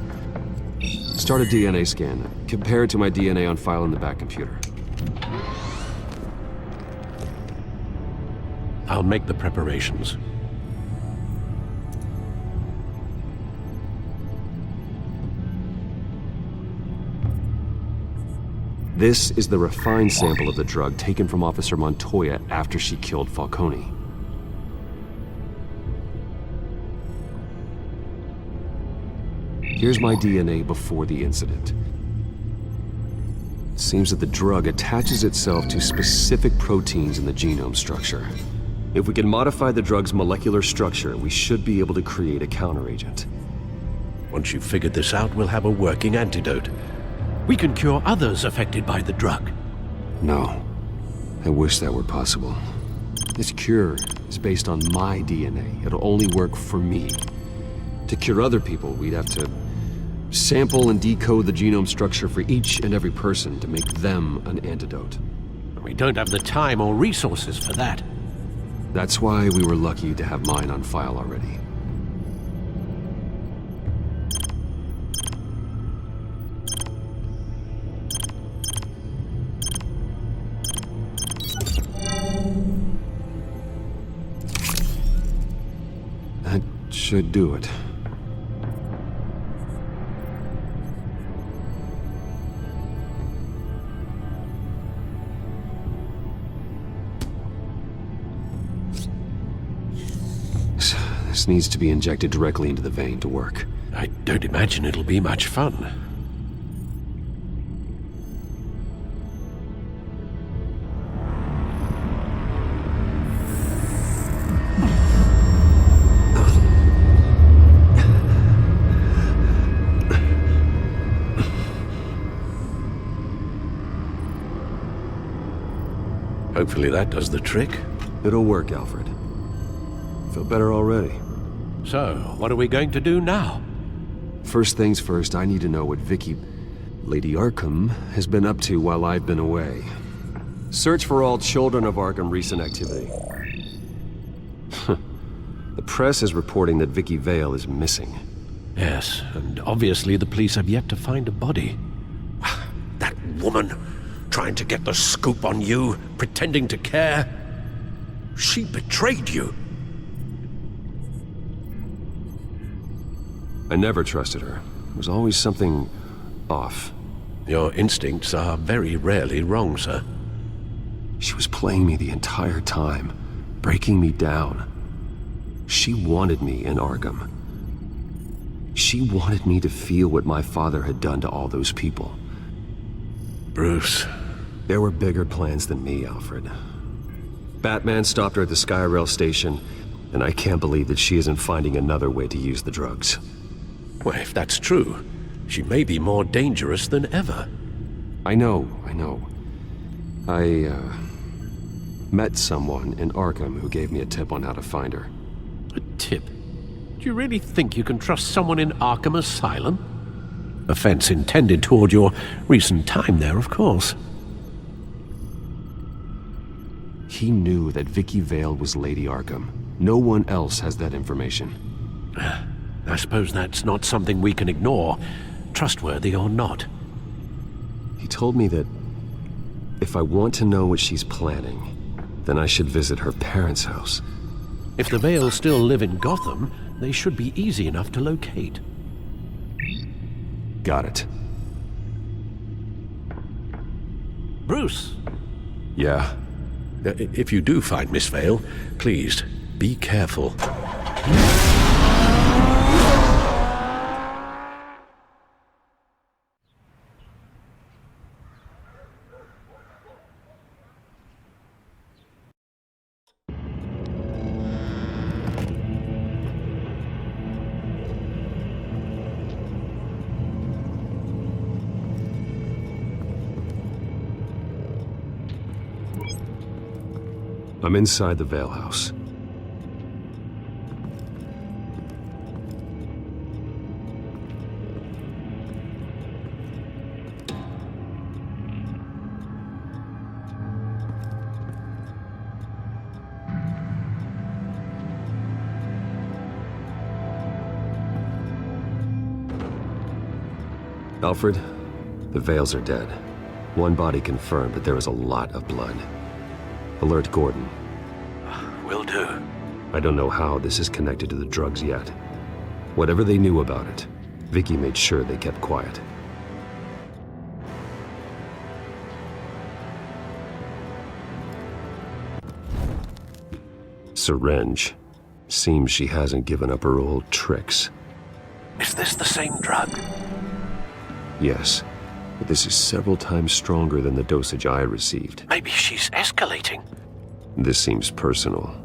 Start a DNA scan. Compare it to my DNA on file in the back computer. I'll make the preparations. This is the refined sample of the drug taken from Officer Montoya after she killed Falcone. Here's my DNA before the incident. It seems that the drug attaches itself to specific proteins in the genome structure. If we can modify the drug's molecular structure, we should be able to create a counteragent. Once you've figured this out, we'll have a working antidote. We can cure others affected by the drug. No. I wish that were possible. This cure is based on my DNA. It'll only work for me. To cure other people, we'd have to sample and decode the genome structure for each and every person to make them an antidote. We don't have the time or resources for that. That's why we were lucky to have mine on file already. That should do it. This needs to be injected directly into the vein to work. I don't imagine it'll be much fun. Hopefully that does the trick. It'll work, Alfred. Feel better already. So, what are we going to do now? First things first, I need to know what Lady Arkham, has been up to while I've been away. Search for all children of Arkham recent activity. The press is reporting that Vicky Vale is missing. Yes, and obviously the police have yet to find a body. That woman, trying to get the scoop on you, pretending to care. She betrayed you. I never trusted her. There was always something off. Your instincts are very rarely wrong, sir. She was playing me the entire time, breaking me down. She wanted me in Arkham. She wanted me to feel what my father had done to all those people. Bruce. There were bigger plans than me, Alfred. Batman stopped her at the Skyrail station, and I can't believe that she isn't finding another way to use the drugs. Well, if that's true, she may be more dangerous than ever. I know. I met someone in Arkham who gave me a tip on how to find her. A tip? Do you really think you can trust someone in Arkham Asylum? Offense intended toward your recent time there, of course. He knew that Vicky Vale was Lady Arkham. No one else has that information. I suppose that's not something we can ignore, trustworthy or not. He told me that if I want to know what she's planning, then I should visit her parents' house. If the Vales still live in Gotham, they should be easy enough to locate. Got it. Bruce! Yeah? If you do find Miss Vale, please, be careful. I'm inside the Vale house. Alfred, the Vales are dead. One body confirmed, but there is a lot of blood. Alert Gordon. Will do. I don't know how this is connected to the drugs yet. Whatever they knew about it, Vicky made sure they kept quiet. Syringe. Seems she hasn't given up her old tricks. Is this the same drug? Yes, but this is several times stronger than the dosage I received. Maybe she's escalating. This seems personal.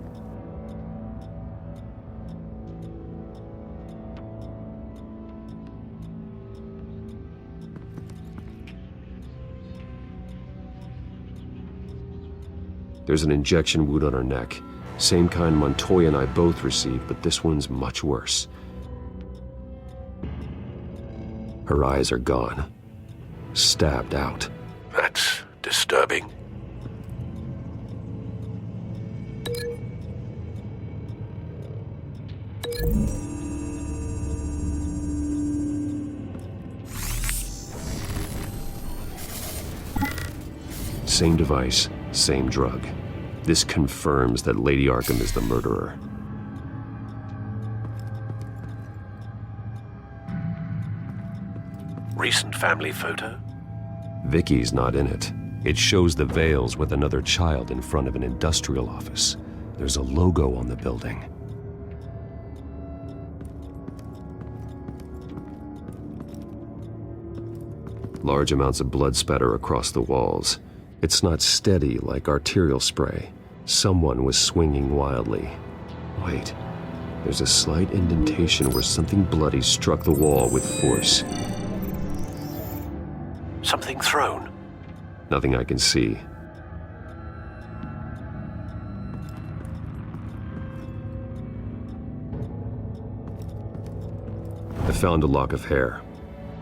There's an injection wound on her neck. Same kind Montoya and I both received, but this one's much worse. Her eyes are gone. Stabbed out. That's disturbing. Same device, same drug. This confirms that Lady Arkham is the murderer. Recent family photo? Vicky's not in it. It shows the Vales with another child in front of an industrial office. There's a logo on the building. Large amounts of blood spatter across the walls. It's not steady like arterial spray. Someone was swinging wildly. Wait, there's a slight indentation where something bloody struck the wall with force. Something thrown? Nothing I can see. I found a lock of hair.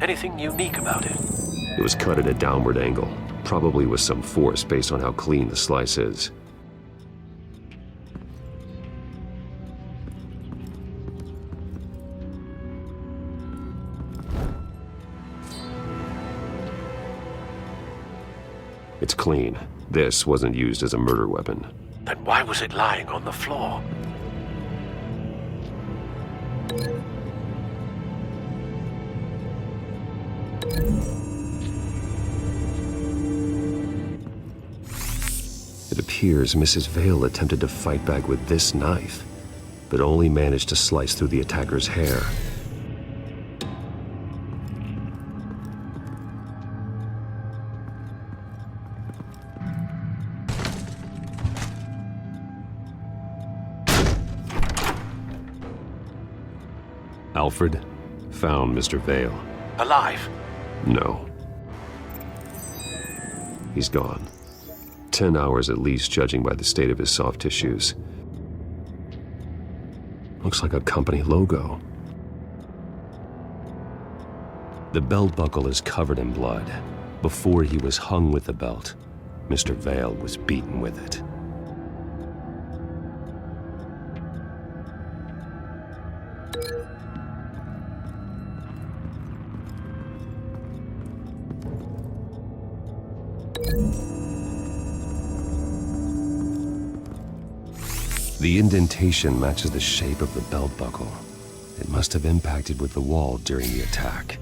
Anything unique about it? It was cut at a downward angle, probably with some force based on how clean the slice is. It's clean. This wasn't used as a murder weapon. Then why was it lying on the floor? It appears Mrs. Vale attempted to fight back with this knife, but only managed to slice through the attacker's hair. Alfred found Mr. Vale. Alive? No. He's gone. 10 hours at least, judging by the state of his soft tissues. Looks like a company logo. The belt buckle is covered in blood. Before he was hung with the belt, Mr. Vale was beaten with it. The indentation matches the shape of the belt buckle. It must have impacted with the wall during the attack.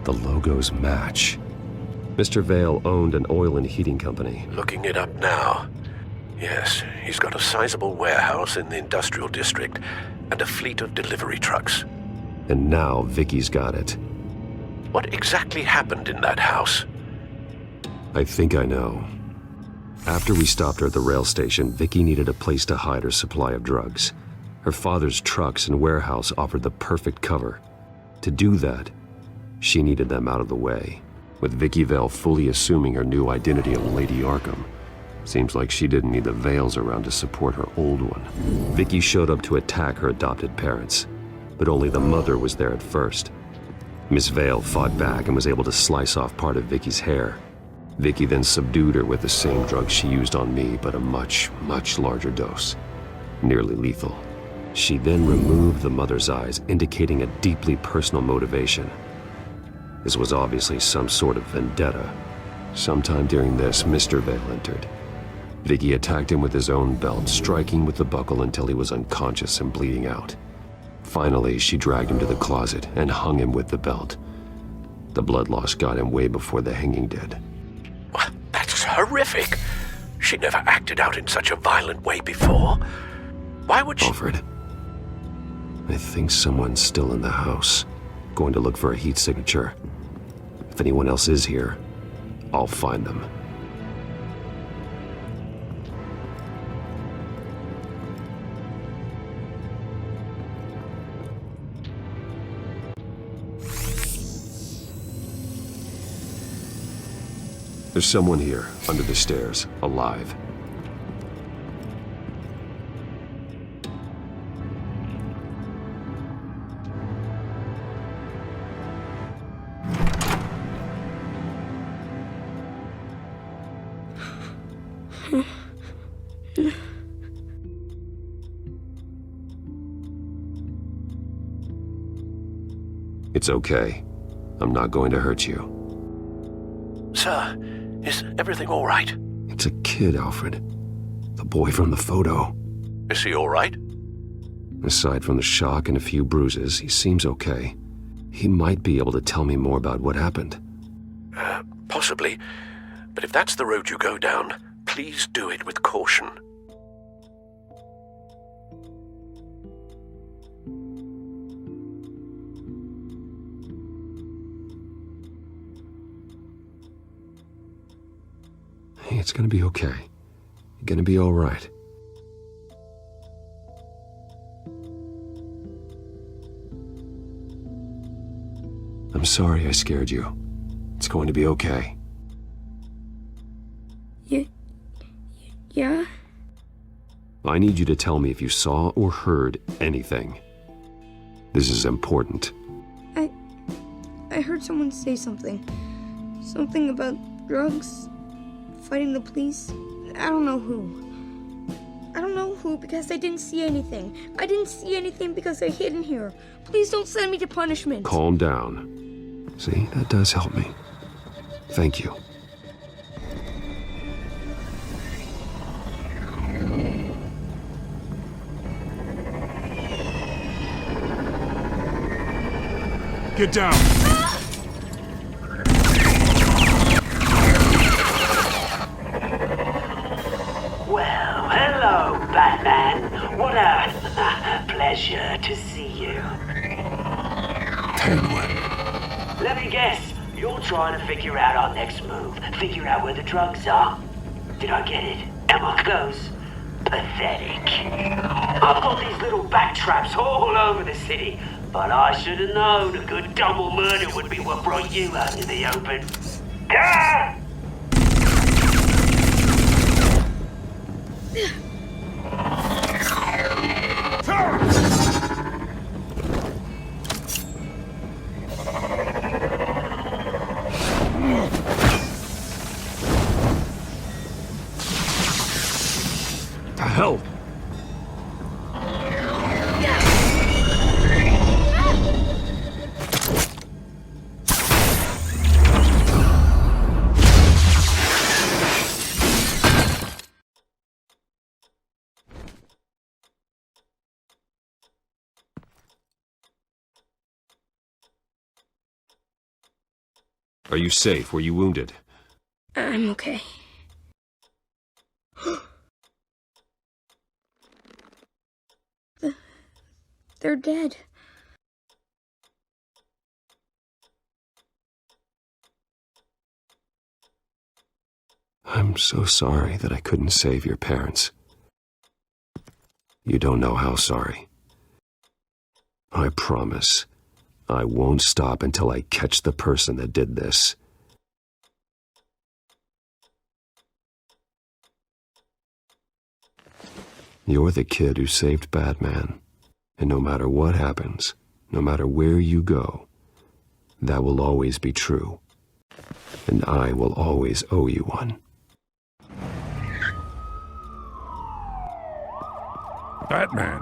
The logos match. Mr. Vale owned an oil and heating company. Looking it up now. Yes, he's got a sizable warehouse in the industrial district and a fleet of delivery trucks. And now Vicky's got it. What exactly happened in that house? I think I know. After we stopped her at the rail station, Vicky needed a place to hide her supply of drugs. Her father's trucks and warehouse offered the perfect cover. To do that, she needed them out of the way, with Vicky Vale fully assuming her new identity of Lady Arkham. Seems like she didn't need the Vales around to support her old one. Vicky showed up to attack her adopted parents, but only the mother was there at first. Miss Vale fought back and was able to slice off part of Vicky's hair. Vicky then subdued her with the same drug she used on me, but a much, much larger dose. Nearly lethal. She then removed the mother's eyes, indicating a deeply personal motivation. This was obviously some sort of vendetta. Sometime during this, Mr. Vale entered. Vicky attacked him with his own belt, striking with the buckle until he was unconscious and bleeding out. Finally, she dragged him to the closet and hung him with the belt. The blood loss got him way before the hanging did. That's horrific. She never acted out in such a violent way before. Why would she... Alfred, I think someone's still in the house. Going to look for a heat signature. If anyone else is here, I'll find them. There's someone here, under the stairs, alive. It's okay. I'm not going to hurt you. Sir, is everything all right? It's a kid, Alfred. The boy from the photo. Is he all right? Aside from the shock and a few bruises, he seems okay. He might be able to tell me more about what happened. Possibly. But if that's the road you go down, please do it with caution. Hey, it's gonna be okay. You're gonna be all right. I'm sorry I scared you. It's going to be okay. Yeah? I need you to tell me if you saw or heard anything. This is important. I heard someone say something. Something about drugs, fighting the police. I don't know who. I don't know who because I didn't see anything. I didn't see anything because I hid in here. Please don't send me to punishment. Calm down. See, that does help me. Thank you. Get down! Well, hello, Batman. What a pleasure to see you. Penguin. Let me guess, you're trying to figure out our next move. Figure out where the drugs are. Did I get it? Am I close? Pathetic. I've got these little bat traps all over the city, but I should have known a good double murder would be what brought you out in the open. Ah! The hell? Are you safe? Were you wounded? I'm okay. They're dead. I'm so sorry that I couldn't save your parents. You don't know how sorry. I promise, I won't stop until I catch the person that did this. You're the kid who saved Batman. And no matter what happens, no matter where you go, that will always be true. And I will always owe you one. Batman.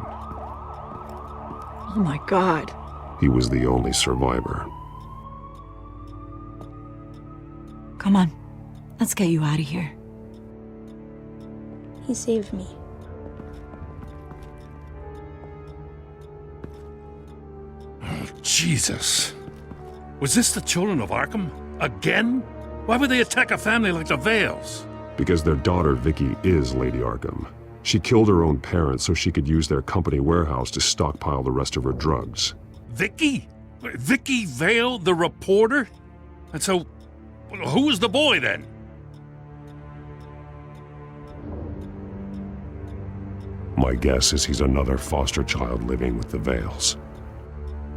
Oh my God. He was the only survivor. Come on. Let's get you out of here. He saved me. Oh, Jesus. Was this the children of Arkham? Again? Why would they attack a family like the Vales? Because their daughter, Vicky, is Lady Arkham. She killed her own parents so she could use their company warehouse to stockpile the rest of her drugs. Vicky? Vicky Vale, the reporter? And so, who was the boy then? My guess is he's another foster child living with the Vales.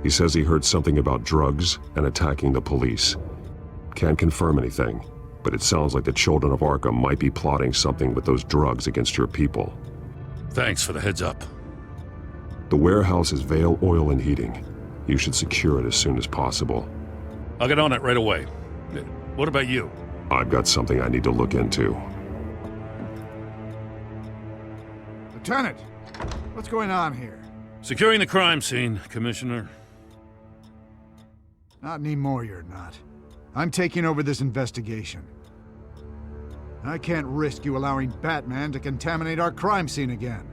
He says he heard something about drugs and attacking the police. Can't confirm anything, but it sounds like the children of Arkham might be plotting something with those drugs against your people. Thanks for the heads up. The warehouse is Vale Oil and Heating. You should secure it as soon as possible. I'll get on it right away. What about you? I've got something I need to look into. Lieutenant, what's going on here? Securing the crime scene, Commissioner. Not anymore, you're not. I'm taking over this investigation. I can't risk you allowing Batman to contaminate our crime scene again.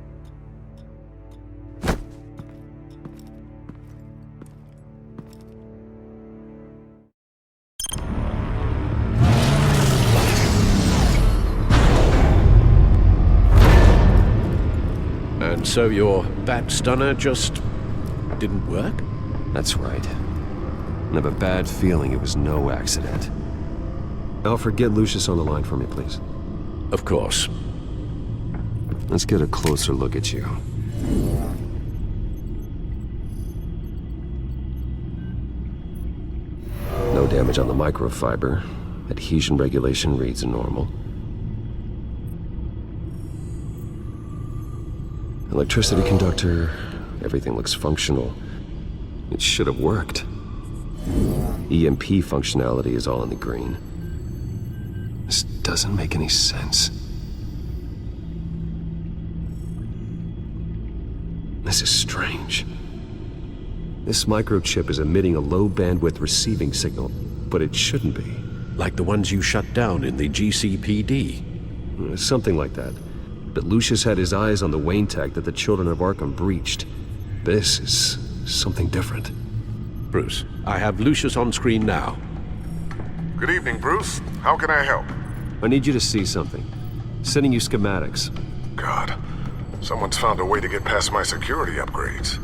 And so your bat stunner just didn't work? That's right. I have a bad feeling it was no accident. Alfred, get Lucius on the line for me, please. Of course. Let's get a closer look at you. No damage on the microfiber. Adhesion regulation reads normal. Electricity conductor, everything looks functional. It should have worked. EMP functionality is all in the green. This doesn't make any sense. This is strange. This microchip is emitting a low-bandwidth receiving signal, but it shouldn't be. Like the ones you shut down in the GCPD? Something like that. But Lucius had his eyes on the Wayne tech that the children of Arkham breached. This is something different. Bruce, I have Lucius on screen now. Good evening, Bruce. How can I help? I need you to see something. Sending you schematics. God, someone's found a way to get past my security upgrades.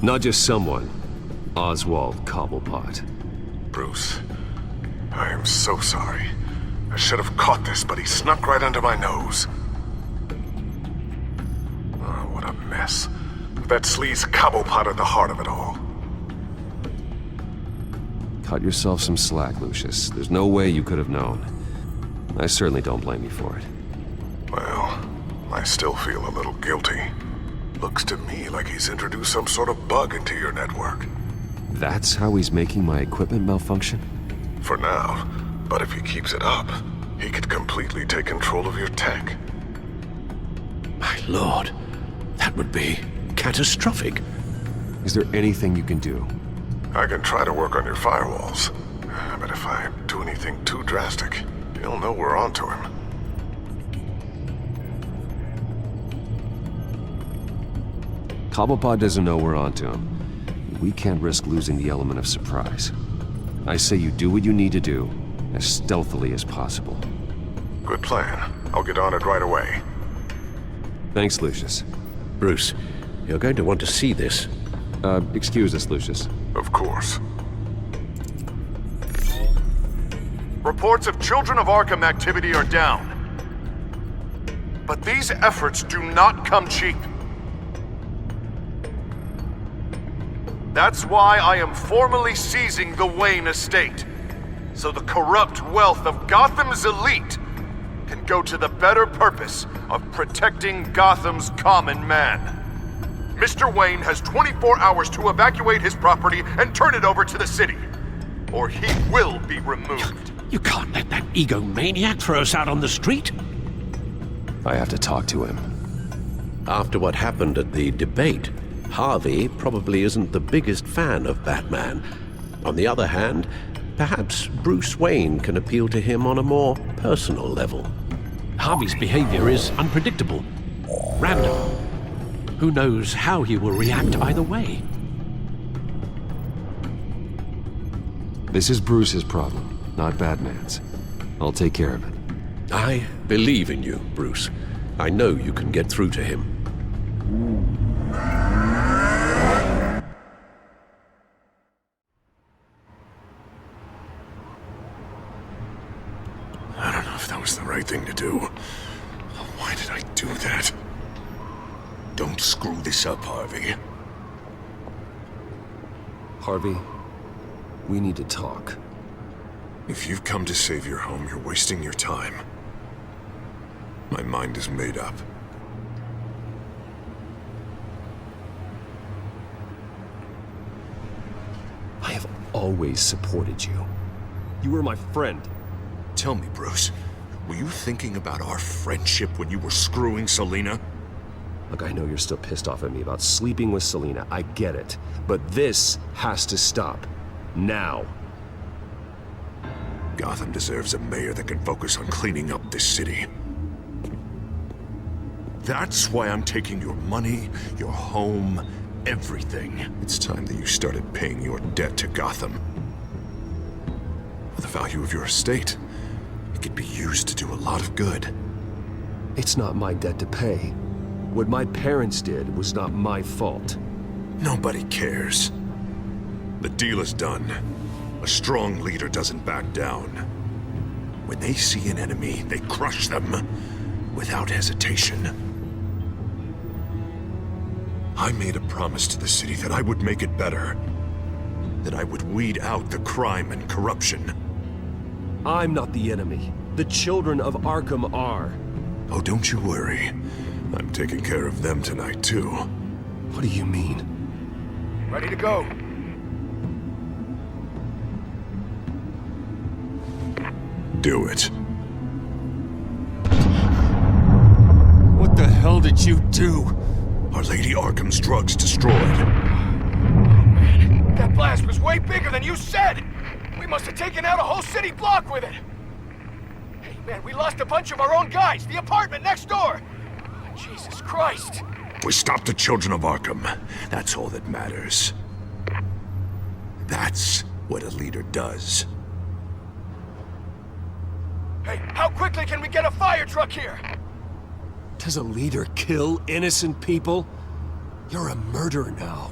Not just someone. Oswald Cobblepot. Bruce, I am so sorry. I should have caught this, but he snuck right under my nose. Oh, what a mess. That sleaze Cobblepot at the heart of it all. Cut yourself some slack, Lucius. There's no way you could have known. I certainly don't blame you for it. Well, I still feel a little guilty. Looks to me like he's introduced some sort of bug into your network. That's how he's making my equipment malfunction? For now, but if he keeps it up, he could completely take control of your tech. My lord, that would be catastrophic. Is there anything you can do? I can try to work on your firewalls, but if I do anything too drastic, he'll know we're onto him. Cobblepot doesn't know we're onto him. We can't risk losing the element of surprise. I say you do what you need to do, as stealthily as possible. Good plan. I'll get on it right away. Thanks, Lucius. Bruce, you're going to want to see this. Excuse us, Lucius. Of course. Reports of Children of Arkham activity are down. But these efforts do not come cheap. That's why I am formally seizing the Wayne estate, so the corrupt wealth of Gotham's elite can go to the better purpose of protecting Gotham's common man. Mr. Wayne has 24 hours to evacuate his property and turn it over to the city. or he will be removed. You can't let that egomaniac throw us out on the street. I have to talk to him. After what happened at the debate, Harvey probably isn't the biggest fan of Batman. On the other hand, perhaps Bruce Wayne can appeal to him on a more personal level. Harvey's behavior is unpredictable, random. Who knows how he will react either way? This is Bruce's problem, not Batman's. I'll take care of it. I believe in you, Bruce. I know you can get through to him. I don't know if that was the right thing to do. Why did I do that? Don't screw this up, Harvey. Harvey, we need to talk. If you've come to save your home, you're wasting your time. My mind is made up. I have always supported you. You were my friend. Tell me, Bruce, were you thinking about our friendship when you were screwing Selina? Look, I know you're still pissed off at me about sleeping with Selina. I get it. But this has to stop. Now. Gotham deserves a mayor that can focus on cleaning up this city. That's why I'm taking your money, your home, everything. It's time that you started paying your debt to Gotham. For the value of your estate, it could be used to do a lot of good. It's not my debt to pay. What my parents did was not my fault. Nobody cares. The deal is done. A strong leader doesn't back down. When they see an enemy, they crush them without hesitation. I made a promise to the city that I would make it better. That I would weed out the crime and corruption. I'm not the enemy. The children of Arkham are. Oh, don't you worry. I'm taking care of them tonight, too. What do you mean? Ready to go. Do it. What the hell did you do? Our Lady Arkham's drugs destroyed. Man, that blast was way bigger than you said! We must have taken out a whole city block with it! Hey, man, we lost a bunch of our own guys! The apartment next door! Jesus Christ! We stopped the children of Arkham. That's all that matters. That's what a leader does. Hey, how quickly can we get a fire truck here? Does a leader kill innocent people? You're a murderer now.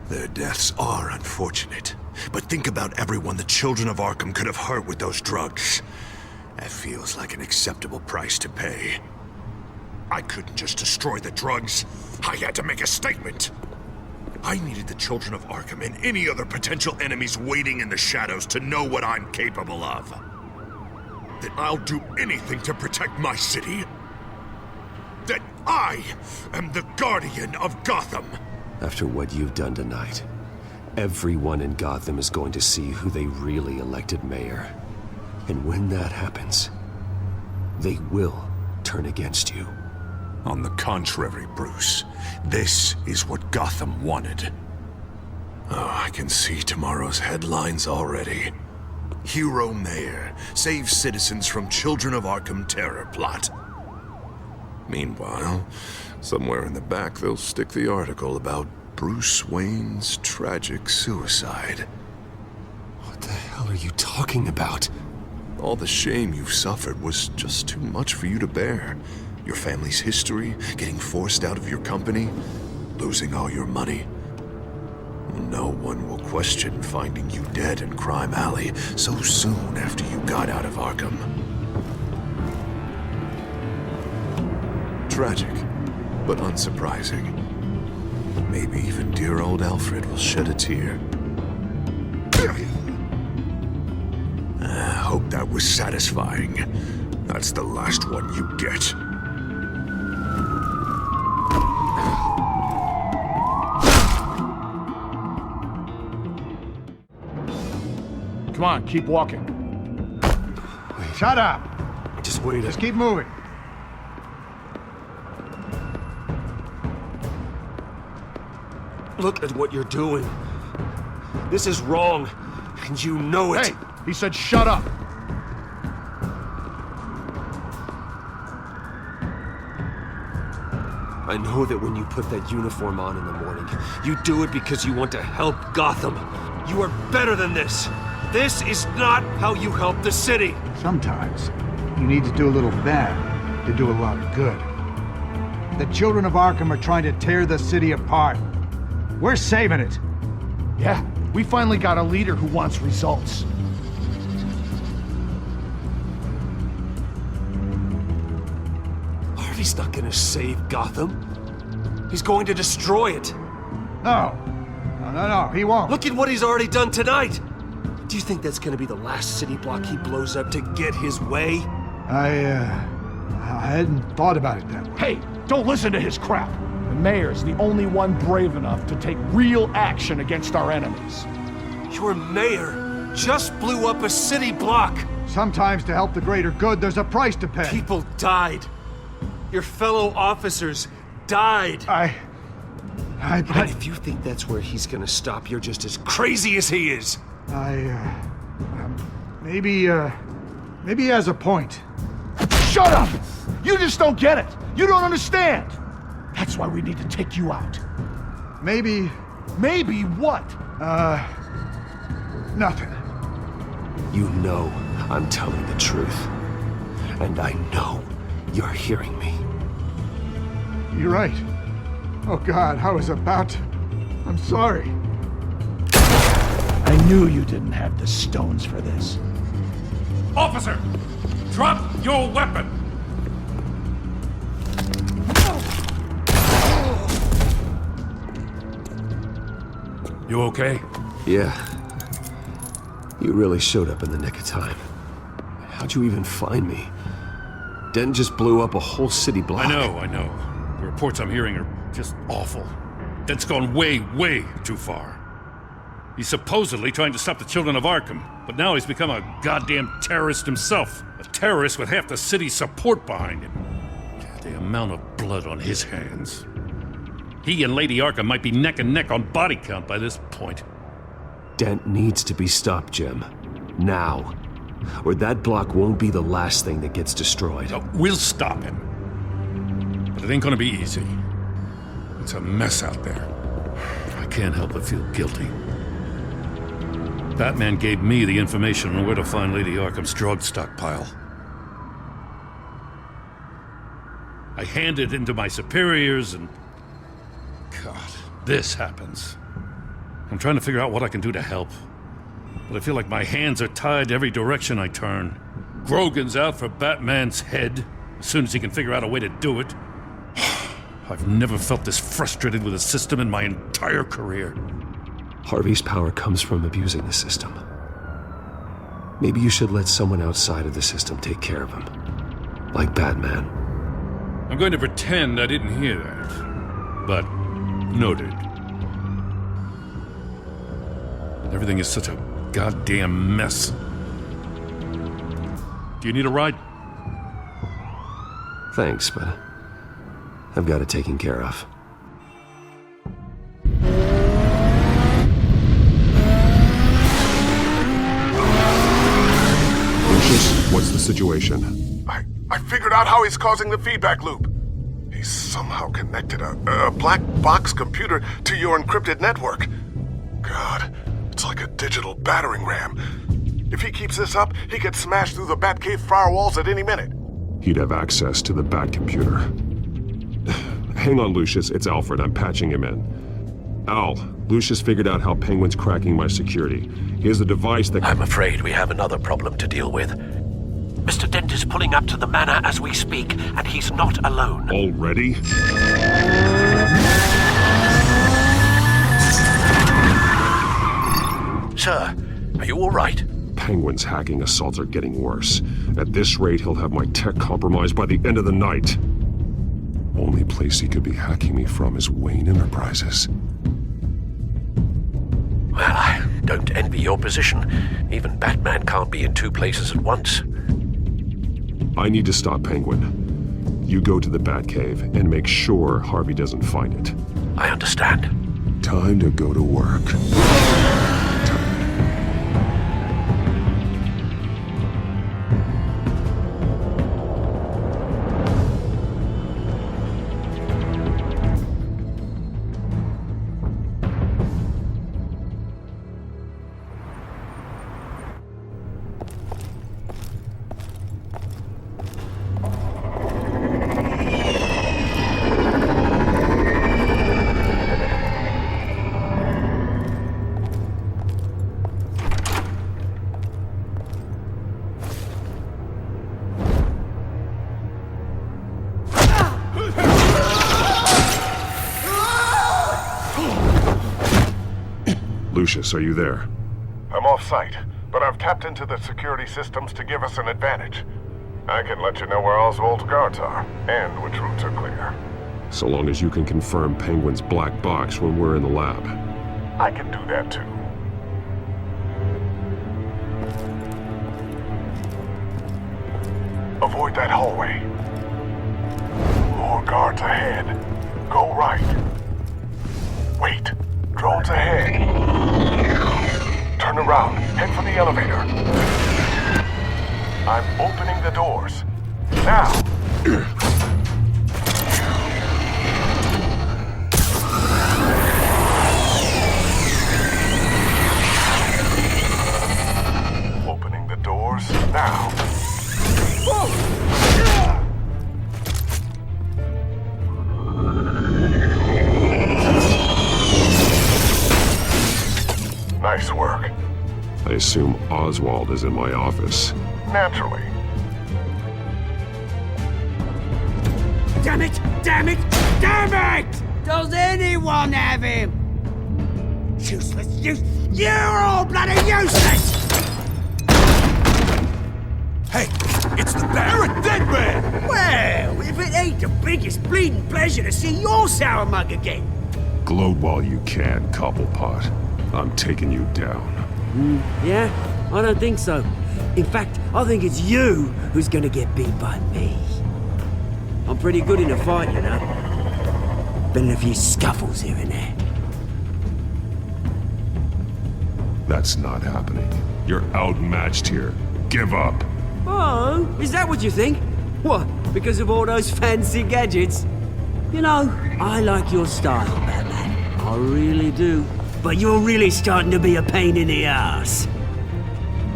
Their deaths are unfortunate. But think about everyone the children of Arkham could have hurt with those drugs. That feels like an acceptable price to pay. I couldn't just destroy the drugs. I had to make a statement. I needed the children of Arkham and any other potential enemies waiting in the shadows to know what I'm capable of. That I'll do anything to protect my city. That I am the guardian of Gotham. After what you've done tonight, everyone in Gotham is going to see who they really elected mayor. And when that happens, they will turn against you. On the contrary, Bruce, this is what Gotham wanted. Oh, I can see tomorrow's headlines already. Hero Mayor saves citizens from Children of Arkham terror plot. Meanwhile, somewhere in the back they'll stick the article about Bruce Wayne's tragic suicide. What the hell are you talking about? All the shame you've suffered was just too much for you to bear. Your family's history, getting forced out of your company, losing all your money. No one will question finding you dead in Crime Alley so soon after you got out of Arkham. Tragic, but unsurprising. Maybe even dear old Alfred will shed a tear. I hope that was satisfying. That's the last one you get. Come on, keep walking. Shut up! Just wait. Just keep moving. Look at what you're doing. This is wrong, and you know it. Hey, he said shut up. I know that when you put that uniform on in the morning, you do it because you want to help Gotham. You are better than this. This is not how you help the city. Sometimes you need to do a little bad to do a lot of good. The children of Arkham are trying to tear the city apart. We're saving it. Yeah, we finally got a leader who wants results. Harvey's not gonna save Gotham. He's going to destroy it. No, he won't. Look at what he's already done tonight. Do you think that's gonna be the last city block he blows up to get his way? I hadn't thought about it that way. Hey, don't listen to his crap. The mayor's the only one brave enough to take real action against our enemies. Your mayor just blew up a city block. Sometimes to help the greater good, there's a price to pay. People died. Your fellow officers died. But if you think that's where he's gonna stop, you're just as crazy as he is. Maybe he has a point. Shut up! You just don't get it. You don't understand. That's why we need to take you out. Maybe what? Nothing. You know I'm telling the truth. And I know you're hearing me. You're right. Oh God, I was about to... I'm sorry. I knew you didn't have the stones for this. Officer! Drop your weapon! You okay? Yeah. You really showed up in the nick of time. How'd you even find me? Den just blew up a whole city block. I know. The reports I'm hearing are just awful. Den's gone way, way too far. He's supposedly trying to stop the children of Arkham, but now he's become a goddamn terrorist himself. A terrorist with half the city's support behind him. The amount of blood on his hands. He and Lady Arkham might be neck and neck on body count by this point. Dent needs to be stopped, Jim. Now. Or that block won't be the last thing that gets destroyed. We'll stop him. But it ain't gonna be easy. It's a mess out there. I can't help but feel guilty. Batman gave me the information on where to find Lady Arkham's drug stockpile. I handed it to my superiors and... God, this happens. I'm trying to figure out what I can do to help. But I feel like my hands are tied every direction I turn. Grogan's out for Batman's head, as soon as he can figure out a way to do it. I've never felt this frustrated with a system in my entire career. Harvey's power comes from abusing the system. Maybe you should let someone outside of the system take care of him. Like Batman. I'm going to pretend I didn't hear that. But, noted. Everything is such a goddamn mess. Do you need a ride? Thanks, but I've got it taken care of. Lucius, what's the situation? I figured out how he's causing the feedback loop. He's somehow connected a black box computer to your encrypted network. God, it's like a digital battering ram. If he keeps this up, he could smash through the Batcave firewalls at any minute. He'd have access to the Bat computer. Hang on, Lucius. It's Alfred. I'm patching him in. Al, Lucius figured out how Penguin's cracking my security. He has a device that... I'm afraid we have another problem to deal with. Mr. Dent is pulling up to the manor as we speak, and he's not alone. Already? Sir, are you all right? Penguin's hacking assaults are getting worse. At this rate, he'll have my tech compromised by the end of the night. Only place he could be hacking me from is Wayne Enterprises. Well, don't envy your position. Even Batman can't be in two places at once. I need to stop Penguin. You go to the Batcave and make sure Harvey doesn't find it. I understand. Time to go to work. Lucius, are you there? I'm off-site, but I've tapped into the security systems to give us an advantage. I can let you know where Oswald's guards are, and which routes are clear. So long as you can confirm Penguin's black box when we're in the lab. I can do that too. Avoid that hallway. More guards ahead. Go right. Wait. Drones ahead. Turn around. Head for the elevator. I'm opening the doors. Now! Opening the doors now. Nice work. I assume Oswald is in my office. Naturally. Damn it! Damn it! Damn it! Does anyone have him? Useless, you're all bloody useless! Hey, it's the Baron, dead man! Well, if it ain't the biggest bleeding pleasure to see your sour mug again. Gloat while you can, Cobblepot. I'm taking you down. Yeah? I don't think so. In fact, I think it's you who's gonna get beat by me. I'm pretty good in a fight, you know. Been in a few scuffles here and there. That's not happening. You're outmatched here. Give up. Oh, is that what you think? What, because of all those fancy gadgets? You know, I like your style, Batman. I really do. But you're really starting to be a pain in the ass.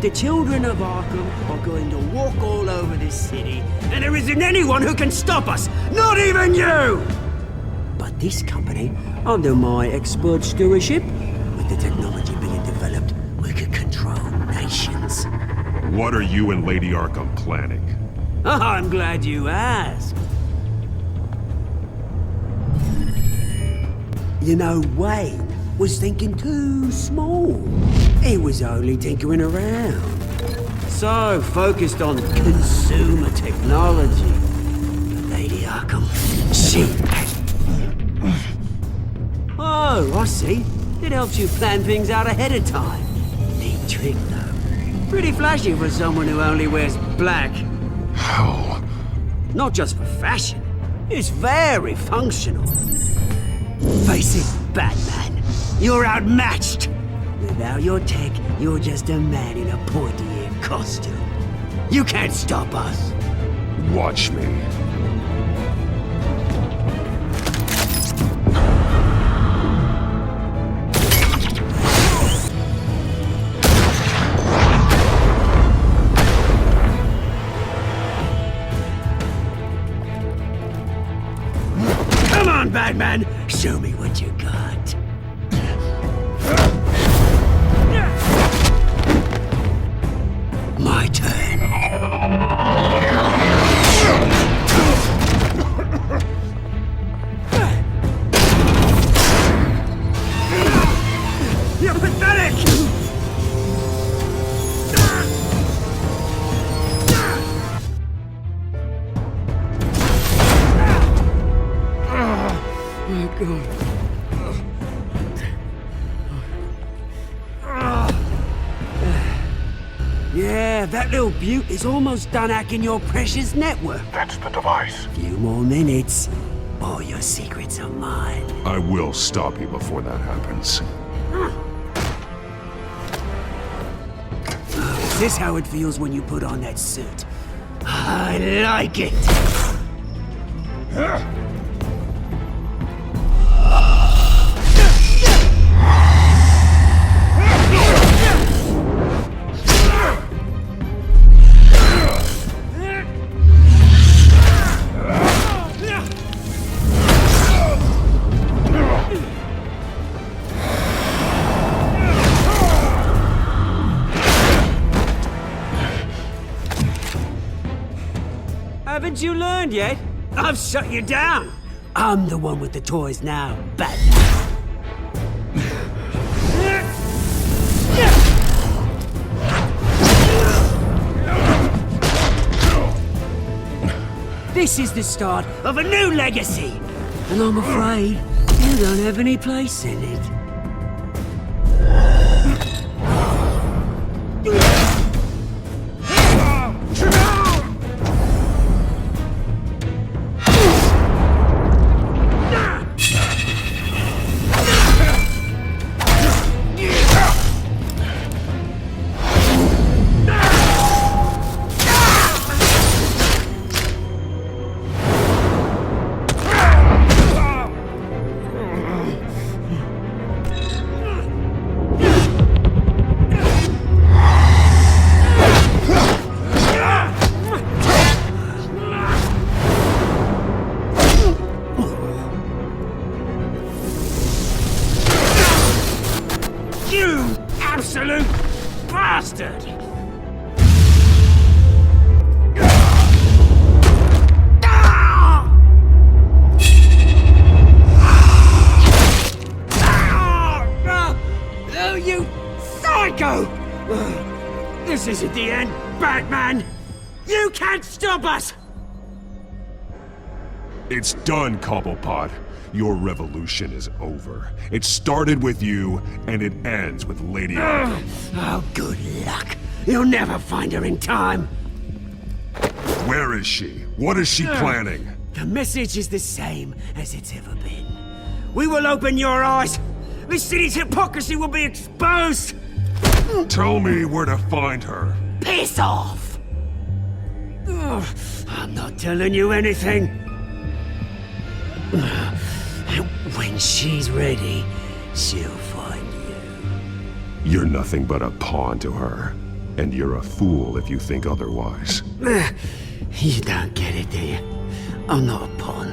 The children of Arkham are going to walk all over this city, and there isn't anyone who can stop us, not even you! But this company, under my expert stewardship, with the technology being developed, we could control nations. What are you and Lady Arkham planning? I'm glad you asked. You know, Wayne was thinking too small. He was only tinkering around. So focused on consumer technology. But Lady Arkham, she... Oh, I see. It helps you plan things out ahead of time. Neat trick, though. Pretty flashy for someone who only wears black. How? Not just for fashion. It's very functional. Face it, Batman. You're outmatched. Without your tech, you're just a man in a pointy-eared costume. You can't stop us. Watch me. Come on, Batman! Show me what you got. My turn. You're pathetic! Oh, God. Yeah, that little beaut is almost done hacking your precious network. That's the device. Few more minutes. All your secrets are mine. I will stop you before that happens. Is this how it feels when you put on that suit? I like it. Haven't you learned yet? I've shut you down. I'm the one with the toys now, Batman. This is the start of a new legacy, and I'm afraid you don't have any place in it. Absolute bastard! Oh, you psycho! This isn't the end, Batman! You can't stop us! It's done, Cobblepot. Your revolution is over. It started with you, and it ends with Lady Arkham. Oh, good luck. You'll never find her in time. Where is she? What is she planning? The message is the same as it's ever been. We will open your eyes. The city's hypocrisy will be exposed. Tell me where to find her. Piss off! I'm not telling you anything. When she's ready, she'll find you. You're nothing but a pawn to her. And you're a fool if you think otherwise. You don't get it, do you? I'm not a pawn.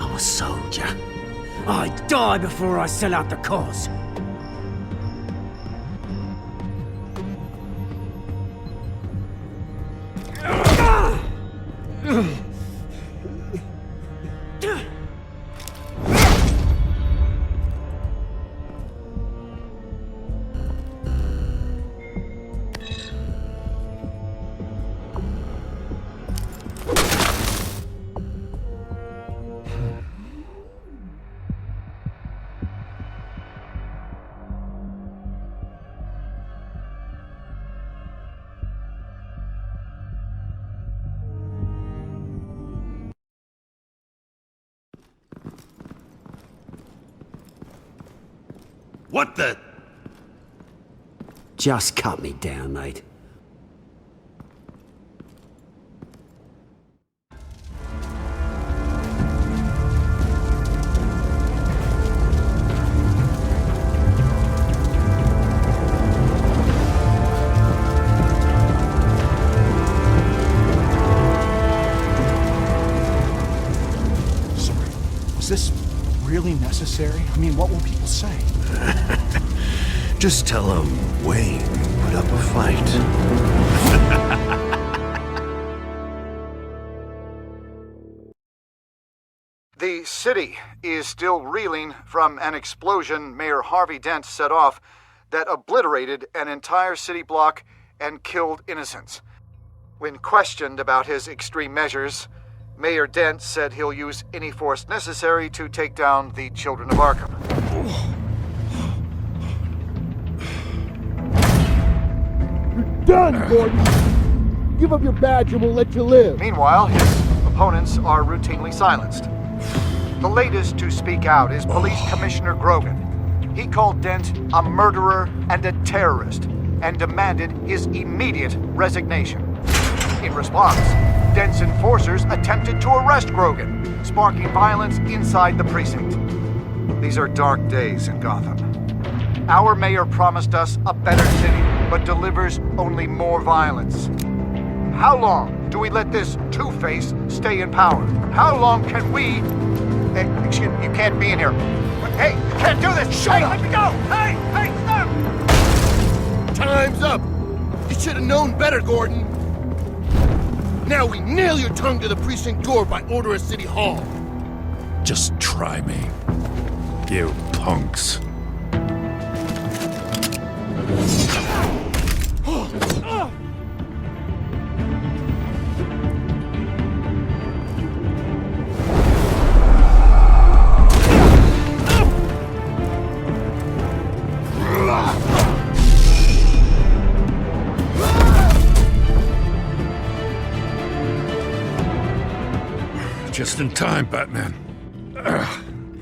I'm a soldier. I die before I sell out the cause. What the? Just cut me down, mate. Sorry. Was this really necessary? I mean, what will people say? Just tell them Wayne put up a fight. The city is still reeling from an explosion Mayor Harvey Dent set off that obliterated an entire city block and killed innocents. When questioned about his extreme measures, Mayor Dent said he'll use any force necessary to take down the Children of Arkham. done, Gordon! Give up your badge and we'll let you live. Meanwhile, his opponents are routinely silenced. The latest to speak out is Police Commissioner Grogan. He called Dent a murderer and a terrorist and demanded his immediate resignation. In response, Dent's enforcers attempted to arrest Grogan, sparking violence inside the precinct. These are dark days in Gotham. Our mayor promised us a better city, but delivers only more violence. How long do we let this Two-Face stay in power? How long can we... Hey, excuse me, you can't be in here. Hey, you can't do this! Shut up! Let me go! Hey, stop! Time's up! You should have known better, Gordon. Now we nail your tongue to the precinct door by order of City Hall. Just try me, you punks. Just in time, Batman.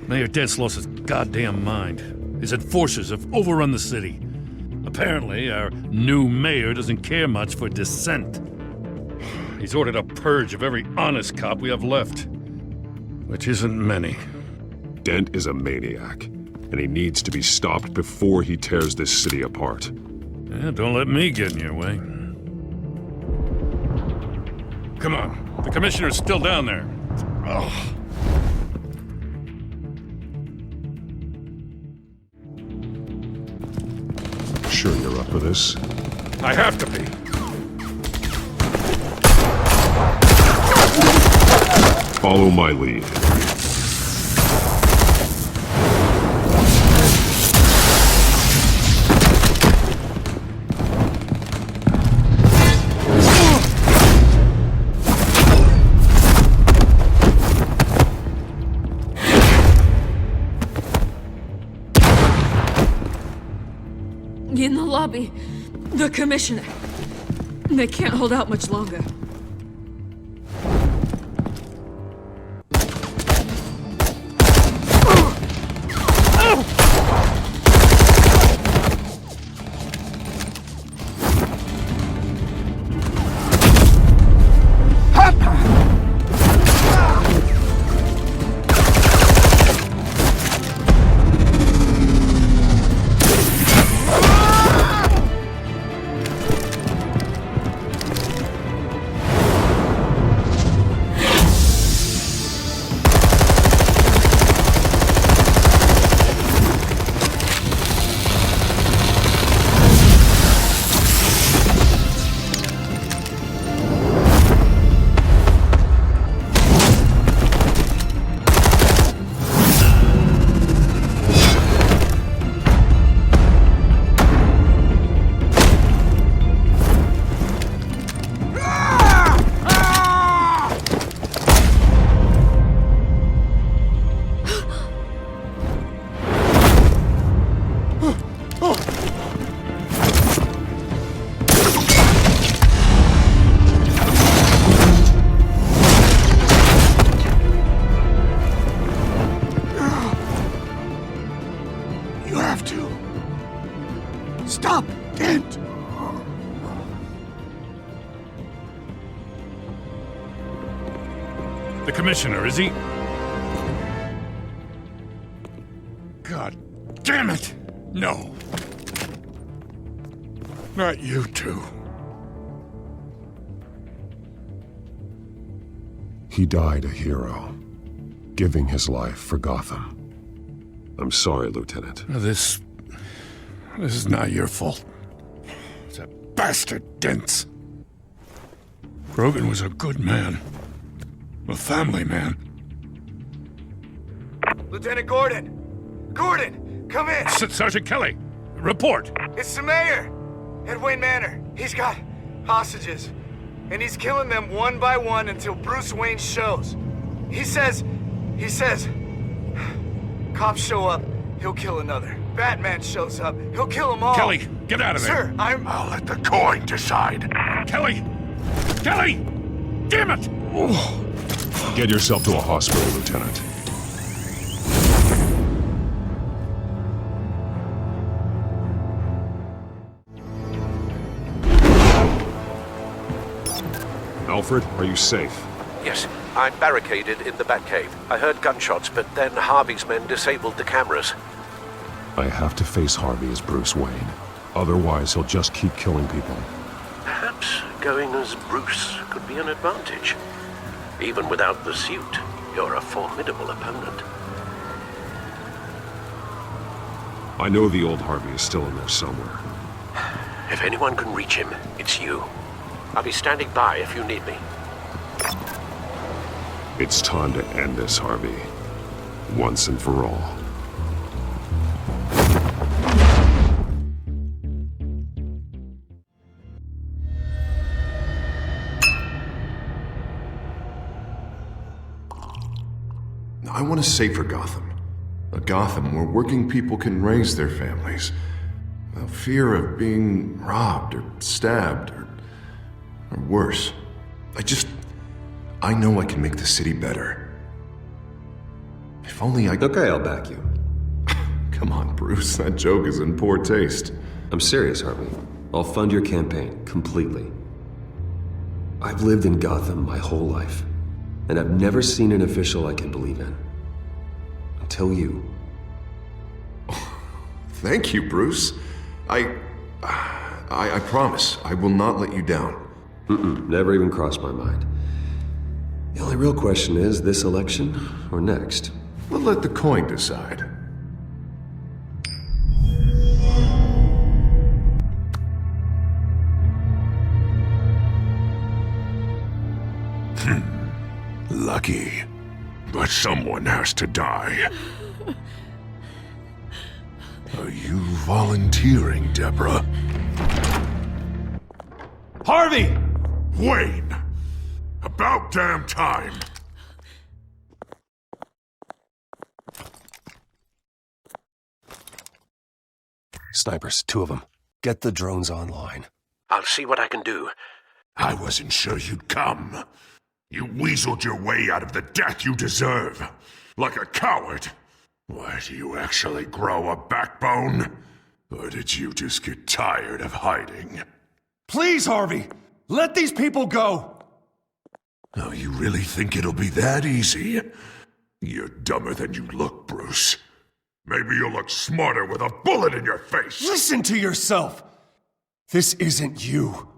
Mayor Dent's lost his goddamn mind. His enforcers have overrun the city. Apparently, our new mayor doesn't care much for dissent. He's ordered a purge of every honest cop we have left, which isn't many. Dent is a maniac, and he needs to be stopped before he tears this city apart. Yeah, don't let me get in your way. Come on, the commissioner's still down there. Oh. Sure you're up for this? I have to be. Follow my lead. In the lobby, the commissioner. They can't hold out much longer. The commissioner, is he? God damn it! No. Not you two. He died a hero, giving his life for Gotham. I'm sorry, Lieutenant. This is not your fault. It's a bastard Dent's. Grogan was a good man. A family man. Lieutenant Gordon! Gordon, come in! Sergeant Kelly, report! It's the mayor! At Wayne Manor. He's got hostages. And he's killing them one by one until Bruce Wayne shows. He says, cops show up, he'll kill another. Batman shows up, he'll kill them all. Kelly, get out of there. Sir, I'll let the coin decide. Kelly! Kelly! Damn it! Get yourself to a hospital, Lieutenant. Alfred, are you safe? Yes, I'm barricaded in the Batcave. I heard gunshots, but then Harvey's men disabled the cameras. I have to face Harvey as Bruce Wayne. Otherwise, he'll just keep killing people. Perhaps going as Bruce could be an advantage. Even without the suit, you're a formidable opponent. I know the old Harvey is still in there somewhere. If anyone can reach him, it's you. I'll be standing by if you need me. It's time to end this, Harvey. Once and for all. I want a safer Gotham. A Gotham where working people can raise their families without fear of being robbed or stabbed or worse. I know I can make the city better. If only I... Okay, I'll back you. Come on, Bruce, that joke is in poor taste. I'm serious, Harvey. I'll fund your campaign, completely. I've lived in Gotham my whole life, and I've never seen an official I can believe in. Until you. Thank you, Bruce. I promise, I will not let you down. Never even crossed my mind. The only real question is, this election or next? We'll let the coin decide. Lucky. But someone has to die. Are you volunteering, Deborah? Harvey! Wayne! About damn time! Snipers, 2 of them. Get the drones online. I'll see what I can do. I wasn't sure you'd come. You weaseled your way out of the death you deserve. Like a coward. Why, do you actually grow a backbone? Or did you just get tired of hiding? Please, Harvey! Let these people go! Oh, you really think it'll be that easy? You're dumber than you look, Bruce. Maybe you'll look smarter with a bullet in your face! Listen to yourself! This isn't you.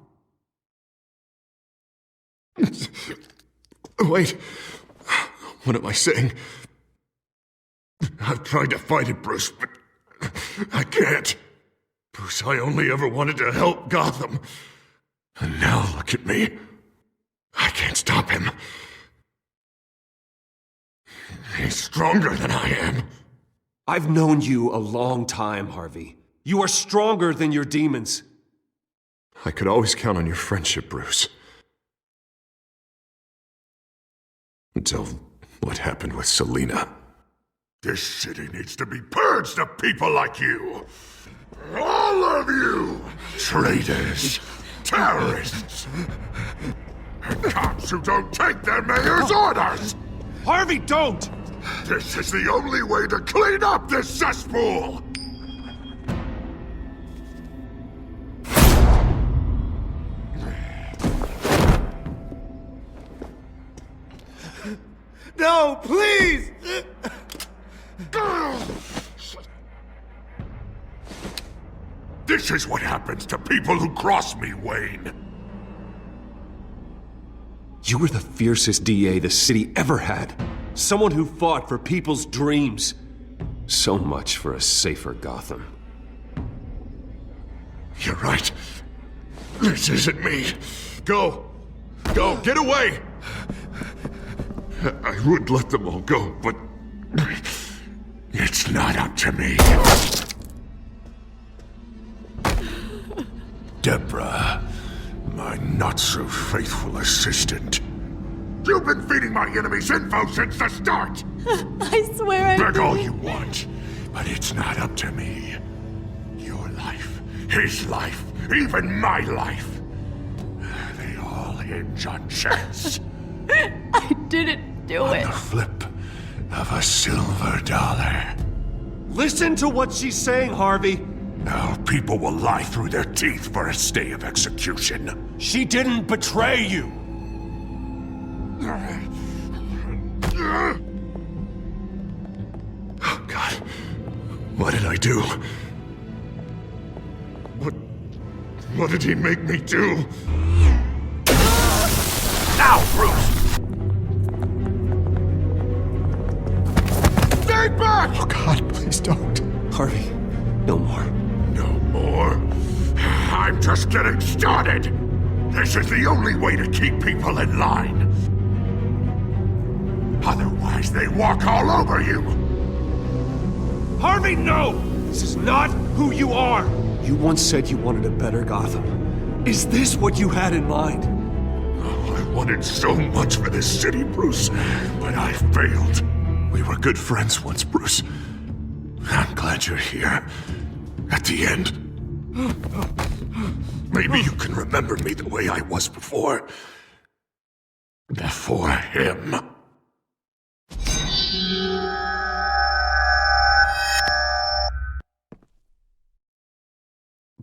Wait. What am I saying? I've tried to fight it, Bruce, but I can't. Bruce, I only ever wanted to help Gotham. And now look at me. I can't stop him. He's stronger than I am. I've known you a long time, Harvey. You are stronger than your demons. I could always count on your friendship, Bruce. Until what happened with Selina. This city needs to be purged of people like you. All of you! Traitors, terrorists, and cops who don't take their mayor's orders! Harvey, don't! This is the only way to clean up this cesspool! No, please! This is what happens to people who cross me, Wayne. You were the fiercest DA the city ever had. Someone who fought for people's dreams. So much for a safer Gotham. You're right. This isn't me. Go. Go. Get away. I would let them all go, but it's not up to me. Deborah, my not-so-faithful assistant. You've been feeding my enemies info since the start! I swear I Beg all didn't. you want, But it's not up to me. Your life, his life, even my life. They all hinge on chance. I didn't do it. On the flip of a silver dollar. Listen to what she's saying, Harvey. Now people will lie through their teeth for a stay of execution. She didn't betray you. Oh, God. What did I do? What did he make me do? Now, Bruce! Stay back! Oh, God, please don't. Harvey, no more. No more? I'm just getting started! This is the only way to keep people in line. Otherwise, they walk all over you! Harvey, no! This is not who you are! You once said you wanted a better Gotham. Is this what you had in mind? Oh, I wanted so much for this city, Bruce, but I failed. We were good friends once, Bruce. I'm glad you're here. At the end. Maybe you can remember me the way I was before. Before him.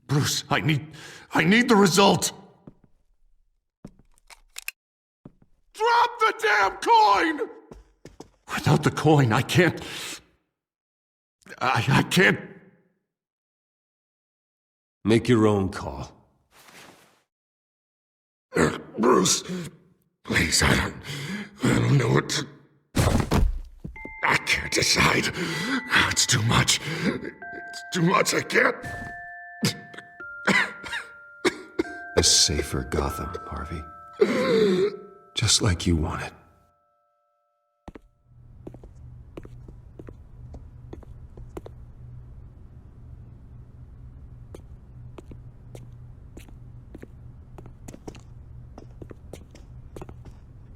Bruce, I need the result. Drop the damn coin! Without the coin, I can't... I can't... Make your own call. Bruce, please, I don't know what to... I can't decide. It's too much. It's too much, I can't... A safer Gotham, Harvey. Just like you wanted.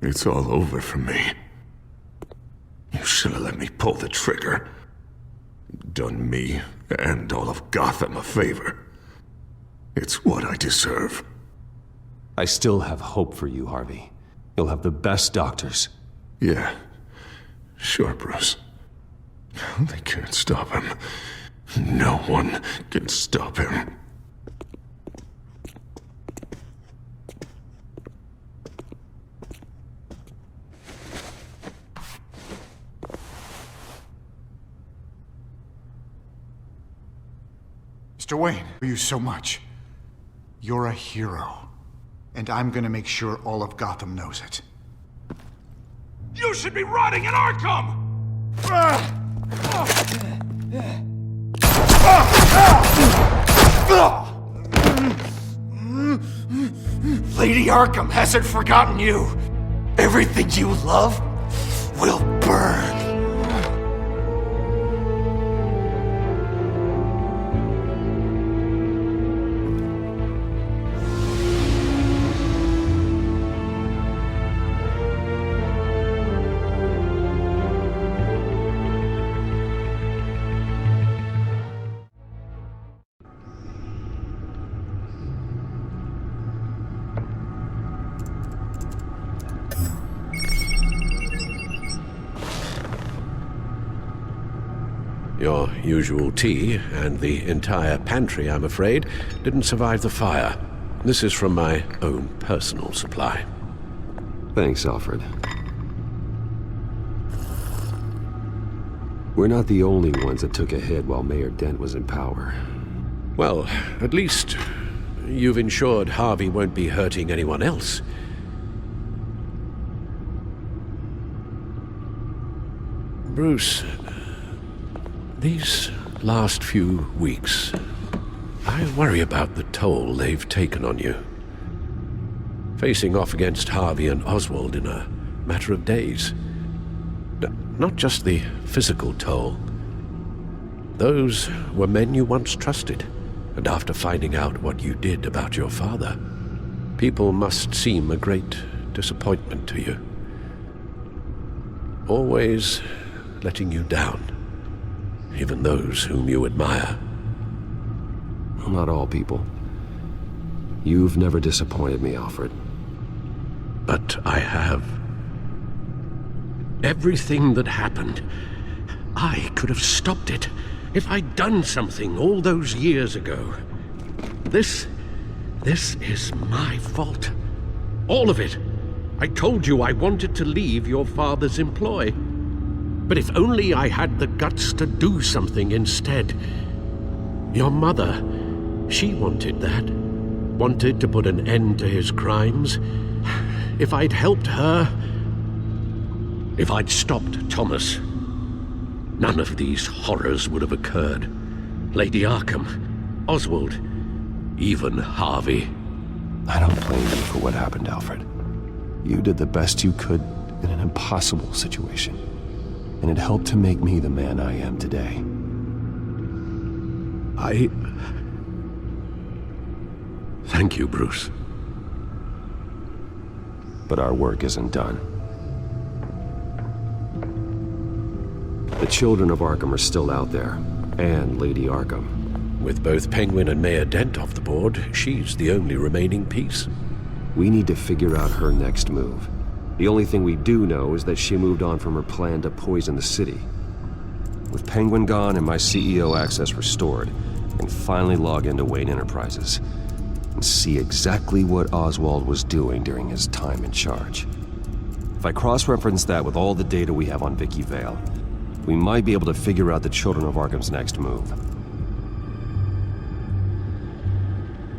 It's all over for me. You should have let me pull the trigger. Done me and all of Gotham a favor. It's what I deserve. I still have hope for you, Harvey. You'll have the best doctors. Yeah, sure, Bruce. They can't stop him. No one can stop him. Mr. Wayne, thank you so much. You're a hero. And I'm gonna make sure all of Gotham knows it. You should be rotting in Arkham! Lady Arkham hasn't forgotten you. Everything you love will burn. Your usual tea and the entire pantry, I'm afraid, didn't survive the fire. This is from my own personal supply. Thanks, Alfred. We're not the only ones that took a hit while Mayor Dent was in power. Well, at least you've ensured Harvey won't be hurting anyone else. Bruce, these last few weeks, I worry about the toll they've taken on you. Facing off against Harvey and Oswald in a matter of days. Not just the physical toll. Those were men you once trusted, and after finding out what you did about your father, people must seem a great disappointment to you. Always letting you down. even those whom you admire. Well, not all people. You've never disappointed me, Alfred. But I have. Everything that happened, I could have stopped it if I'd done something all those years ago. This is my fault. All of it. I told you I wanted to leave your father's employ. But if only I had the guts to do something instead. Your mother, she wanted that. Wanted to put an end to his crimes. If I'd helped her, if I'd stopped Thomas, none of these horrors would have occurred. Lady Arkham, Oswald, even Harvey. I don't blame you for what happened, Alfred. You did the best you could in an impossible situation, and it helped to make me the man I am today. Thank you, Bruce. But our work isn't done. The children of Arkham are still out there, and Lady Arkham. With both Penguin and Mayor Dent off the board, she's the only remaining piece. We need to figure out her next move. The only thing we do know is that she moved on from her plan to poison the city. With Penguin gone and my CEO access restored, I can finally log into Wayne Enterprises and see exactly what Oswald was doing during his time in charge. If I cross-reference that with all the data we have on Vicky Vale, we might be able to figure out the Children of Arkham's next move.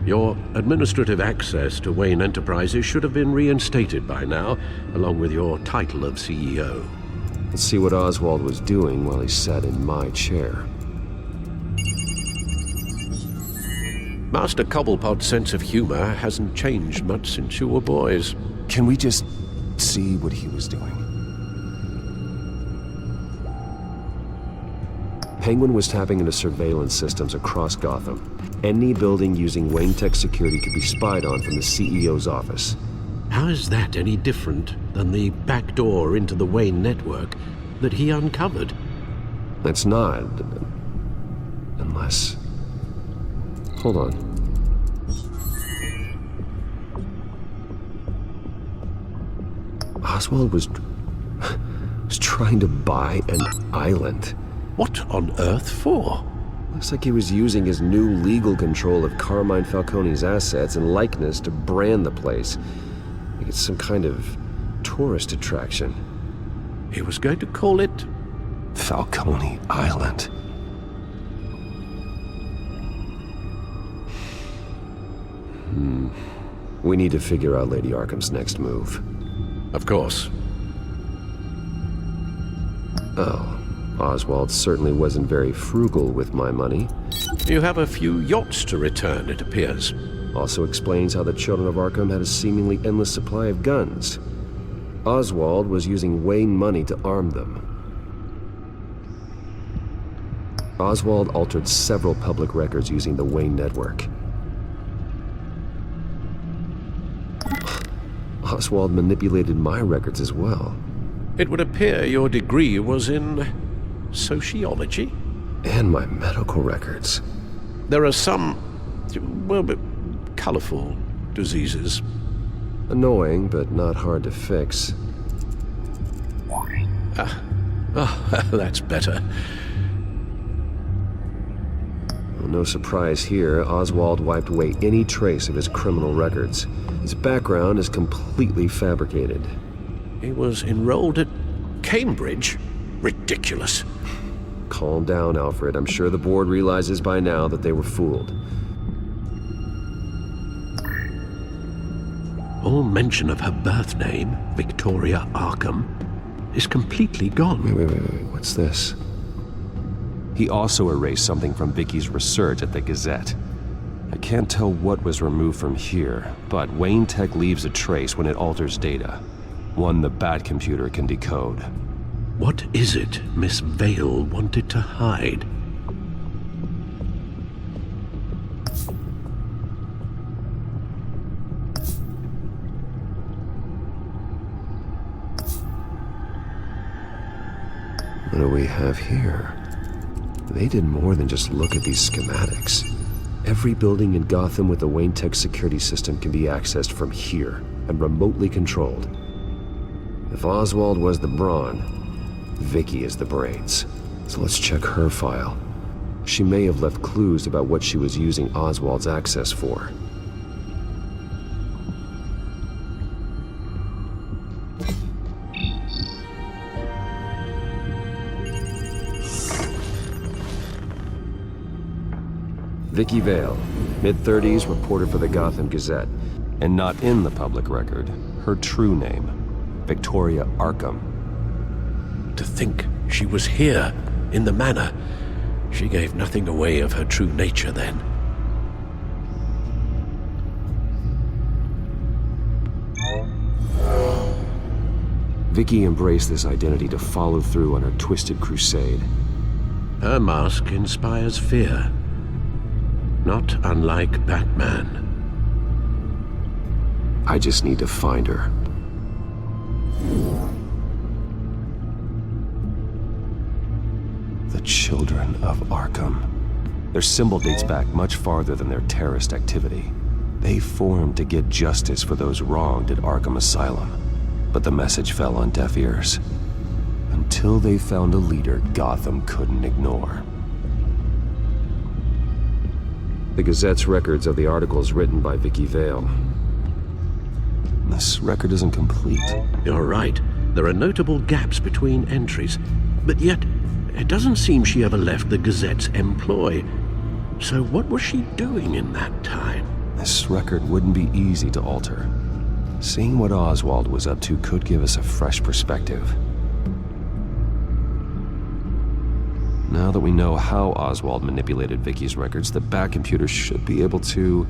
Your administrative access to Wayne Enterprises should have been reinstated by now, along with your title of CEO. Let's see what Oswald was doing while he sat in my chair. Master Cobblepot's sense of humor hasn't changed much since you were boys. Can we just see what he was doing? Penguin was tapping into surveillance systems across Gotham. Any building using Wayne Tech security could be spied on from the CEO's office. How is that any different than the back door into the Wayne network that he uncovered? It's not. Unless... Hold on. Oswald was trying to buy an island. What on earth for? Looks like he was using his new legal control of Carmine Falcone's assets and likeness to brand the place. Like it's some kind of tourist attraction. He was going to call it... Falcone Island. We need to figure out Lady Arkham's next move. Of course. Oh. Oswald certainly wasn't very frugal with my money. You have a few yachts to return, it appears. Also explains how the Children of Arkham had a seemingly endless supply of guns. Oswald was using Wayne money to arm them. Oswald altered several public records using the Wayne network. Oswald manipulated my records as well. It would appear your degree was in... sociology? And my medical records. There are some, well, colorful diseases. Annoying, but not hard to fix. That's better. Well, no surprise here, Oswald wiped away any trace of his criminal records. His background is completely fabricated. He was enrolled at Cambridge? Ridiculous. Calm down, Alfred. I'm sure the board realizes by now that they were fooled. All mention of her birth name, Victoria Arkham, is completely gone. Wait. What's this? He also erased something from Vicky's research at the Gazette. I can't tell what was removed from here, but Wayne Tech leaves a trace when it alters data. One the Bat computer can decode. What is it Miss Vale wanted to hide? What do we have here? They did more than just look at these schematics. Every building in Gotham with the Wayne Tech security system can be accessed from here and remotely controlled. If Oswald was the brawn, Vicky is the brains. So let's check her file. She may have left clues about what she was using Oswald's access for. Vicky Vale, mid-30s, reporter for the Gotham Gazette, and not in the public record, her true name, Victoria Arkham. To think she was here, in the manor. She gave nothing away of her true nature then. Vicky embraced this identity to follow through on her twisted crusade. Her mask inspires fear. Not unlike Batman. I just need to find her. The Children of Arkham. Their symbol dates back much farther than their terrorist activity. They formed to get justice for those wronged at Arkham Asylum. But the message fell on deaf ears. Until they found a leader Gotham couldn't ignore. The Gazette's records of the articles written by Vicky Vale. This record isn't complete. You're right. There are notable gaps between entries. But yet, it doesn't seem she ever left the Gazette's employ. So what was she doing in that time? This record wouldn't be easy to alter. Seeing what Oswald was up to could give us a fresh perspective. Now that we know how Oswald manipulated Vicky's records, the Batcomputer should be able to...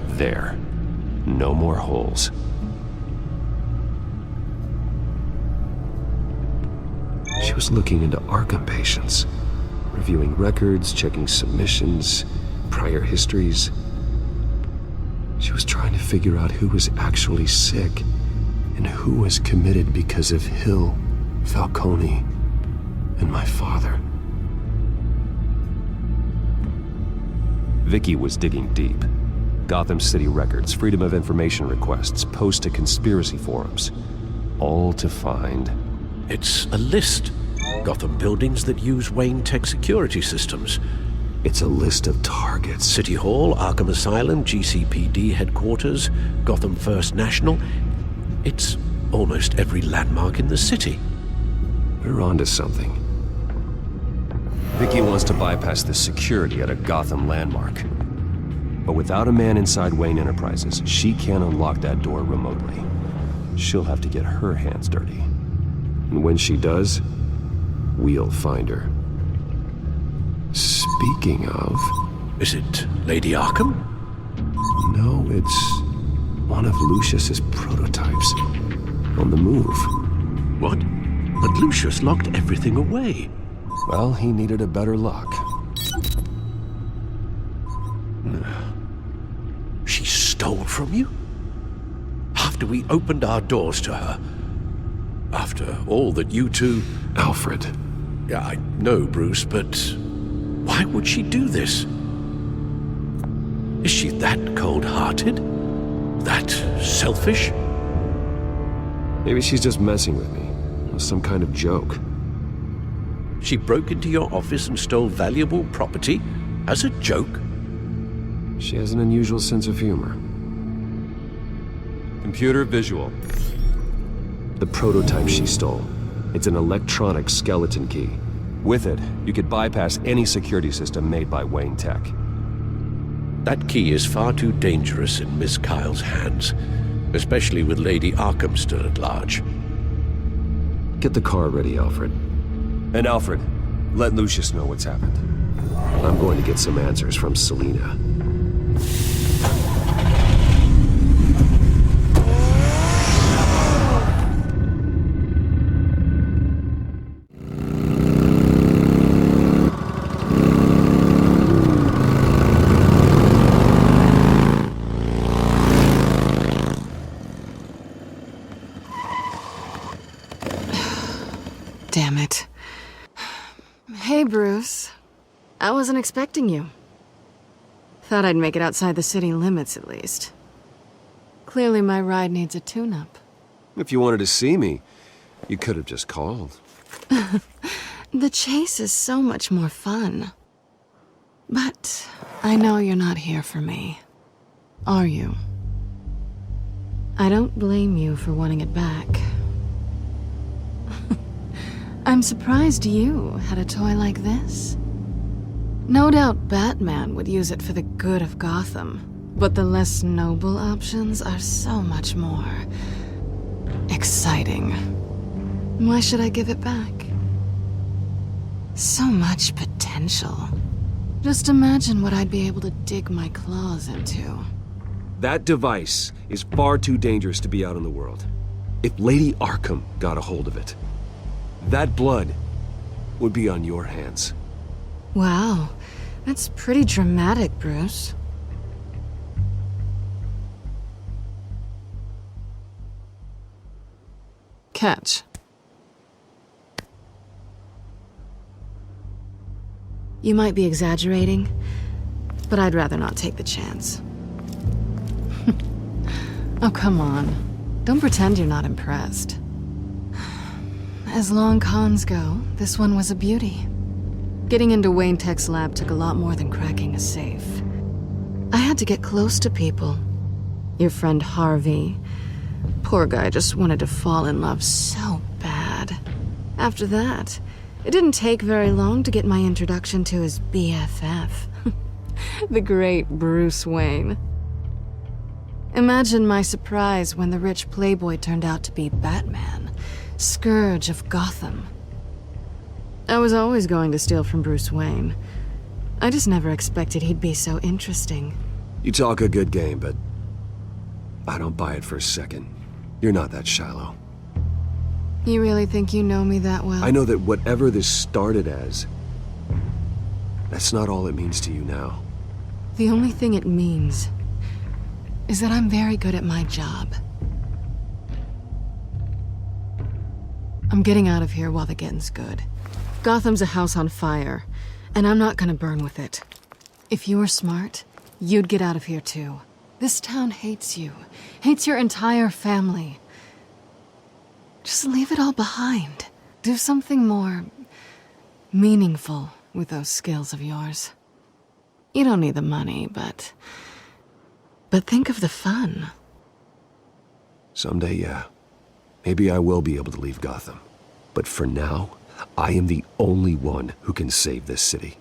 There. No more holes. She was looking into Arkham patients, reviewing records, checking submissions, prior histories. She was trying to figure out who was actually sick and who was committed because of Hill, Falcone, and my father. Vicky was digging deep. Gotham City records, Freedom of Information requests, posts to conspiracy forums. All to find... It's a list. Gotham buildings that use Wayne Tech security systems. It's a list of targets. City Hall, Arkham Asylum, GCPD headquarters, Gotham First National. It's almost every landmark in the city. We're onto something. Vicky wants to bypass the security at a Gotham landmark. But without a man inside Wayne Enterprises, she can't unlock that door remotely. She'll have to get her hands dirty. And when she does, we'll find her. Speaking of... Is it Lady Arkham? No, it's one of Lucius's prototypes. On the move. What? But Lucius locked everything away. Well, he needed a better lock. She stole from you? After we opened our doors to her? After all that you two... Alfred. Yeah, I know, Bruce, but why would she do this? Is she that cold-hearted? That selfish? Maybe she's just messing with me. It was some kind of joke. She broke into your office and stole valuable property as a joke? She has an unusual sense of humor. Computer visual. The prototype she stole. It's an electronic skeleton key. With it, you could bypass any security system made by Wayne Tech. That key is far too dangerous in Miss Kyle's hands, especially with Lady Arkham still at large. Get the car ready, Alfred. And Alfred, let Lucius know what's happened. I'm going to get some answers from Selina. Damn it. Hey, Bruce. Bruce. I wasn't expecting you. Thought I'd make it outside the city limits, at least. Clearly my ride needs a tune-up. If you wanted to see me, you could have just called. The chase is so much more fun. But I know you're not here for me. Are you? I don't blame you for wanting it back. I'm surprised you had a toy like this. No doubt Batman would use it for the good of Gotham, but the less noble options are so much more exciting. Why should I give it back? So much potential. Just imagine what I'd be able to dig my claws into. That device is far too dangerous to be out in the world. If Lady Arkham got a hold of it, that blood would be on your hands. Wow, that's pretty dramatic, Bruce. Catch. You might be exaggerating, but I'd rather not take the chance. Oh, come on. Don't pretend you're not impressed. As long cons go, this one was a beauty. Getting into Wayne Tech's lab took a lot more than cracking a safe. I had to get close to people. Your friend Harvey. Poor guy just wanted to fall in love so bad. After that, it didn't take very long to get my introduction to his BFF. The great Bruce Wayne. Imagine my surprise when the rich playboy turned out to be Batman, Scourge of Gotham. I was always going to steal from Bruce Wayne. I just never expected he'd be so interesting. You talk a good game, but I don't buy it for a second. You're not that shallow. You really think you know me that well? I know that whatever this started as, that's not all it means to you now. The only thing it means is that I'm very good at my job. I'm getting out of here while the getting's good. Gotham's a house on fire, and I'm not gonna burn with it. If you were smart, you'd get out of here too. This town hates you, hates your entire family. Just leave it all behind. Do something more meaningful with those skills of yours. You don't need the money, but think of the fun. Someday, yeah. Maybe I will be able to leave Gotham. But for now, I am the only one who can save this city.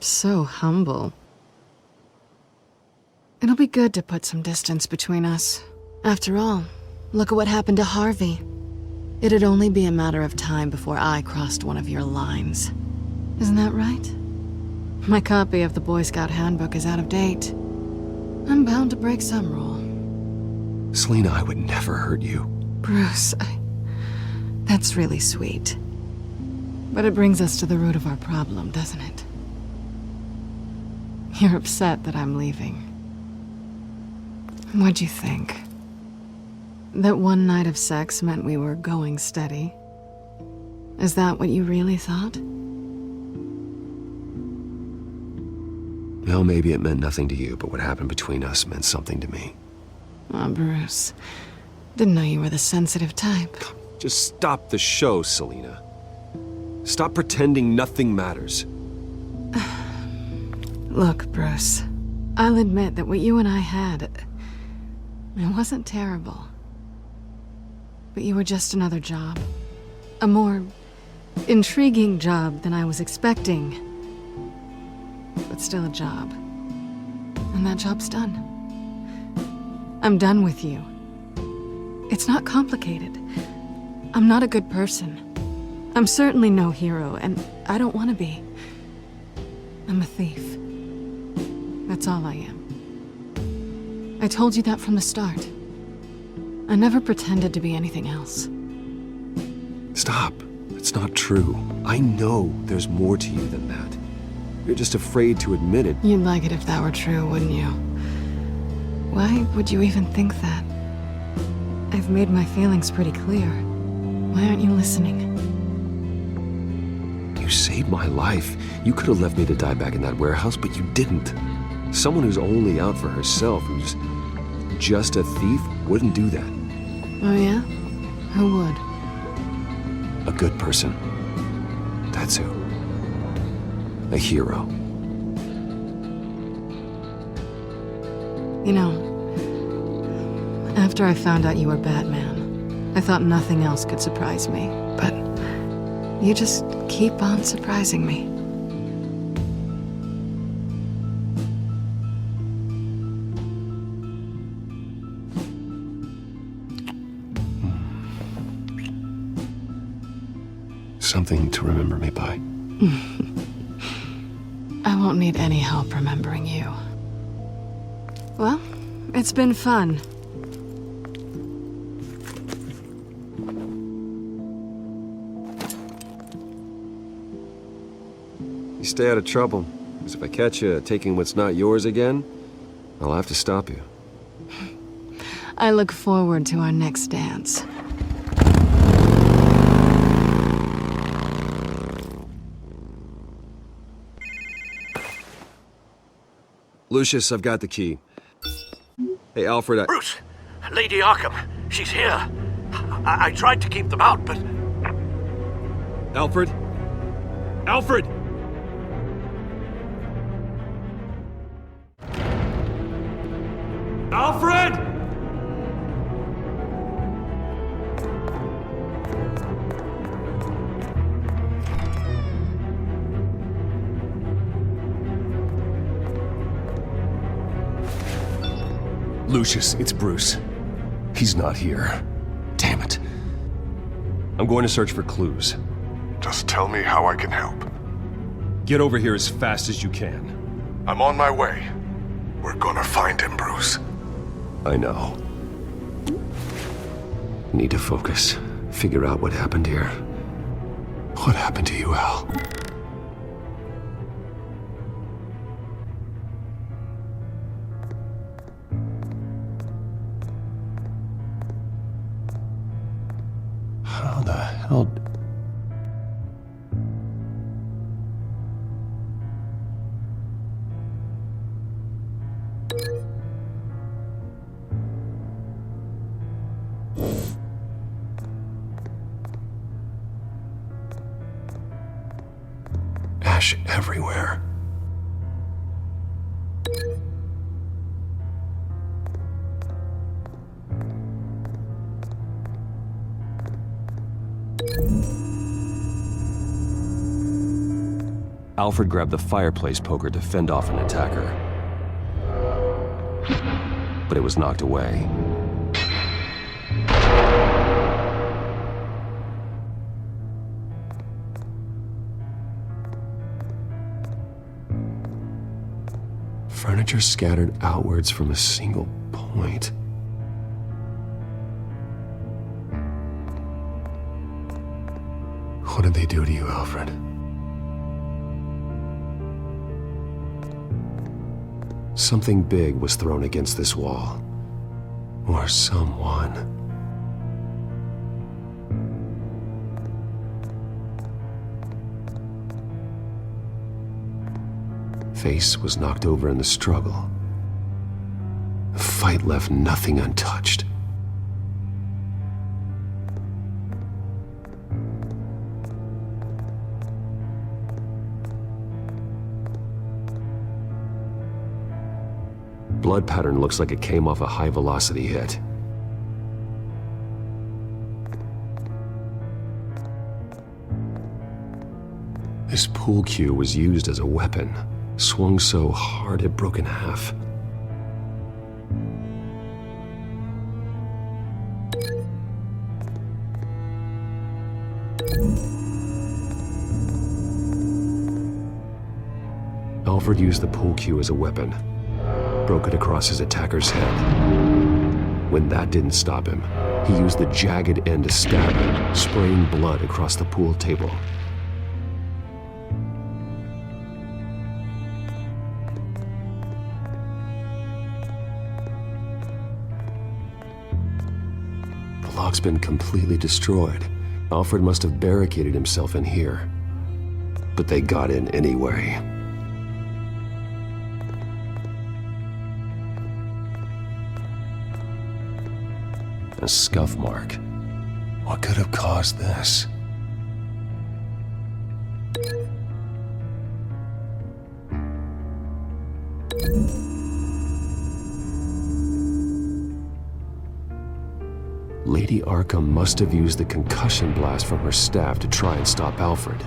So humble. It'll be good to put some distance between us. After all, look at what happened to Harvey. It'd only be a matter of time before I crossed one of your lines. Isn't that right? My copy of the Boy Scout Handbook is out of date. I'm bound to break some rule. Selina, I would never hurt you. Bruce, that's really sweet. But it brings us to the root of our problem, doesn't it? You're upset that I'm leaving. What'd you think? That one night of sex meant we were going steady? Is that what you really thought? Well, maybe it meant nothing to you, but what happened between us meant something to me. Oh, Bruce. Didn't know you were the sensitive type. Just stop the show, Selina. Stop pretending nothing matters. Look, Bruce. I'll admit that what you and I had, it wasn't terrible. But you were just another job. A more intriguing job than I was expecting. But still a job. And that job's done. I'm done with you. It's not complicated. I'm not a good person. I'm certainly no hero, and I don't want to be. I'm a thief. That's all I am. I told you that from the start. I never pretended to be anything else. Stop. It's not true. I know there's more to you than that. You're just afraid to admit it. You'd like it if that were true, wouldn't you? Why would you even think that? I've made my feelings pretty clear. Why aren't you listening? You saved my life. You could have left me to die back in that warehouse, but you didn't. Someone who's only out for herself, who's just a thief, wouldn't do that. Oh, yeah? Who would? A good person. That's who. A hero. You know, after I found out you were Batman, I thought nothing else could surprise me. But you just keep on surprising me. Something to remember me by. I won't need any help remembering you. Well, it's been fun. You stay out of trouble, because if I catch you taking what's not yours again, I'll have to stop you. I look forward to our next dance. Lucius, I've got the key. Hey, Alfred, Bruce! Lady Arkham! She's here! I tried to keep them out, but... Alfred? Alfred! Alfred! Lucius, it's Bruce. He's not here. Damn it. I'm going to search for clues. Just tell me how I can help. Get over here as fast as you can. I'm on my way. We're gonna find him, Bruce. I know. Need to focus. Figure out what happened here. What happened to you, Al? How the hell... Ash everywhere. Alfred grabbed the fireplace poker to fend off an attacker. But it was knocked away. Furniture scattered outwards from a single point. What did they do to you, Alfred? Something big was thrown against this wall. Or someone. Face was knocked over in the struggle. The fight left nothing untouched. Blood pattern looks like it came off a high-velocity hit. This pool cue was used as a weapon. Swung so hard it broke in half. Alfred used the pool cue as a weapon. Broke it across his attacker's head. When that didn't stop him, he used the jagged end to stab him, spraying blood across the pool table. The lock's been completely destroyed. Alfred must have barricaded himself in here. but they got in anyway. A scuff mark. What could have caused this? Lady Arkham must have used the concussion blast from her staff to try and stop Alfred.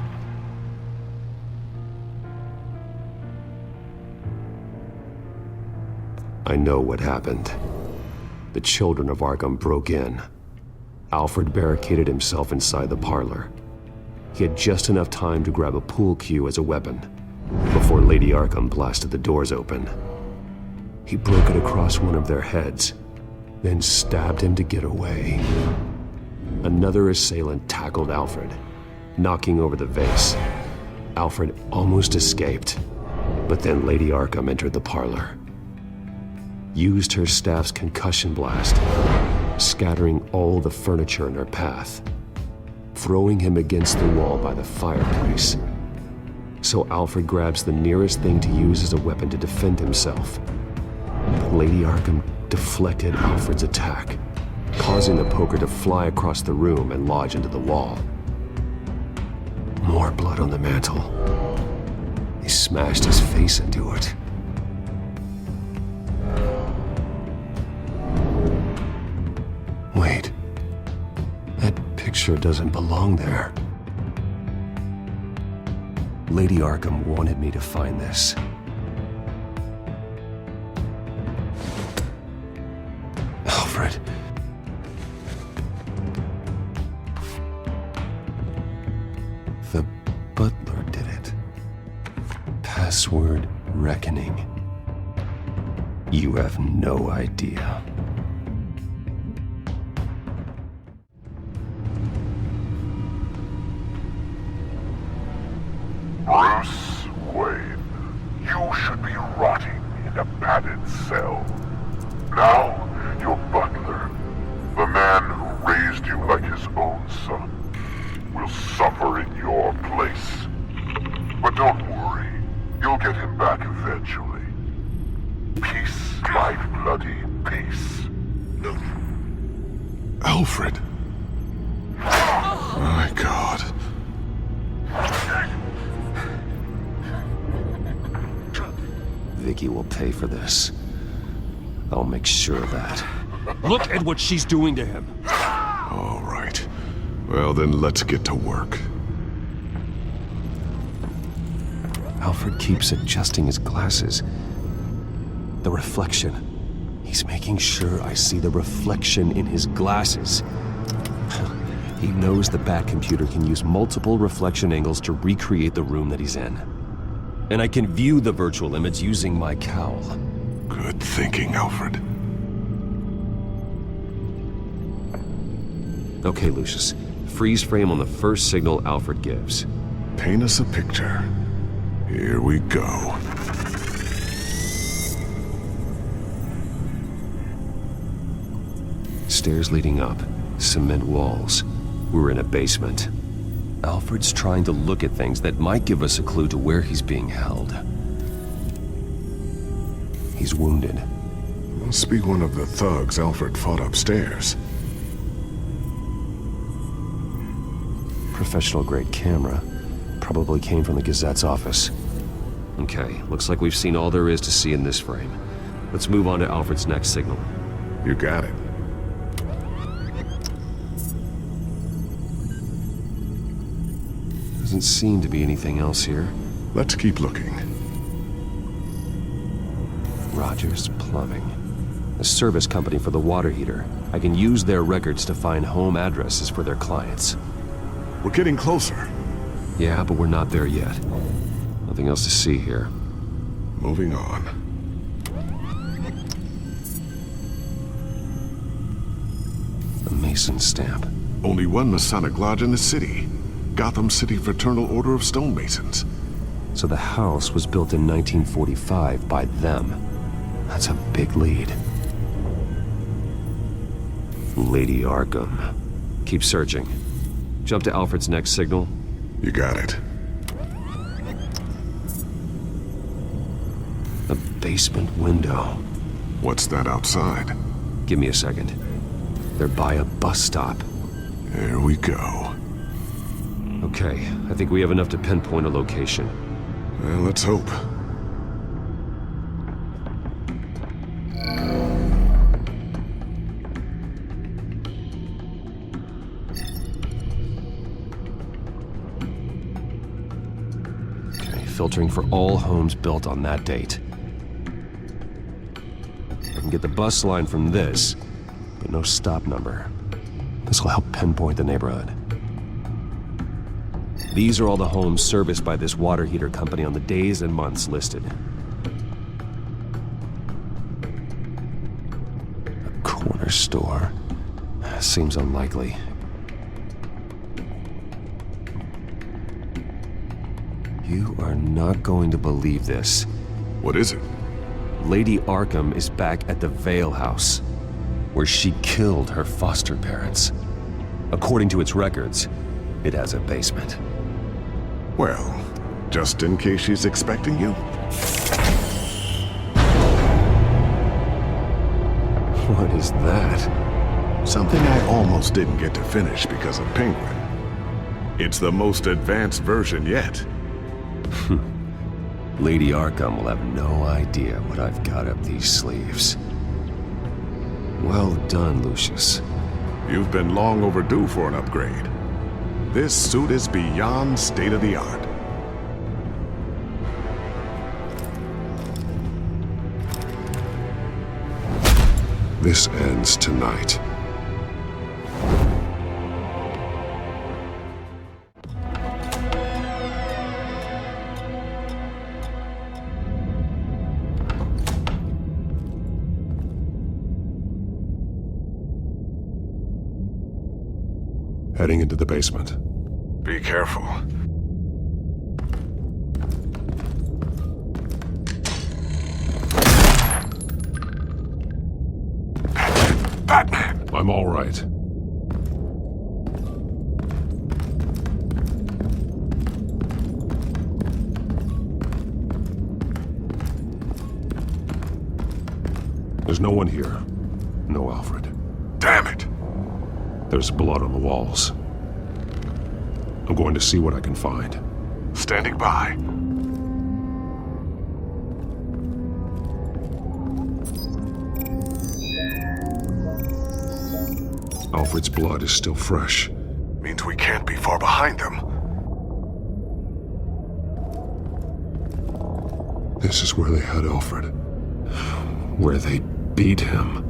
I know what happened. The children of Arkham broke in. Alfred barricaded himself inside the parlor. He had just enough time to grab a pool cue as a weapon before Lady Arkham blasted the doors open. He broke it across one of their heads, then stabbed him to get away. Another assailant tackled Alfred, knocking over the vase. Alfred almost escaped, but then Lady Arkham entered the parlor, used her staff's concussion blast, scattering all the furniture in her path, throwing him against the wall by the fireplace. So Alfred grabs the nearest thing to use as a weapon to defend himself. But Lady Arkham deflected Alfred's attack, causing the poker to fly across the room and lodge into the wall. More blood on the mantle. He smashed his face into it. Wait. That picture doesn't belong there. Lady Arkham wanted me to find this. Alfred. The butler did it. Password reckoning. You have no idea. Bruce Wayne, you should be rotting in a padded cell. Now, your butler, the man who raised you like his own son, will suffer in your place. But don't worry, you'll get him back eventually. Peace, my bloody peace. Alfred. My God. Vicky will pay for this. I'll make sure of that. Look at what she's doing to him. All right. Well, then let's get to work. Alfred keeps adjusting his glasses. The reflection. He's making sure I see the reflection in his glasses. He knows the Batcomputer can use multiple reflection angles to recreate the room that he's in. And I can view the virtual image using my cowl. Good thinking, Alfred. Okay, Lucius. Freeze frame on the first signal Alfred gives. Paint us a picture. Here we go. Stairs leading up, cement walls. We're in a basement. Alfred's trying to look at things that might give us a clue to where he's being held. He's wounded. Must be one of the thugs Alfred fought upstairs. Professional-grade camera. Probably came from the Gazette's office. Okay, looks like we've seen all there is to see in this frame. Let's move on to Alfred's next signal. You got it. Doesn't seem to be anything else here. Let's keep looking. Rogers Plumbing. A service company for the water heater. I can use their records to find home addresses for their clients. We're getting closer. Yeah, but we're not there yet. Nothing else to see here. Moving on. A Mason stamp. Only one Masonic lodge in the city. Gotham City Fraternal Order of Stonemasons. So the house was built in 1945 by them. That's a big lead. Lady Arkham. Keep searching. Jump to Alfred's next signal. You got it. A basement window. What's that outside? Give me a second. They're by a bus stop. There we go. Okay, I think we have enough to pinpoint a location. Well, let's hope. Okay, filtering for all homes built on that date. I can get the bus line from this, but no stop number. This will help pinpoint the neighborhood. These are all the homes serviced by this water heater company on the days and months listed. A corner store. Seems unlikely. You are not going to believe this. What is it? Lady Arkham is back at the Vale House, where she killed her foster parents. According to its records, it has a basement. Well, just in case she's expecting you. What is that? Something I almost didn't get to finish because of Penguin. It's the most advanced version yet. Lady Arkham will have no idea what I've got up these sleeves. Well done, Lucius. You've been long overdue for an upgrade. This suit is beyond state-of-the-art. This ends tonight. Heading into the basement. Be careful. Batman! I'm all right. There's no one here. No Alfred. Damn it! There's blood on the walls. I'm going to see what I can find. Standing by. Alfred's blood is still fresh. Means we can't be far behind them. This is where they had Alfred. Where they beat him.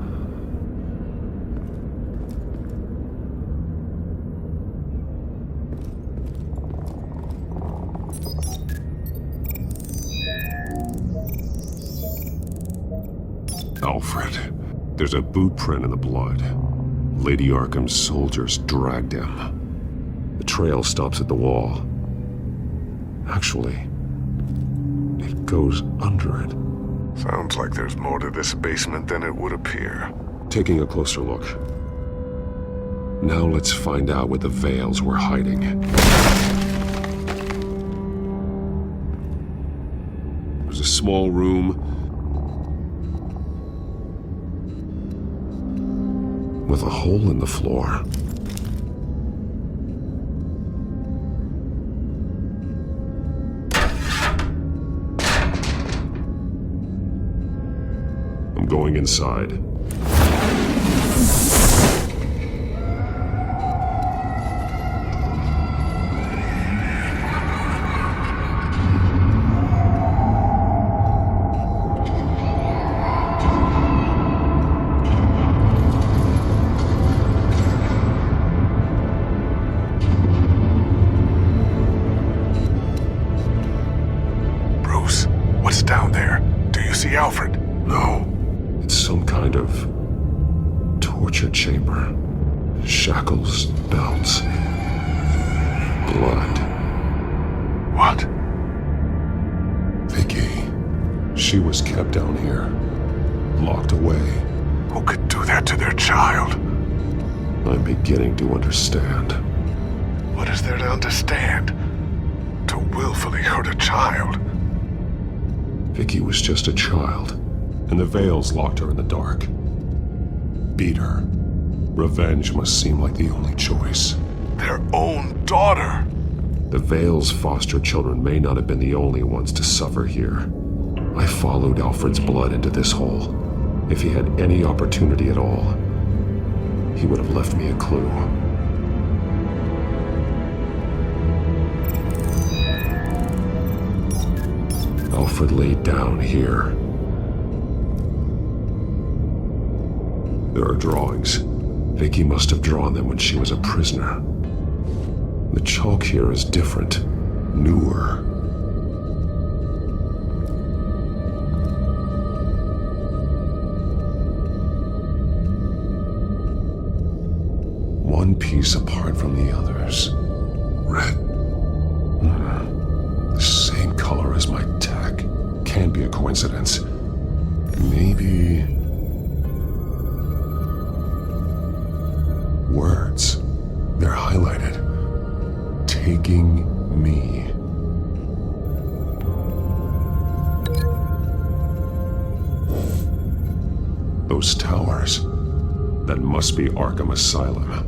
Alfred. There's a boot print in the blood. Lady Arkham's soldiers dragged him. The trail stops at the wall. Actually, it goes under it. Sounds like there's more to this basement than it would appear. Taking a closer look. Now let's find out where the Vales were hiding. There's a small room with a hole in the floor. I'm going inside. Down there. Do you see Alfred? No. It's some kind of torture chamber. Shackles, belts, blood. What? Vicky. She was kept down here. Locked away. Who could do that to their child? I'm beginning to understand. What is there to understand? To willfully hurt a child? Vicky was just a child, and the veils locked her in the dark. Beat her. Revenge must seem like the only choice. Their own daughter! The veils' foster children may not have been the only ones to suffer here. I followed Alfred's blood into this hole. If he had any opportunity at all, he would have left me a clue. Alfred laid down here. There are drawings. Vicky must have drawn them when she was a prisoner. The chalk here is different, newer. One piece apart from the others. Red. The same color as my tech. Can't be a coincidence. Maybe... words. They're highlighted. Taking me. Those towers. That must be Arkham Asylum.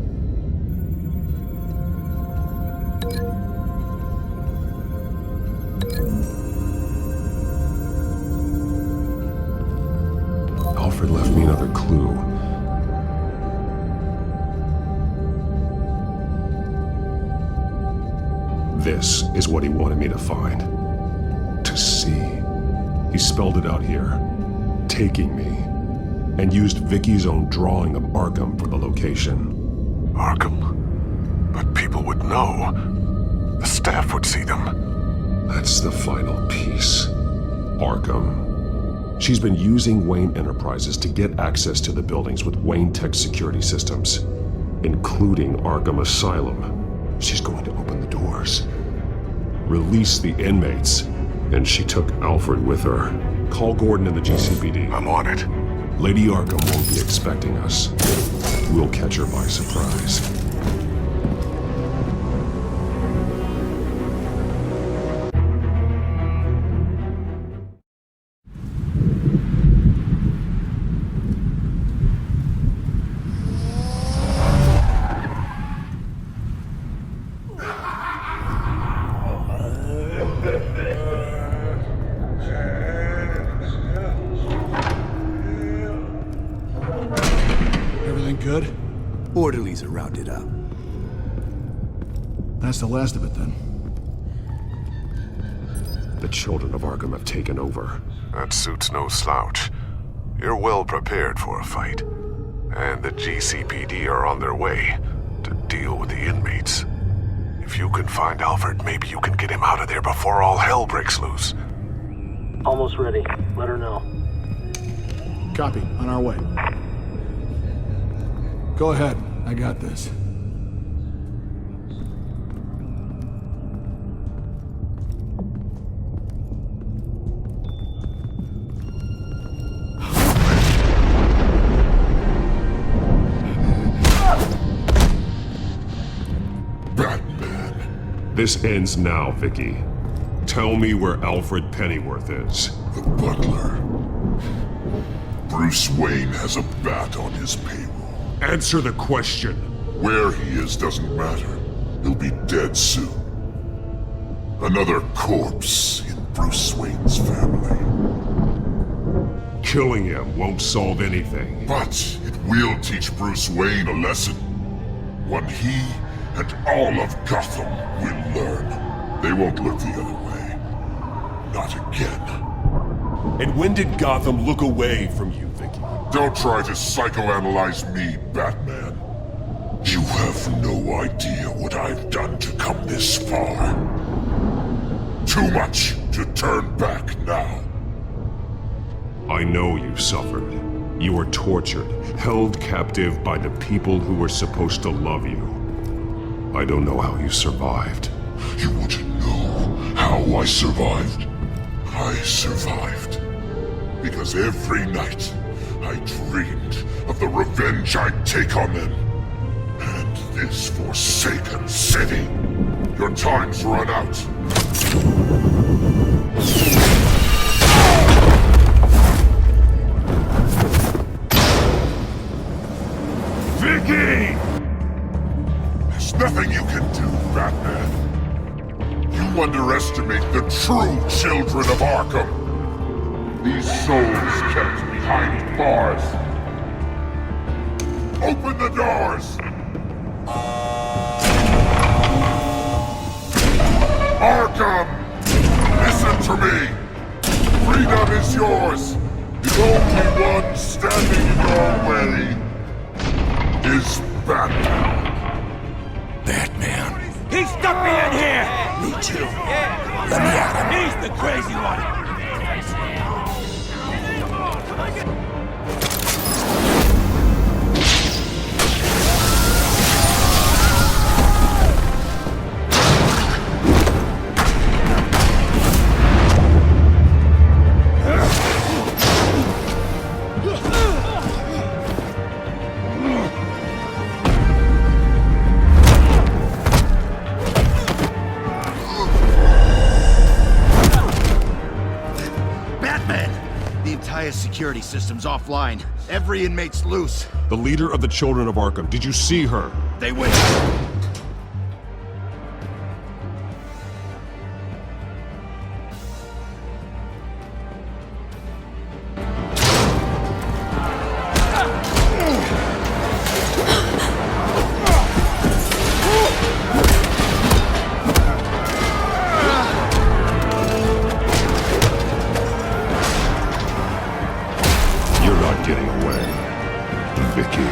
Alfred left me another clue. This is what he wanted me to find. To see. He spelled it out here. Taking me. And used Vicky's own drawing of Arkham for the location. Arkham? But people would know. The staff would see them. That's the final piece. Arkham. She's been using Wayne Enterprises to get access to the buildings with Wayne Tech security systems, including Arkham Asylum. She's going to open the doors, release the inmates, and she took Alfred with her. Call Gordon in the GCPD. I'm on it. Lady Arkham won't be expecting us. We'll catch her by surprise. Good? Orderlies are rounded up. That's the last of it, then. The children of Arkham have taken over. That suit's no slouch. You're well prepared for a fight. And the GCPD are on their way to deal with the inmates. If you can find Alfred, maybe you can get him out of there before all hell breaks loose. Almost ready. Let her know. Copy. On our way. Go ahead. I got this. Batman. This ends now, Vicky. Tell me where Alfred Pennyworth is. The butler. Bruce Wayne has a bat on his payroll. Answer the question. Where he is doesn't matter. He'll be dead soon. Another corpse in Bruce Wayne's family. Killing him won't solve anything. But it will teach Bruce Wayne a lesson. One he and all of Gotham will learn. They won't look the other way. Not again. And when did Gotham look away from you, Vicky? Don't try to psychoanalyze me, Batman. You have no idea what I've done to come this far. Too much to turn back now. I know you suffered. You were tortured, held captive by the people who were supposed to love you. I don't know how you survived. You want to know how I survived? I survived because every night I dreamed of the revenge I'd take on them. And this forsaken city. Your time's run out. children of Arkham. These souls kept behind bars. Open the doors! Arkham! Listen to me! Freedom is yours! The only one standing in your way is Batman. Batman. He stuck me in here! Me too. Let me at him. He's the crazy one! Security system's offline. Every inmate's loose. The leader of the Children of Arkham. Did you see her? They wait. Getting away, Vicky.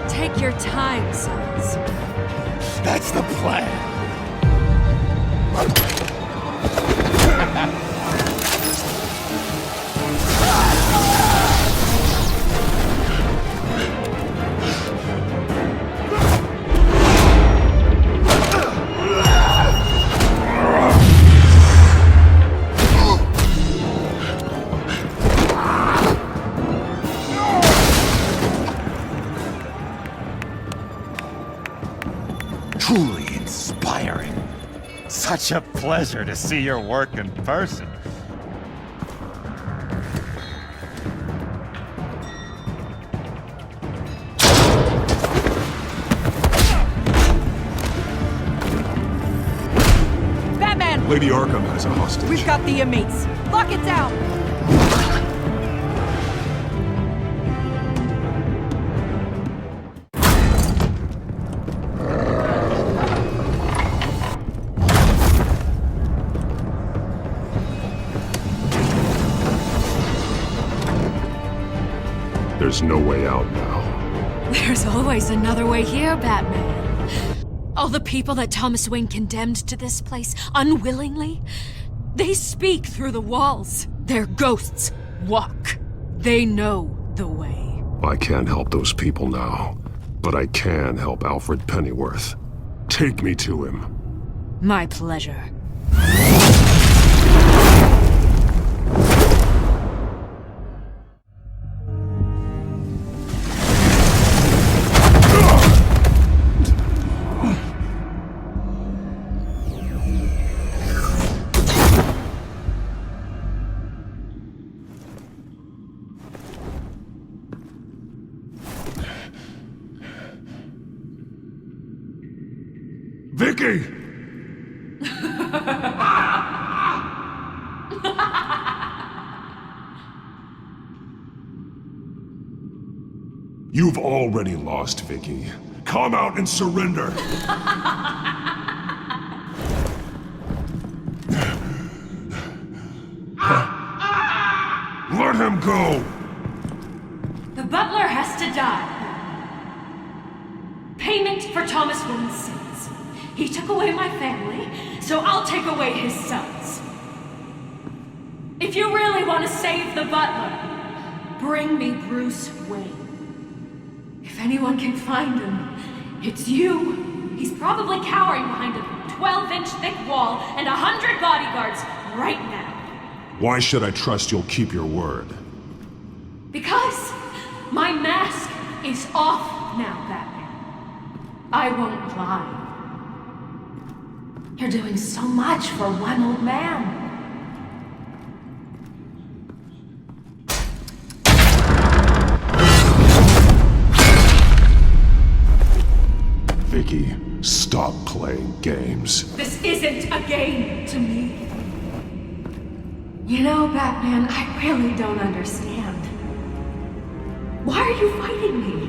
Take your time, sons. That's the plan. Truly inspiring. Such a pleasure to see your work in person. Batman! Lady Arkham has a hostage. We've got the inmates. Lock it down! There's no way out now. There's always another way here, Batman. All the people that Thomas Wayne condemned to this place unwillingly, they speak through the walls. Their ghosts walk. They know the way. I can't help those people now, but I can help Alfred Pennyworth. Take me to him. My pleasure. Vicky! You've already lost, Vicky. Come out and surrender! Let him go! The butler has to die. Payment for Thomas Wayne's sins. He took away my family, so I'll take away his sons. If you really want to save the butler, bring me Bruce Wayne. If anyone can find him, it's you. He's probably cowering behind a 12-inch thick wall and 100 bodyguards right now. Why should I trust you'll keep your word? Because my mask is off now, Batman. I won't lie. You're doing so much for one old man. Vicky, stop playing games. This isn't a game to me. You know, Batman, I really don't understand. Why are you fighting me?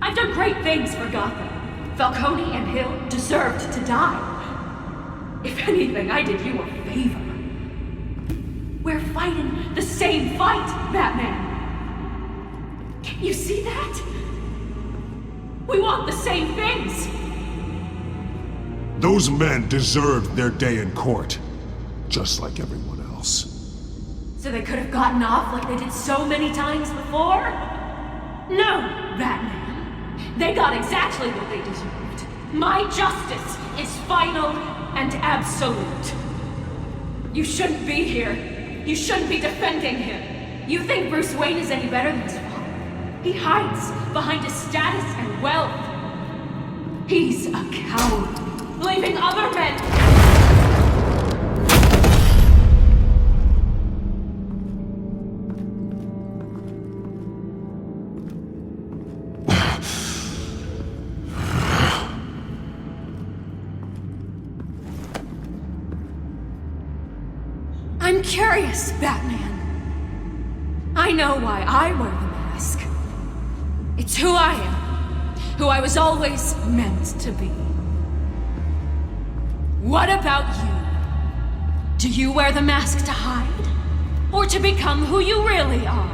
I've done great things for Gotham. Falcone and Hill deserved to die. If anything, I did you a favor. We're fighting the same fight, Batman. Can't you see that? We want the same things. Those men deserved their day in court, just like everyone else. So they could have gotten off like they did so many times before? No, Batman. They got exactly what they deserved. My justice is final and absolute. You shouldn't be here. You shouldn't be defending him. You think Bruce Wayne is any better than his father? He hides behind his status and wealth. He's a coward, leaving other men... I'm curious, Batman. I know why I wear the mask. It's who I am. Who I was always meant to be. What about you? Do you wear the mask to hide? Or to become who you really are?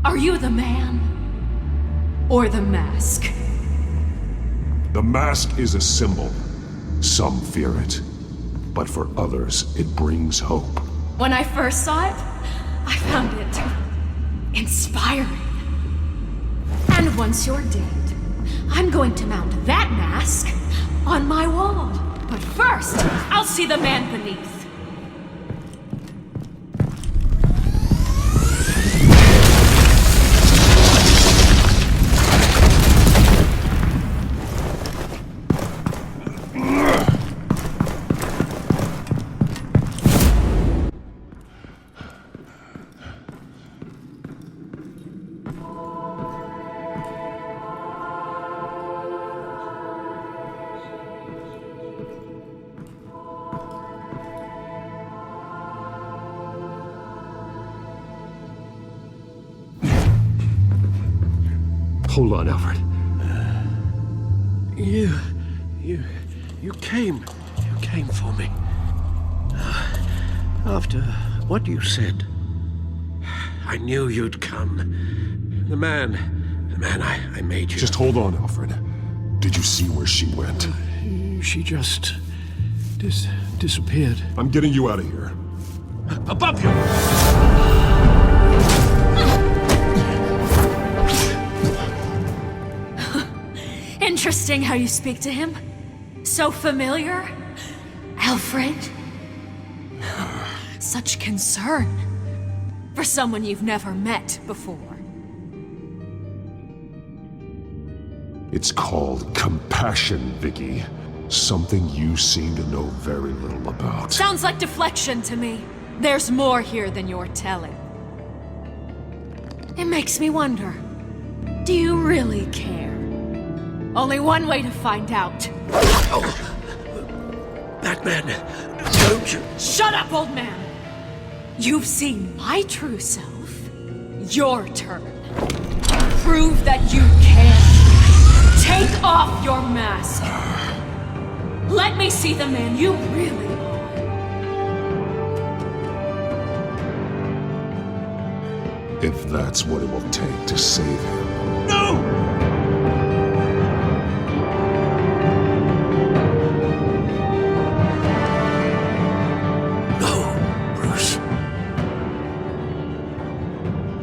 Are you the man? Or the mask? The mask is a symbol. Some fear it. But for others, it brings hope. When I first saw it, I found it inspiring. And once you're dead, I'm going to mount that mask on my wall. But first, I'll see the man beneath. Hold on, Alfred. You came for me. After what you said, I knew you'd come. The man I made you. Just hold on, Alfred. Did you see where she went? She just disappeared. I'm getting you out of here. Above you! Interesting how you speak to him. So familiar. Alfred. Such concern for someone you've never met before. It's called compassion, Vicky. Something you seem to know very little about. Sounds like deflection to me. There's more here than you're telling. It makes me wonder, do you really care? Only one way to find out. Oh. Batman, don't you... Shut up, old man! You've seen my true self. Your turn. Prove that you can. Take off your mask. Let me see the man you really are. If that's what it will take to save him. No!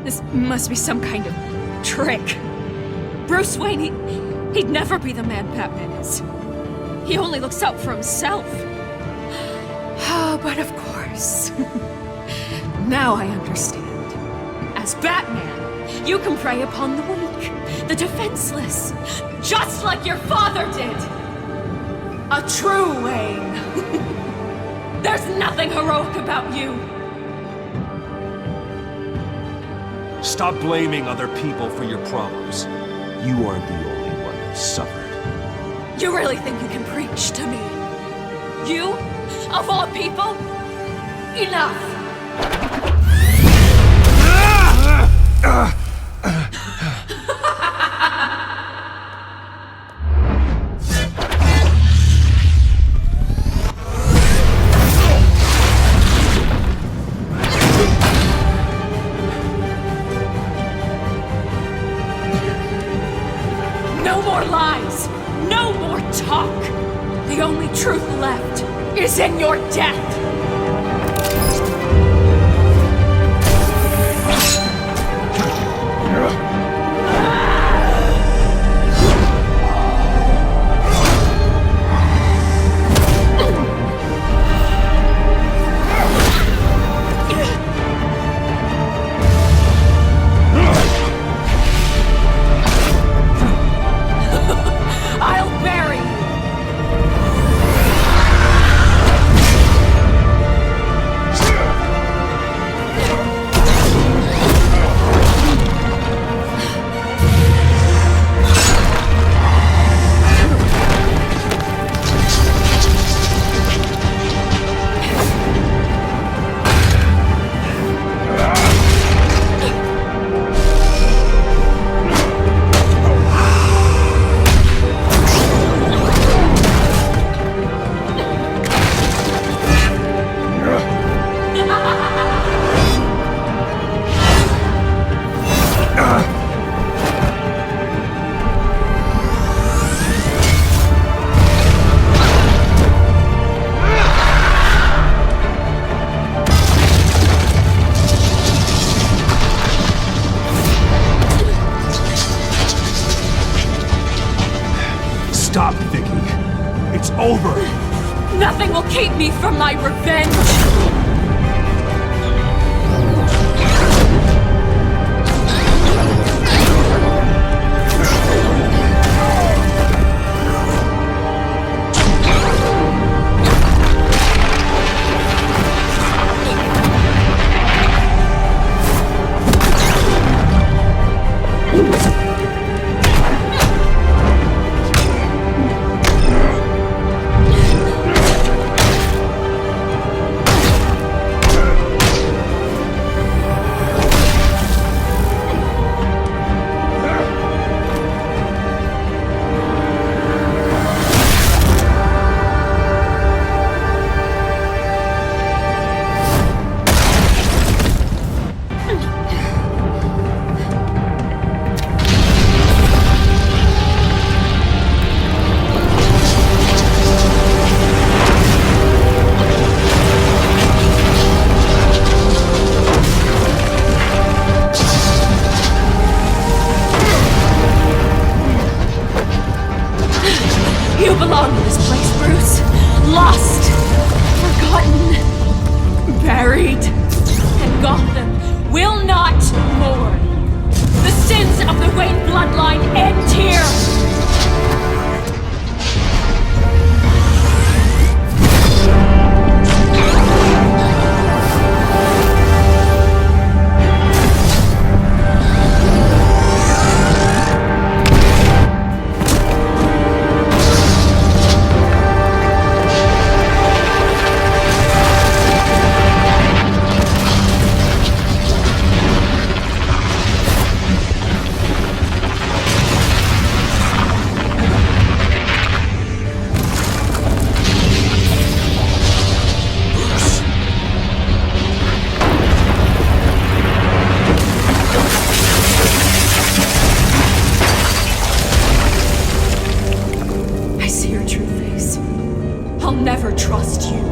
This must be some kind of trick. Bruce Wayne, he'd never be the man Batman is. He only looks out for himself. But of course. Now I understand. As Batman, you can prey upon the weak, the defenseless, just like your father did. A true Wayne. There's nothing heroic about you. Stop blaming other people for your problems. You aren't the only one who suffered. You really think you can preach to me? You? Of all people? Enough! No more lies! No more talk! The only truth left is in your death! Stop, Vicky. It's over. Nothing will keep me from my revenge! don't belong in this place, Bruce. Lost, forgotten, buried. And Gotham will not mourn. The sins of the Wayne bloodline end here. Never trust you.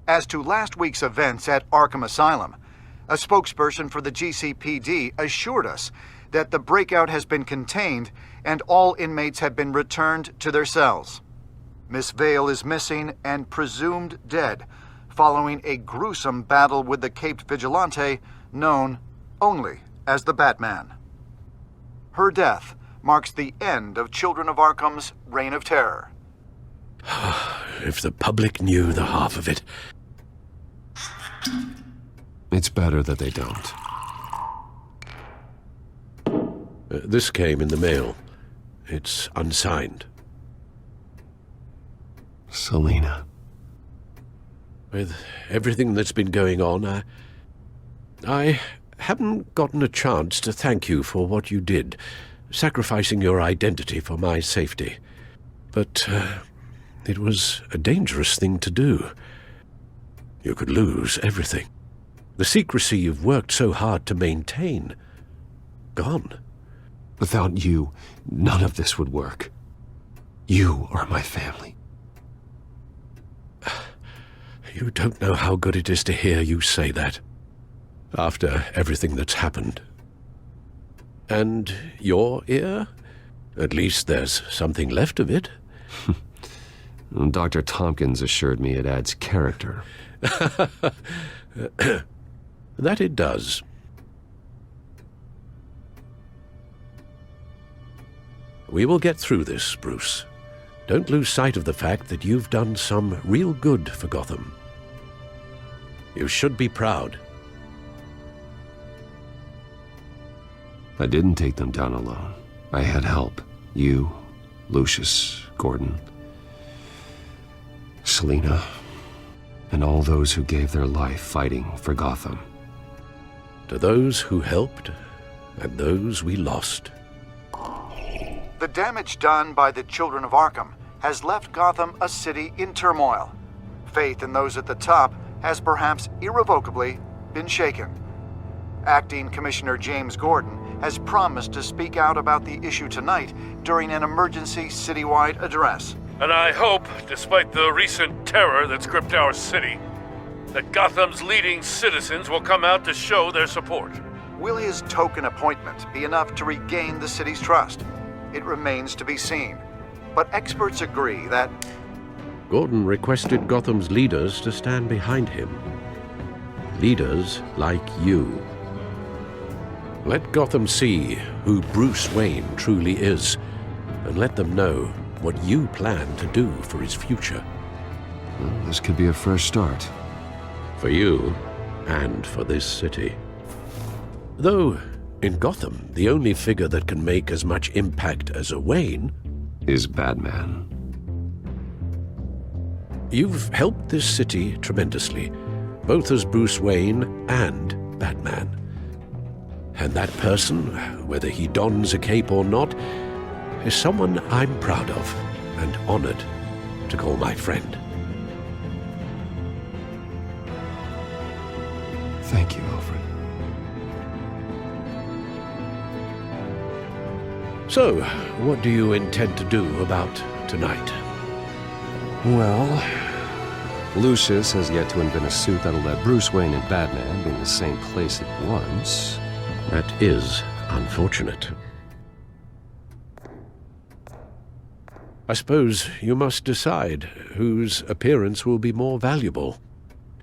As to last week's events at Arkham Asylum, a spokesperson for the GCPD assured us that the breakout has been contained and all inmates have been returned to their cells. Miss Vale is missing and presumed dead following a gruesome battle with the caped vigilante known only as the Batman. Her death marks the end of Children of Arkham's reign of terror. If the public knew the half of it. It's better that they don't. This came in the mail. It's unsigned. Selina. With everything that's been going on, I haven't gotten a chance to thank you for what you did, sacrificing your identity for my safety. But it was a dangerous thing to do. You could lose everything. The secrecy you've worked so hard to maintain. Gone. Without you, none of this would work. You are my family. You don't know how good it is to hear you say that. After everything that's happened. And your ear? At least there's something left of it. Dr. Tompkins assured me it adds character. That it does. We will get through this, Bruce. Don't lose sight of the fact that you've done some real good for Gotham. You should be proud. I didn't take them down alone. I had help. You, Lucius, Gordon, Selina, and all those who gave their life fighting for Gotham. To those who helped, and those we lost. The damage done by the Children of Arkham has left Gotham a city in turmoil. Faith in those at the top has perhaps irrevocably been shaken. Acting Commissioner James Gordon has promised to speak out about the issue tonight during an emergency citywide address. And I hope, despite the recent terror that's gripped our city, that Gotham's leading citizens will come out to show their support. Will his token appointment be enough to regain the city's trust? It remains to be seen. But experts agree that Gordon requested Gotham's leaders to stand behind him. Leaders like you. Let Gotham see who Bruce Wayne truly is, and let them know what you plan to do for his future. Well, this could be a fresh start. For you, and for this city. Though, in Gotham, the only figure that can make as much impact as a Wayne is Batman. You've helped this city tremendously, both as Bruce Wayne and Batman. And that person, whether he dons a cape or not, is someone I'm proud of and honored to call my friend. Thank you, Alfred. So, what do you intend to do about tonight? Well, Lucius has yet to invent a suit that'll let Bruce Wayne and Batman be in the same place at once. That is unfortunate. I suppose you must decide whose appearance will be more valuable.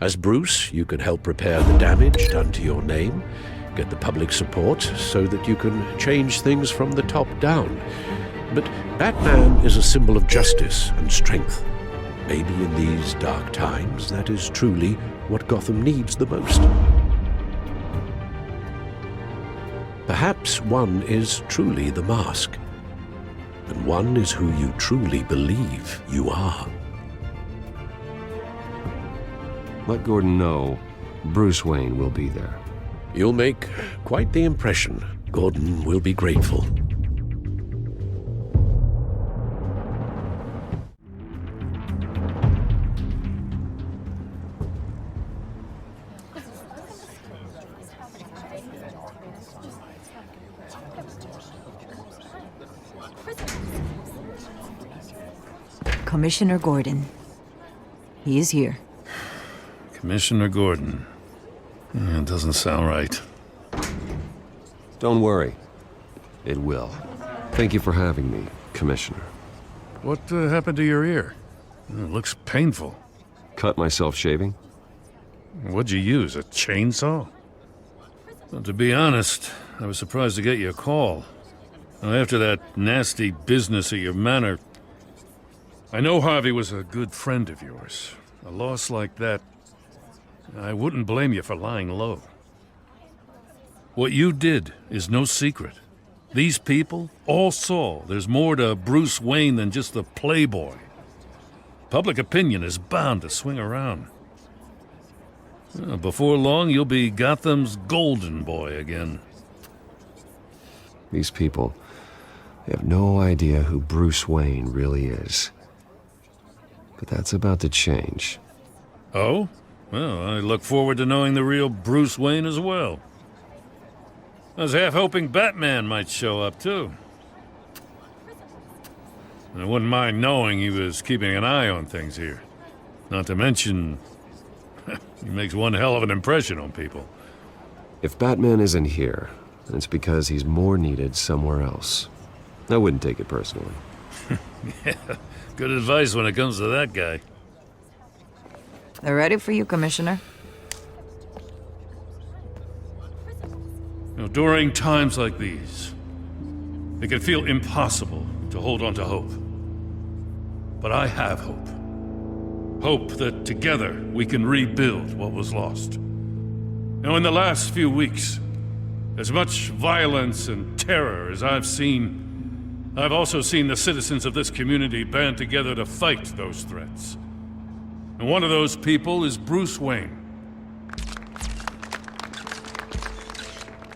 As Bruce, you can help repair the damage done to your name, get the public support so that you can change things from the top down. But Batman is a symbol of justice and strength. Maybe in these dark times, that is truly what Gotham needs the most. Perhaps one is truly the mask, and one is who you truly believe you are. Let Gordon know Bruce Wayne will be there. You'll make quite the impression. Gordon will be grateful. Commissioner Gordon. He is here. Commissioner Gordon. It doesn't sound right. Don't worry. It will. Thank you for having me, Commissioner. What happened to your ear? It looks painful. Cut myself shaving? What'd you use, a chainsaw? Well, to be honest, I was surprised to get your call. Now, after that nasty business at your manor, I know Harvey was a good friend of yours. A loss like that, I wouldn't blame you for lying low. What you did is no secret. These people all saw there's more to Bruce Wayne than just the playboy. Public opinion is bound to swing around. Before long, you'll be Gotham's golden boy again. These people, they have no idea who Bruce Wayne really is. But that's about to change. Oh? Well, I look forward to knowing the real Bruce Wayne as well. I was half hoping Batman might show up, too. And I wouldn't mind knowing he was keeping an eye on things here. Not to mention, he makes one hell of an impression on people. If Batman isn't here, then it's because he's more needed somewhere else. I wouldn't take it personally. Yeah, good advice when it comes to that guy. They're ready for you, Commissioner. During times like these, it can feel impossible to hold on to hope. But I have hope. Hope that together we can rebuild what was lost. Now, in the last few weeks, as much violence and terror as I've seen, I've also seen the citizens of this community band together to fight those threats. And one of those people is Bruce Wayne.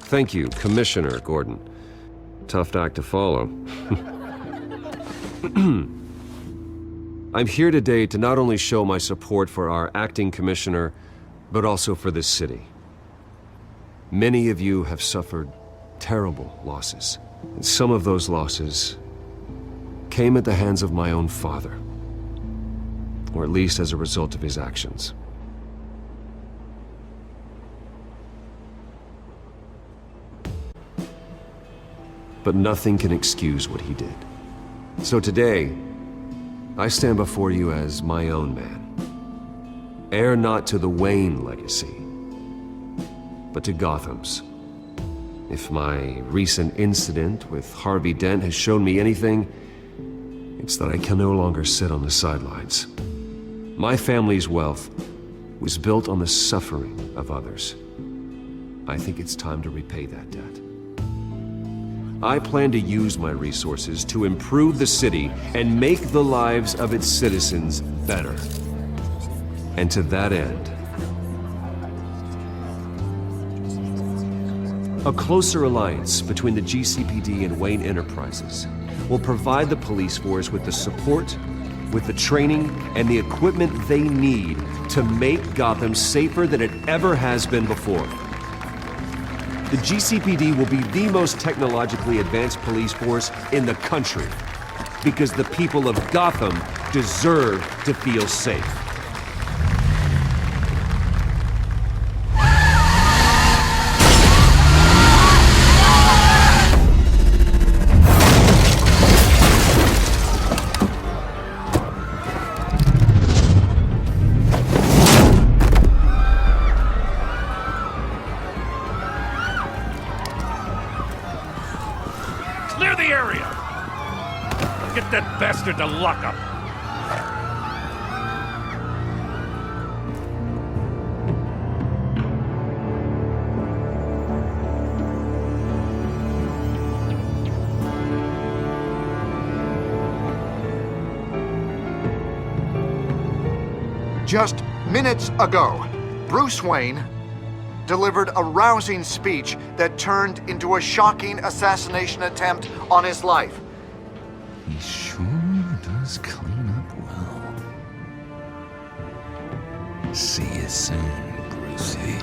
Thank you, Commissioner Gordon. Tough act to follow. I'm here today to not only show my support for our acting commissioner, but also for this city. Many of you have suffered terrible losses, and some of those losses came at the hands of my own father, or at least as a result of his actions. But nothing can excuse what he did. So today, I stand before you as my own man. Heir not to the Wayne legacy, but to Gotham's. If my recent incident with Harvey Dent has shown me anything, it's that I can no longer sit on the sidelines. My family's wealth was built on the suffering of others. I think it's time to repay that debt. I plan to use my resources to improve the city and make the lives of its citizens better. And to that end, A closer alliance between the GCPD and Wayne Enterprises will provide the police force with the support, with the training, and the equipment they need to make Gotham safer than it ever has been before. The GCPD will be the most technologically advanced police force in the country, because the people of Gotham deserve to feel safe. Clear the area! Get that bastard to lock up! Just minutes ago, Bruce Wayne delivered a rousing speech that turned into a shocking assassination attempt on his life. He sure does clean up well. See you soon, Brucey.